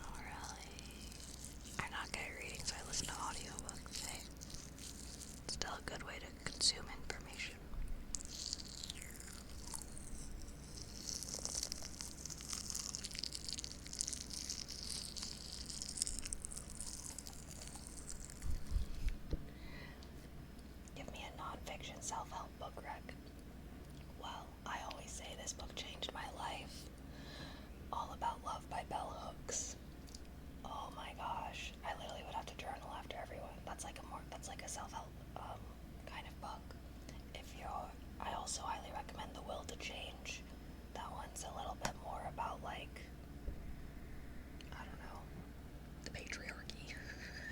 Oh, really? I'm not good at reading, so I listen to audiobooks. Hey, still a good way to consume information. Give me a nonfiction self-help book rec. Well, I always say this book changed my life. All About Love by Bell Hooks. Oh my gosh, I literally would have to journal after everyone. That's like a self-help kind of book. I also highly recommend The Will to Change. That one's a little bit more about like, I don't know, the patriarchy,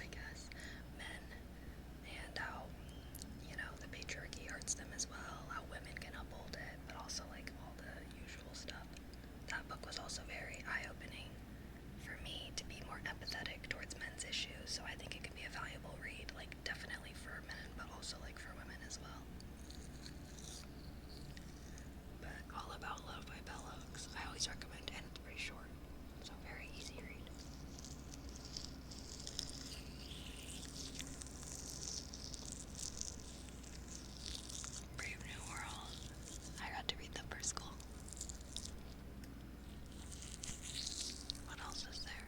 I guess, men, and how, the patriarchy hurts them as well, how women can uphold it, but also like all the usual stuff. That book was also very eye-opening for me to be more empathetic towards men's issues, so I think it can be a valuable read, like definitely for men, but also like for women as well. But All About Love by Bell Hooks, I always recommend, and it's pretty short, so very easy read. Brave New World, I got to read that for school. What else is there?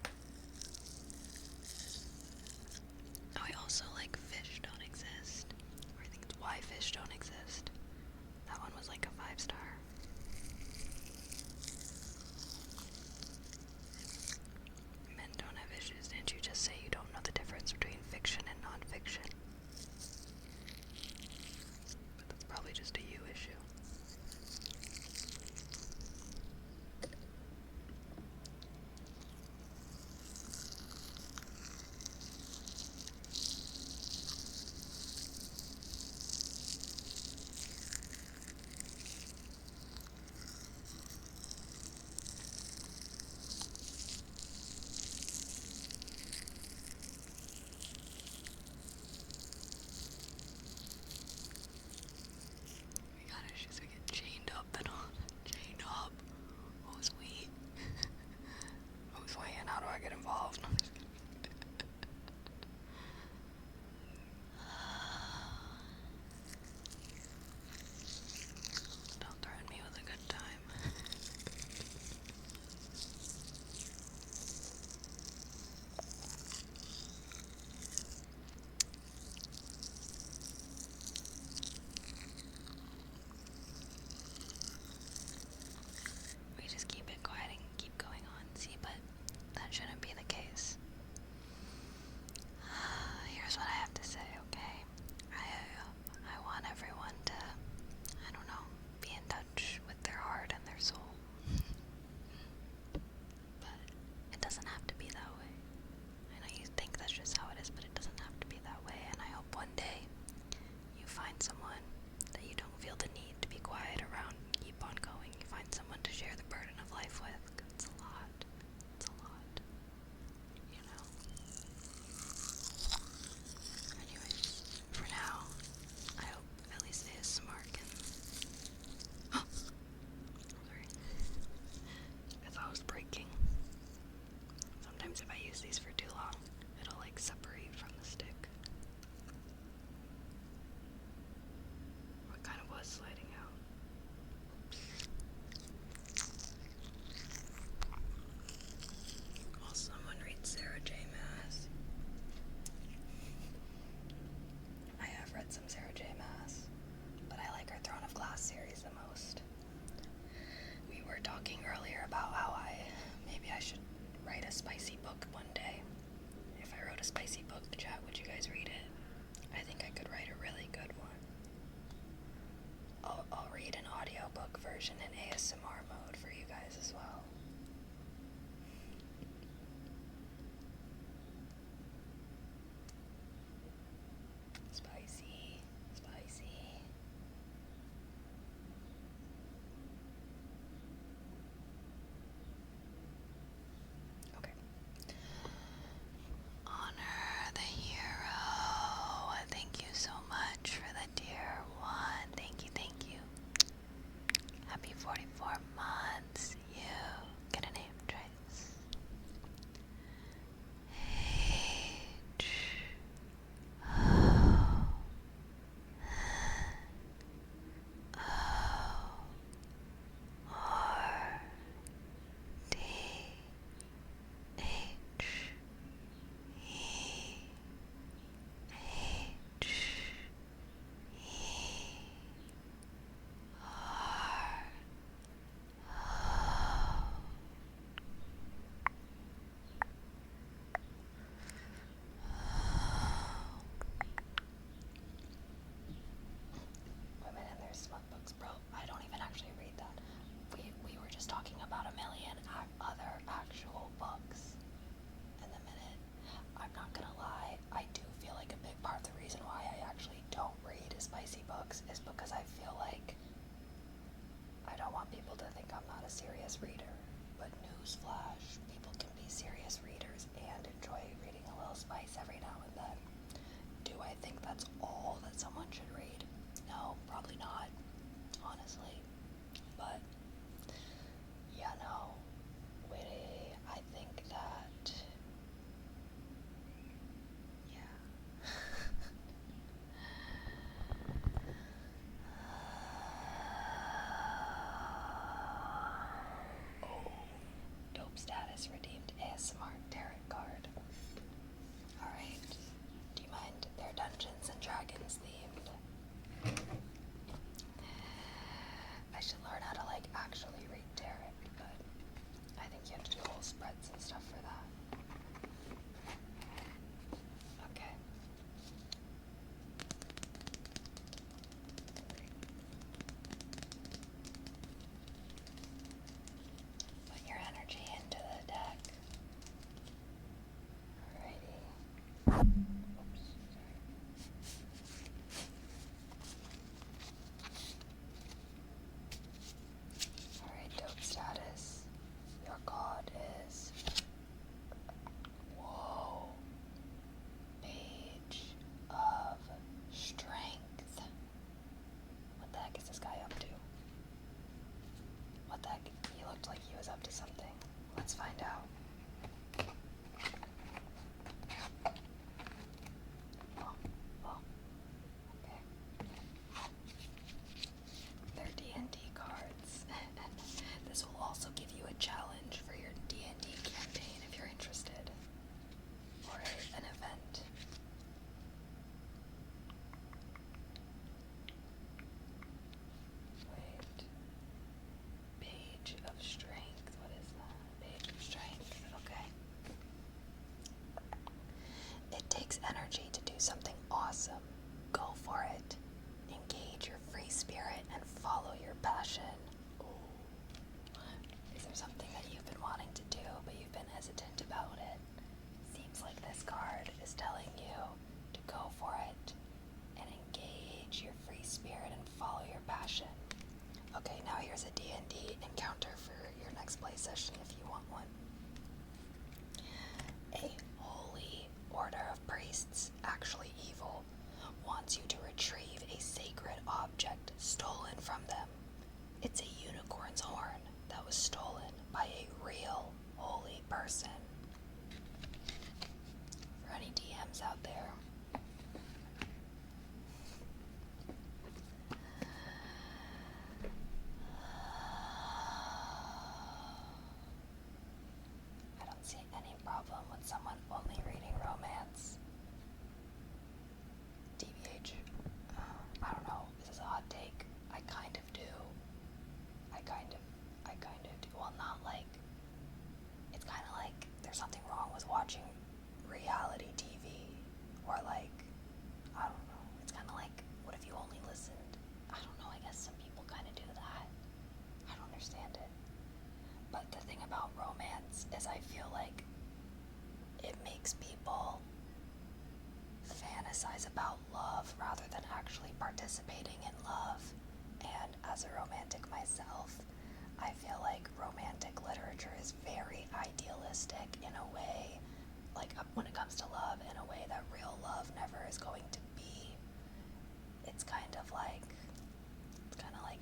spicy book, chat, would you guys read it? I think I could write a really good one. I'll read an audiobook version in ASMR mode for you guys as well. Spicy, spicy. Okay. Honor the hero. Thank you so much for the tier 1. Thank you, thank you. Happy 44 months. You get a name, Trace. H O O R D H E H E R O. Women and their smut books, bro. I don't even actually read that. We were just talking about a million other actual books in the minute. I'm not gonna lie, I do feel like a big part of the reason why I actually don't read spicy books is because I feel like I don't want people to think I'm not a serious reader. But newsflash, people can be serious readers and enjoy reading a little spice every now and then. Do I think that's all that someone should read? No, probably not, honestly. But, yeah, no. I think that, yeah. Oh, dope status redeemed ASMR tarot card. Alright. Do you mind? They're Dungeons and Dragons themed. I should learn how to actually read tarot, but I think you have to do whole spreads and stuff for that. Okay. Put your energy into the deck. Alrighty. Oops, sorry. Alright, dope status. Your god is... Whoa. Page of Strength. What the heck is this guy up to? What the heck? He looked like he was up to something. Let's find out. Oh, okay. They're D&D cards. This will also give you a challenge for your D&D campaign if you're interested. Or an event. Wait. Page of Strength. What is that? Page of Strength. Okay. It takes energy to do something awesome. Go for it. Engage your free spirit and follow your passion. Ooh. Is there something that you've been wanting to do, but you've been hesitant about it? Seems like this card is telling you to go for it and engage your free spirit and follow your passion. Okay, now here's a D&D encounter for your next play session if you want one. A holy order of priests, actually evil, wants you to retrieve a sacred object stolen from them. It's a unicorn's horn that was stolen by a real holy person. For any DMs out there. I don't see any problem with someone only reading romance. DBH. I don't know. This is a hot take. I kind of do. I kind of do. Well, not like. It's kind of like there's something wrong with watching reality TV Or like, I don't know. It's kind of like, what if you only listened? I don't know. I guess some people kind of do that. I don't understand it. But the thing about romance is I feel like it makes people fantasize about love rather than actually participating in love. And as a romantic myself, I feel like romantic literature is very idealistic in a way, like when it comes to love, in a way that real love never is going to be. It's kind of like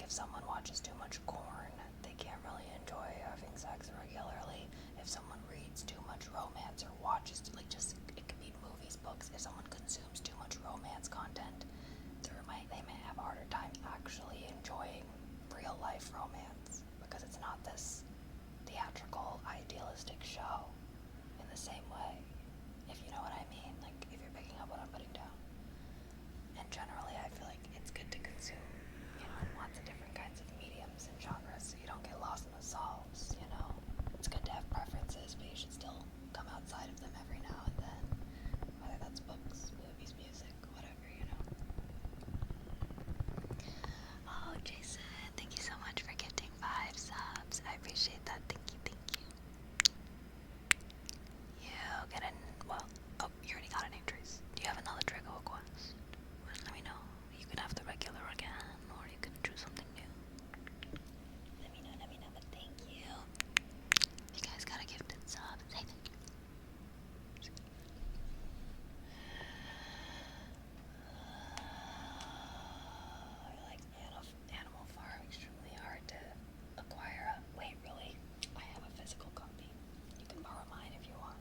if someone watches too much porn, they can't really enjoy having sex regularly. If someone reads too much romance or watches, like just, it could be movies, books, if someone consumes too much romance content, they may have a harder time actually enjoying real life romance because it's not this theatrical, idealistic show in the same way, if you know what I mean, like if you're picking up what I'm putting down. And generally, I feel like it's good to consume, lots of different kinds of mediums and genres so you don't get lost in the solves, It's good to have preferences, but you should still come outside of them every now and then, whether that's books, movies, music, whatever, Oh, Jason, thank you so much for gifting 5 subs. I appreciate that. Thank you, thank you. You get you already got a name trace. Do you have another Draco request? Let me know. You can have the regular again, or you can choose something new. Let me know, but thank you. You guys got a gifted sub. Say thank you. I like Animal Farm, extremely hard to acquire. Wait, really? I have a physical copy. You can borrow mine if you want.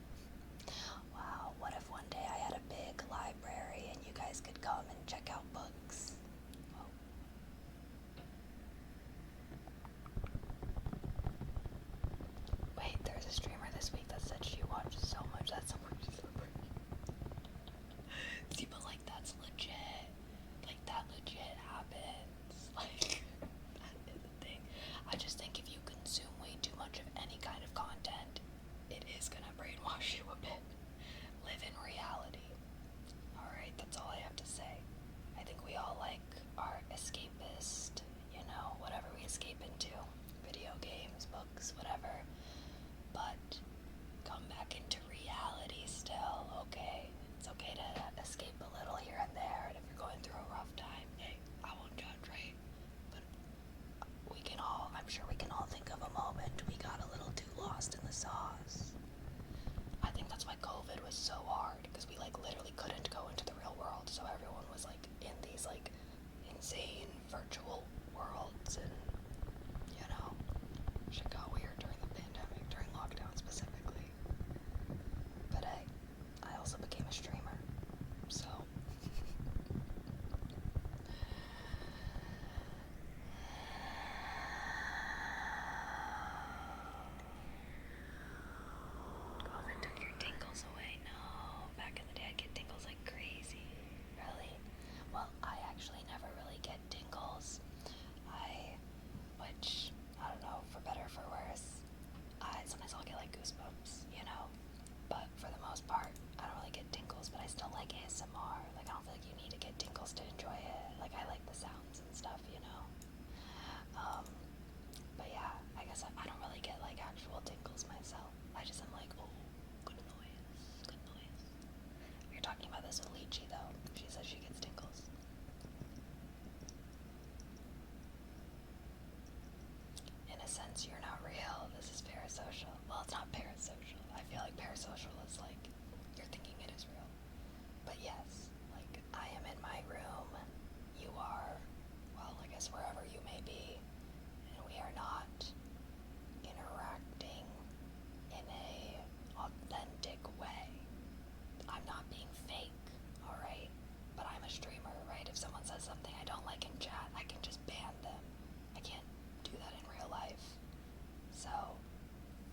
Wow, what if one day I had a big library and you guys could come and check out books? Oh. Wait, there's a streamer this week that said she watches so much that someone just See, but like that's legit. Like that legit happens. Like that is the thing. I just think if you consume way too much of any kind of content, it is gonna brainwash you a bit. Live in reality. Alright, that's all I have to say. I think we all like our escapist, whatever we escape into. Video games, books, whatever. But come back into reality still, okay? It's okay to escape a little here and there, and if you're going through a rough time, hey, I won't judge, right? But I'm sure we can all think of a moment we got a little too lost in the sauce. I think that's why COVID was so hard, because we literally couldn't go into the real world, so everyone was in these insane virtual worlds, and shit got weird during the pandemic, during lockdown specifically. But hey, I also became a streamer, so COVID took your tingles away. No, back in the day I'd get tingles like crazy. Really? Well, I actually never really get tingles. Which, I don't know, for better or for worse, sometimes I'll get goosebumps, but for the most part, I don't really get tingles, but I still like ASMR. I don't feel like you need to get tingles to enjoy it. I like the sounds and stuff, But yeah, I guess I don't really get actual tingles myself. I just am oh, good noise, good noise. We were talking about this with Lychee though. She says she gets tingles. In a sense, you're not real. This is parasocial. Well, it's not parasocial. I feel like parasocial is you're thinking it is real. But yes, I am in my room. You are, well, I guess wherever you may be. And we are not interacting in a authentic way. I'm not being fake, alright? But I'm a streamer, right? If someone says something I don't like in chat, I can just ban them. I can't do that in real life. So,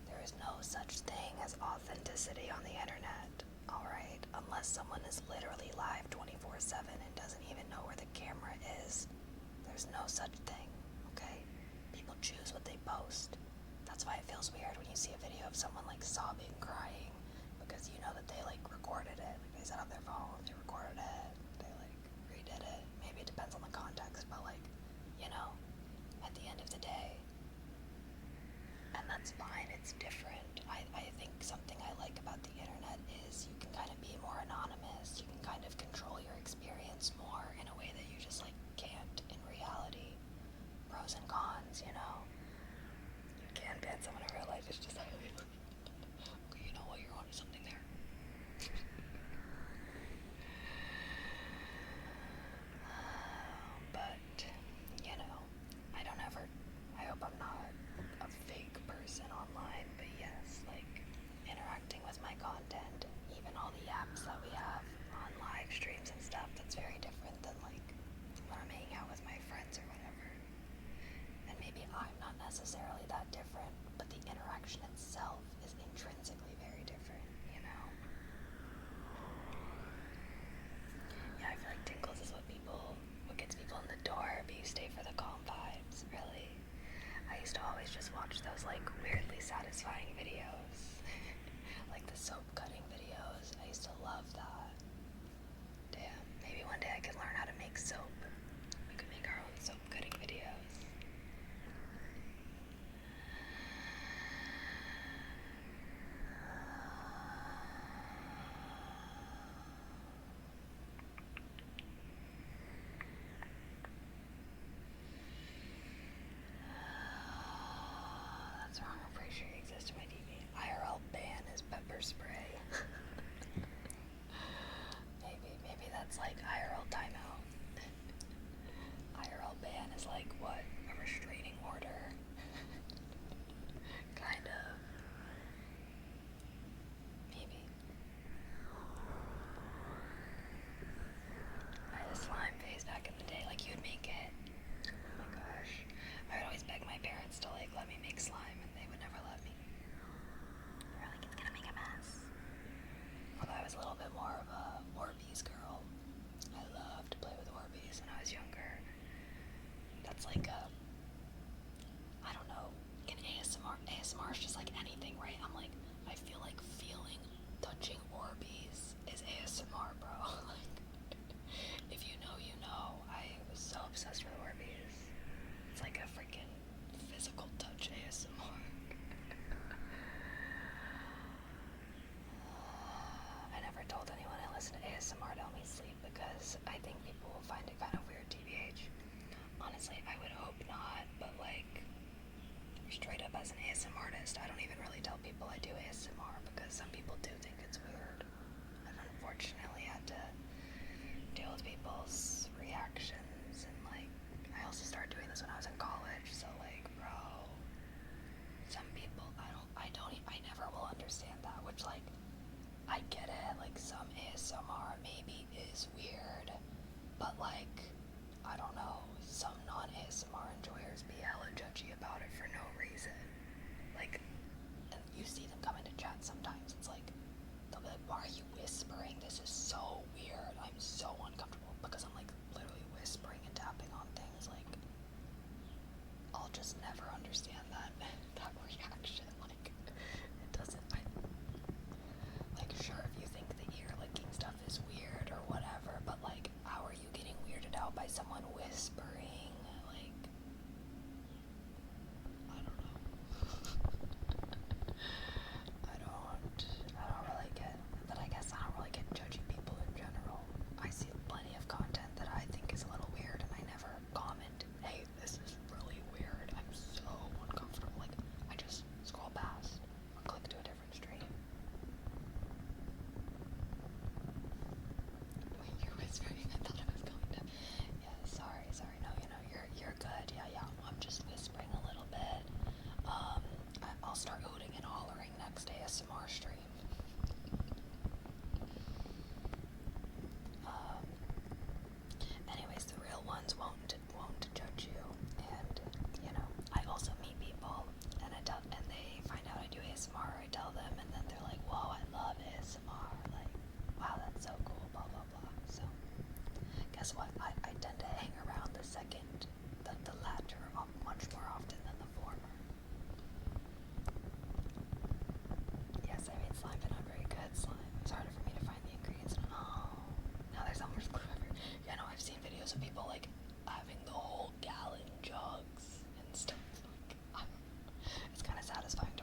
there is no such thing as authenticity on the internet, alright? Unless someone is literally live 24/7 and doesn't even know where the camera is. There's no such thing, okay? People choose what they post. That's why it feels weird when you see a video of someone sobbing, crying, because you know that they recorded it. They set up their phone, they that's fine. It's different. I think something I like about the internet is you can kind of be more anonymous. You can kind of control your experience more in a way that you just like can't in reality. Pros and cons, you know. You can ban someone in real life. It's just like, okay, you know what? You're onto something there. But, you know, I hope I'm not a fake person online, but yes, like, interacting with my content, even all the apps that we have on live streams and stuff, that's very different than, like, when I'm hanging out with my friends or whatever. And maybe I'm not necessarily that different, but the interaction itself is intrinsically very different, you know? Yeah, I feel like tingles is what gets people in the door, but you stay for the calm vibes, really. I used to always just watch those, like, weirdly satisfying videos. Like the soap cutting videos. I used to love that. Damn, maybe one day I could learn how to make soap. We could make our own soap cutting videos. That's wrong, I'm pretty sure it exists in my TV. IRL ban is pepper spray. Maybe that's like IRL timeout. IRL ban is like what? A restraining order? Kind of. Maybe. I had a slime phase back in the day, like you'd make it. Oh my gosh. I would always beg my parents to like let me make slime and they would never let me. They were like, it's gonna make a mess. Although I was a little bit more of a Orbeez girl. I loved to play with Orbeez when I was younger. That's like I don't know, in ASMR is just like anything, right? I'm like, I feel like touching Orbeez is ASMR, bro. Like, if you know, you know. I was so obsessed with Orbeez. It's like a freaking physical touch ASMR. I never told anyone I listen to ASMR to help me sleep because I think people will find it kind of weird, TBH. Honestly, I would hope not, but like, straight up as an ASMR artist, I don't even really tell people I do ASMR because some people do think it's weird. I've unfortunately had to deal with people's reactions, and like, I also started doing this when I was in college, so like, bro, some people, I never will understand that, which like, I get it, like some ASMR maybe is weird, but like, I don't know, some non-ASMR enjoyers be hella judgy about it for no reason. Like, and you see them come into chat sometimes, it's like, they'll be like, why are you whispering? This is so weird. I'm so uncomfortable because I'm like literally whispering and tapping on things. Like, I'll just never understand that reaction. Like, it doesn't, like, sure, if you think the ear licking stuff is weird or whatever, but like, how are you getting weirded out by someone whispering? Like, I don't know. I don't really get, but I guess I don't really get judgy people in general. I see plenty of content that I think is a little weird and I never comment, hey, this is really weird, I'm so uncomfortable. Like, I just scroll past or click to a different stream. When you're whispering, I thought I was going to, yeah, sorry, no, you know, you're good, yeah, I'm just whispering a little bit. I'll start hooting and hollering next ASMR stream. Anyways, the real ones won't judge you, and you know, I also meet people, and they find out I do ASMR. I tell them, and then they're like, "Whoa, I love ASMR! Like, wow, that's so cool!" Blah blah blah. So, guess what? I tend to hang around the latter much more often than the former. Yes, I made slime, but not very good slime. It's harder for me to find the ingredients. Now there's almost glue everywhere. Yeah, no, I've seen videos of people like having the whole gallon jugs and stuff. Like, it's kind of satisfying to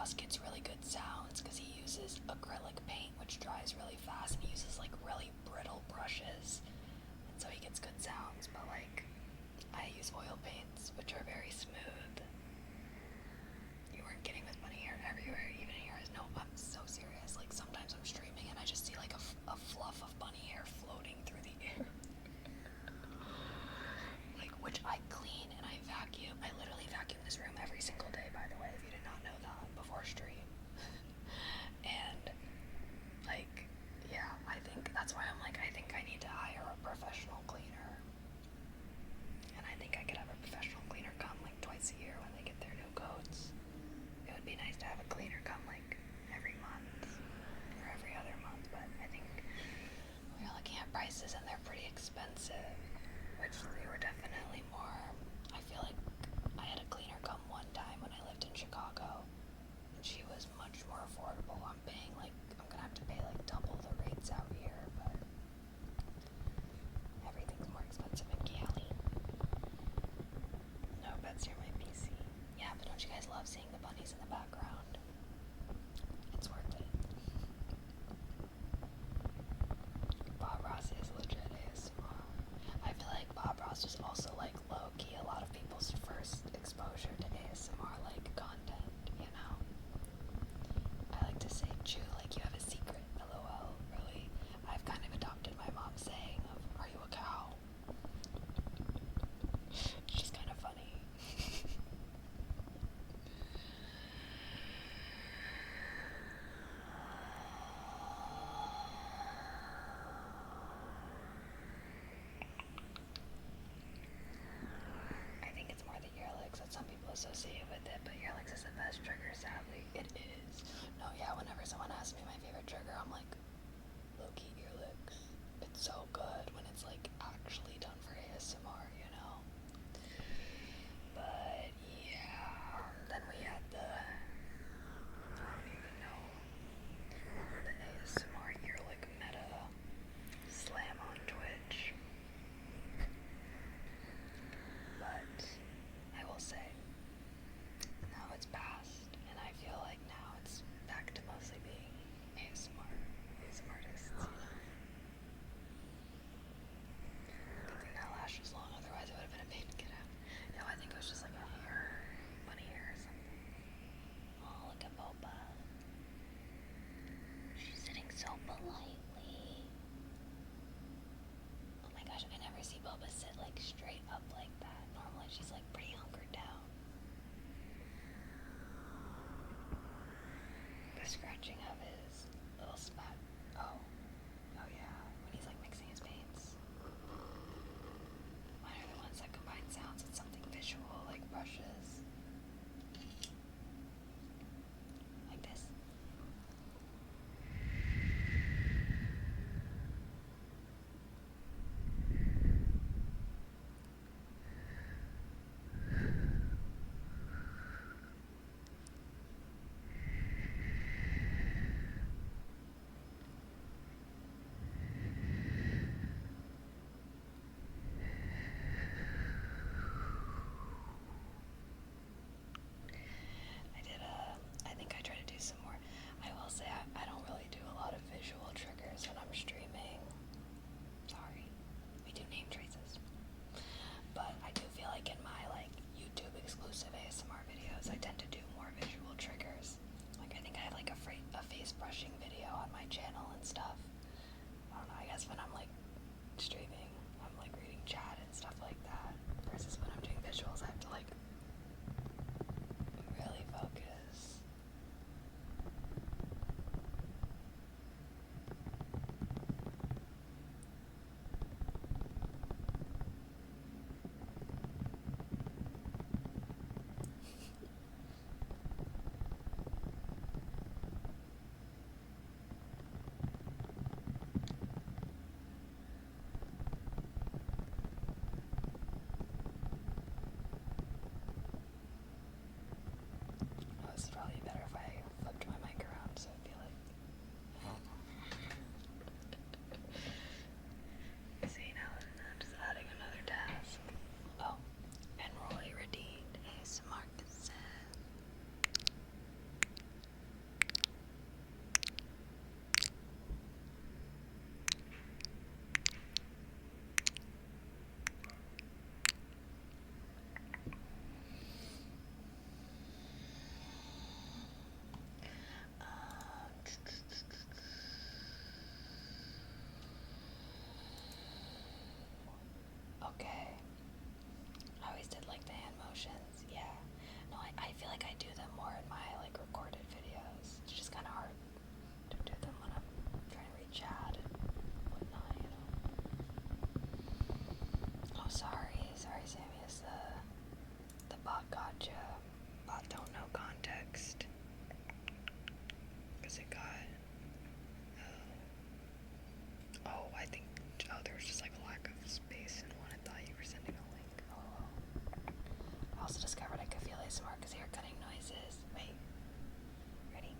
Ross gets really good sounds because he uses acrylic paint, which dries really fast, and he uses like really brittle brushes, and so he gets good sounds. But like, I use oil paints, which are very smooth. You weren't getting this bunny hair everywhere, even here. No, I'm so serious. Like, sometimes I'm streaming and I just see like a fluff of bunny hair floating through the air. Like, which I clean and I vacuum. I literally vacuum this room every single day, by the way, if you did not know that before stream. And like, yeah, I think that's why I'm like, I think I need to hire a professional cleaner. And I think I could have a professional cleaner come like twice a year when they get their new coats. It would be nice to have a cleaner come like every month or every other month, but I think we are looking at prices and they're pretty expensive, which they were definitely more. I feel like I had a cleaner come one time when I lived in Chicago, and she was much more affordable. I'm gonna have to pay like double the rates out here, but everything's more expensive in Cali. No pets near my PC. Yeah, but don't you guys love seeing the bunnies in the background? It's worth it. Bob Ross is legit ASMR. I feel like Bob Ross was also like low-key a lot of people's first exposure to ASMR like content, you know? I like to say, Chew, like you have a secret, LOL, really. I've kind of adopted my mom's saying of, are you a cow? It's just kind of funny. I think it's more the earlicks that some people associate with it, but earlicks is the best trigger, sadly. It is. No, yeah, whenever someone asks me my favorite trigger, I'm like, low-key earlicks. It's so good when it's like actually done for ASMR, you know? But yeah, then we had I don't even know, the ASMR earlick meta slam on Twitch. But I will say, motions. Yeah. No, I feel like I do them more in my like recorded videos. It's just kind of hard to do them when I'm trying to read chat and whatnot, you know. Oh, sorry, Sammy. Is the bot gotcha? Bot don't know context. Cause it got. Oh, I think. Oh, there was just like a lack of space in one. I thought you were sending a link. Oh. I also discovered I could feel ASMR because hair cutting noises. Wait. Ready?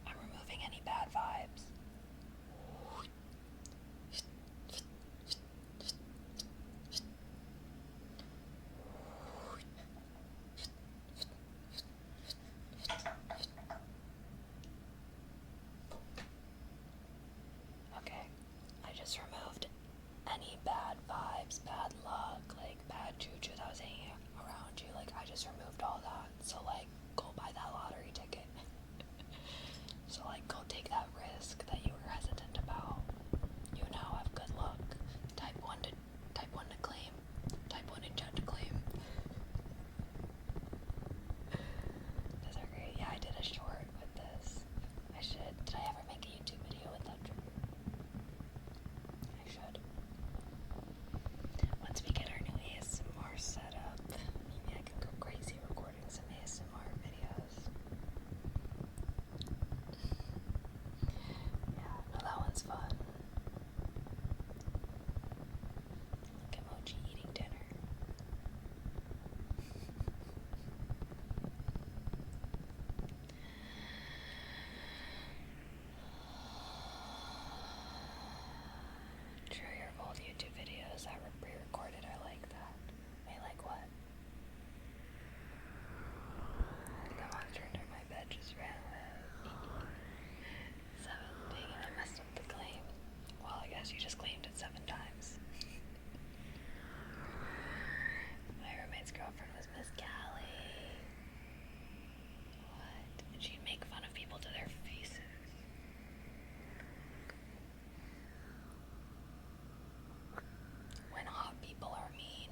I'm removing any bad vibes. Okay, I just removed any bad vibes, bad luck, like bad juju that was hanging around you. Like, I just removed all that. So, like, go buy that lottery ticket. So, like, go take that risk that you were hesitant about. You now have good luck. Type 1 to claim. Type 1 in chat to claim. Those are great. Yeah, I did a short with this. I should. Did I ever make a YouTube video with that trigger? I should. Once we get our new ASMR set up, maybe I can go crazy recording some ASMR videos. Yeah, no, that one's fun. Look at Mochi eating dinner. True, your old YouTube videos that were pre-recorded, I like that. Wait, like what? The monster under my bed just ran away. 7. Dang it, I messed up the claim. Well, I guess you just claimed it 7 times. My roommate's girlfriend was Miss Callie. What? And she'd make fun of people to their faces. When hot people are mean.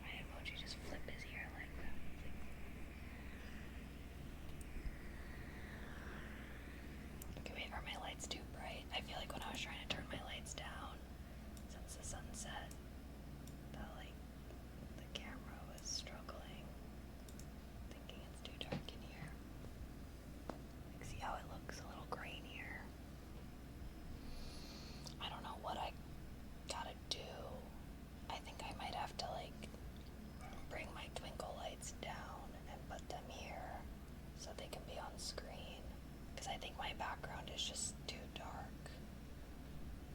My emoji just flip his ear like that. Okay, wait, are my lights too bright? I feel like when I was trying to turn my lights down, since the sun set, that like the camera was struggling, thinking it's too dark in here. Like, see how it looks a little grainier? I don't know what I gotta do. I think I might have to like bring my twinkle lights down and put them here so they can be on screen. Because I think my background is just too dark.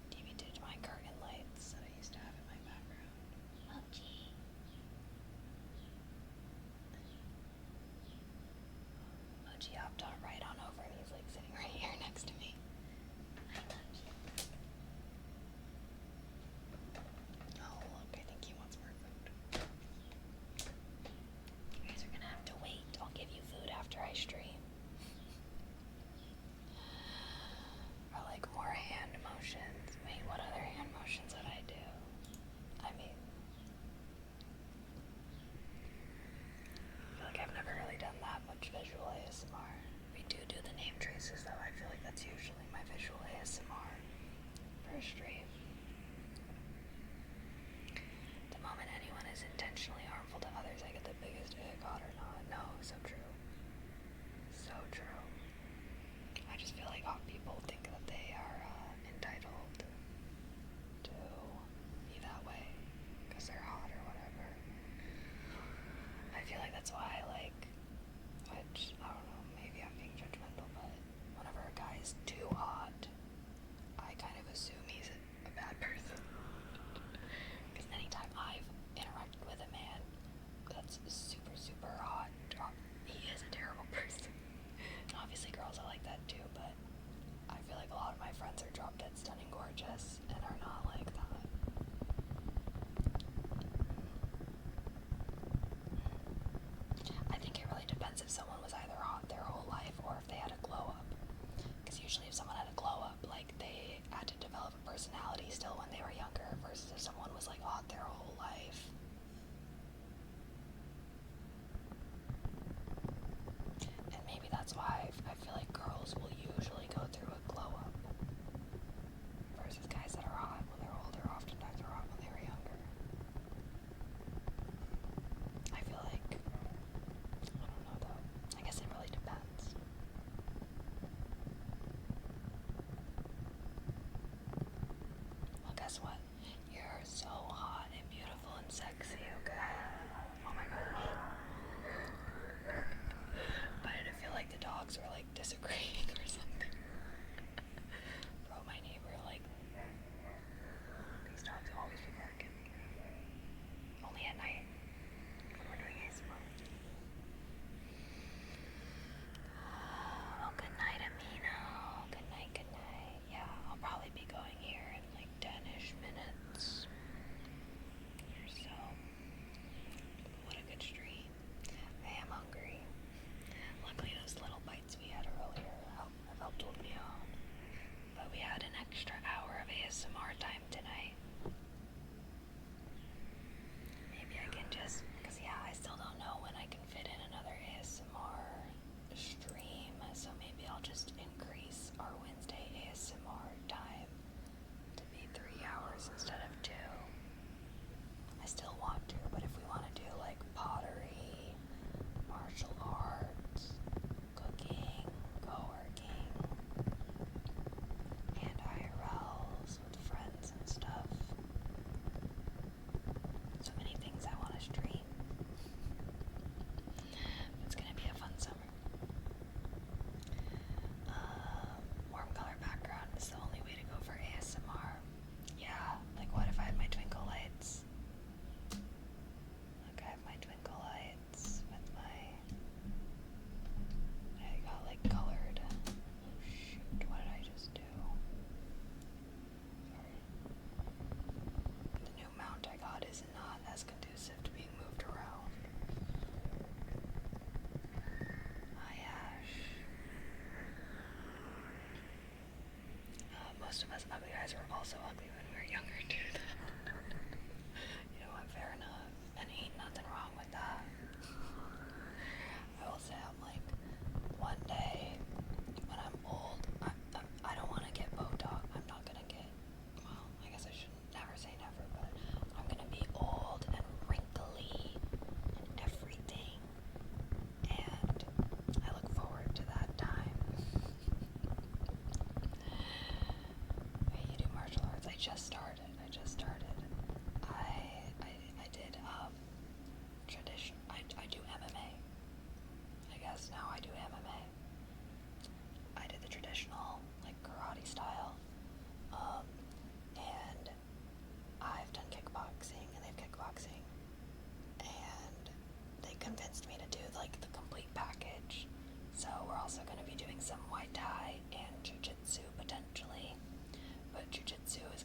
TV did my curtain lights that I used to have in my background. Mochi. Mochi hopped on right on over and he's like sitting right here next to me. Hi, Mochi. Oh, look, I think he wants more food. You guys are gonna have to wait. I'll give you food after I stream. Or like more hand motions. Wait, what other hand motions would I do? I mean, I feel like I've never really done that much visual ASMR. gorgeous and are not like that. I think it really depends if someone was either hot their whole life or if they had a glow up. Because usually if someone had a glow up, like they had to develop a personality still when they were younger versus if someone was like hot their whole life. And maybe that's why I feel like girls will usually go through a glow up versus guys that are hot when they're older oftentimes are hot when they were younger. I feel like, I don't know though. I guess it really depends. Well, guess what? You're so hot and beautiful and sexy, okay? Oh my gosh. But I didn't feel like the dogs were like disagreeing or something. Bro, my neighbor, like, these dogs always be barking. Only at night when we're doing ASMR. Oh, good night, Amino. Good night, good night. Yeah, I'll probably be going here in like 10-ish minutes or so. What a good stream. I am hungry. Luckily, those little bites we had earlier have helped hold me on. But we had an extra hour of ASMR time tonight. Maybe I can just, because yeah, I still don't know when I can fit in another ASMR stream, so maybe I'll just increase our Wednesday ASMR time to be 3 hours instead of 2. I still want to, but if we want to do like pottery, martial arts, cooking, co-working, and IRLs with friends and stuff. So many things I want to stream. It's gonna be a fun summer. Warm color background is the only way to go for ASMR. Yeah, like what if I had my twinkle lights? Like I have my twinkle lights with my... I got like colored. Oh shoot, what did I just do? Sorry. The new mount I got is not as conducive to being moved around. Hi Ash. Most of us ugly guys were also ugly when we were younger too. You know what, fair enough. And ain't nothing wrong with that. I will say I'm like, one day when I'm old, I don't want to get Botox. I'm not gonna get, well, I guess I should never say never, but I'm gonna be old and wrinkly and everything. And I look forward to that time. Hey, you do martial arts? I just started. I did tradition. I do MMA. I guess now I do MMA. I did the traditional like karate style. And I've done kickboxing and they've kickboxing. And they convinced me to do like the complete package. So we're also going to be doing some Muay Thai and Jiu-Jitsu potentially. But Jiu-Jitsu is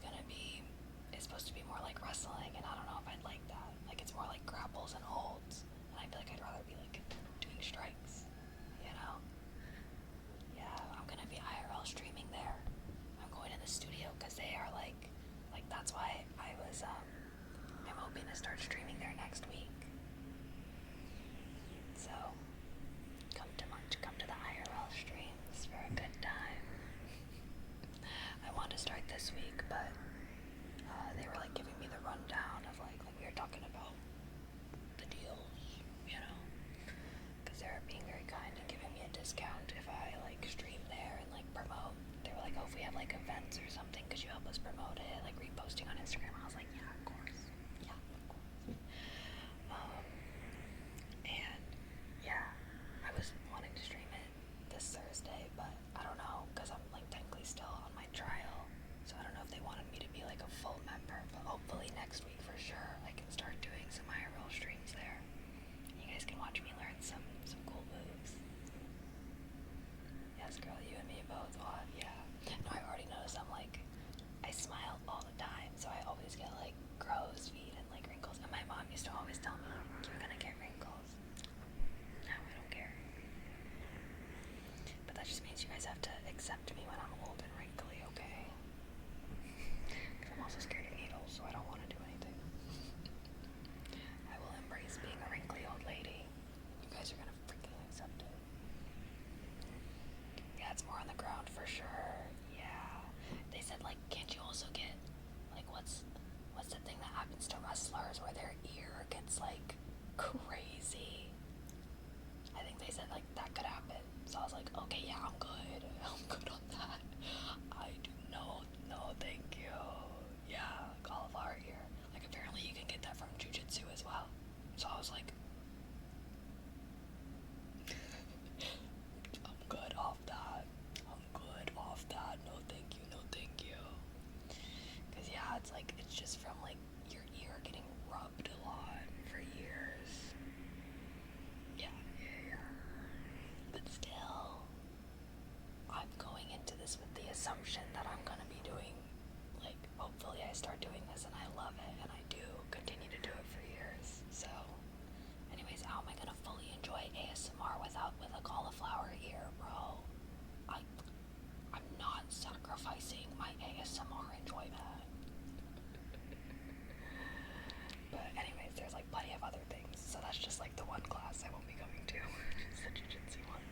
supposed to be more like wrestling, and I don't know if I'd like that. Like it's more like grapples and holds, and I feel like I'd rather be like doing strikes, you know? Yeah, I'm gonna be IRL streaming there. I'm going in the studio because they are like that's why I'm hoping to start streaming there next week. So come to the IRL streams for a good time. I want to start this week, but they were like giving me the rundown of like we were talking about the deals, you know, because they were being very kind and giving me a discount if I like stream there and like promote. They were like, oh, if we have like events or something, could you help us promote it, like reposting on Instagram? I was like, yeah, of course. Yeah, of course. And yeah, I was wanting to stream it this Thursday, but I don't know, because I'm like technically still on my trial, so I don't know if they wanted me to be like a full member, but hopefully next week for sure I can start doing some IRL streams there. You guys can watch me learn some cool moves. Yes, girl, you and me both. What? Yeah. No, I already noticed I'm like used to always tell me, you're gonna get wrinkles. Now I don't care. But that just means you guys have to accept me when I'm old and wrinkly, okay? Because I'm also scared of needles, so I don't want to do anything. I will embrace being a wrinkly old lady. You guys are gonna freaking accept it. Yeah, it's more on the ground for sure. Yeah. They said, like, can't you also get, like, what's the thing that happens to wrestlers where their ear gets, like, crazy? I think they said, like, that could happen. So I was like, okay, yeah, I'm good. I'm good on that. I do no, thank you. Yeah, cauliflower ear. Like, apparently you can get that from jujitsu as well. So I was like, I'm good off that. I'm good off that. No, thank you. No, thank you. Because, yeah, it's like, it's just from, like, your ear getting rubbed a lot for years. Yeah. But still, I'm going into this with the assumption that I'm gonna be doing, like, hopefully I start doing this and I love it, and I do continue to do it for years. So, anyways, how am I gonna fully enjoy ASMR with a cauliflower ear, bro? I'm not sacrificing my ASMR enjoyment. But anyways, there's like plenty of other things, so that's just like the one class I won't be going to. It's the jiu-jitsu one.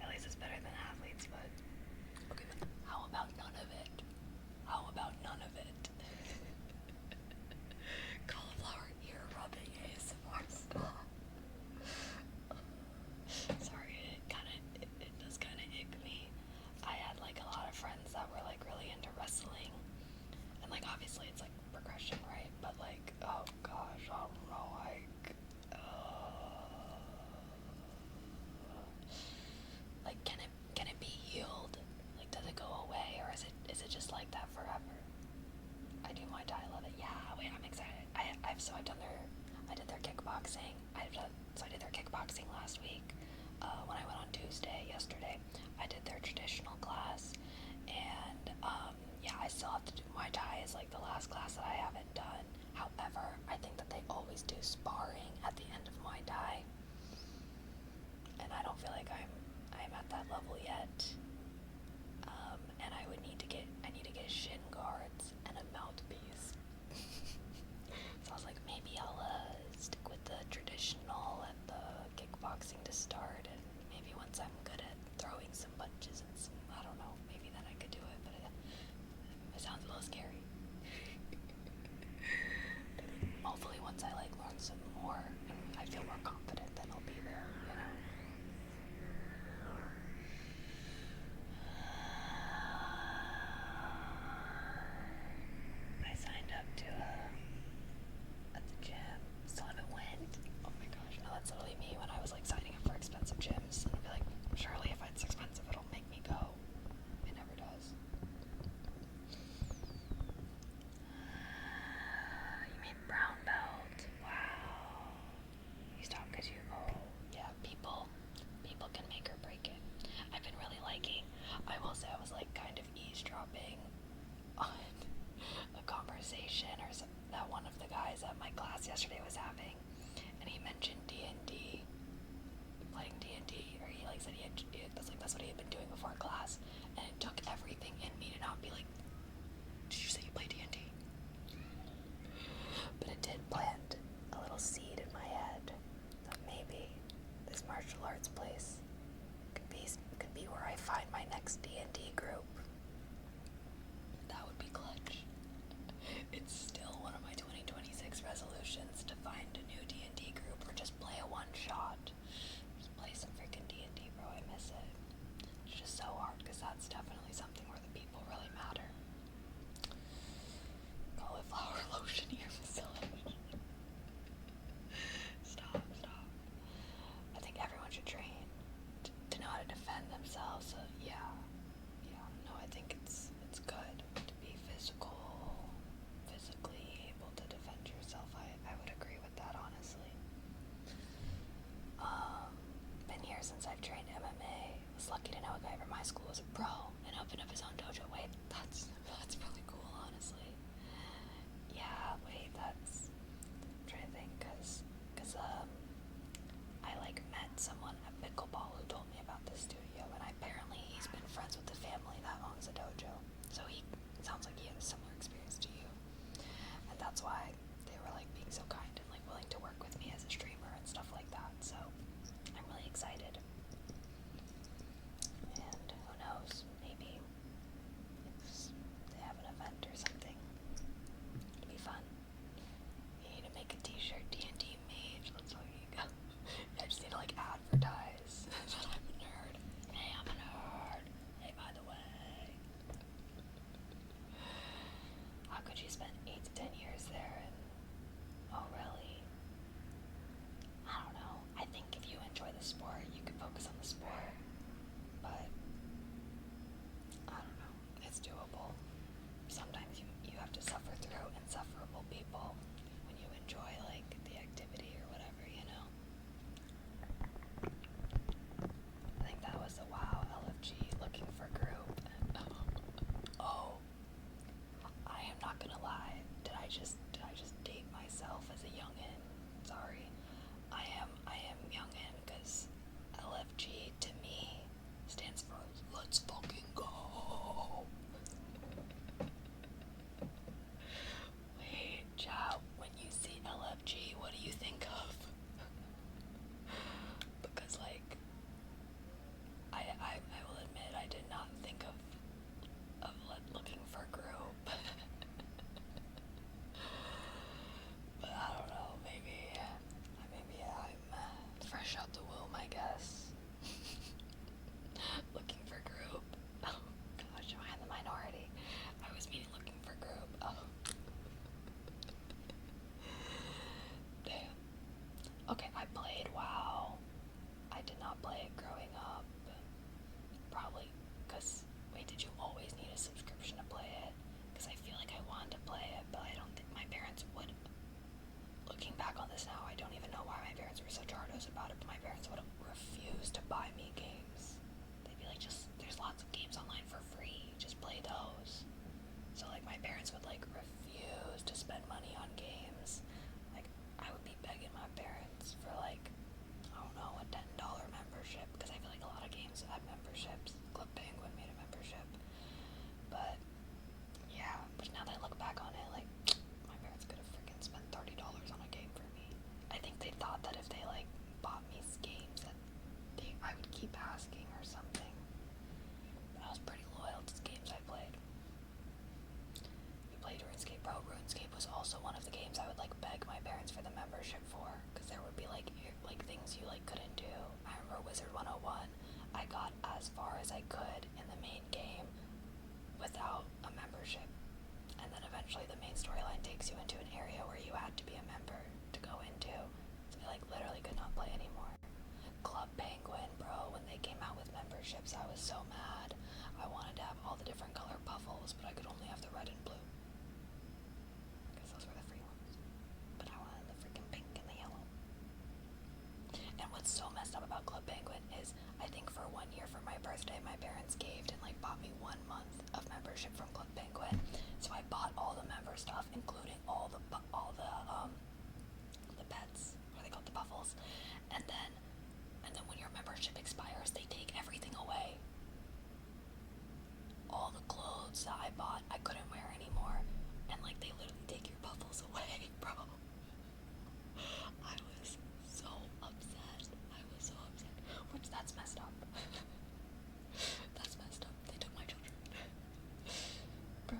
At least it's better than athletes, but okay, but how about none of it? How about none of it? Cauliflower ear rubbing ASMR stuff. Sorry, it does kind of ick me. I had like a lot of friends that were like really into wrestling, and like obviously it's like progression, right? But like, oh gosh, I don't know, like can it be healed? Like, does it go away, or is it just like that forever? I do Muay Thai, I love it. Yeah, wait, I'm excited. I did their kickboxing. I did their kickboxing last week. When I went on Tuesday, yesterday, I did their traditional class, and yeah, I still have to do Muay Thai as like the last class that I haven't done. However, I think that they always do sparring at the end of Muay Thai, and I don't feel like I'm at that level yet. And I need to get shin guards and a mouthpiece. So I was like, maybe I'll stick with the traditional and the kickboxing to start, and maybe once I'm good at throwing some punches and some, I don't know, maybe then I could do it, but it sounds a little scary. Hopefully once I like learn some more and I feel more confident, then I'll be there, you know? I signed up to at the gym. Still haven't went. Oh my gosh, no, that's literally me when I was like signing up for expensive gyms, and I'd be like, surely if it's expensive it'll make me go. It never does. You mean brown belt? Wow. You stop because you, oh yeah, people can make or break it. I've been really liking, I will say, I was like kind of eavesdropping on a conversation that one of the guys at my class yesterday was having, and he mentioned D&D, playing D&D, or he like said that's what he had been doing before class, and it took everything in me to not be like, did you say you play D&D? But it did plant a little seed in my head that maybe this martial arts place could be where I find my next D&D group. That would be clutch. It's still one of my 2026 resolutions to find a new D&D group or just play a one-shot. Just play some freaking D&D, bro. I miss it. It's just so hard because you have to suffer through insufferable people when you enjoy like the activity or whatever, you know. I think that was a wow LFG looking for group. Oh, I am not gonna lie. Did I just date myself as a youngin? Sorry. I am youngin because LFG to me stands for let's fucking go. Wait, Chow, when you see LFG, what do you think of? Because like I will admit I did not think of looking for group. But I don't know, maybe I'm fresh out the womb, I guess. Looking for group. Oh gosh, am I in the minority? I was meaning looking for group. Oh. Damn. Okay, I played WoW. I did not play it growing up. Probably because, wait, did you always need a subscription to play it? Because I feel like I wanted to play it, but I don't think my parents would. Looking back on this now, I don't even know why my parents were such hardos about it, but my parents would refuse to buy me games. They'd be like, just, there's lots of games online for free, just play those. So like my parents would like refuse to spend money on games. Like I would be begging my parents for like, I don't know, a $10 membership, because I feel like a lot of games have memberships. Club Penguin made a membership. But yeah, but now that I look back on it, like my parents could have freaking spent $30 on a game for me. I think they thought that if they like bought me games that I would keep asking or something. But I was pretty loyal to the games I played. We played RuneScape, bro. RuneScape was also one of the games I would like beg my parents for the membership for, because there would be like things you like couldn't do. I remember Wizard 101. I got as far as I could in the main game without a membership, and then eventually the main storyline takes you into an area where you had to be a member to go into. So I like literally could not play anymore. Club Penguin, bro, when they came out with memberships, I was so mad. I wanted to have all the different color puffles, but I could only have the red and blue, because those were the free ones. But I wanted the freaking pink and the yellow. And what's so messed up about Club Penguin is, I think for 1 year for my birthday, my parents caved and like bought me 1 month of membership from Club Penguin. So I bought all the member stuff, including all the pets, what are they called, the puffles. And then when your membership expires, they take everything away. All the clothes that I bought, I couldn't wear anymore, and like they literally take your puffles away, bro. I was so upset. Which, that's messed up. That's messed up. They took my children. Bro.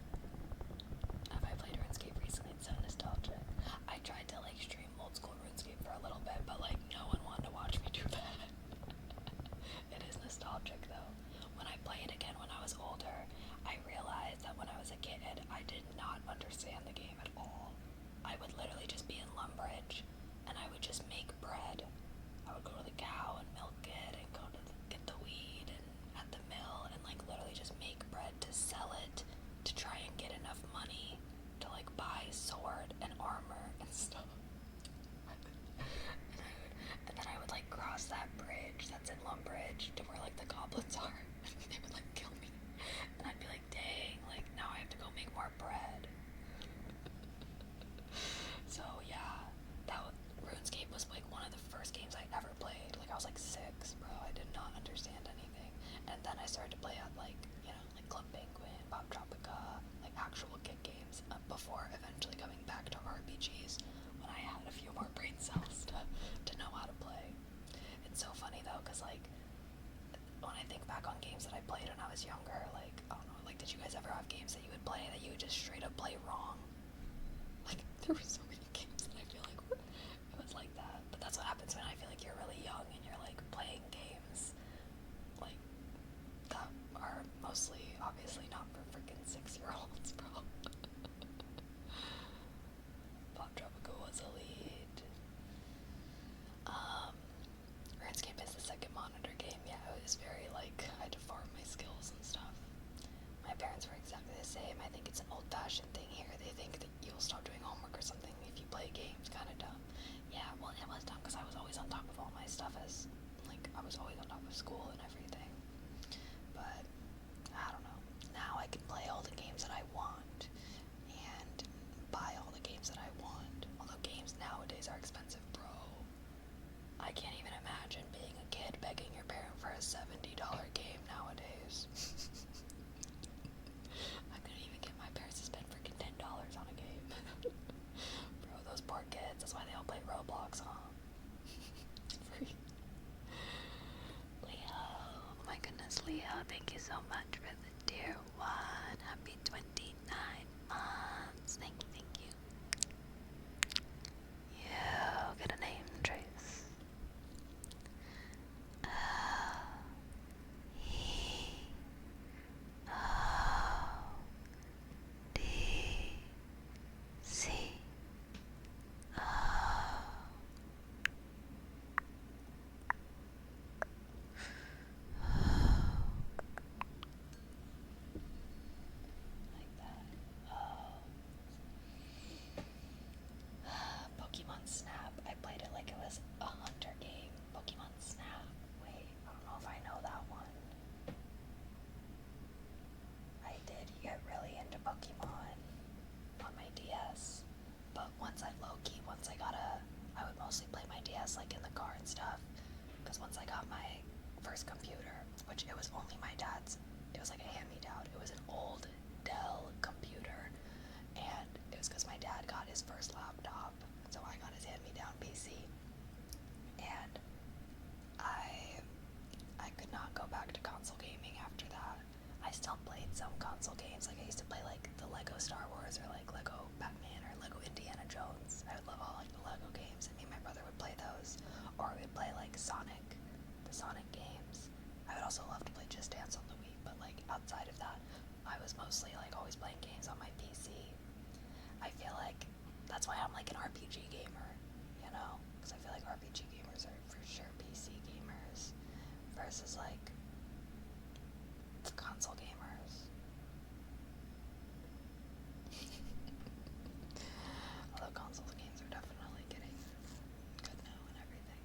Have I played RuneScape recently? It's so nostalgic. I tried to like stream old school RuneScape for a little bit, but like no one wanted to watch me do that. It is nostalgic though. When I play it again when I was older, I realized that when I was a kid, I did not understand the game at all. I would literally just be in Lumbridge, and I would just make bread. I would go to the cow and milk it, and go to get the weed and at the mill, and like literally just make bread to sell it, to try and get enough money to like buy sword and armor and stuff. And then I would like cross that bridge that's in Lumbridge to where like the goblins are, and they would like kill me, and I'd be like, dang, like now I have to go make more bread. So yeah, RuneScape was like one of the first games I ever played. Like I was like 6, bro. I did not understand anything. And then I started to play at like, you know, like Club Penguin, Pop Tropica, like actual kid games, before eventually coming back to RPGs when I had a few more brain cells to know how to play. It's so funny though, because like when I think back on games that I played when I was younger, like I don't know, like did you guys ever have games that you would play that you would just straight up play wrong? Like there were so many games that I feel like it was like that. But that's what happens when I feel like you're really young and you're like playing games like that are mostly obviously not for freaking 6-year-olds, bro. Pop Tropica was elite. RuneScape is the second monitor game. Yeah, it was very like I had to farm my skills and stuff. My parents were exactly the same. I think it's an old-fashioned thing here play games. Kind of dumb. Yeah, well, it was dumb because I was always on top of all my stuff I was always on top of school and everything. But, I don't know. Now I can play all the games that I want and buy all the games that I want. Although games nowadays are expensive, bro. I can't even imagine being a kid begging your parent for a $70 game nowadays. I couldn't even get my parents to spend freaking $10 on a game. Bro, those poor kids. That's why they all play Roblox, huh? Free. Leo. Oh my goodness, Leo. Thank you so much for the tier 1. Happy 29 months. Thank you, thank you. You get a name, Trace. Pokemon Snap. I played it like it was a hunter game. Pokemon Snap. Wait, I don't know if I know that one. I did get really into Pokemon on my DS. But once I I would mostly play my DS like in the car and stuff. Because once I got my first computer, which it was only my dad's, it was like a hand-me-down. It was an old Dell computer. And it was because my dad got his first laptop. So I got his hand-me-down PC. And I could not go back to console gaming after that. I still played some console games. Like I used to play like the Lego Star Wars or like Lego Batman or Lego Indiana Jones. I would love all like the Lego games, and me and my brother would play those. Or we would play like Sonic, the Sonic games. I would also love to play Just Dance on the Wii, but like outside of that, I was mostly like always playing games on my PC. I feel like that's why I'm like an RPG gamer, you know? Because I feel like RPG gamers are for sure PC gamers versus like console gamers. Although console games are definitely getting good now and everything.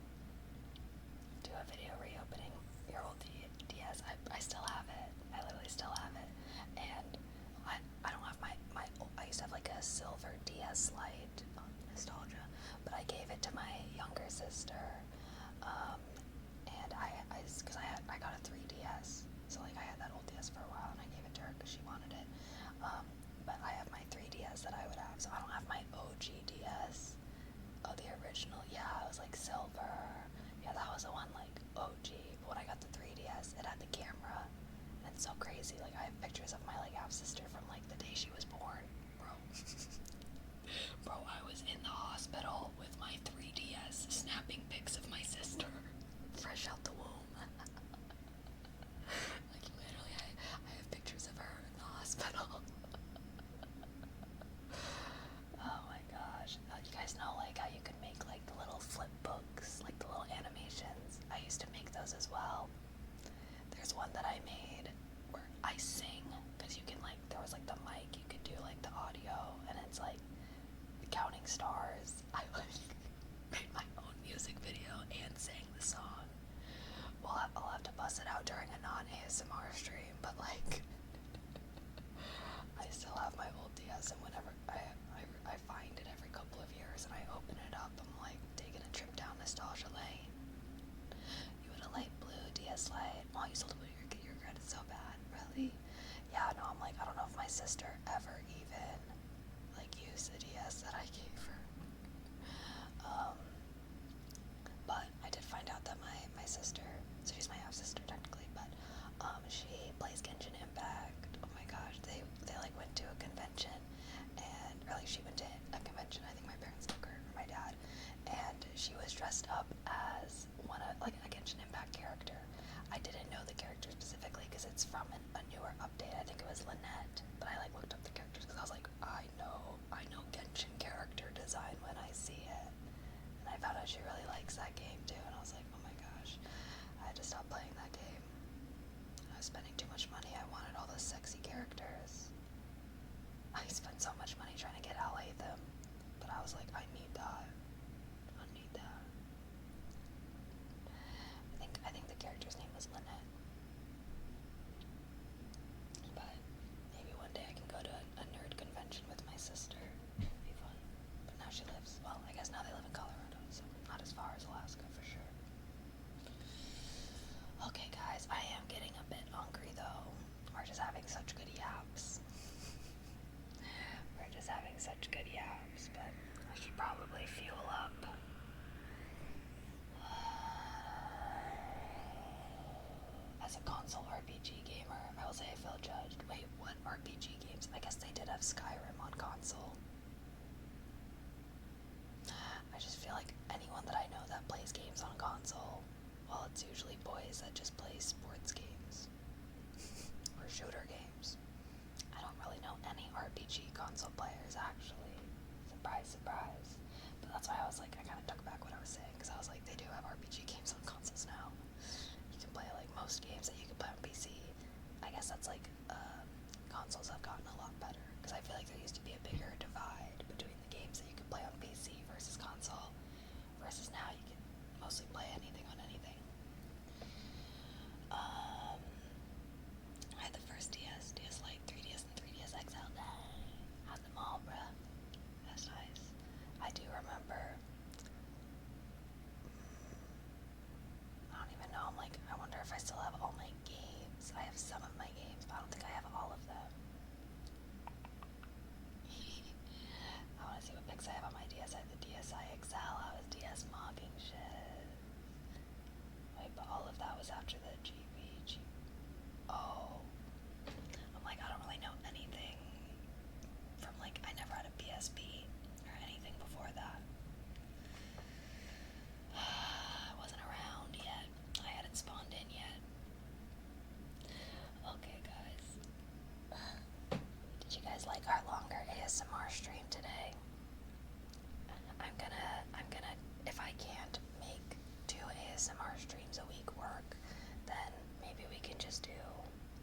Do a video reopening your old DS. I still have it. I literally still have it. And I don't have I used to have like a silver DS Lite, nostalgia, but I gave it to my younger sister. And because I got a 3DS, so like I had that old DS for a while, and I gave it to her because she wanted it. But I have my 3DS that I would have, so I don't have my OG DS. Oh, the original, yeah, it was like silver. Yeah, that was the one like OG. But when I got the 3DS, it had the camera, and it's so crazy. Like I have pictures of my like half sister from like the day she was born, bro. Bro, I was in the hospital with my 3DS snapping pics of my sister fresh out the womb. Like literally, I have pictures of her in the hospital. Oh my gosh. You guys know like how you can make like the little flip books, like the little animations? I used to make those as well. There's one that I made where I sing, because you can like, there was like the mic, you could do like the audio, and it's like counting stars. I like made my own music video and sang the song. Well, I'll have to bust it out during a non-ASMR stream, but like I still have my old DS, and whenever I find it every couple of years and I open it up, I'm like taking a trip down nostalgia lane. You had a light blue DS Lite. Oh, you sold your credit so bad. Really? Yeah, no, I'm like, I don't know if my sister ever even like used the DS that I gave her. But I did find out that my sister, so she's my half sister technically, but she plays Genshin Impact. Oh my gosh, they like went to a convention, and or like she went to a convention. I think my parents took her, or my dad, and she was dressed up as one of like a Genshin Impact character. I didn't know the character specifically because it's from a newer update. I think it was Lynette, but I like looked up the characters because I was like, I know Genshin character design when I see it. And I found out she really likes that game too, and I was like, oh my gosh, I had to stop playing that game. I was spending too much money. I wanted all those sexy characters. I spent so much money trying to get Alhaitham, but I was like, I need Skyrim on console. I just feel like anyone that I know that plays games on console, well, it's usually boys that just play sports games or shooter games. I don't really know any RPG console players, actually. Surprise, surprise. But that's why I was like, I kind of took back what I was saying, because I was like, they do have RPG games on consoles now. You can play like most games that you can play on PC. I guess that's like, consoles have gotten a lot better, because I feel like there used to be a bigger divide between the games that you could play on PC versus console, versus now you can mostly play anything on anything. I had the first DS, DS Lite, 3DS, and 3DS XL. Had them all, bruh. That's nice. I do remember, I don't even know, I'm like, I wonder if I still have all my games. I have some of my games, but I don't think I have all of them. I want to see what pics I have on my DS. I have the DSi XL. I was DS mogging shit. Wait, but all of that was after the GB. Oh. I'm like, I don't really know anything from, like, I never had a PSP or anything before that. I wasn't around yet. I hadn't spawned in yet. Okay, guys. Did you guys like our longer ASMR stream today? I'm gonna, if I can't make 2 ASMR streams a week work, then maybe we can just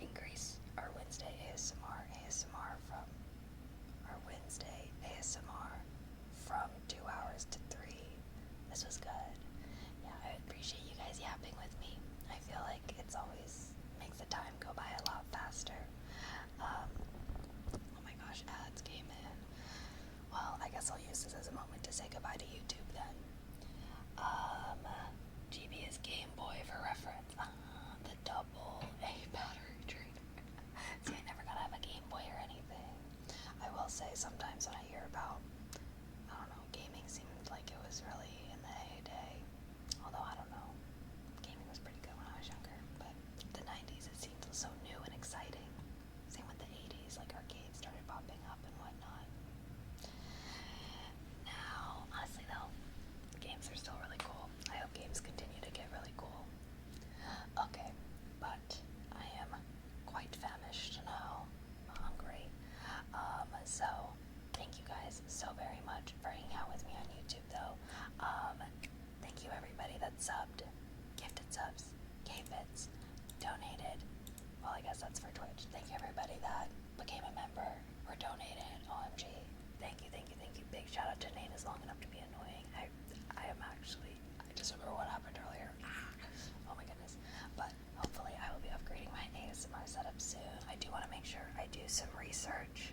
increase our Wednesday ASMR from our Wednesday ASMR from 2 hours to 3. This was good. Yeah, I appreciate you guys yapping with me. I feel like it's always makes the time go by a lot faster. Oh my gosh, ads came in. Well, I guess I'll use this as a moment to say goodbye to YouTube then. GB is Game Boy for reference. The double A battery trainer. See, I never got to have a Game Boy or anything. I will say sometimes when I hear about, I don't know, gaming seemed like it was really in the heyday. Although, I don't know, gaming was pretty good when I was younger. But the 90s, it seemed so new and exciting. Same with the 80s, like arcades started popping up and whatnot. Now, honestly though, games are still really cool. I hope games continue to get really cool. Okay, but I am quite famished now. I'm hungry. So thank you guys so very much for hanging out with me on YouTube though. Thank you everybody that subbed, gifted subs, gave bits, donated. Well, I guess that's for Twitch. Thank you everybody that became a member or donated. OMG. Thank you, thank you, thank you. Big shout out to Nate is long enough to be annoying. I am actually, I just remember what happened earlier. Oh my goodness. But hopefully I will be upgrading my ASMR setup soon. I do want to make sure I do some research,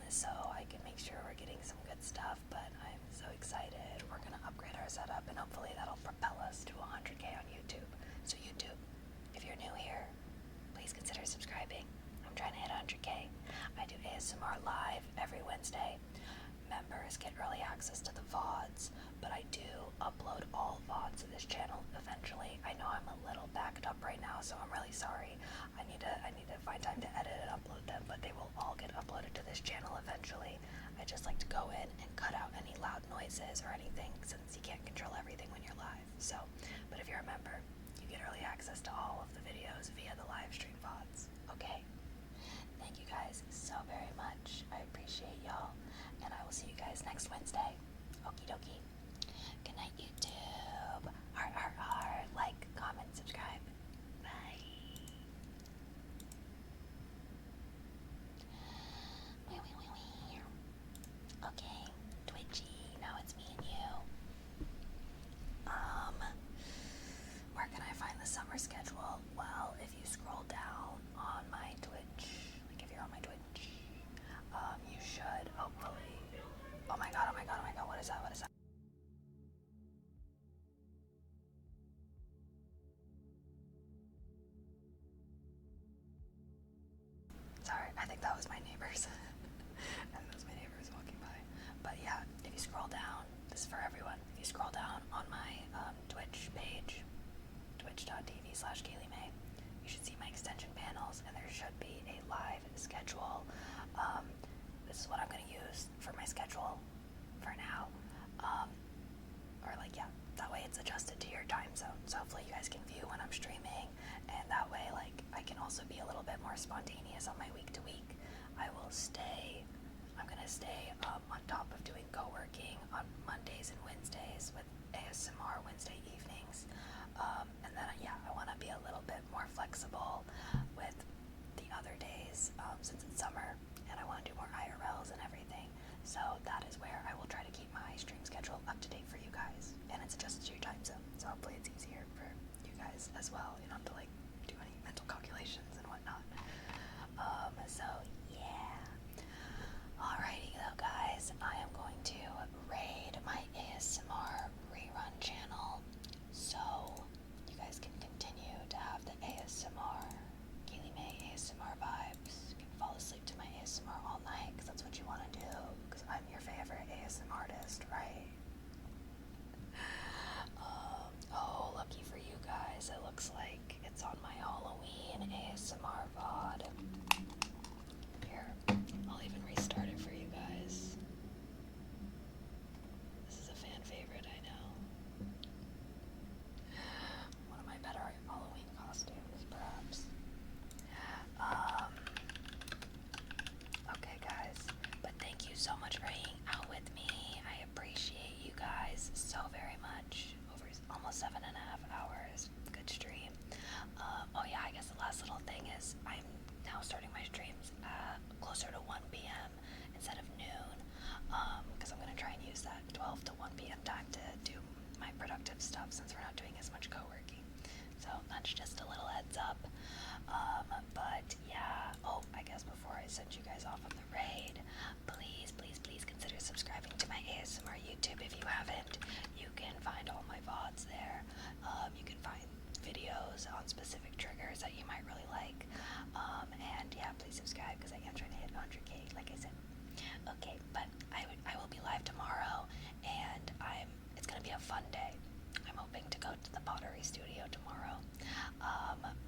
so I can make sure we're getting some good stuff, but I'm so excited. We're going to upgrade our setup and hopefully that'll propel us to 100K on YouTube. So YouTube, if you're new here, please consider subscribing. I'm trying to hit 100K. I do ASMR live every Wednesday. Members get early access to the VODs, but I do upload all VODs to this channel eventually. I know I'm a little backed up right now, so I'm really sorry. I need to find time to edit and upload them, but they will all get uploaded to this channel eventually. I just like to go in and cut out any loud noises or anything, since you can't control everything when you're live. So, but if you're a member, you get early access to all of the videos via the live stream VODs. Okay? Thank you guys so very much. I appreciate y'all, and I will see you guys next Wednesday. Okie dokie. Good night, YouTube. Like, comment, subscribe. Bye. Okay, Twitchy, now it's me and you. Where can I find the summer schedule? Well, if you scroll down on my Twitch, like if you're on my Twitch, you should hopefully. Oh my god, what is that? Sorry, I think that was my neighbors. I think that was my neighbors walking by. But yeah, if you scroll down, this is for everyone. If you scroll down on my Twitch page, twitch.tv/KayleeMay, you should see my extension panels, and there should be a live schedule So hopefully you guys can view when I'm streaming, and that way, like, I can also be a little bit more spontaneous on my week to week. I'm gonna stay on top of doing co-working on Mondays and Wednesdays with ASMR Wednesday evenings. And then, yeah, I want to be a little bit more flexible with the other days since it's summer, and I want to do more IRLs and everything. So that is where I will try to keep my stream schedule up to date for you guys, and it's adjusted to your time zone. So hopefully it's easier for you guys as well. You don't have to like do any mental calculations and whatnot. So yeah. Alrighty though, guys, I am going to raid my ASMR rerun channel, so you guys can continue to have the ASMR, Kaylee May ASMR vibes. You can fall asleep to my ASMR all night, because that's what you want to do, because I'm your favorite ASMR artist, right? Oh, lucky for you guys, it looks like it's on my Halloween ASMR VOD. Here, I'll even restart it for you guys. This is a fan favorite, I know. One of my better Halloween costumes, perhaps. Okay, guys, but thank you so much for hanging out with me. I appreciate you guys so very much. Over almost 7.5 hours. Good stream. Oh yeah, I guess the last little thing is I'm now starting my streams closer to 1 p.m. instead of noon, because I'm going to try and use that 12 to 1 p.m. time to do my productive stuff since we're not doing as much co-working. So that's just a little heads up. But yeah, oh, I guess before I send you guys off on the raid, please, please, please consider subscribing to my ASMR YouTube if you haven't. You can find all my VODs there. You can find videos on specific triggers that you might really like. And yeah, please subscribe because I am trying to hit 100K, like I said. Okay, but I will be live tomorrow, and it's gonna be a fun day. I'm hoping to go to the pottery studio tomorrow.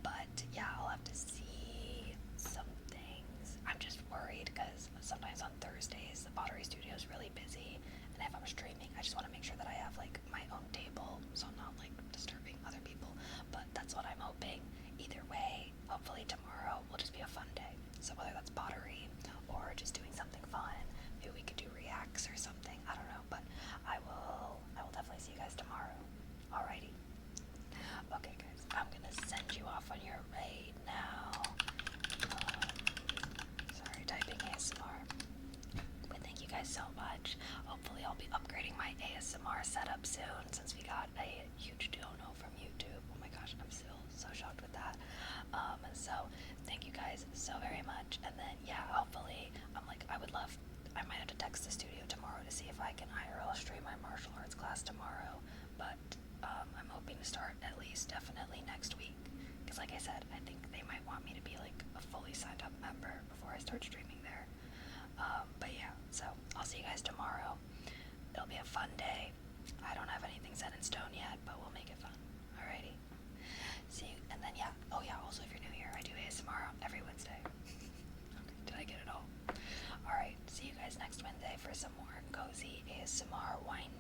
But yeah, I'll have to see some things. I'm just worried because sometimes on Thursdays the pottery studio is really busy, and if I'm streaming, I just want to make sure that I have like my own table, so I'm not like disturbing other people. But that's what I'm hoping. Either way, hopefully tomorrow will just be a fun day. So whether that's pottery or just doing something fun, maybe we could do reacts or something. I don't know, but I will definitely see you guys tomorrow. Alrighty. Okay, guys, I'm gonna send you off on your raid now. Sorry, typing ASMR. But thank you guys so much. Hopefully I'll be upgrading my ASMR setup soon since we got a huge dono from YouTube. Oh my gosh, I'm still so shocked with that. So thank you guys so very much. And then yeah, hopefully I might have to text the studio tomorrow to see if I can IRL stream my martial arts class tomorrow. But I'm hoping to start at least definitely next week. Because like I said, I think they might want me to be like a fully signed up member before I start streaming there. But yeah, so I'll see you guys tomorrow. It'll be a fun day. I don't have anything set in stone yet, but we'll make it fun. Alrighty. See you, and then yeah. Oh yeah, also if you're new here, I do ASMR every Wednesday. Okay, did I get it all? Alright, see you guys next Wednesday for some more cozy ASMR wine